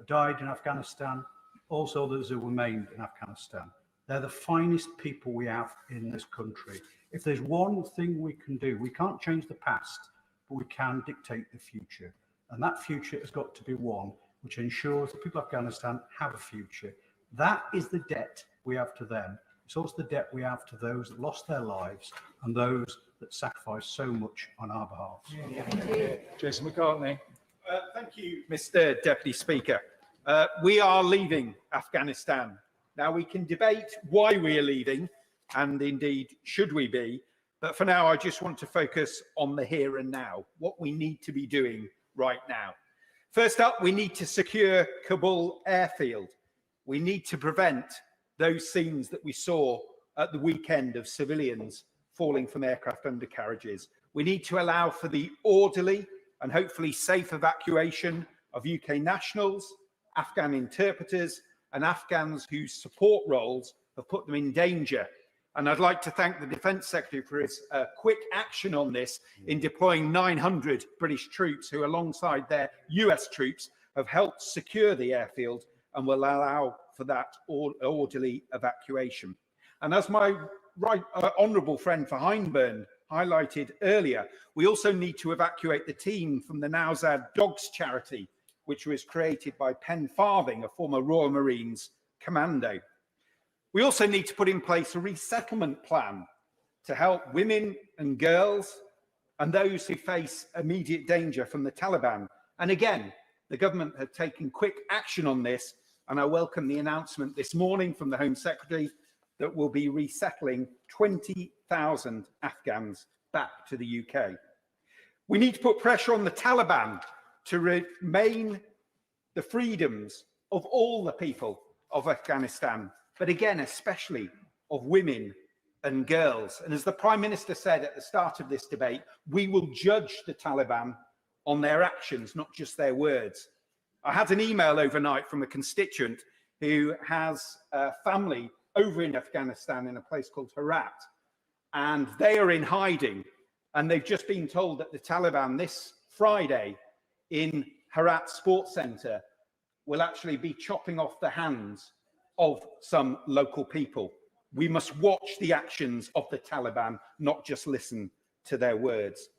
died in Afghanistan, also those who remained in Afghanistan. They're the finest people we have in this country. If there's one thing we can do, we can't change the past, but we can dictate the future. And that future has got to be one which ensures the people of Afghanistan have a future. That is the debt we have to them. It's also the debt we have to those that lost their lives and those that sacrificed so much on our behalf. Jason McCartney. Thank you, Mr. Deputy Speaker. We are leaving Afghanistan. Now, we can debate why we are leaving, and indeed, should we be? But for now, I just want to focus on the here and now, what we need to be doing right now. First up, we need to secure Kabul airfield. We need to prevent those scenes that we saw at the weekend of civilians falling from aircraft undercarriages. We need to allow for the orderly and hopefully safe evacuation of UK nationals, Afghan interpreters, and Afghans whose support roles have put them in danger. And I'd like to thank the Defence Secretary for his quick action on this in deploying 900 British troops who, alongside their US troops, have helped secure the airfield and will allow for that orderly evacuation. And as my honourable friend for Hindburn highlighted earlier, we also need to evacuate the team from the Nowzad Dogs charity, which was created by Pen Farthing, a former Royal Marines commando. We also need to put in place a resettlement plan to help women and girls and those who face immediate danger from the Taliban. And again, the government have taken quick action on this, and I welcome the announcement this morning from the Home Secretary that we'll be resettling 20,000 Afghans back to the UK. We need to put pressure on the Taliban to remain the freedoms of all the people of Afghanistan, but again, especially of women and girls. And as the Prime Minister said at the start of this debate, we will judge the Taliban on their actions, not just their words. I had an email overnight from a constituent who has a family over in Afghanistan in a place called Herat, and they are in hiding, and they've just been told that the Taliban this Friday in Herat Sports Centre will actually be chopping off the hands of some local people. We must watch the actions of the Taliban, not just listen to their words.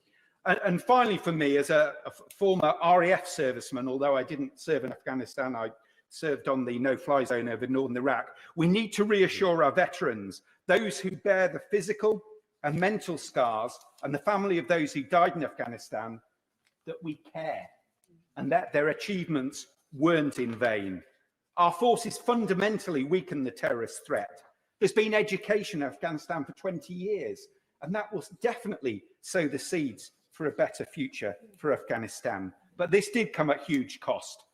And finally, for me, as a former RAF serviceman, although I didn't serve in Afghanistan, I served on the no-fly zone over northern Iraq, we need to reassure our veterans, those who bear the physical and mental scars, and the family of those who died in Afghanistan, that we care and that their achievements weren't in vain. Our forces fundamentally weaken the terrorist threat. There's been education in Afghanistan for 20 years, and that will definitely sow the seeds for a better future for Afghanistan. But this did come at huge cost.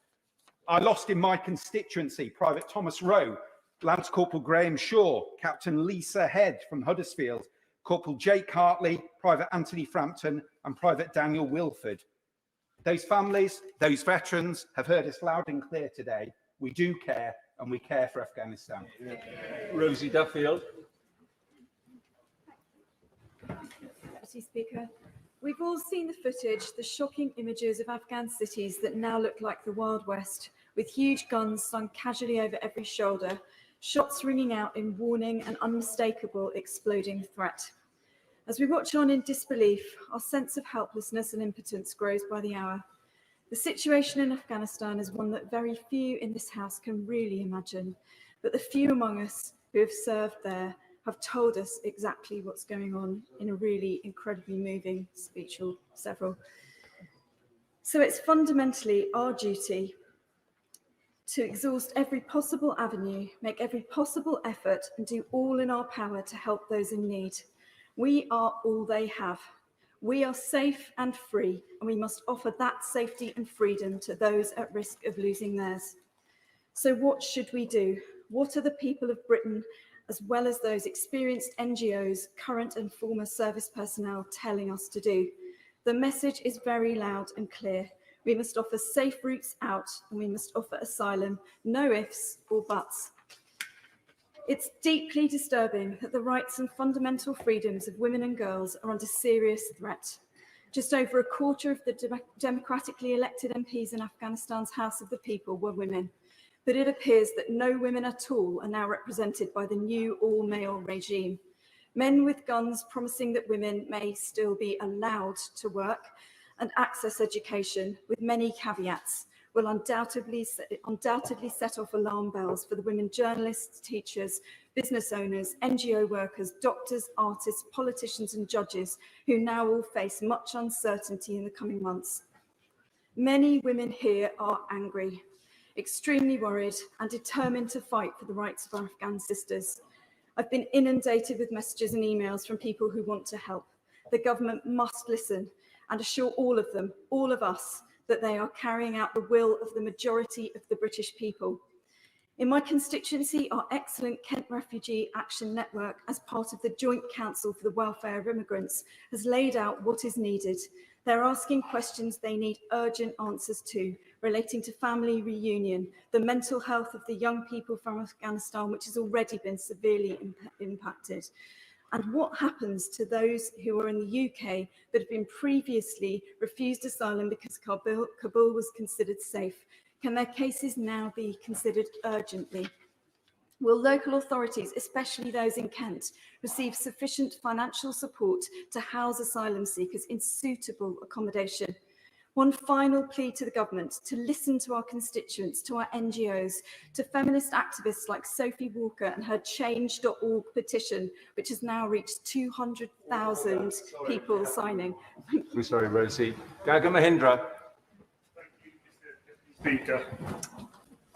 I lost in my constituency Private Thomas Rowe, Lance Corporal Graham Shaw, Captain Lisa Head from Huddersfield, Corporal Jake Hartley, Private Anthony Frampton, and Private Daniel Wilford. Those families, those veterans have heard us loud and clear today. We do care, and we care for Afghanistan. Rosie Duffield. Deputy Speaker, we've all seen the footage, the shocking images of Afghan cities that now look like the Wild West, with huge guns slung casually over every shoulder, shots ringing out in warning and unmistakable exploding threat. As we watch on in disbelief, our sense of helplessness and impotence grows by the hour. The situation in Afghanistan is one that very few in this House can really imagine, but the few among us who have served there have told us exactly what's going on in a really incredibly moving speech, or several. So it's fundamentally our duty to exhaust every possible avenue, make every possible effort, and do all in our power to help those in need. We are all they have. We are safe and free, and we must offer that safety and freedom to those at risk of losing theirs. So what should we do? What are the people of Britain, as well as those experienced NGOs, current and former service personnel, telling us to do? The message is very loud and clear. We must offer safe routes out, and we must offer asylum, no ifs or buts. It's deeply disturbing that the rights and fundamental freedoms of women and girls are under serious threat. Just over a quarter of the democratically elected MPs in Afghanistan's House of the People were women, but it appears that no women at all are now represented by the new all-male regime. Men with guns promising that women may still be allowed to work and access education, with many caveats, will undoubtedly set off alarm bells for the women journalists, teachers, business owners, NGO workers, doctors, artists, politicians and judges who now all face much uncertainty in the coming months. Many women here are angry, extremely worried and determined to fight for the rights of our Afghan sisters. I've been inundated with messages and emails from people who want to help. The government must listen and assure all of them, all of us, that they are carrying out the will of the majority of the British people. In my constituency, our excellent Kent Refugee Action Network, as part of the Joint Council for the Welfare of Immigrants, has laid out what is needed. They're asking questions they need urgent answers to, relating to family reunion, the mental health of the young people from Afghanistan, which has already been severely impacted, and what happens to those who are in the UK that have been previously refused asylum because Kabul was considered safe. Can their cases now be considered urgently? Will local authorities, especially those in Kent, receive sufficient financial support to house asylum seekers in suitable accommodation? One final plea to the government to listen to our constituents, to our NGOs, to feminist activists like Sophie Walker and her change.org petition, which has now reached 200,000 people signing. We're sorry, Rosie. Gaga Mahindra. Speaker,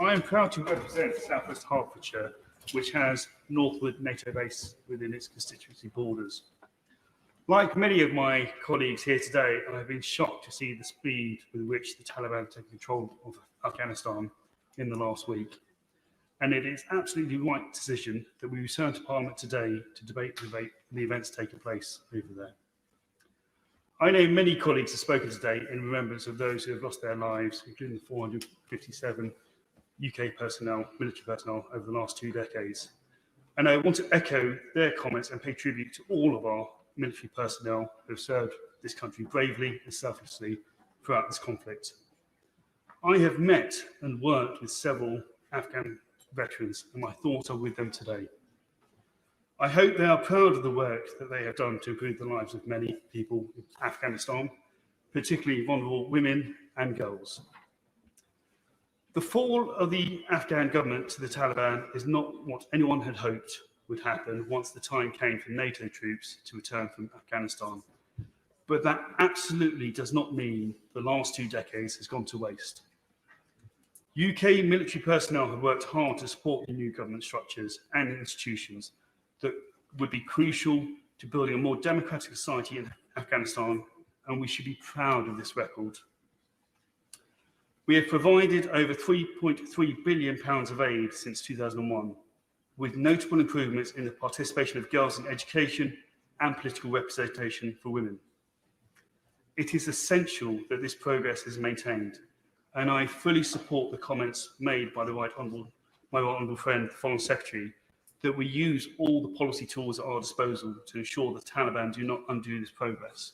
I am proud to represent South West Hertfordshire, which has Northwood NATO base within its constituency borders. Like many of my colleagues here today, I have been shocked to see the speed with which the Taliban took control of Afghanistan in the last week. And it is absolutely the right decision that we return to Parliament today to debate the events taking place over there. I know many colleagues have spoken today in remembrance of those who have lost their lives, including the 457 UK personnel, military personnel, over the last 2 decades. And I want to echo their comments and pay tribute to all of our military personnel who have served this country bravely and selflessly throughout this conflict. I have met and worked with several Afghan veterans, and my thoughts are with them today. I hope they are proud of the work that they have done to improve the lives of many people in Afghanistan, particularly vulnerable women and girls. The fall of the Afghan government to the Taliban is not what anyone had hoped would happen once the time came for NATO troops to return from Afghanistan. But that absolutely does not mean the last 2 decades has gone to waste. UK military personnel have worked hard to support the new government structures and institutions that would be crucial to building a more democratic society in Afghanistan, and we should be proud of this record. We have provided over £3.3 billion of aid since 2001, with notable improvements in the participation of girls in education and political representation for women. It is essential that this progress is maintained, and I fully support the comments made by my right honourable friend, the Foreign Secretary, that we use all the policy tools at our disposal to ensure the Taliban do not undo this progress.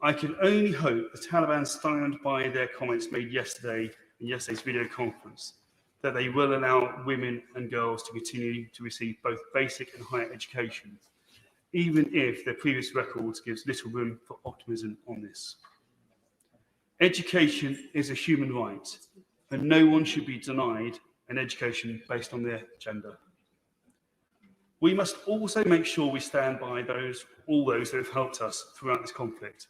I can only hope the Taliban stand by their comments made yesterday in yesterday's video conference, that they will allow women and girls to continue to receive both basic and higher education, even if their previous records gives little room for optimism on this. Education is a human right, and no one should be denied an education based on their gender. We must also make sure we stand by all those that have helped us throughout this conflict,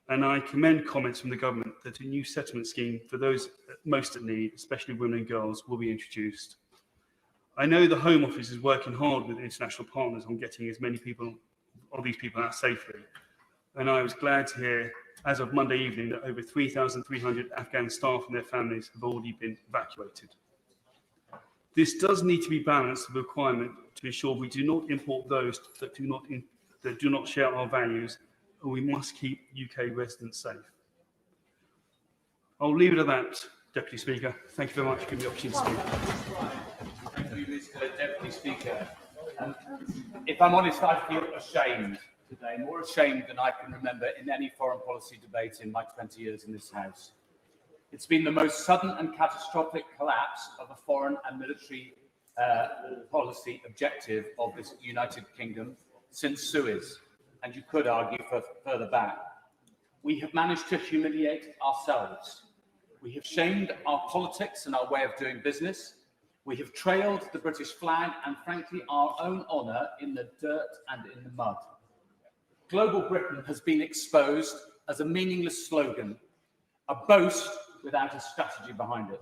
and I commend comments from the government that a new settlement scheme for those most at need, especially women and girls, will be introduced. I know the Home Office is working hard with international partners on getting as many of these people out safely, and I was glad to hear, as of Monday evening, that over 3,300 Afghan staff and their families have already been evacuated. This does need to be balanced with the requirement to ensure we do not import those that do not share our values, and we must keep UK residents safe. I'll leave it at that, Deputy Speaker. Thank you very much for giving me the opportunity to speak. Thank you, Mr. Deputy Speaker. If I'm honest, I feel ashamed today, more ashamed than I can remember in any foreign policy debate in my 20 years in this House. It's been the most sudden and catastrophic collapse of a foreign and military policy objective of this United Kingdom since Suez, and you could argue further back. We have managed to humiliate ourselves. We have shamed our politics and our way of doing business. We have trailed the British flag and, frankly, our own honour in the dirt and in the mud. Global Britain has been exposed as a meaningless slogan, a boast without a strategy behind it.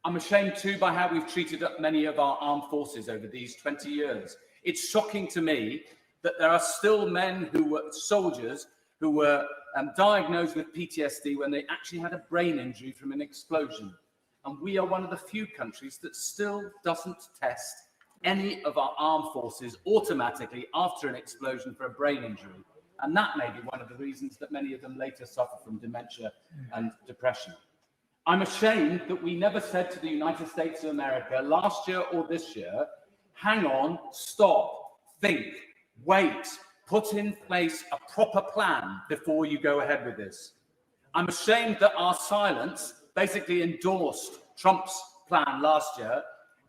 I'm ashamed too by how we've treated many of our armed forces over these 20 years. It's shocking to me that there are still men who were soldiers who were diagnosed with PTSD when they actually had a brain injury from an explosion. And we are one of the few countries that still doesn't test any of our armed forces automatically after an explosion for a brain injury. And that may be one of the reasons that many of them later suffer from dementia and depression. I'm ashamed that we never said to the United States of America last year or this year, hang on, stop, think, wait, put in place a proper plan before you go ahead with this. I'm ashamed that our silence basically endorsed Trump's plan last year,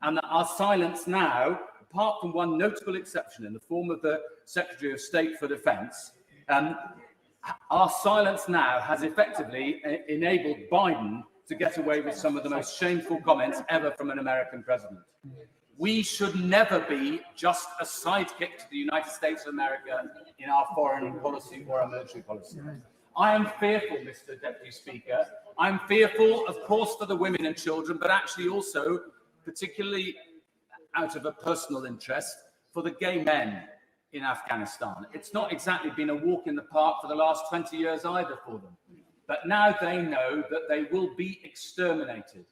and that our silence now, apart from one notable exception in the form of the Secretary of State for Defense, our silence now has effectively enabled Biden to get away with some of the most shameful comments ever from an American president. We should never be just a sidekick to the United States of America in our foreign policy or our military policy. I am fearful, Mr. Deputy Speaker. I'm fearful, of course, for the women and children, but actually also, particularly out of a personal interest, for the gay men in Afghanistan. It's not exactly been a walk in the park for the last 20 years either for them. But now they know that they will be exterminated.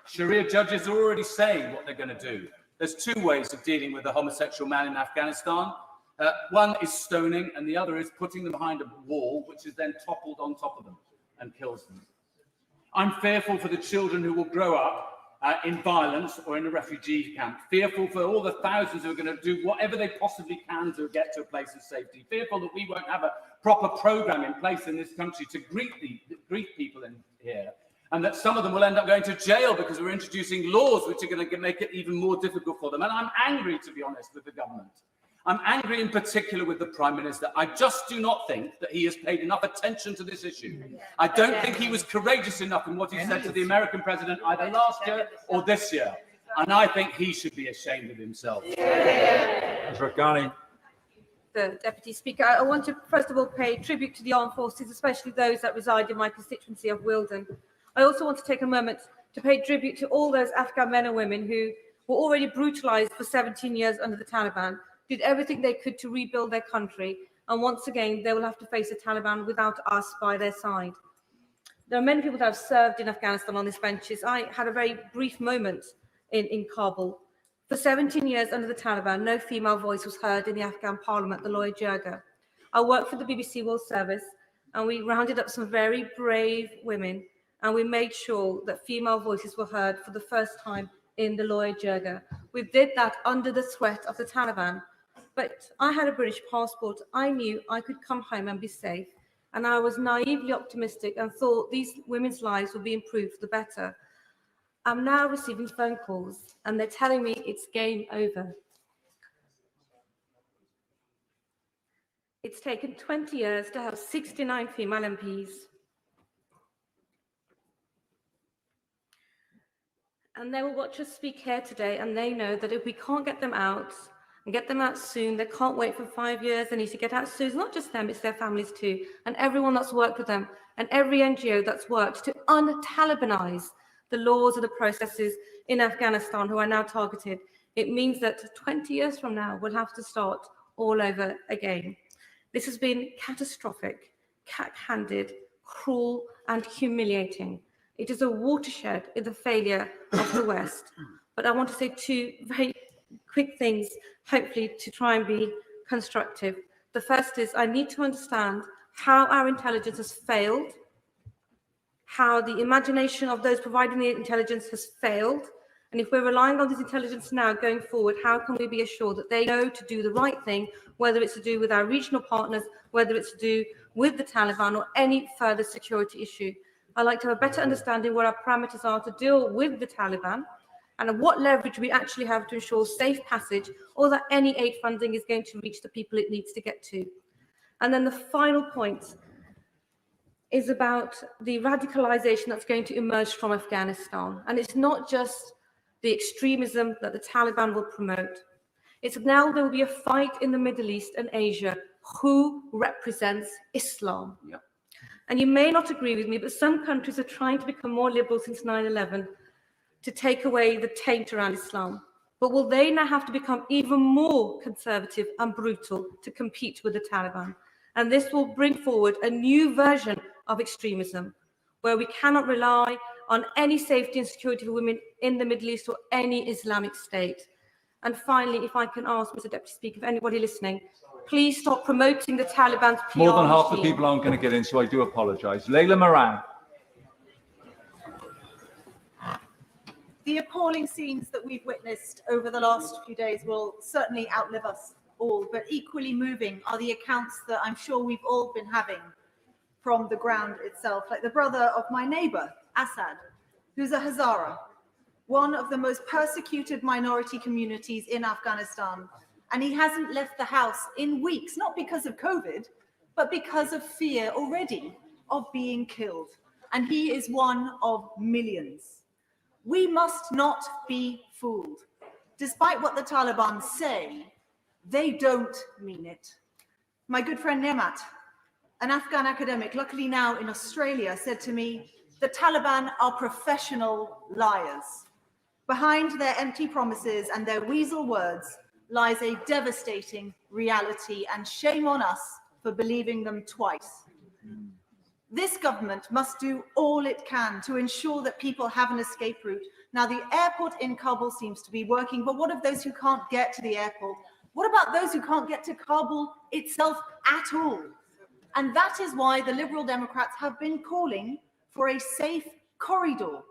Sharia judges are already saying what they're going to do. There's two ways of dealing with a homosexual man in Afghanistan. One is stoning, and the other is putting them behind a wall, which is then toppled on top of them and kills them. I'm fearful for the children who will grow up in violence or in a refugee camp, fearful for all the thousands who are going to do whatever they possibly can to get to a place of safety, fearful that we won't have a proper programme in place in this country to greet people in here. and that some of them will end up going to jail because we're introducing laws which are going to make it even more difficult for them. And I'm angry, to be honest, with the government. I'm angry in particular with the Prime Minister. I just do not think that he has paid enough attention to this issue. I don't think he was courageous enough in what he said to the American president either last year or this year. And I think he should be ashamed of himself. The Deputy Speaker, I want to first of all pay tribute to the armed forces, especially those that reside in my constituency of Wealdon. I also want to take a moment to pay tribute to all those Afghan men and women who were already brutalized for 17 years under the Taliban, did everything they could to rebuild their country, and once again they will have to face the Taliban without us by their side. There are many people that have served in Afghanistan on these benches. I had a very brief moment in Kabul. For 17 years under the Taliban, no female voice was heard in the Afghan parliament, the Loya Jirga. I worked for the BBC World Service, and we rounded up some very brave women, and we made sure that female voices were heard for the first time in the Loya Jirga. We did that under the threat of the Taliban. But I had a British passport. I knew I could come home and be safe. And I was naively optimistic and thought these women's lives would be improved for the better. I'm now receiving phone calls and they're telling me it's game over. It's taken 20 years to have 69 female MPs. And they will watch us speak here today, and they know that if we can't get them out and get them out soon, they can't wait for 5 years, they need to get out soon. It's not just them, it's their families too, and everyone that's worked with them, and every NGO that's worked to un-Talibanize the laws and the processes in Afghanistan who are now targeted. It means that 20 years from now, we'll have to start all over again. This has been catastrophic, cat-handed, cruel, and humiliating. It is a watershed in the failure of the West. But I want to say two very quick things, hopefully to try and be constructive. The first is I need to understand how our intelligence has failed, how the imagination of those providing the intelligence has failed, and if we're relying on this intelligence now going forward, how can we be assured that they know to do the right thing, whether it's to do with our regional partners, whether it's to do with the Taliban or any further security issue. I'd like to have a better understanding what our parameters are to deal with the Taliban and what leverage we actually have to ensure safe passage, or that any aid funding is going to reach the people it needs to get to. And then the final point is about the radicalization that's going to emerge from Afghanistan. And it's not just the extremism that the Taliban will promote. It's now there will be a fight in the Middle East and Asia. Who represents Islam? Yep. And you may not agree with me, but some countries are trying to become more liberal since 9/11 to take away the taint around Islam. But will they now have to become even more conservative and brutal to compete with the Taliban? And this will bring forward a new version of extremism, where we cannot rely on any safety and security for women in the Middle East or any Islamic state. And finally, if I can ask, Mr. Deputy Speaker, if anybody listening, please stop promoting the Taliban's PR More than half the machine. people aren't going to get in, so I do apologise. Layla Moran. The appalling scenes that we've witnessed over the last few days will certainly outlive us all, but equally moving are the accounts that I'm sure we've all been having from the ground itself, like the brother of my neighbor, Assad, who's a Hazara, one of the most persecuted minority communities in Afghanistan. And he hasn't left the house in weeks, not because of COVID, but because of fear already of being killed. And he is one of millions. We must not be fooled. Despite what the Taliban say, they don't mean it. My good friend Nemat, an Afghan academic, luckily now in Australia, said to me, the Taliban are professional liars. Behind their empty promises and their weasel words lies a devastating reality, and shame on us for believing them twice. This government must do all it can to ensure that people have an escape route. Now, the airport in Kabul seems to be working, but what of those who can't get to the airport? What about those who can't get to Kabul itself at all? And that is why the Liberal Democrats have been calling for a safe corridor.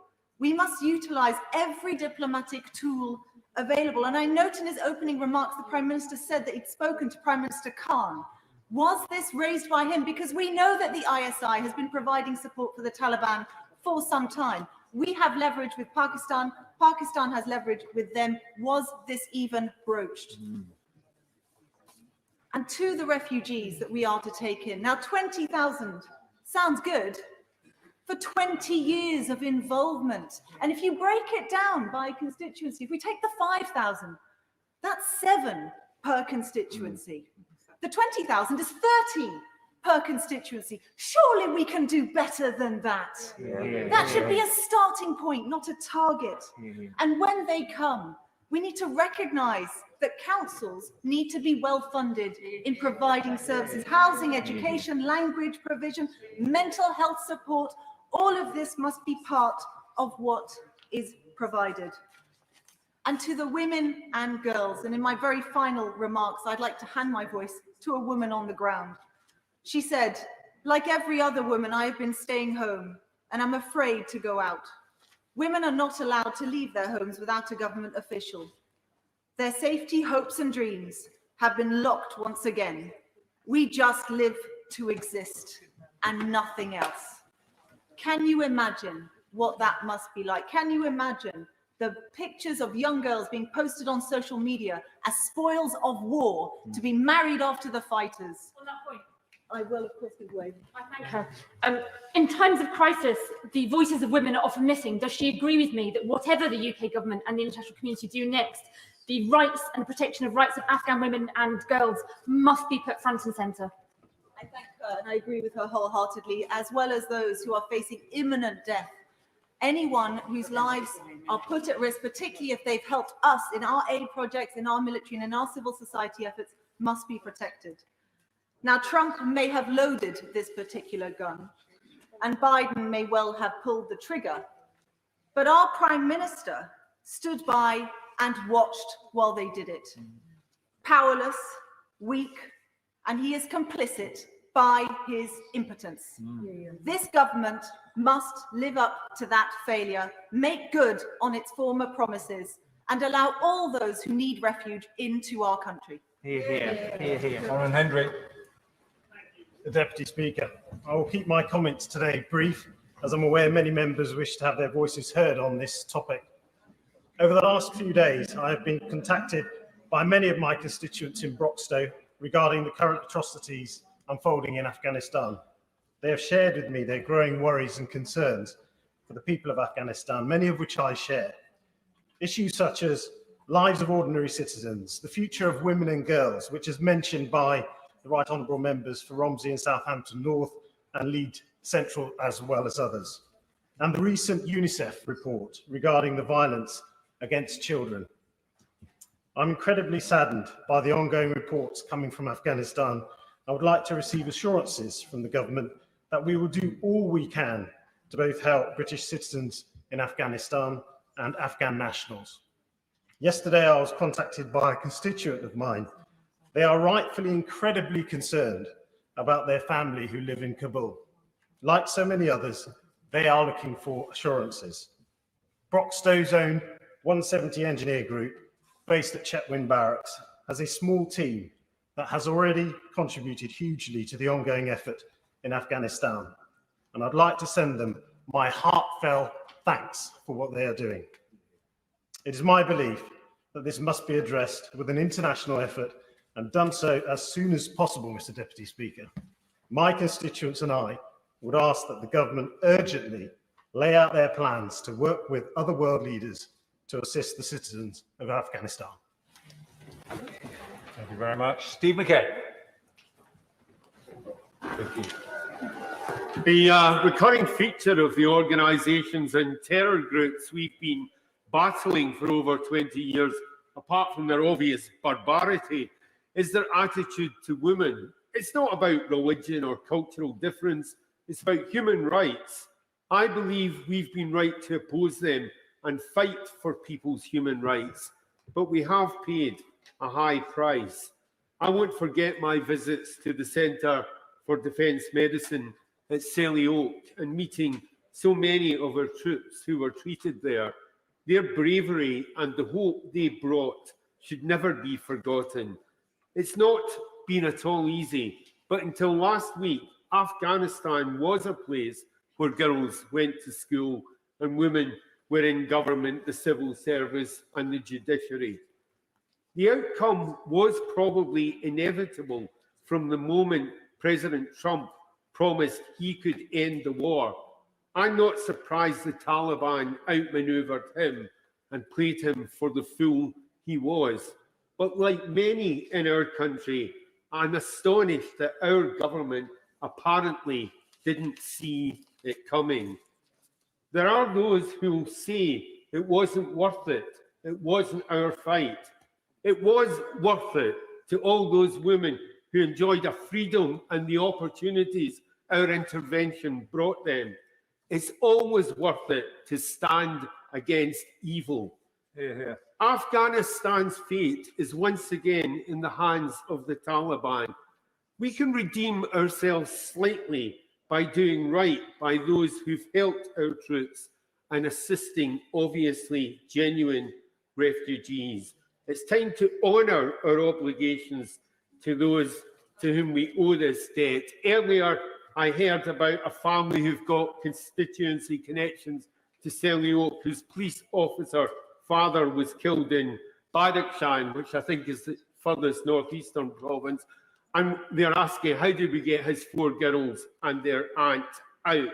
We must utilize every diplomatic tool available. And I note in his opening remarks, the Prime Minister said that he'd spoken to Prime Minister Khan. Was this raised by him? Because we know that the ISI has been providing support for the Taliban for some time. We have leverage with Pakistan. Pakistan has leverage with them. Was this even broached? And to the refugees that we are to take in. Now, 20,000 sounds good for 20 years of involvement. And if you break it down by constituency, if we take the 5,000, that's 7 per constituency. The 20,000 is 30 per constituency. Surely we can do better than that. That should be a starting point, not a target. And when they come, we need to recognise that councils need to be well funded in providing services, housing, education, language provision, mental health support. All of this must be part of what is provided. And to the women and girls, and in my very final remarks, I'd like to hand my voice to a woman on the ground. She said, like every other woman, I have been staying home and I'm afraid to go out. Women are not allowed to leave their homes without a government official. Their safety, hopes and dreams have been locked once again. We just live to exist and nothing else. Can you imagine what that must be like? Can you imagine the pictures of young girls being posted on social media as spoils of war to be married off to the fighters? On that point, I will, of course, give way. I thank her. In times of crisis, the voices of women are often missing. Does she agree with me that whatever the UK government and the international community do next, the rights and protection of rights of Afghan women and girls must be put front and centre? I thank her and I agree with her wholeheartedly, as well as those who are facing imminent death. Anyone whose lives are put at risk, particularly if they've helped us in our aid projects, in our military and in our civil society efforts, must be protected. Now, Trump may have loaded this particular gun, and Biden may well have pulled the trigger, but our Prime Minister stood by and watched while they did it. Powerless, weak, and he is complicit by his impotence. This government must live up to that failure, make good on its former promises, and allow all those who need refuge into our country. Aaron Hendry. The Deputy Speaker. I will keep my comments today brief, as I'm aware many members wish to have their voices heard on this topic. Over the last few days, I have been contacted by many of my constituents in Broxtowe regarding the current atrocities unfolding in Afghanistan. They have shared with me their growing worries and concerns for the people of Afghanistan, many of which I share. Issues such as lives of ordinary citizens, the future of women and girls, which is mentioned by the Right Honourable Members for Romsey and Southampton North and Leeds Central, as well as others, and the recent UNICEF report regarding the violence against children. I'm incredibly saddened by the ongoing reports coming from Afghanistan. I would like to receive assurances from the government that we will do all we can to both help British citizens in Afghanistan and Afghan nationals. Yesterday, I was contacted by a constituent of mine. They are rightfully incredibly concerned about their family who live in Kabul. Like so many others, they are looking for assurances. Broxtowe's own 170 engineer group, based at Chetwynd Barracks, has a small team that has already contributed hugely to the ongoing effort in Afghanistan. And I'd like to send them my heartfelt thanks for what they are doing. It is my belief that this must be addressed with an international effort and done so as soon as possible, Mr. Deputy Speaker. My constituents and I would ask that the government urgently lay out their plans to work with other world leaders to assist the citizens of Afghanistan. Thank you very much. Steve McKay. Thank you. The recurring feature of the organisations and terror groups we've been battling for over 20 years, apart from their obvious barbarity, is their attitude to women. It's not about religion or cultural difference, it's about human rights. I believe we've been right to oppose them and fight for people's human rights, but we have paid a high price. I won't forget my visits to the Centre for Defence Medicine at Selly Oak and meeting so many of our troops who were treated there. Their bravery and the hope they brought should never be forgotten. It's not been at all easy, but until last week, Afghanistan was a place where girls went to school and women were in government, the civil service and the judiciary. The outcome was probably inevitable from the moment President Trump promised he could end the war. I'm not surprised the Taliban outmaneuvered him and played him for the fool he was. But like many in our country, I'm astonished that our government apparently didn't see it coming. There are those who will say it wasn't worth it. It wasn't our fight. It was worth it to all those women who enjoyed a freedom and the opportunities our intervention brought them. It's always worth it to stand against evil. Afghanistan's fate is once again in the hands of the Taliban. We can redeem ourselves slightly by doing right by those who've helped our troops and assisting obviously genuine refugees. It's time to honour our obligations to those to whom we owe this debt. Earlier, I heard about a family who've got constituency connections to Selly Oak, whose police officer father was killed in Badakhshan, which I think is the furthest northeastern province. And they're asking, how did we get his 4 girls and their aunt out?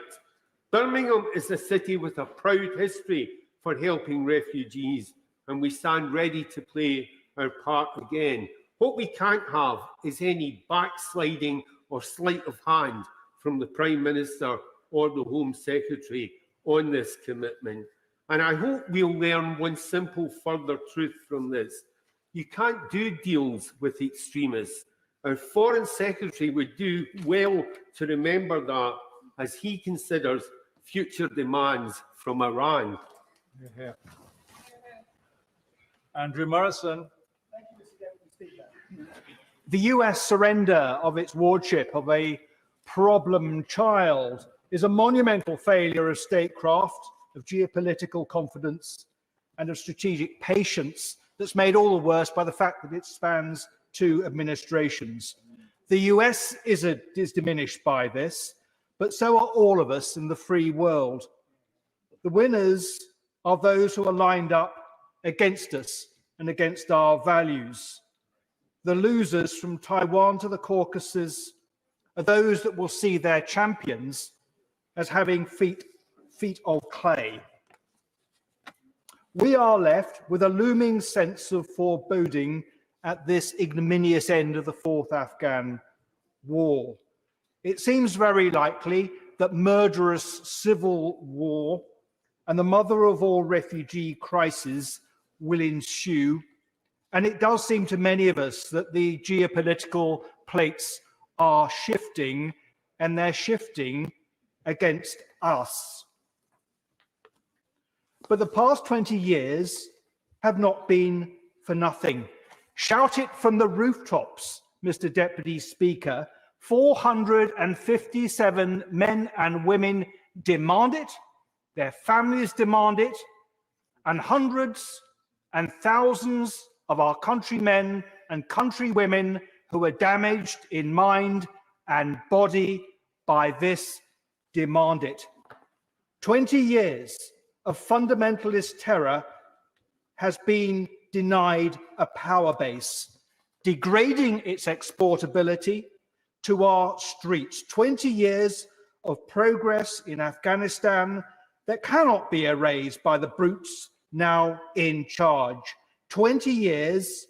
Birmingham is a city with a proud history for helping refugees, and we stand ready to play our part again. What we can't have is any backsliding or sleight of hand from the Prime Minister or the Home Secretary on this commitment. And I hope we'll learn one simple further truth from this. You can't do deals with extremists. Our Foreign Secretary would do well to remember that as he considers future demands from Iran. Andrew Morrison. The US surrender of its wardship of a problem child is a monumental failure of statecraft, of geopolitical confidence, and of strategic patience that's made all the worse by the fact that it spans 2 administrations. The US is diminished by this, but so are all of us in the free world. The winners are those who are lined up against us and against our values. The losers, from Taiwan to the Caucasus, are those that will see their champions as having feet of clay. We are left with a looming sense of foreboding at this ignominious end of the 4th Afghan war. It seems very likely that murderous civil war and the mother of all refugee crises will ensue. And it does seem to many of us that the geopolitical plates are shifting, and they're shifting against us. But the past 20 years have not been for nothing. Shout it from the rooftops, Mr. Deputy Speaker. 457 men and women demand it, their families demand it, and hundreds and thousands of our countrymen and countrywomen who are damaged in mind and body by this demand it. 20 years of fundamentalist terror has been denied a power base, degrading its exportability to our streets. 20 years of progress in Afghanistan that cannot be erased by the brutes now in charge. 20 years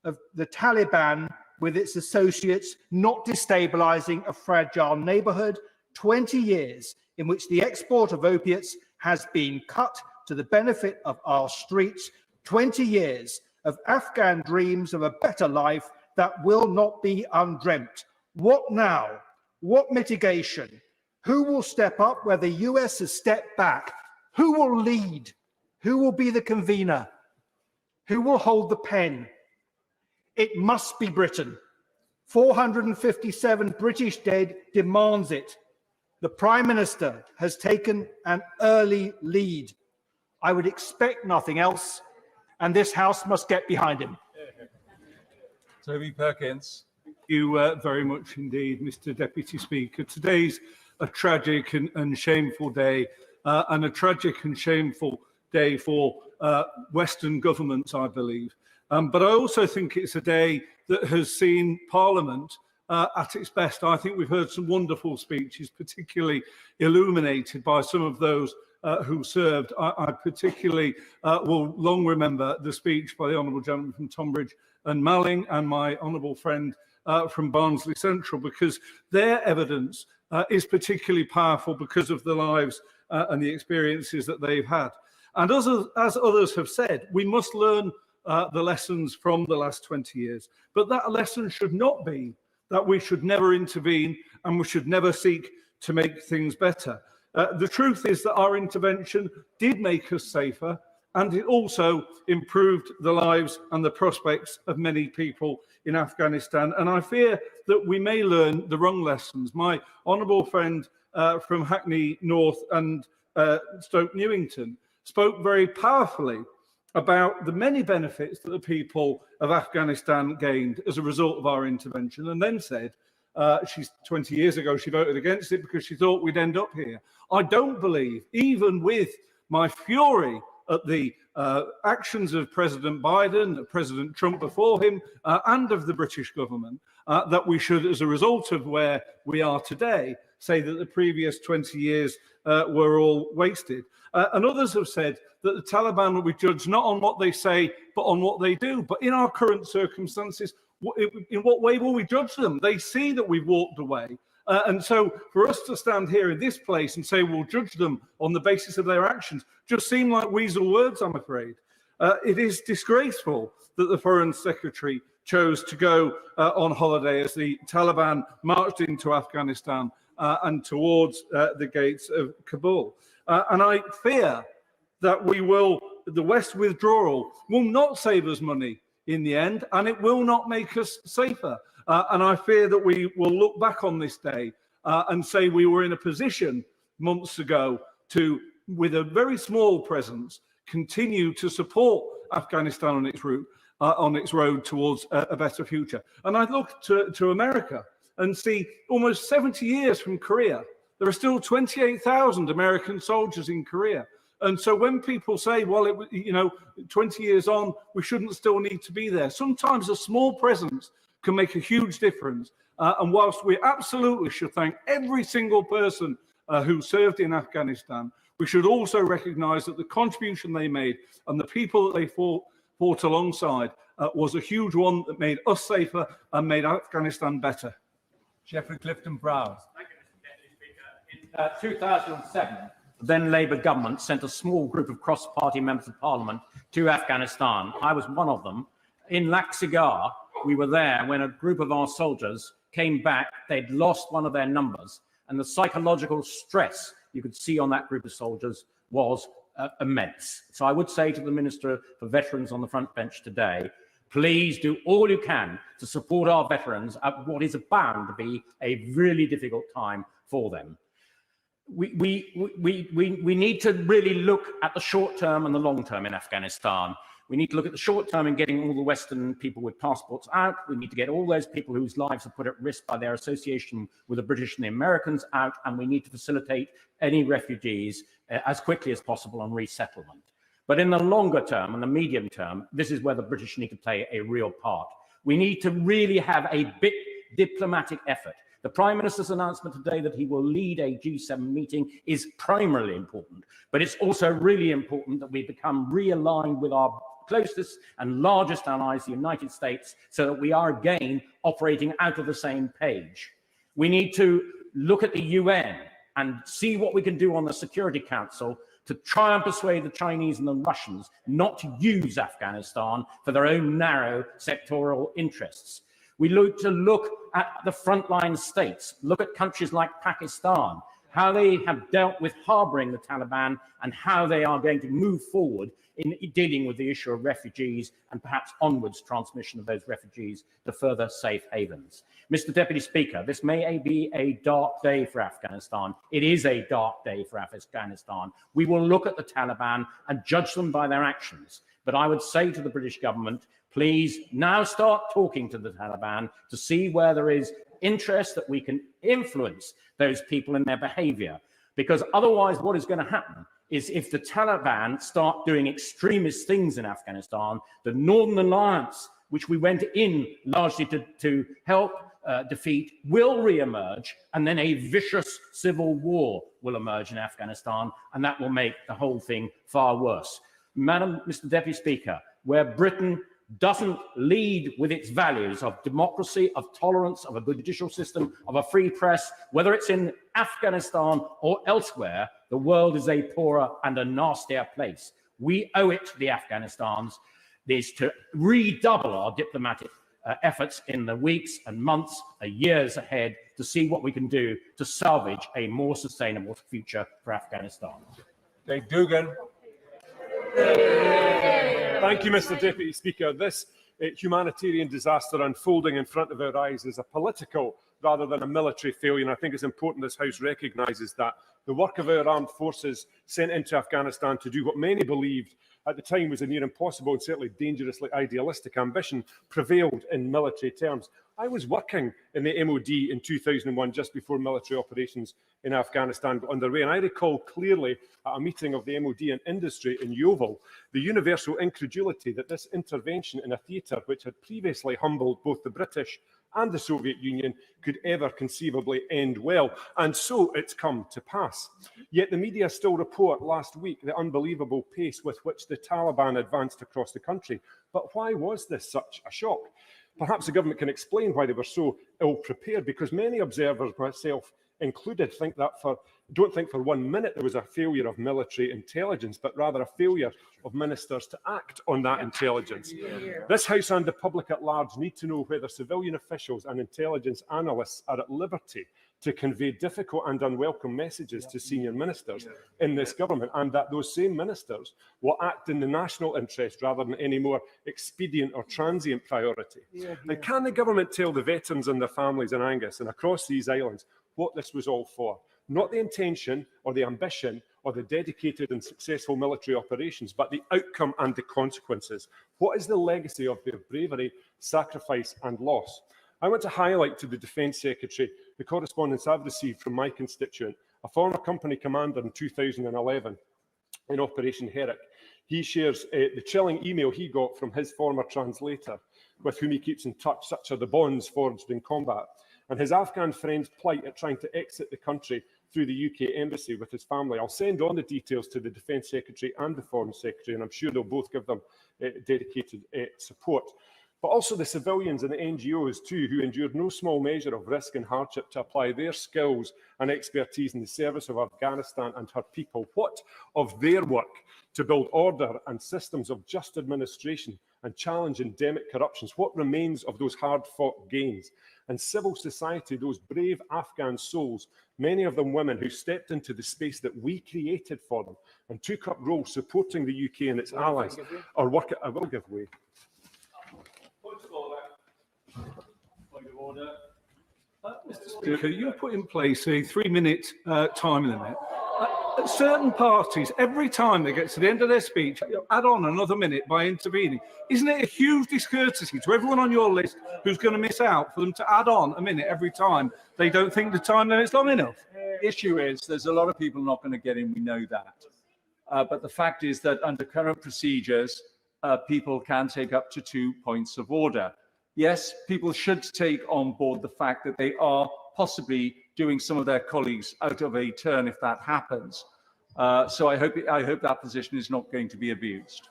of the Taliban with its associates not destabilizing a fragile neighborhood. 20 years in which the export of opiates has been cut to the benefit of our streets. 20 years of Afghan dreams of a better life that will not be undreamt. What now? What mitigation? Who will step up where the US has stepped back? Who will lead? Who will be the convener? Who will hold the pen? It must be Britain. 457 British dead demands it. The Prime Minister has taken an early lead. I would expect nothing else, and this House must get behind him. Toby Perkins. Thank you very much indeed, Mr. Deputy Speaker. Today's a tragic and shameful day, and a tragic and shameful day for Western governments, I believe. But I also think it's a day that has seen Parliament at its best. I think we've heard some wonderful speeches, particularly illuminated by some of those who served. I particularly will long remember the speech by the Honourable Gentleman from Tonbridge and Malling and my honourable friend from Barnsley Central, because their evidence is particularly powerful because of the lives and the experiences that they've had. And as others have said, we must learn the lessons from the last 20 years. But that lesson should not be that we should never intervene and we should never seek to make things better. The truth is that our intervention did make us safer, and it also improved the lives and the prospects of many people in Afghanistan. And I fear that we may learn the wrong lessons. My honourable friend from Hackney North and Stoke Newington spoke very powerfully about the many benefits that the people of Afghanistan gained as a result of our intervention, and then said, 20 years ago, she voted against it because she thought we'd end up here. I don't believe, even with my fury at the actions of President Biden, President Trump before him, and of the British government, that we should, as a result of where we are today, say that the previous 20 years were all wasted. And others have said that the Taliban will be judged not on what they say, but on what they do. But in our current circumstances, in what way will we judge them? They see that we've walked away. And so for us to stand here in this place and say we'll judge them on the basis of their actions just seem like weasel words, I'm afraid. It is disgraceful that the Foreign Secretary chose to go on holiday as the Taliban marched into Afghanistan and towards the gates of Kabul. And I fear that the West withdrawal will not save us money in the end, and it will not make us safer. And I fear that we will look back on this day and say we were in a position months ago to, with a very small presence, continue to support Afghanistan on its road towards a better future. And I look to America and see almost 70 years from Korea, there are still 28,000 American soldiers in Korea. And so when people say, well, 20 years on, we shouldn't still need to be there, sometimes a small presence can make a huge difference. And whilst we absolutely should thank every single person who served in Afghanistan, we should also recognise that the contribution they made and the people that they fought alongside was a huge one that made us safer and made Afghanistan better. Geoffrey Clifton Brown. Thank you, Mr. Deputy Speaker. In 2007, the then Labour government sent a small group of cross-party members of Parliament to Afghanistan. I was one of them. In Laxagar, we were there when a group of our soldiers came back. They'd lost one of their numbers, and the psychological stress you could see on that group of soldiers was immense. So I would say to the Minister for Veterans on the front bench today, please do all you can to support our veterans at what is bound to be a really difficult time for them. We need to really look at the short term and the long term in Afghanistan. We need to look at the short term in getting all the Western people with passports out. We need to get all those people whose lives are put at risk by their association with the British and the Americans out, and we need to facilitate any refugees as quickly as possible on resettlement. But in the longer term and the medium term, this is where the British need to play a real part. We need to really have a big diplomatic effort. The Prime Minister's announcement today that he will lead a G7 meeting is primarily important, but it's also really important that we become realigned with our closest and largest allies, the United States, so that we are again operating out of the same page. We need to look at the UN and see what we can do on the Security Council to try and persuade the Chinese and the Russians not to use Afghanistan for their own narrow sectoral interests. We look at the frontline states, look at countries like Pakistan, how they have dealt with harboring the Taliban and how they are going to move forward in dealing with the issue of refugees and perhaps onwards transmission of those refugees to further safe havens. Mr. Deputy Speaker, this may be a dark day for Afghanistan. It is a dark day for Afghanistan. We will look at the Taliban and judge them by their actions. But I would say to the British government, please now start talking to the Taliban to see where there is interest, that we can influence those people and their behavior. Because otherwise, what is going to happen is if the Taliban start doing extremist things in Afghanistan, the Northern Alliance, which we went in largely to help defeat, will re-emerge, and then a vicious civil war will emerge in Afghanistan, and that will make the whole thing far worse. Mr. Deputy Speaker, where Britain doesn't lead with its values of democracy, of tolerance, of a good judicial system, of a free press, whether it's in Afghanistan or elsewhere, the world is a poorer and a nastier place. We owe it to the Afghanistans is to redouble our diplomatic efforts in the weeks and months and years ahead to see what we can do to salvage a more sustainable future for Afghanistan. Dave Dugan. Thank you, Mr. Deputy Speaker. This humanitarian disaster unfolding in front of our eyes is a political rather than a military failure, and I think it's important this House recognises that. The work of our armed forces sent into Afghanistan to do what many believed at the time was a near impossible and certainly dangerously idealistic ambition prevailed in military terms. I was working in the MOD in 2001, just before military operations in Afghanistan got underway, and I recall clearly at a meeting of the MOD and industry in Yeovil the universal incredulity that this intervention in a theatre which had previously humbled both the British and the Soviet Union could ever conceivably end well. And so it's come to pass. Yet the media still report last week the unbelievable pace with which the Taliban advanced across the country. But why was this such a shock? Perhaps the government can explain why they were so ill-prepared, because many observers, myself included, don't think for 1 minute there was a failure of military intelligence, but rather a failure of ministers to act on that intelligence. This House and the public at large need to know whether civilian officials and intelligence analysts are at liberty to convey difficult and unwelcome messages to senior ministers in this government, and that those same ministers will act in the national interest rather than any more expedient or transient priority. And can the government tell the veterans and their families in Angus and across these islands what this was all for? Not the intention or the ambition or the dedicated and successful military operations, but the outcome and the consequences. What is the legacy of their bravery, sacrifice and loss? I want to highlight to the Defence Secretary the correspondence I've received from my constituent, a former company commander in 2011 in Operation Herrick. He shares the chilling email he got from his former translator, with whom he keeps in touch. Such are the bonds forged in combat. And his Afghan friend's plight at trying to exit the country through the UK Embassy with his family. I'll send on the details to the Defence Secretary and the Foreign Secretary, and I'm sure they'll both give them dedicated support. But also the civilians and the NGOs too, who endured no small measure of risk and hardship to apply their skills and expertise in the service of Afghanistan and her people. What of their work to build order and systems of just administration and challenge endemic corruptions? What remains of those hard-fought gains? And civil society, those brave Afghan souls, many of them women who stepped into the space that we created for them and took up roles supporting the UK and its allies, or work I will give way. Point of order. Mr. Speaker, you put in place a 3-minute time limit. Certain parties, every time they get to the end of their speech, add on another minute by intervening. Isn't it a huge discourtesy to everyone on your list who's going to miss out for them to add on a minute every time they don't think the time limit's long enough? Issue is there's a lot of people not going to get in, we know that. But the fact is that under current procedures, people can take up to 2 points of order. Yes, people should take on board the fact that they are possibly doing some of their colleagues out of a turn if that happens. So I hope that position is not going to be abused.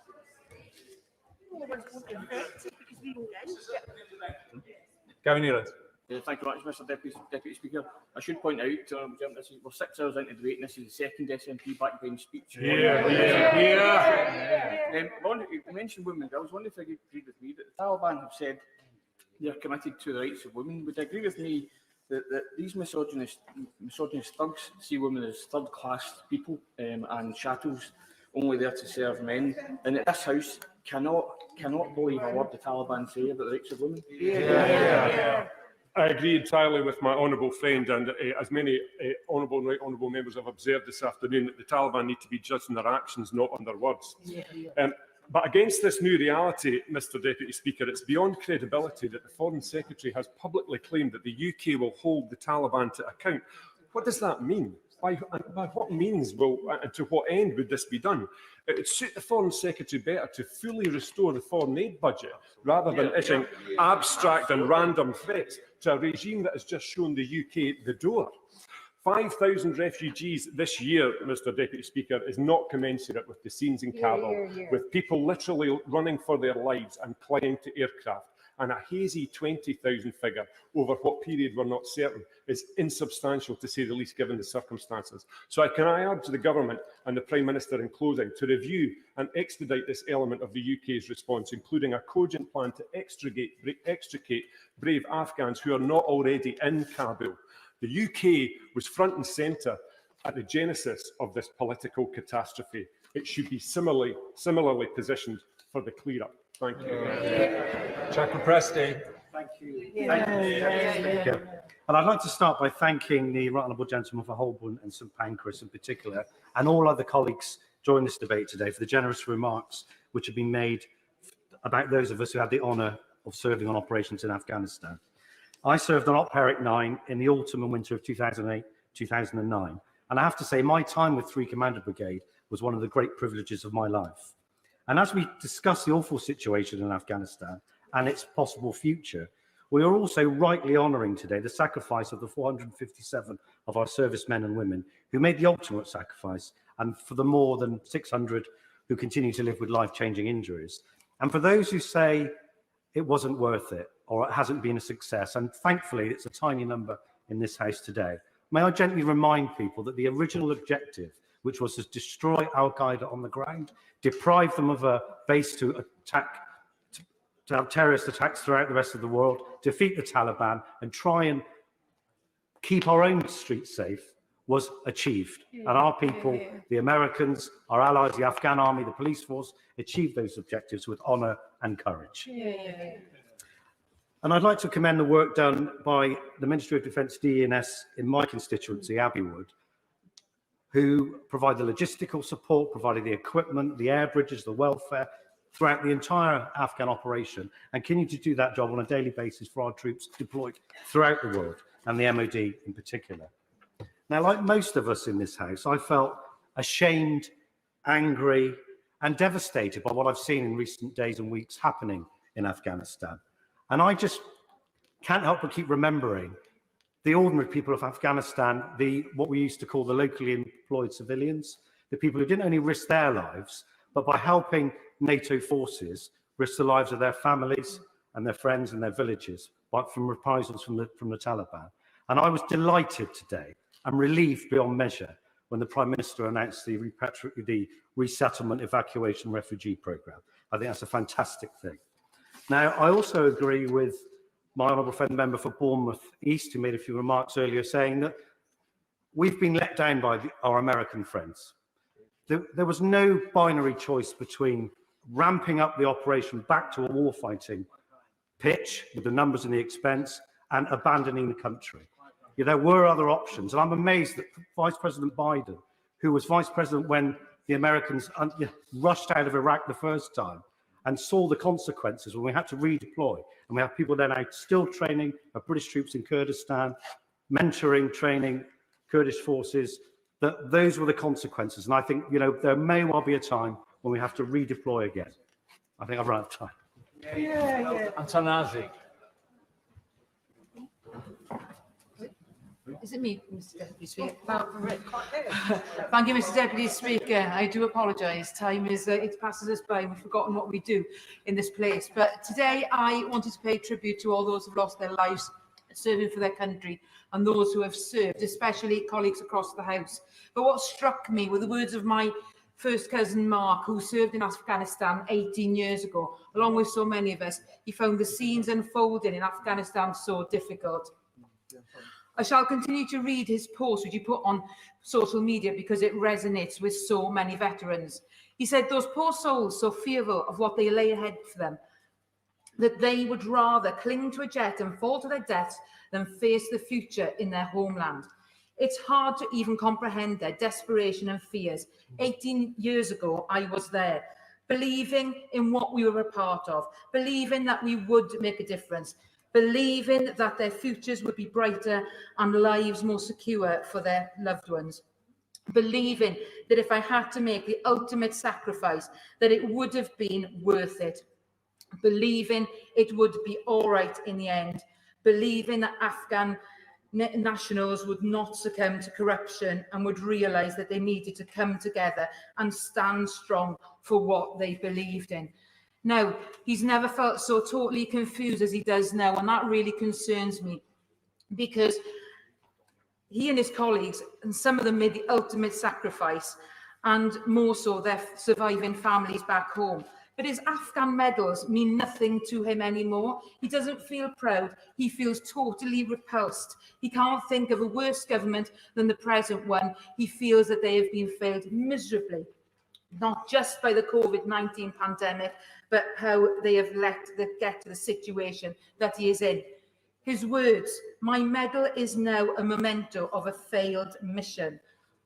Gavin Nealon. Thank you very much, Mr. Deputy Speaker. I should point out, we're 6 hours into debate, and this is the second SNP backbench speech. You mentioned women. I was wondering if you agreed with me that the Taliban have said they're committed to the rights of women. Would you agree with me that these misogynist thugs see women as third-class people and chattels only there to serve men, and that this House cannot believe a word the Taliban say about the rights of women? I agree entirely with my honourable friend, and as many honourable and right honourable members have observed this afternoon, that the Taliban need to be judged on their actions, not on their words. But against this new reality, Mr Deputy Speaker, it's beyond credibility that the Foreign Secretary has publicly claimed that the UK will hold the Taliban to account. What does that mean? By what means and to what end would this be done? It would suit the Foreign Secretary better to fully restore the foreign aid budget rather than issuing abstract and random threats to a regime that has just shown the UK the door. 5,000 refugees this year, Mr Deputy Speaker, is not commensurate with the scenes in Kabul, with people literally running for their lives and clinging to aircraft. And a hazy 20,000 figure over what period we're not certain is insubstantial, to say the least, given the circumstances. So I urge the Government and the Prime Minister in closing to review and expedite this element of the UK's response, including a cogent plan to extricate brave Afghans who are not already in Kabul. The UK was front and centre at the genesis of this political catastrophe. It should be similarly positioned for the clear-up. Thank you. Jackal Presti. Thank you. And I'd like to start by thanking the Right Honourable Gentleman for Holborn and St Pancras in particular, and all other colleagues joining this debate today for the generous remarks which have been made about those of us who had the honour of serving on operations in Afghanistan. I served on Op Herrick 9 in the autumn and winter of 2008-2009, and I have to say my time with 3 Commander Brigade was one of the great privileges of my life. And as we discuss the awful situation in Afghanistan and its possible future, we are also rightly honouring today the sacrifice of the 457 of our servicemen and women who made the ultimate sacrifice, and for the more than 600 who continue to live with life-changing injuries. And for those who say it wasn't worth it or it hasn't been a success, and thankfully it's a tiny number in this House today, may I gently remind people that the original objective, which was to destroy Al-Qaeda on the ground, deprive them of a base to have terrorist attacks throughout the rest of the world, defeat the Taliban, and try and keep our own streets safe, was achieved. And our people, the Americans, our allies, the Afghan army, the police force, achieved those objectives with honour and courage. And I'd like to commend the work done by the Ministry of Defence DENS in my constituency, Abbeywood, who provide the logistical support, provided the equipment, the air bridges, the welfare, throughout the entire Afghan operation, and continue to do that job on a daily basis for our troops deployed throughout the world, and the MOD in particular. Now, like most of us in this House, I felt ashamed, angry, and devastated by what I've seen in recent days and weeks happening in Afghanistan. And I just can't help but keep remembering the ordinary people of Afghanistan, what we used to call the locally employed civilians, the people who didn't only risk their lives, but by helping NATO forces risk the lives of their families and their friends and their villages from reprisals from the Taliban. And I was delighted today and relieved beyond measure when the Prime Minister announced the resettlement evacuation refugee programme. I think that's a fantastic thing. Now, I also agree with my honourable friend, the member for Bournemouth East, who made a few remarks earlier, saying that we've been let down by our American friends. There was no binary choice between ramping up the operation back to a warfighting pitch with the numbers and the expense and abandoning the country. There were other options, and I'm amazed that Vice President Biden, who was Vice President when the Americans rushed out of Iraq the first time, and saw the consequences when we had to redeploy. And we have people there now still training our British troops in Kurdistan, mentoring, training Kurdish forces, that those were the consequences. And I think, there may well be a time when we have to redeploy again. I think I've run out of time. Antanazi. Is it me, Mr Deputy Speaker? Thank you, Mr Deputy Speaker. I do apologise. Time is, it passes us by and we've forgotten what we do in this place. But today I wanted to pay tribute to all those who've lost their lives serving for their country and those who have served, especially colleagues across the House. But what struck me were the words of my first cousin Mark, who served in Afghanistan 18 years ago. Along with so many of us, he found the scenes unfolding in Afghanistan so difficult. I shall continue to read his post, which he put on social media, because it resonates with so many veterans. He said, those poor souls so fearful of what they lay ahead for them, that they would rather cling to a jet and fall to their deaths than face the future in their homeland. It's hard to even comprehend their desperation and fears. 18 years ago, I was there. believing in what we were a part of, believing that we would make a difference, believing that their futures would be brighter and lives more secure for their loved ones, believing that if I had to make the ultimate sacrifice, that it would have been worth it, believing it would be all right in the end, believing that Afghan nationals would not succumb to corruption and would realise that they needed to come together and stand strong for what they believed in. Now, he's never felt so totally confused as he does now, and that really concerns me, because he and his colleagues, and some of them made the ultimate sacrifice, and more so their surviving families back home. But his Afghan medals mean nothing to him anymore. He doesn't feel proud. He feels totally repulsed. He can't think of a worse government than the present one. He feels that they have been failed miserably, not just by the COVID-19 pandemic, but how they have let them get to the situation that he is in. His words, "My medal is now a memento of a failed mission."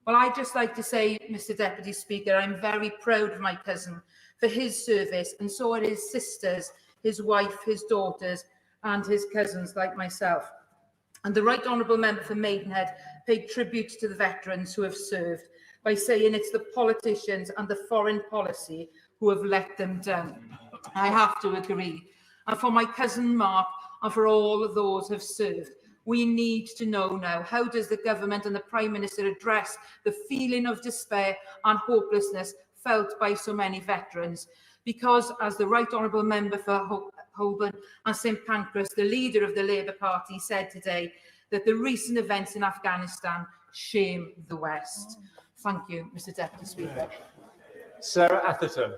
Well, I'd just like to say, Mr. Deputy Speaker, I'm very proud of my cousin for his service, and so are his sisters, his wife, his daughters, and his cousins like myself. And the Right Honourable Member for Maidenhead paid tribute to the veterans who have served by saying it's the politicians and the foreign policy who have let them down. I have to agree. And for my cousin Mark, and for all of those who have served, we need to know now, how does the government and the Prime Minister address the feeling of despair and hopelessness felt by so many veterans? Because, as the Right Honourable Member for Holborn and St Pancras, the leader of the Labour Party, said today, that the recent events in Afghanistan shame the West. Thank you, Mr Deputy Speaker. Sarah Atherton.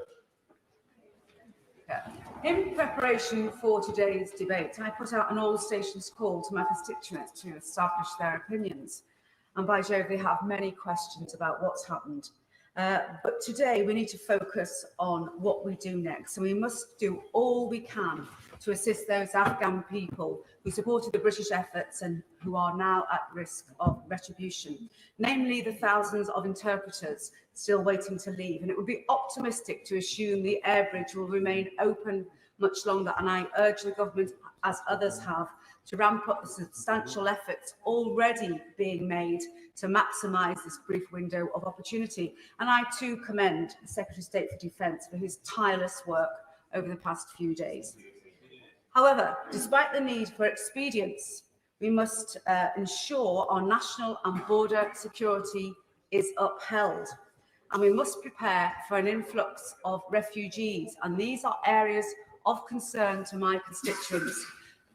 In preparation for today's debate, I put out an all stations call to my constituents to establish their opinions. And by Jove, they have many questions about what's happened. But today we need to focus on what we do next. And we must do all we can to assist those Afghan people who supported the British efforts and who are now at risk of retribution, namely the thousands of interpreters still waiting to leave. And it would be optimistic to assume the air bridge will remain open much longer. And I urge the government, as others have, to ramp up the substantial efforts already being made to maximise this brief window of opportunity. And I too commend the Secretary of State for Defence for his tireless work over the past few days. However, despite the need for expedience, we must ensure our national and border security is upheld. And we must prepare for an influx of refugees. And these are areas of concern to my constituents.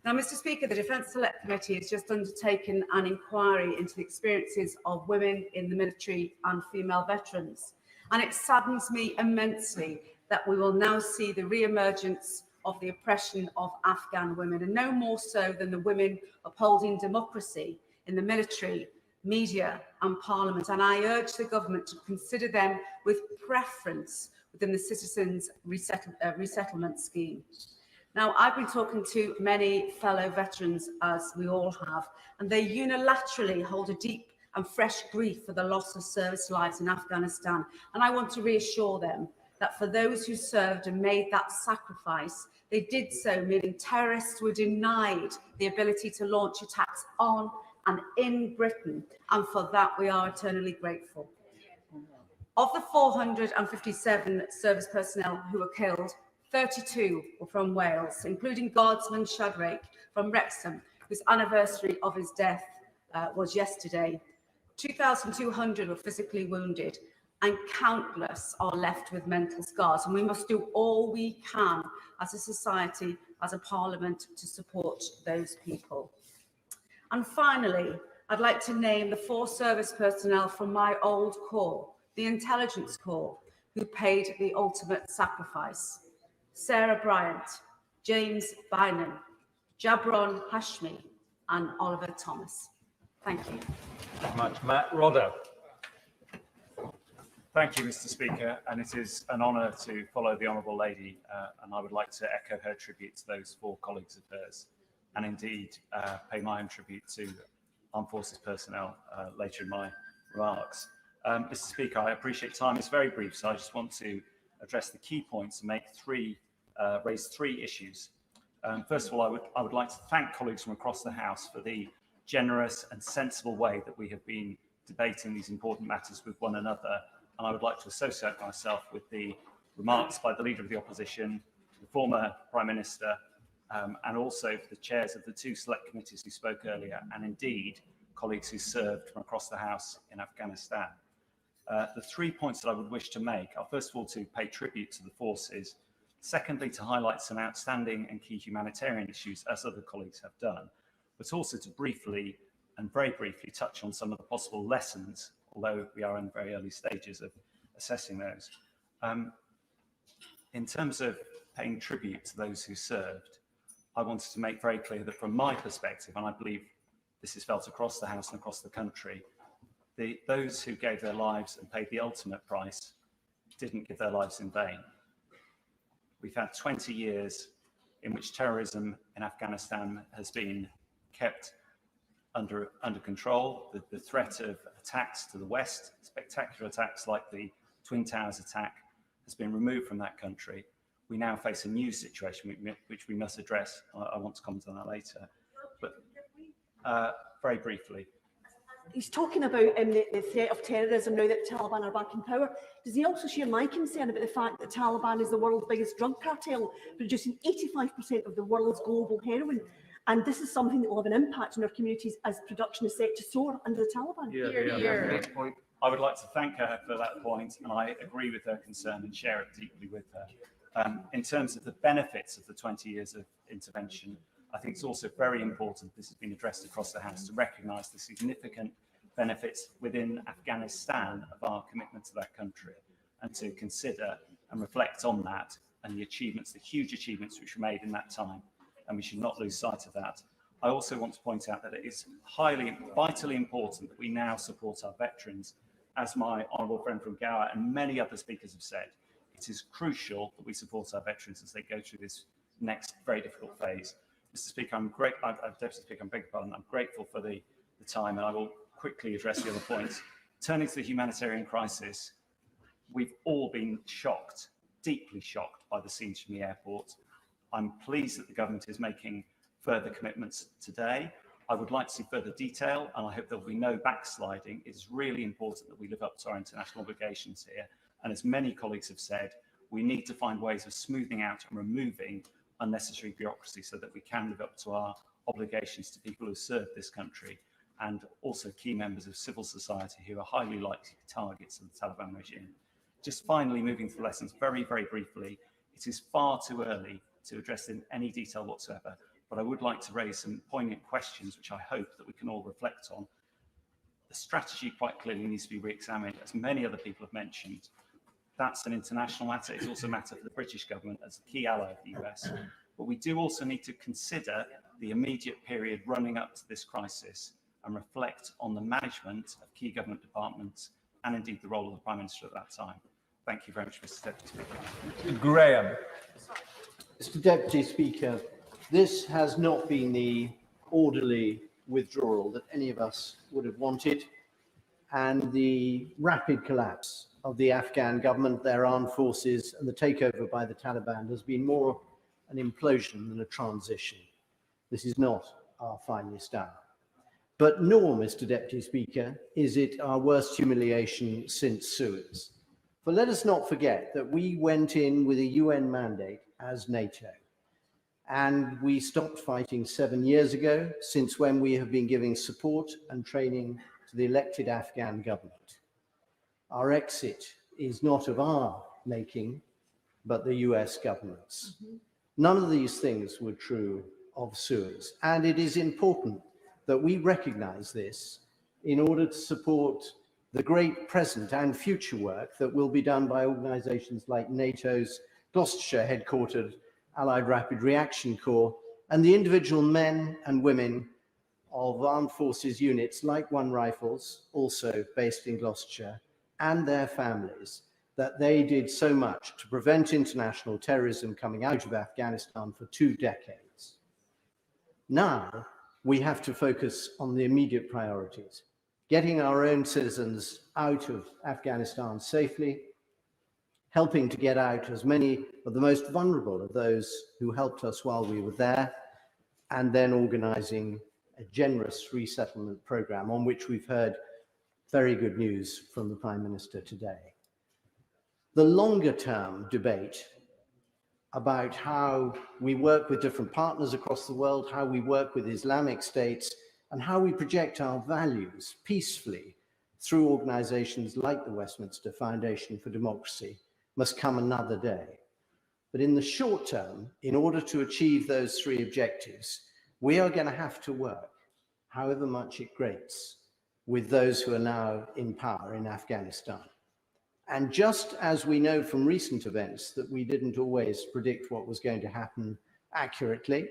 Now, Mr. Speaker, the Defence Select Committee has just undertaken an inquiry into the experiences of women in the military and female veterans. And it saddens me immensely that we will now see the re-emergence of the oppression of Afghan women, and no more so than the women upholding democracy in the military, media and parliament. And I urge the government to consider them with preference within the Citizens Resettlement Scheme. Now, I've been talking to many fellow veterans, as we all have, and they unilaterally hold a deep and fresh grief for the loss of service lives in Afghanistan. And I want to reassure them that for those who served and made that sacrifice, they did so meaning terrorists were denied the ability to launch attacks on and in Britain, and for that we are eternally grateful. Of the 457 service personnel who were killed, 32 were from Wales, including Guardsman Shadrach from Wrexham, whose anniversary of his death was yesterday. 2,200 were physically wounded, and countless are left with mental scars. And we must do all we can as a society, as a parliament, to support those people. And finally, I'd like to name the 4 service personnel from my old corps, the Intelligence Corps, who paid the ultimate sacrifice. Sarah Bryant, James Bynum, Jabron Hashmi, and Oliver Thomas. Thank you. Thank you much. Matt Rodder. Thank you, Mr. Speaker, and it is an honour to follow the Honourable Lady, and I would like to echo her tribute to those 4 colleagues of hers, and indeed pay my own tribute to Armed Forces personnel later in my remarks. Mr. Speaker, I appreciate time is very brief, so I just want to address the key points and raise three issues. First of all, I would like to thank colleagues from across the House for the generous and sensible way that we have been debating these important matters with one another. And I would like to associate myself with the remarks by the Leader of the Opposition, the former Prime Minister, and also the chairs of the two select committees who spoke earlier, and indeed colleagues who served from across the House in Afghanistan. The 3 points that I would wish to make are, first of all, to pay tribute to the forces, secondly, to highlight some outstanding and key humanitarian issues, as other colleagues have done, but also to briefly and very briefly touch on some of the possible lessons, although we are in very early stages of assessing those. In terms of paying tribute to those who served, I wanted to make very clear that from my perspective, and I believe this is felt across the House and across the country, those who gave their lives and paid the ultimate price didn't give their lives in vain. We've had 20 years in which terrorism in Afghanistan has been kept under control. The threat of attacks to the west, spectacular attacks like the Twin Towers attack, has been removed from that country. We now face a new situation which we must address. I want to comment on that later. But very briefly. He's talking about the threat of terrorism now that the Taliban are back in power. Does he also share my concern about the fact that the Taliban is the world's biggest drug cartel, producing 85% of the world's global heroin? And this is something that will have an impact on our communities as production is set to soar under the Taliban. Next point. I would like to thank her for that point, and I agree with her concern and share it deeply with her. In terms of the benefits of the 20 years of intervention, I think it's also very important, this has been addressed across the House, to recognise the significant benefits within Afghanistan of our commitment to that country, and to consider and reflect on that and the achievements, the huge achievements which were made in that time, and we should not lose sight of that. I also want to point out that it is vitally important that we now support our veterans. As my honourable friend from Gower and many other speakers have said, it is crucial that we support our veterans as they go through this next very difficult phase. Mr. Speaker, Deputy Speaker, I beg your pardon, I'm grateful for the time, and I will quickly address the other points. Turning to the humanitarian crisis, we've all been shocked, deeply shocked by the scenes from the airport. I'm pleased that the government is making further commitments today. I would like to see further detail, and I hope there will be no backsliding. It is really important that we live up to our international obligations here. And as many colleagues have said, we need to find ways of smoothing out and removing unnecessary bureaucracy so that we can live up to our obligations to people who serve this country, and also key members of civil society who are highly likely targets of the Taliban regime. Just finally, moving to the lessons very, very briefly, it is far too early to address in any detail whatsoever, but I would like to raise some poignant questions which I hope that we can all reflect on. The strategy quite clearly needs to be re-examined, as many other people have mentioned. That's an international matter. It's also a matter for the British government as a key ally of the US. But we do also need to consider the immediate period running up to this crisis and reflect on the management of key government departments and indeed the role of the Prime Minister at that time. Thank you very much, Mr. Deputy Speaker. Graham. Mr. Deputy Speaker, this has not been the orderly withdrawal that any of us would have wanted, and the rapid collapse of the Afghan government, their armed forces, and the takeover by the Taliban has been more an implosion than a transition. This is not our finest hour. But nor, Mr. Deputy Speaker, is it our worst humiliation since Suez. For let us not forget that we went in with a UN mandate as NATO, and we stopped fighting 7 years ago, since when we have been giving support and training to the elected Afghan government. Our exit is not of our making, but the US government's. None of these things were true of Suez, and it is important that we recognize this in order to support the great present and future work that will be done by organizations like NATO's Gloucestershire headquartered Allied Rapid Reaction Corps and the individual men and women of armed forces units like One Rifles, also based in Gloucestershire, and their families, that they did so much to prevent international terrorism coming out of Afghanistan for 2 decades. Now, we have to focus on the immediate priorities, getting our own citizens out of Afghanistan safely, helping to get out as many of the most vulnerable of those who helped us while we were there, and then organising a generous resettlement programme on which we've heard very good news from the Prime Minister today. The longer term debate about how we work with different partners across the world, how we work with Islamic states, and how we project our values peacefully through organisations like the Westminster Foundation for Democracy must come another day. But in the short term, in order to achieve those three objectives, we are going to have to work, however much it grates, with those who are now in power in Afghanistan. And just as we know from recent events that we didn't always predict what was going to happen accurately,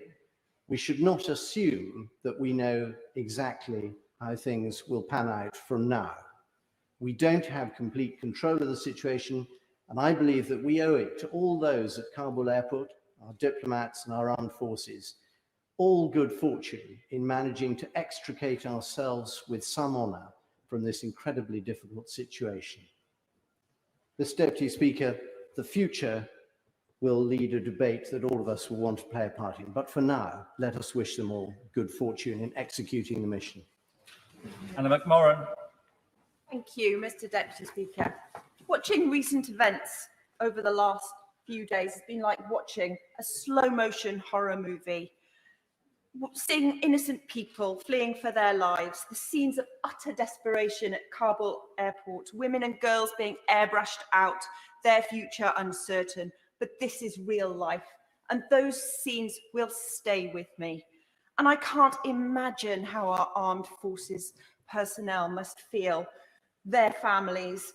we should not assume that we know exactly how things will pan out from now. We don't have complete control of the situation, and I believe that we owe it to all those at Kabul airport, our diplomats and our armed forces, all good fortune in managing to extricate ourselves with some honour from this incredibly difficult situation. Mr. Deputy Speaker, the future will lead a debate that all of us will want to play a part in. But for now, let us wish them all good fortune in executing the mission. Anna McMorran. Thank you, Mr. Deputy Speaker. Watching recent events over the last few days has been like watching a slow-motion horror movie. Seeing innocent people fleeing for their lives, the scenes of utter desperation at Kabul airport, women and girls being airbrushed out, their future uncertain. But this is real life, and those scenes will stay with me. And I can't imagine how our armed forces personnel must feel, their families,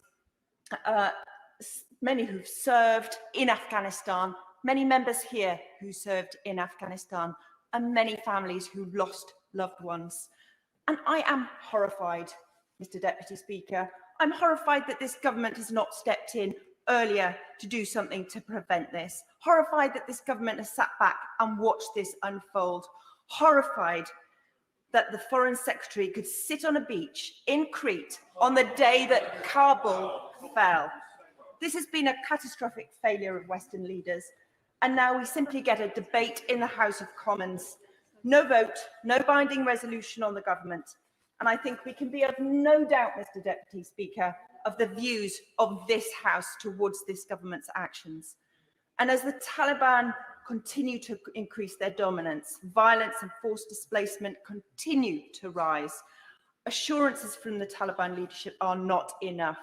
many who've served in Afghanistan, many members here who served in Afghanistan, and many families who lost loved ones. And I am horrified, Mr. Deputy Speaker. I'm horrified that this government has not stepped in earlier to do something to prevent this. Horrified that this government has sat back and watched this unfold. Horrified that the Foreign Secretary could sit on a beach in Crete on the day that Kabul fell. This has been a catastrophic failure of Western leaders. And now we simply get a debate in the House of Commons. No vote, no binding resolution on the government. And I think we can be of no doubt, Mr. Deputy Speaker, of the views of this House towards this government's actions. And as the Taliban continue to increase their dominance, violence and forced displacement continue to rise, assurances from the Taliban leadership are not enough.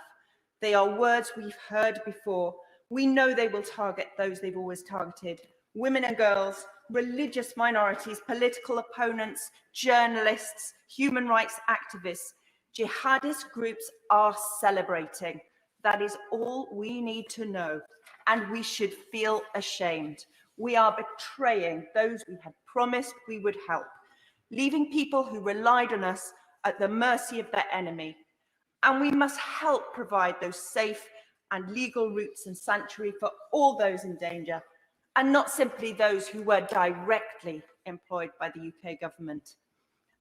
They are words we've heard before. We know they will target those they've always targeted: women and girls, religious minorities, political opponents, journalists, human rights activists. Jihadist groups are celebrating. That is all we need to know, and we should feel ashamed. We are betraying those we had promised we would help, leaving people who relied on us at the mercy of their enemy. And we must help provide those safe and legal routes and sanctuary for all those in danger, and not simply those who were directly employed by the UK government.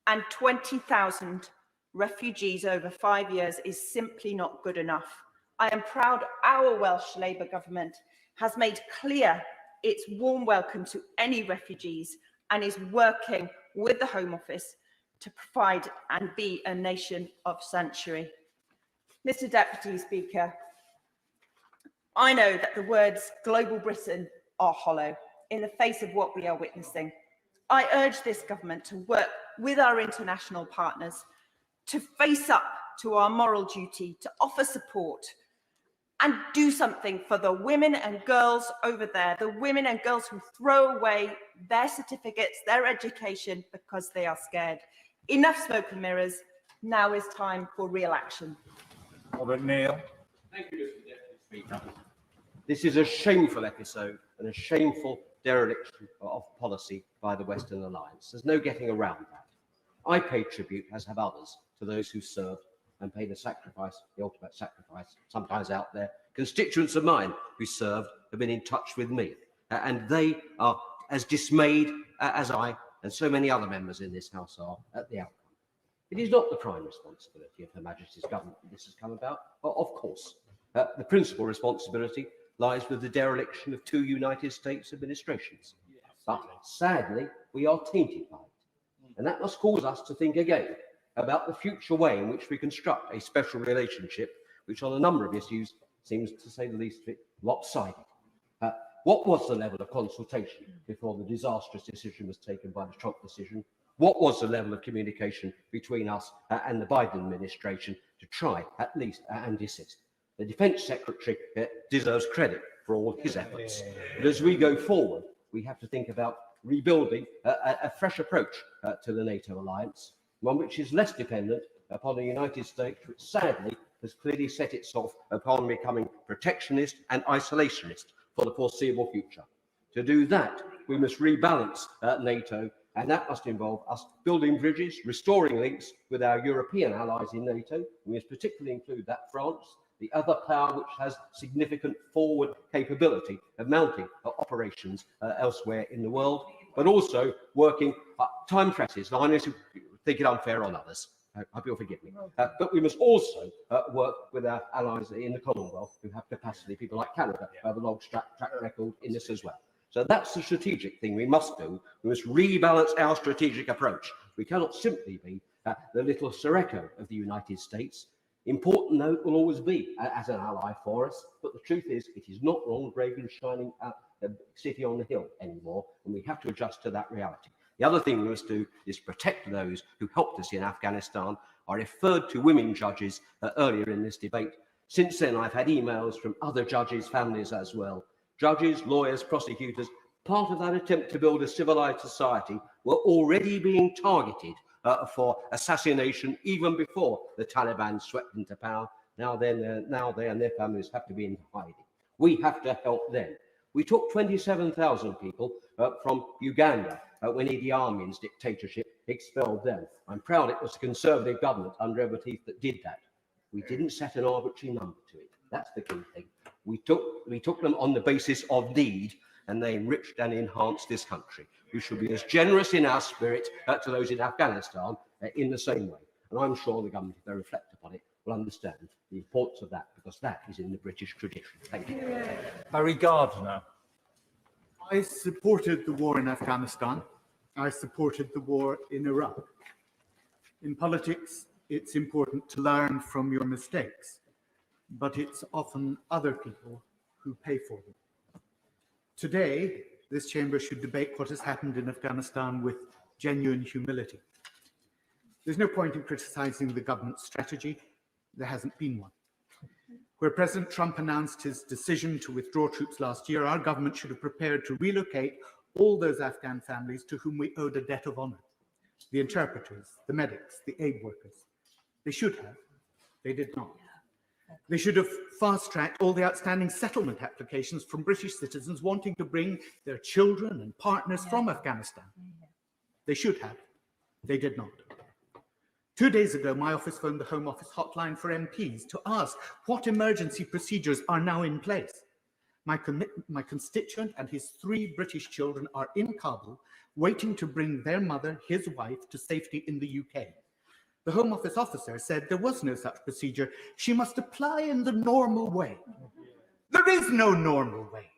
And 20,000 refugees over 5 years is simply not good enough. I am proud our Welsh Labour government has made clear its warm welcome to any refugees and is working with the Home Office to provide and be a nation of sanctuary. Mr. Deputy Speaker, I know that the words global Britain are hollow in the face of what we are witnessing. I urge this government to work with our international partners to face up to our moral duty, to offer support and do something for the women and girls over there, the women and girls who throw away their certificates, their education because they are scared. Enough smoke and mirrors. Now is time for real action. Robert Neal. Thank you, Mr. Deputy Speaker. This is a shameful episode and a shameful dereliction of policy by the Western Alliance. There's no getting around that. I pay tribute, as have others, to those who served and paid a sacrifice, the ultimate sacrifice, sometimes out there. Constituents of mine who served have been in touch with me, and they are as dismayed as I and so many other members in this House are at the outcome. It is not the prime responsibility of Her Majesty's government that this has come about, of course. The principal responsibility lies with the dereliction of 2 United States administrations. But sadly, we are tainted by it. And that must cause us to think again about the future way in which we construct a special relationship, which on a number of issues seems, to say the least of it, lopsided. What was the level of consultation before the disastrous decision was taken by the Trump decision? What was the level of communication between us and the Biden administration to try, at least, and assist? The Defence Secretary deserves credit for all his efforts. But as we go forward, we have to think about rebuilding a fresh approach to the NATO alliance, one which is less dependent upon the United States, which sadly has clearly set itself upon becoming protectionist and isolationist for the foreseeable future. To do that, we must rebalance NATO, and that must involve us building bridges, restoring links with our European allies in NATO. We must particularly include that France, the other power which has significant forward capability of mounting operations elsewhere in the world, but also working time presses. Now, I know think it unfair on others. I hope you'll forgive me. But we must also work with our allies in the Commonwealth who have capacity, people like Canada, who have a long track record in this as well. So that's the strategic thing we must do. We must rebalance our strategic approach. We cannot simply be the little Soreko of the United States. Important though it will always be as an ally for us, but the truth is it is not Ronald Reagan shining a city on the hill anymore, and we have to adjust to that reality. The other thing we must do is protect those who helped us in Afghanistan. I referred to women judges earlier in this debate. Since then, I've had emails from other judges' families as well. Judges, lawyers, prosecutors, part of that attempt to build a civilized society, were already being targeted for assassination even before the Taliban swept into power. Now they and their families have to be in hiding. We have to help them. We took 27,000 people from Uganda when Idi Amin's dictatorship expelled them. I'm proud it was the Conservative government under Edward Heath that did that. We didn't set an arbitrary number to it. That's the key thing. We took them on the basis of need, and they enriched and enhanced this country. We should be as generous in our spirit to those in Afghanistan in the same way. And I'm sure the government, if they reflect upon it, will understand the importance of that, because that is in the British tradition. Thank you. Harry Gardner. I supported the war in Afghanistan. I supported the war in Iraq. In politics, it's important to learn from your mistakes, but it's often other people who pay for them. Today, this chamber should debate what has happened in Afghanistan with genuine humility. There's no point in criticizing the government's strategy. There hasn't been one. Where President Trump announced his decision to withdraw troops last year, our government should have prepared to relocate all those Afghan families to whom we owed a debt of honor. The interpreters, the medics, the aid workers. They should have. They did not. They should have fast-tracked all the outstanding settlement applications from British citizens wanting to bring their children and partners from Afghanistan. They should have. They did not. 2 days ago, my office phoned the Home Office hotline for MPs to ask what emergency procedures are now in place. My constituent and his 3 British children are in Kabul, waiting to bring their mother, his wife, to safety in the UK. The Home Office officer said there was no such procedure. She must apply in the normal way. There is no normal way.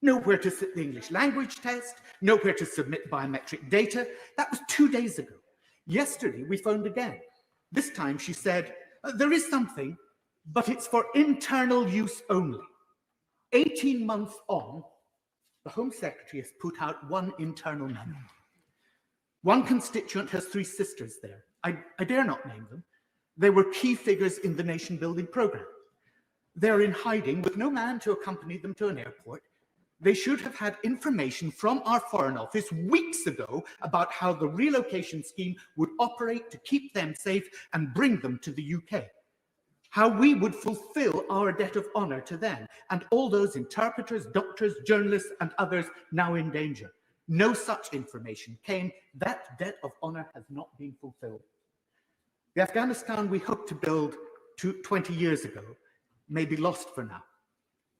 Nowhere to sit the English language test, nowhere to submit biometric data. That was 2 days ago. Yesterday, we phoned again. This time she said, there is something, but it's for internal use only. 18 months on, the Home Secretary has put out one internal memo. One constituent has 3 sisters there. I dare not name them. They were key figures in the nation-building program. They're in hiding with no man to accompany them to an airport. They should have had information from our Foreign Office weeks ago about how the relocation scheme would operate to keep them safe and bring them to the UK. How we would fulfill our debt of honor to them and all those interpreters, doctors, journalists, and others now in danger. No such information came. That debt of honor has not been fulfilled. The Afghanistan we hoped to build 20 years ago may be lost for now.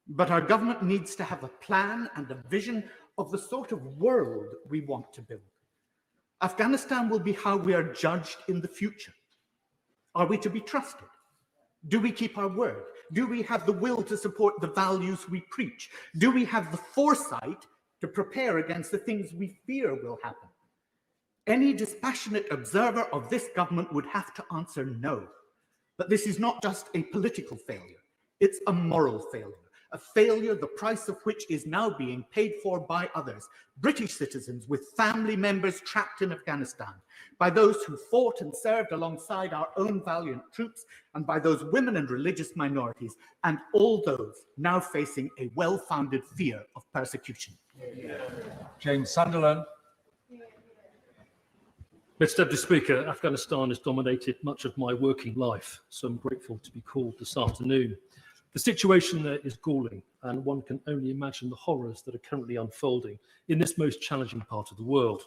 But our government needs to have a plan and a vision of the sort of world we want to build. Afghanistan will be how we are judged in the future. Are we to be trusted? Do we keep our word? Do we have the will to support the values we preach? Do we have the foresight to prepare against the things we fear will happen? Any dispassionate observer of this government would have to answer no. But this is not just a political failure, it's a moral failure. A failure the price of which is now being paid for by others, British citizens with family members trapped in Afghanistan, by those who fought and served alongside our own valiant troops, and by those women and religious minorities, and all those now facing a well-founded fear of persecution. James Sunderland. Mr. Deputy Speaker, Afghanistan has dominated much of my working life, so I'm grateful to be called this afternoon. The situation there is galling, and one can only imagine the horrors that are currently unfolding in this most challenging part of the world.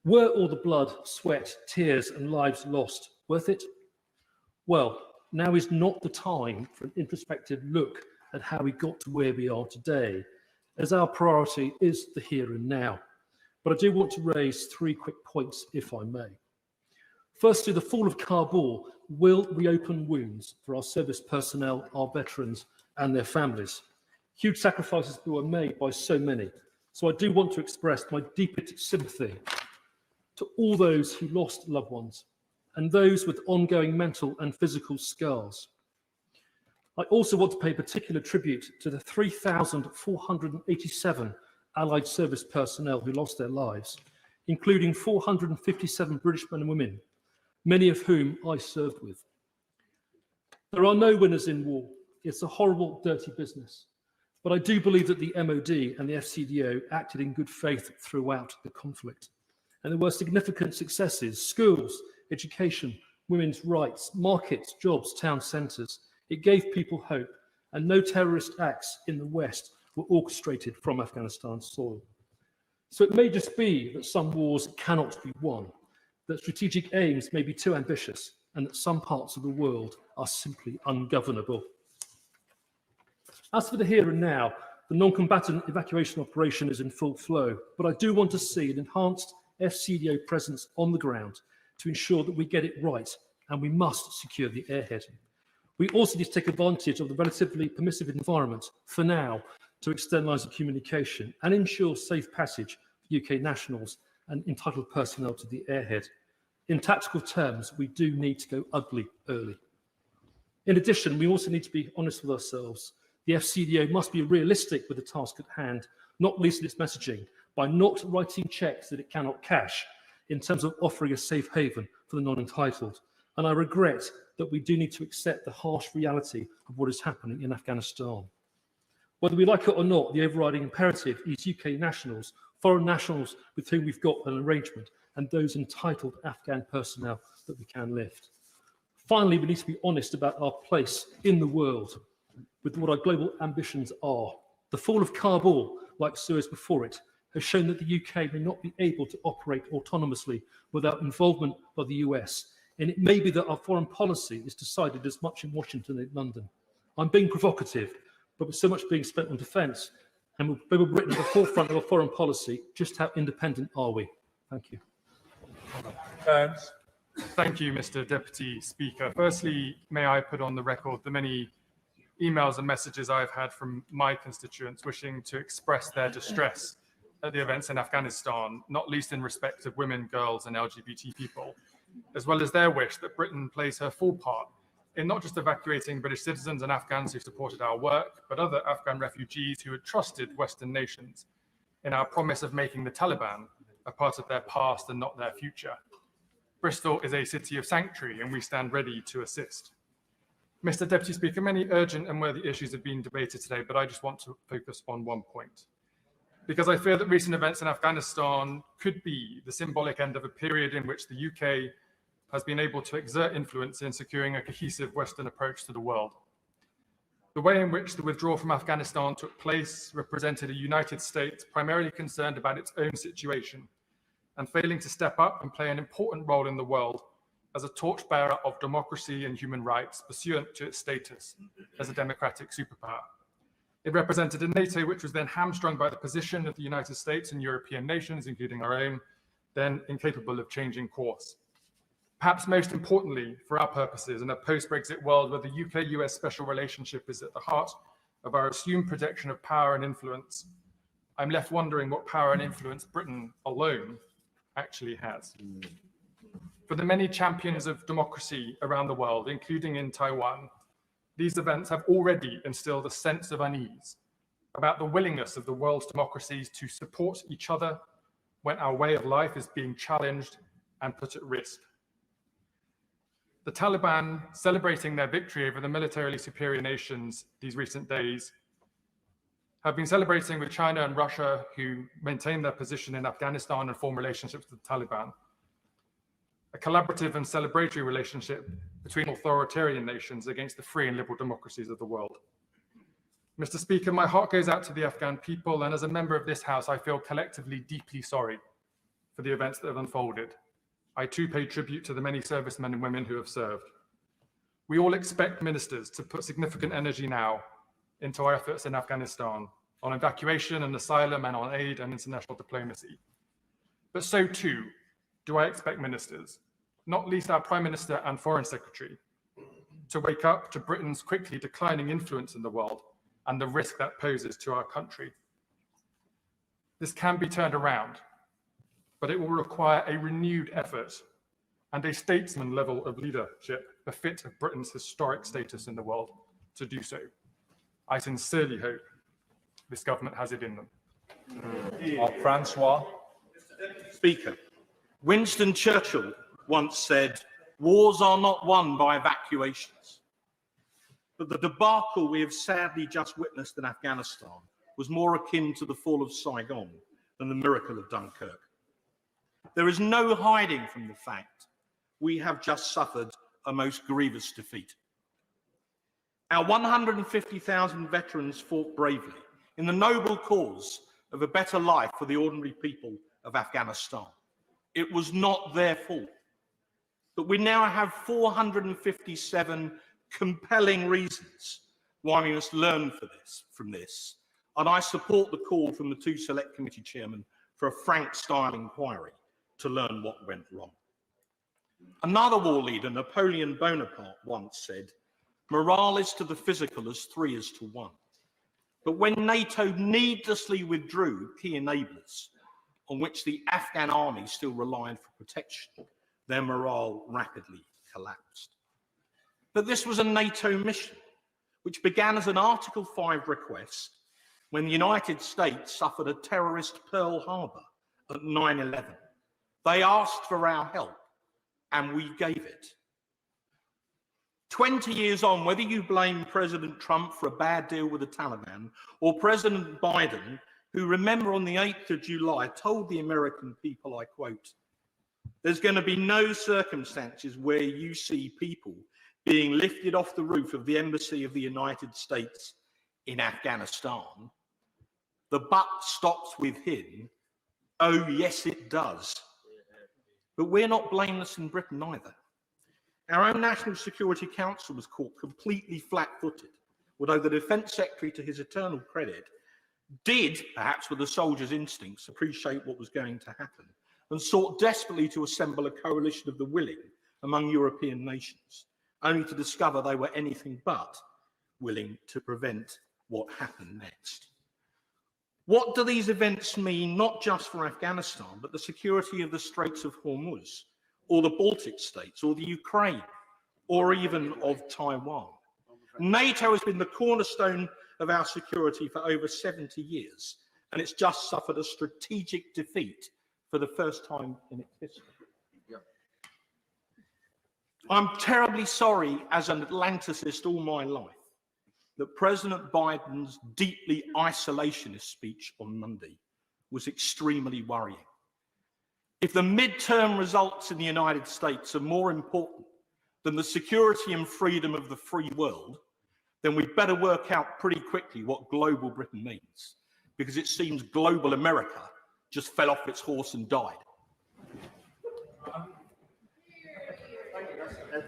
Were all the blood, sweat, tears, and lives lost worth it? Well, now is not the time for an introspective look at how we got to where we are today, as our priority is the here and now. But I do want to raise 3 quick points, if I may. Firstly, the fall of Kabul will reopen wounds for our service personnel, our veterans, and their families. Huge sacrifices were made by so many. So I do want to express my deepest sympathy to all those who lost loved ones and those with ongoing mental and physical scars. I also want to pay particular tribute to the 3,487 Allied service personnel who lost their lives, including 457 British men and women, many of whom I served with. There are no winners in war. It's a horrible, dirty business. But I do believe that the MOD and the FCDO acted in good faith throughout the conflict. And there were significant successes: schools, education, women's rights, markets, jobs, town centres. It gave people hope, and no terrorist acts in the West were orchestrated from Afghanistan's soil. So it may just be that some wars cannot be won, that strategic aims may be too ambitious, and that some parts of the world are simply ungovernable. As for the here and now, the non-combatant evacuation operation is in full flow, but I do want to see an enhanced FCDO presence on the ground to ensure that we get it right, and we must secure the airhead. We also need to take advantage of the relatively permissive environment for now to extend lines of communication and ensure safe passage for UK nationals and entitled personnel to the airhead. In tactical terms, we do need to go ugly early. In addition, we also need to be honest with ourselves. The FCDO must be realistic with the task at hand, not least in its messaging, by not writing cheques that it cannot cash in terms of offering a safe haven for the non-entitled. And I regret that we do need to accept the harsh reality of what is happening in Afghanistan. Whether we like it or not, the overriding imperative is UK nationals, foreign nationals with whom we've got an arrangement, and those entitled Afghan personnel that we can lift. Finally, we need to be honest about our place in the world with what our global ambitions are. The fall of Kabul, like Suez before it, has shown that the UK may not be able to operate autonomously without involvement by the US, and it may be that our foreign policy is decided as much in Washington as in London. I'm being provocative, but with so much being spent on defence, and with Britain at the forefront of our foreign policy, just how independent are we? Thank you. Thank you, Mr. Deputy Speaker. Firstly, may I put on the record the many emails and messages I've had from my constituents wishing to express their distress at the events in Afghanistan, not least in respect of women, girls, and LGBT people, as well as their wish that Britain plays her full part in not just evacuating British citizens and Afghans who supported our work, but other Afghan refugees who had trusted Western nations in our promise of making the Taliban a part of their past and not their future. Bristol is a city of sanctuary, and we stand ready to assist. Mr. Deputy Speaker, many urgent and worthy issues have been debated today, but I just want to focus on one point. Because I fear that recent events in Afghanistan could be the symbolic end of a period in which the UK has been able to exert influence in securing a cohesive Western approach to the world. The way in which the withdrawal from Afghanistan took place represented a United States primarily concerned about its own situation and failing to step up and play an important role in the world as a torchbearer of democracy and human rights pursuant to its status as a democratic superpower. It represented a NATO which was then hamstrung by the position of the United States and European nations, including our own, then incapable of changing course. Perhaps most importantly for our purposes in a post-Brexit world where the UK-US special relationship is at the heart of our assumed projection of power and influence, I'm left wondering what power and influence Britain alone actually has. For the many champions of democracy around the world, including in Taiwan, these events have already instilled a sense of unease about the willingness of the world's democracies to support each other when our way of life is being challenged and put at risk. The Taliban, celebrating their victory over the militarily superior nations these recent days, have been celebrating with China and Russia, who maintain their position in Afghanistan and form relationships with the Taliban. A collaborative and celebratory relationship between authoritarian nations against the free and liberal democracies of the world. Mr. Speaker, my heart goes out to the Afghan people, and as a member of this House, I feel collectively deeply sorry for the events that have unfolded. I too pay tribute to the many servicemen and women who have served. We all expect ministers to put significant energy now into our efforts in Afghanistan on evacuation and asylum and on aid and international diplomacy. But so too do I expect ministers, not least our Prime Minister and Foreign Secretary, to wake up to Britain's quickly declining influence in the world and the risk that poses to our country. This can be turned around, but it will require a renewed effort and a statesman level of leadership befit of Britain's historic status in the world to do so. I sincerely hope this government has it in them. Francois. Speaker, Winston Churchill once said, "Wars are not won by evacuations." But the debacle we have sadly just witnessed in Afghanistan was more akin to the fall of Saigon than the miracle of Dunkirk. There is no hiding from the fact we have just suffered a most grievous defeat. Our 150,000 veterans fought bravely in the noble cause of a better life for the ordinary people of Afghanistan. It was not their fault. But we now have 457 compelling reasons why we must learn from this. And I support the call from the two select committee chairmen for a frank-style inquiry to learn what went wrong. Another war leader, Napoleon Bonaparte, once said, "Morale is to the physical as 3 is to 1. But when NATO needlessly withdrew key enablers on which the Afghan army still relied for protection, their morale rapidly collapsed." But this was a NATO mission, which began as an Article 5 request when the United States suffered a terrorist Pearl Harbor at 9/11. They asked for our help, and we gave it. 20 years on, whether you blame President Trump for a bad deal with the Taliban or President Biden, who, remember, on the 8th of July told the American people, I quote, "There's going to be no circumstances where you see people being lifted off the roof of the embassy of the United States in Afghanistan," the buck stops with him. Oh, yes, it does. But we're not blameless in Britain either. Our own National Security Council was caught completely flat-footed, although the Defence Secretary, to his eternal credit, did, perhaps with a soldier's instincts, appreciate what was going to happen and sought desperately to assemble a coalition of the willing among European nations, only to discover they were anything but willing to prevent what happened next. What do these events mean, not just for Afghanistan, but the security of the Straits of Hormuz, or the Baltic states, or the Ukraine, or even of Taiwan? NATO has been the cornerstone of our security for over 70 years, and it's just suffered a strategic defeat for the first time in its history. I'm terribly sorry, as an Atlanticist all my life, that President Biden's deeply isolationist speech on Monday was extremely worrying. If the midterm results in the United States are more important than the security and freedom of the free world, then we'd better work out pretty quickly what global Britain means, because it seems global America just fell off its horse and died.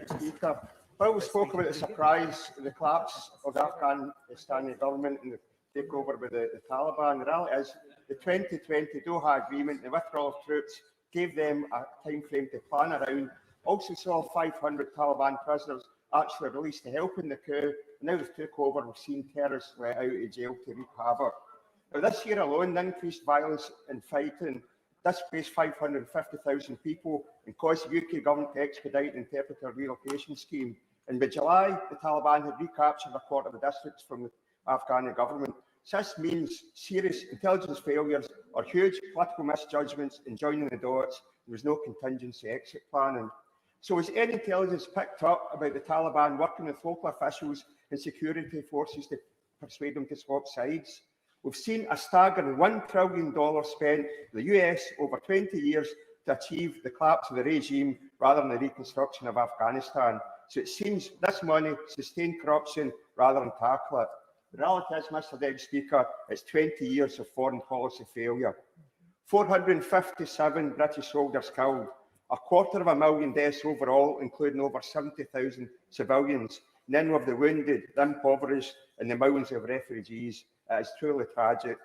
Speaker, Bill spoke about the surprise, the collapse of the Afghanistan government and the takeover with the Taliban. The reality is the 2020 Doha Agreement, the withdrawal of troops, gave them a time frame to plan around Also saw 500 Taliban prisoners actually released to help in the coup. Now they've took over, we've seen terrorists let out of jail to wreak havoc. Now, this year alone, the increased violence and fighting displaced 550,000 people and caused the UK government to expedite the interpreter relocation scheme. And by July, the Taliban had recaptured a quarter of the districts from the Afghan government. So this means serious intelligence failures or huge political misjudgments in joining the dots. There was no contingency exit planning. So has any intelligence picked up about the Taliban working with local officials and security forces to persuade them to swap sides? We've seen a staggering $1 trillion spent by the US over 20 years to achieve the collapse of the regime rather than the reconstruction of Afghanistan. So it seems this money sustained corruption rather than tackle it. The reality is, Mr. Deputy Speaker, it's 20 years of foreign policy failure. 457 British soldiers killed, 250,000 deaths overall, including over 70,000 civilians. And then with the wounded, the impoverished, and the millions of refugees. It is truly tragic.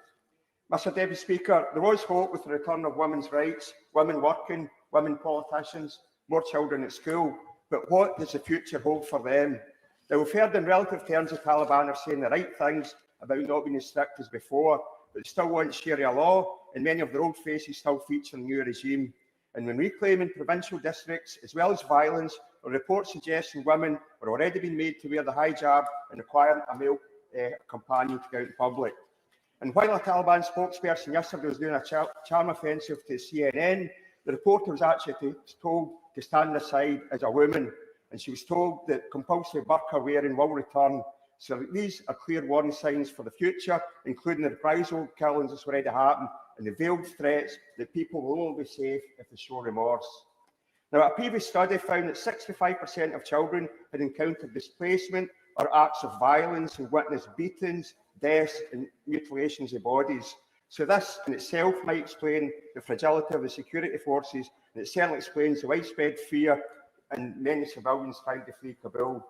Mr. Deputy Speaker, there was hope with the return of women's rights, women working, women politicians, more children at school. But what does the future hold for them? Now, we've heard in relative terms the Taliban are saying the right things about not being as strict as before, but they still want Sharia law, and many of their old faces still feature in the new regime. And when reclaiming provincial districts, as well as violence, a report suggesting women were already being made to wear the hijab and requiring a male companion to go out in public. And while a Taliban spokesperson yesterday was doing a charm offensive to CNN, the reporter was actually told to stand aside as a woman, and she was told that compulsory burqa wearing will return. So these are clear warning signs for the future, including the reprisal killings that's already happened and the veiled threats that people will only be safe if they show remorse. Now, a previous study found that 65% of children had encountered displacement or acts of violence and witnessed beatings, deaths and mutilations of bodies. So this in itself might explain the fragility of the security forces, and it certainly explains the widespread fear and many civilians trying to flee Kabul.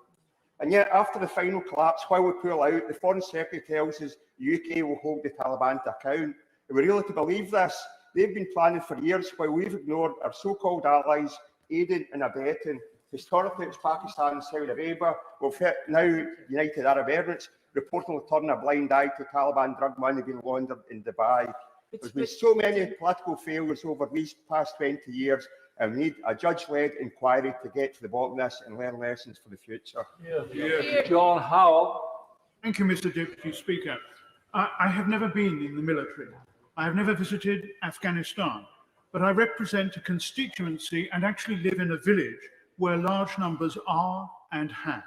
And yet, after the final collapse, while we pull out, the Foreign Secretary tells us the UK will hold the Taliban to account. Are we really to believe this? They've been planning for years while we've ignored our so-called allies, aiding and abetting. Historically, it's Pakistan and Saudi Arabia. We've now United Arab Emirates reportedly turning a blind eye to Taliban drug money being laundered in Dubai. There's been so many political failures over these past 20 years, and we need a judge-led inquiry to get to the bottom of this and learn lessons for the future. John Howell. Thank you, Mr. Deputy Speaker. I have never been in the military. I have never visited Afghanistan, but I represent a constituency and actually live in a village where large numbers are and have.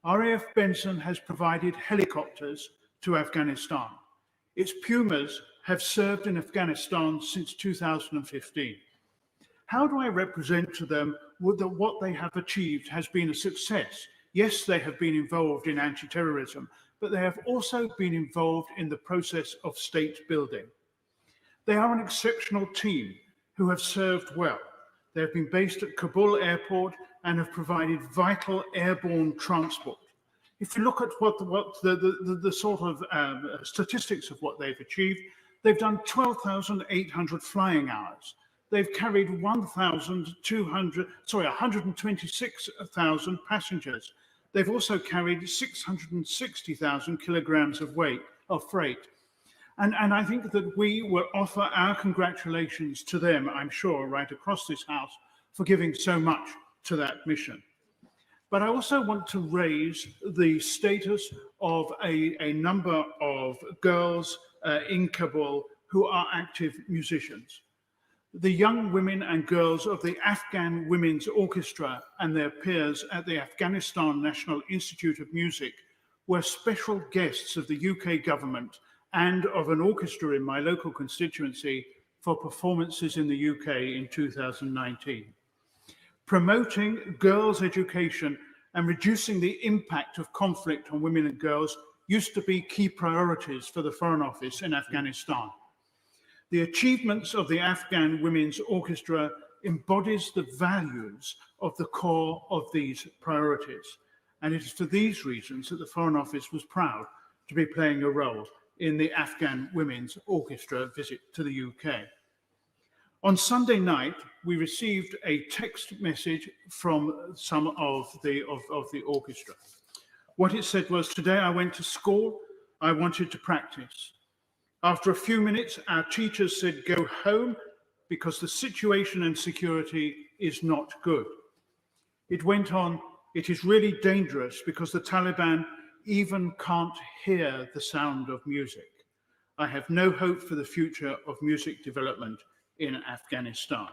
RAF Benson has provided helicopters to Afghanistan. Its Pumas have served in Afghanistan since 2015. How do I represent to them that what they have achieved has been a success? Yes, they have been involved in anti-terrorism, but they have also been involved in the process of state building. They are an exceptional team who have served well. They have been based at Kabul airport and have provided vital airborne transport. If you look at what the sort of statistics of what they've achieved, they've done 12,800 flying hours. They've carried 126,000 passengers. They've also carried 660,000 kilograms of freight. And I think that we will offer our congratulations to them, I'm sure, right across this House, for giving so much to that mission. But I also want to raise the status of a number of girls in Kabul who are active musicians. The young women and girls of the Afghan Women's Orchestra and their peers at the Afghanistan National Institute of Music were special guests of the UK government and of an orchestra in my local constituency for performances in the UK in 2019. Promoting girls' education and reducing the impact of conflict on women and girls used to be key priorities for the Foreign Office in Afghanistan. The achievements of the Afghan Women's Orchestra embodies the values of the core of these priorities. And it is for these reasons that the Foreign Office was proud to be playing a role in the Afghan Women's Orchestra visit to the UK. On Sunday night, we received a text message from some of the orchestra. What it said was, "Today I went to school, I wanted to practice. After a few minutes, our teachers said, go home because the situation and security is not good." It went on, "It is really dangerous because the Taliban even can't hear the sound of music. I have no hope for the future of music development in Afghanistan."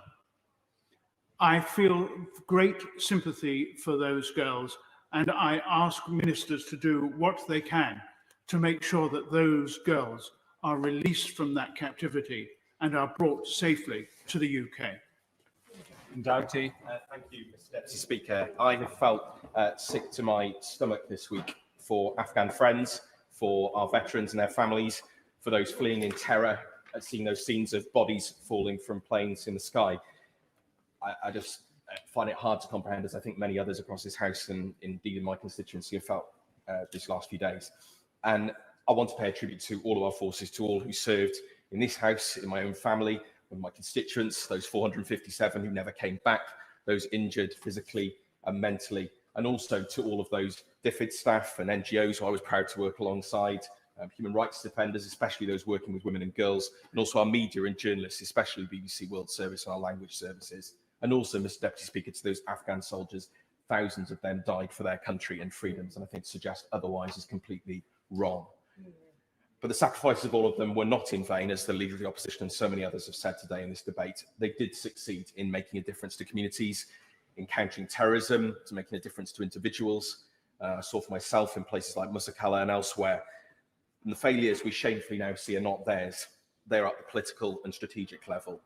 I feel great sympathy for those girls, and I ask ministers to do what they can to make sure that those girls are released from that captivity and are brought safely to the UK. Doughty. Thank you, Mr. Deputy Speaker. I have felt sick to my stomach this week for Afghan friends, for our veterans and their families, for those fleeing in terror, seeing those scenes of bodies falling from planes in the sky. I just find it hard to comprehend, as I think many others across this House and indeed in my constituency have felt these last few days. And I want to pay a tribute to all of our forces, to all who served in this House, in my own family, with my constituents, those 457 who never came back, those injured physically and mentally, and also to all of those DFID staff and NGOs who I was proud to work alongside, human rights defenders, especially those working with women and girls, and also our media and journalists, especially BBC World Service and our language services. And also, Mr. Deputy Speaker, to those Afghan soldiers, thousands of them died for their country and freedoms, and I think to suggest otherwise is completely wrong. But the sacrifices of all of them were not in vain, as the Leader of the Opposition and so many others have said today in this debate. They did succeed in making a difference to communities, in countering terrorism, to making a difference to individuals. I saw for myself in places like Musakala and elsewhere. And the failures we shamefully now see are not theirs. They're at the political and strategic level.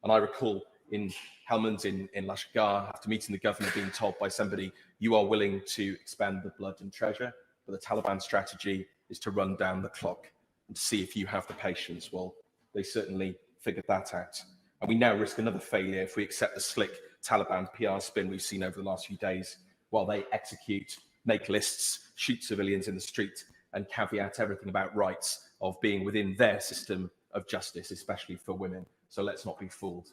And I recall in Helmand, in Lashkar, after meeting the governor, being told by somebody, "You are willing to expend the blood and treasure, but the Taliban strategy is to run down the clock and see if you have the patience." Well, they certainly figured that out. And we now risk another failure if we accept the slick Taliban PR spin we've seen over the last few days, while they execute, make lists, shoot civilians in the street, and caveat everything about rights of being within their system of justice, especially for women. So let's not be fooled.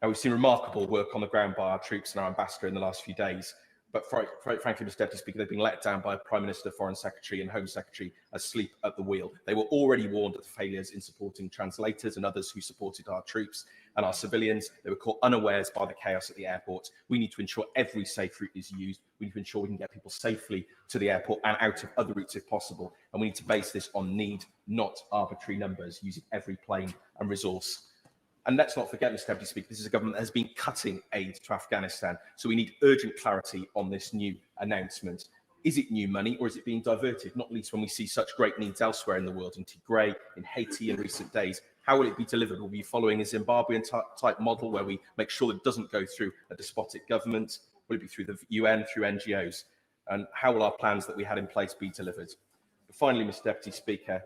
Now, we've seen remarkable work on the ground by our troops and our ambassador in the last few days, but frankly, Mr. Deputy Speaker, they've been let down by Prime Minister, Foreign Secretary and Home Secretary asleep at the wheel. They were already warned of the failures in supporting translators and others who supported our troops and our civilians. They were caught unawares by the chaos at the airport. We need to ensure every safe route is used. We need to ensure we can get people safely to the airport and out of other routes if possible. And we need to base this on need, not arbitrary numbers, using every plane and resource. And let's not forget, Mr. Deputy Speaker, this is a government that has been cutting aid to Afghanistan. So we need urgent clarity on this new announcement. Is it new money or is it being diverted? Not least when we see such great needs elsewhere in the world, in Tigray, in Haiti in recent days. How will it be delivered? Will we be following a Zimbabwean type model where we make sure that it doesn't go through a despotic government? Will it be through the UN, through NGOs? And how will our plans that we had in place be delivered? But finally, Mr. Deputy Speaker,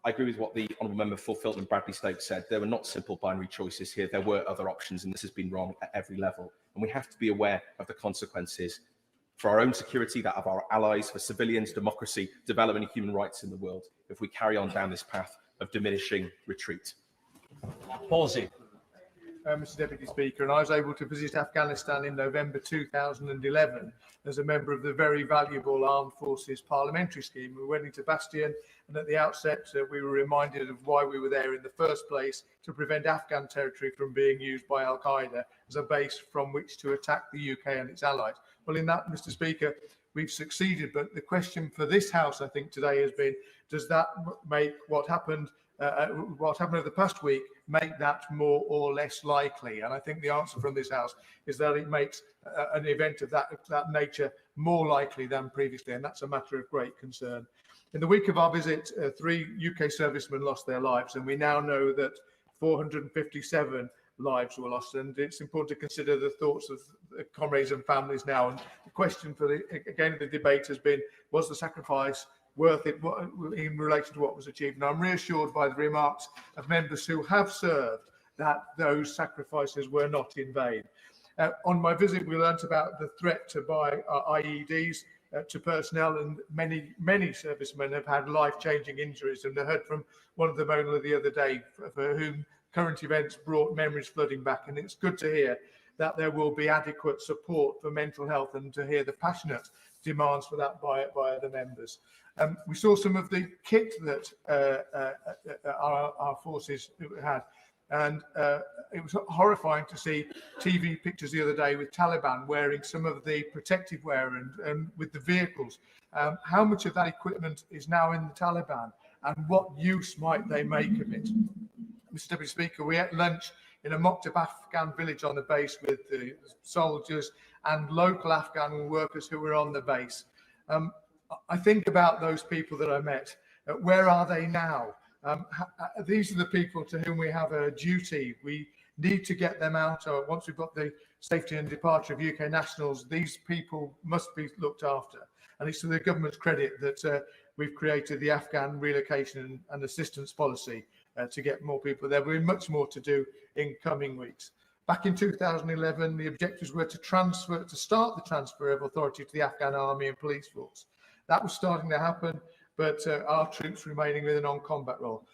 I agree with what the Honourable Member for Filton and Bradley Stoke said. There were not simple binary choices here. There were other options, and this has been wrong at every level. And we have to be aware of the consequences for our own security, that of our allies, for civilians, democracy, development and human rights in the world, if we carry on down this path of diminishing retreat. Palsy. Mr. Deputy Speaker, and I was able to visit Afghanistan in November 2011 as a member of the very valuable Armed Forces Parliamentary Scheme. We went into Bastion, and at the outset we were reminded of why we were there in the first place, to prevent Afghan territory from being used by Al-Qaeda as a base from which to attack the UK and its allies. Well, in that, Mr. Speaker, we've succeeded, but the question for this House, I think, today has been, does that make what happened over the past week make that more or less likely? And I think the answer from this House is that it makes an event of that nature more likely than previously, and that's a matter of great concern. In the week of our visit, 3 UK servicemen lost their lives, and we now know that 457 lives were lost, and it's important to consider the thoughts of the comrades and families now. And the question for the debate has been, was the sacrifice worth it in relation to what was achieved? And I'm reassured by the remarks of members who have served that those sacrifices were not in vain. On my visit, we learnt about the threat to buy IEDs to personnel, and many servicemen have had life-changing injuries. And I heard from one of them only the other day, for whom current events brought memories flooding back, and it's good to hear that there will be adequate support for mental health and to hear the passionate demands for that by other members. We saw some of the kit that our forces had, and it was horrifying to see TV pictures the other day with Taliban wearing some of the protective wear and with the vehicles. How much of that equipment is now in the Taliban, and what use might they make of it? Mr. Deputy Speaker, we ate lunch in a mocked-up Afghan village on the base with the soldiers and local Afghan workers who were on the base. I think about those people that I met. Where are they now? These are the people to whom we have a duty. We need to get them out. Once we've got the safety and departure of UK nationals, these people must be looked after. And it's to the government's credit that we've created the Afghan relocation and assistance policy to get more people there. We've much more to do in coming weeks. Back in 2011, the objectives were to start the transfer of authority to the Afghan army and police force. That was starting to happen, but our troops remaining with a non-combat role.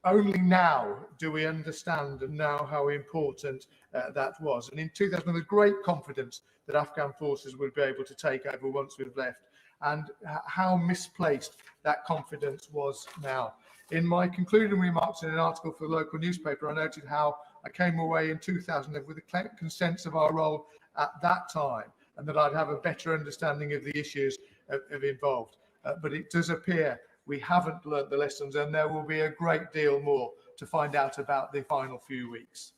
Only now do we understand and know how important that was. And in 2000, there was great confidence that Afghan forces would be able to take over once we've left, and how misplaced that confidence was now. In my concluding remarks in an article for the local newspaper, I noted how I came away in 2000 with a clear sense of our role at that time, and that I'd have a better understanding of the issues involved. But it does appear we haven't learnt the lessons, and there will be a great deal more to find out about the final few weeks.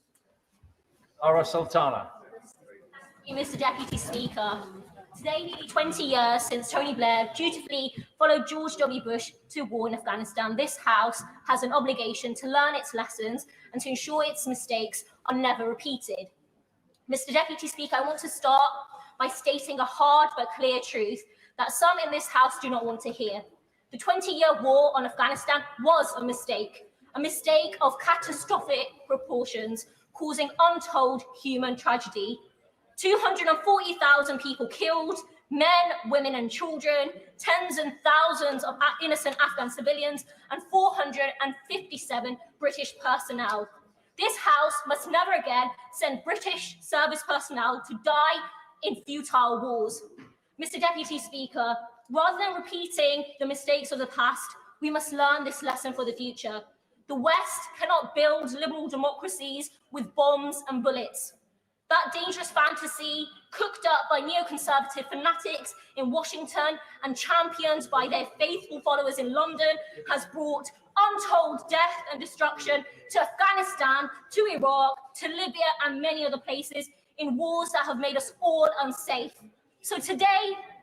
Ara Sultana. Thank you, Mr. Deputy Speaker. Today, nearly 20 years since Tony Blair dutifully followed George W. Bush to war in Afghanistan, this House has an obligation to learn its lessons and to ensure its mistakes are never repeated. Mr. Deputy Speaker, I want to start by stating a hard but clear truth that some in this House do not want to hear. The 20-year war on Afghanistan was a mistake of catastrophic proportions, causing untold human tragedy. 240,000 people killed, men, women and children, tens and thousands of innocent Afghan civilians, and 457 British personnel. This House must never again send British service personnel to die in futile wars. Mr. Deputy Speaker, rather than repeating the mistakes of the past, we must learn this lesson for the future. The West cannot build liberal democracies with bombs and bullets. That dangerous fantasy, cooked up by neoconservative fanatics in Washington and championed by their faithful followers in London, has brought untold death and destruction to Afghanistan, to Iraq, to Libya and many other places in wars that have made us all unsafe. So today,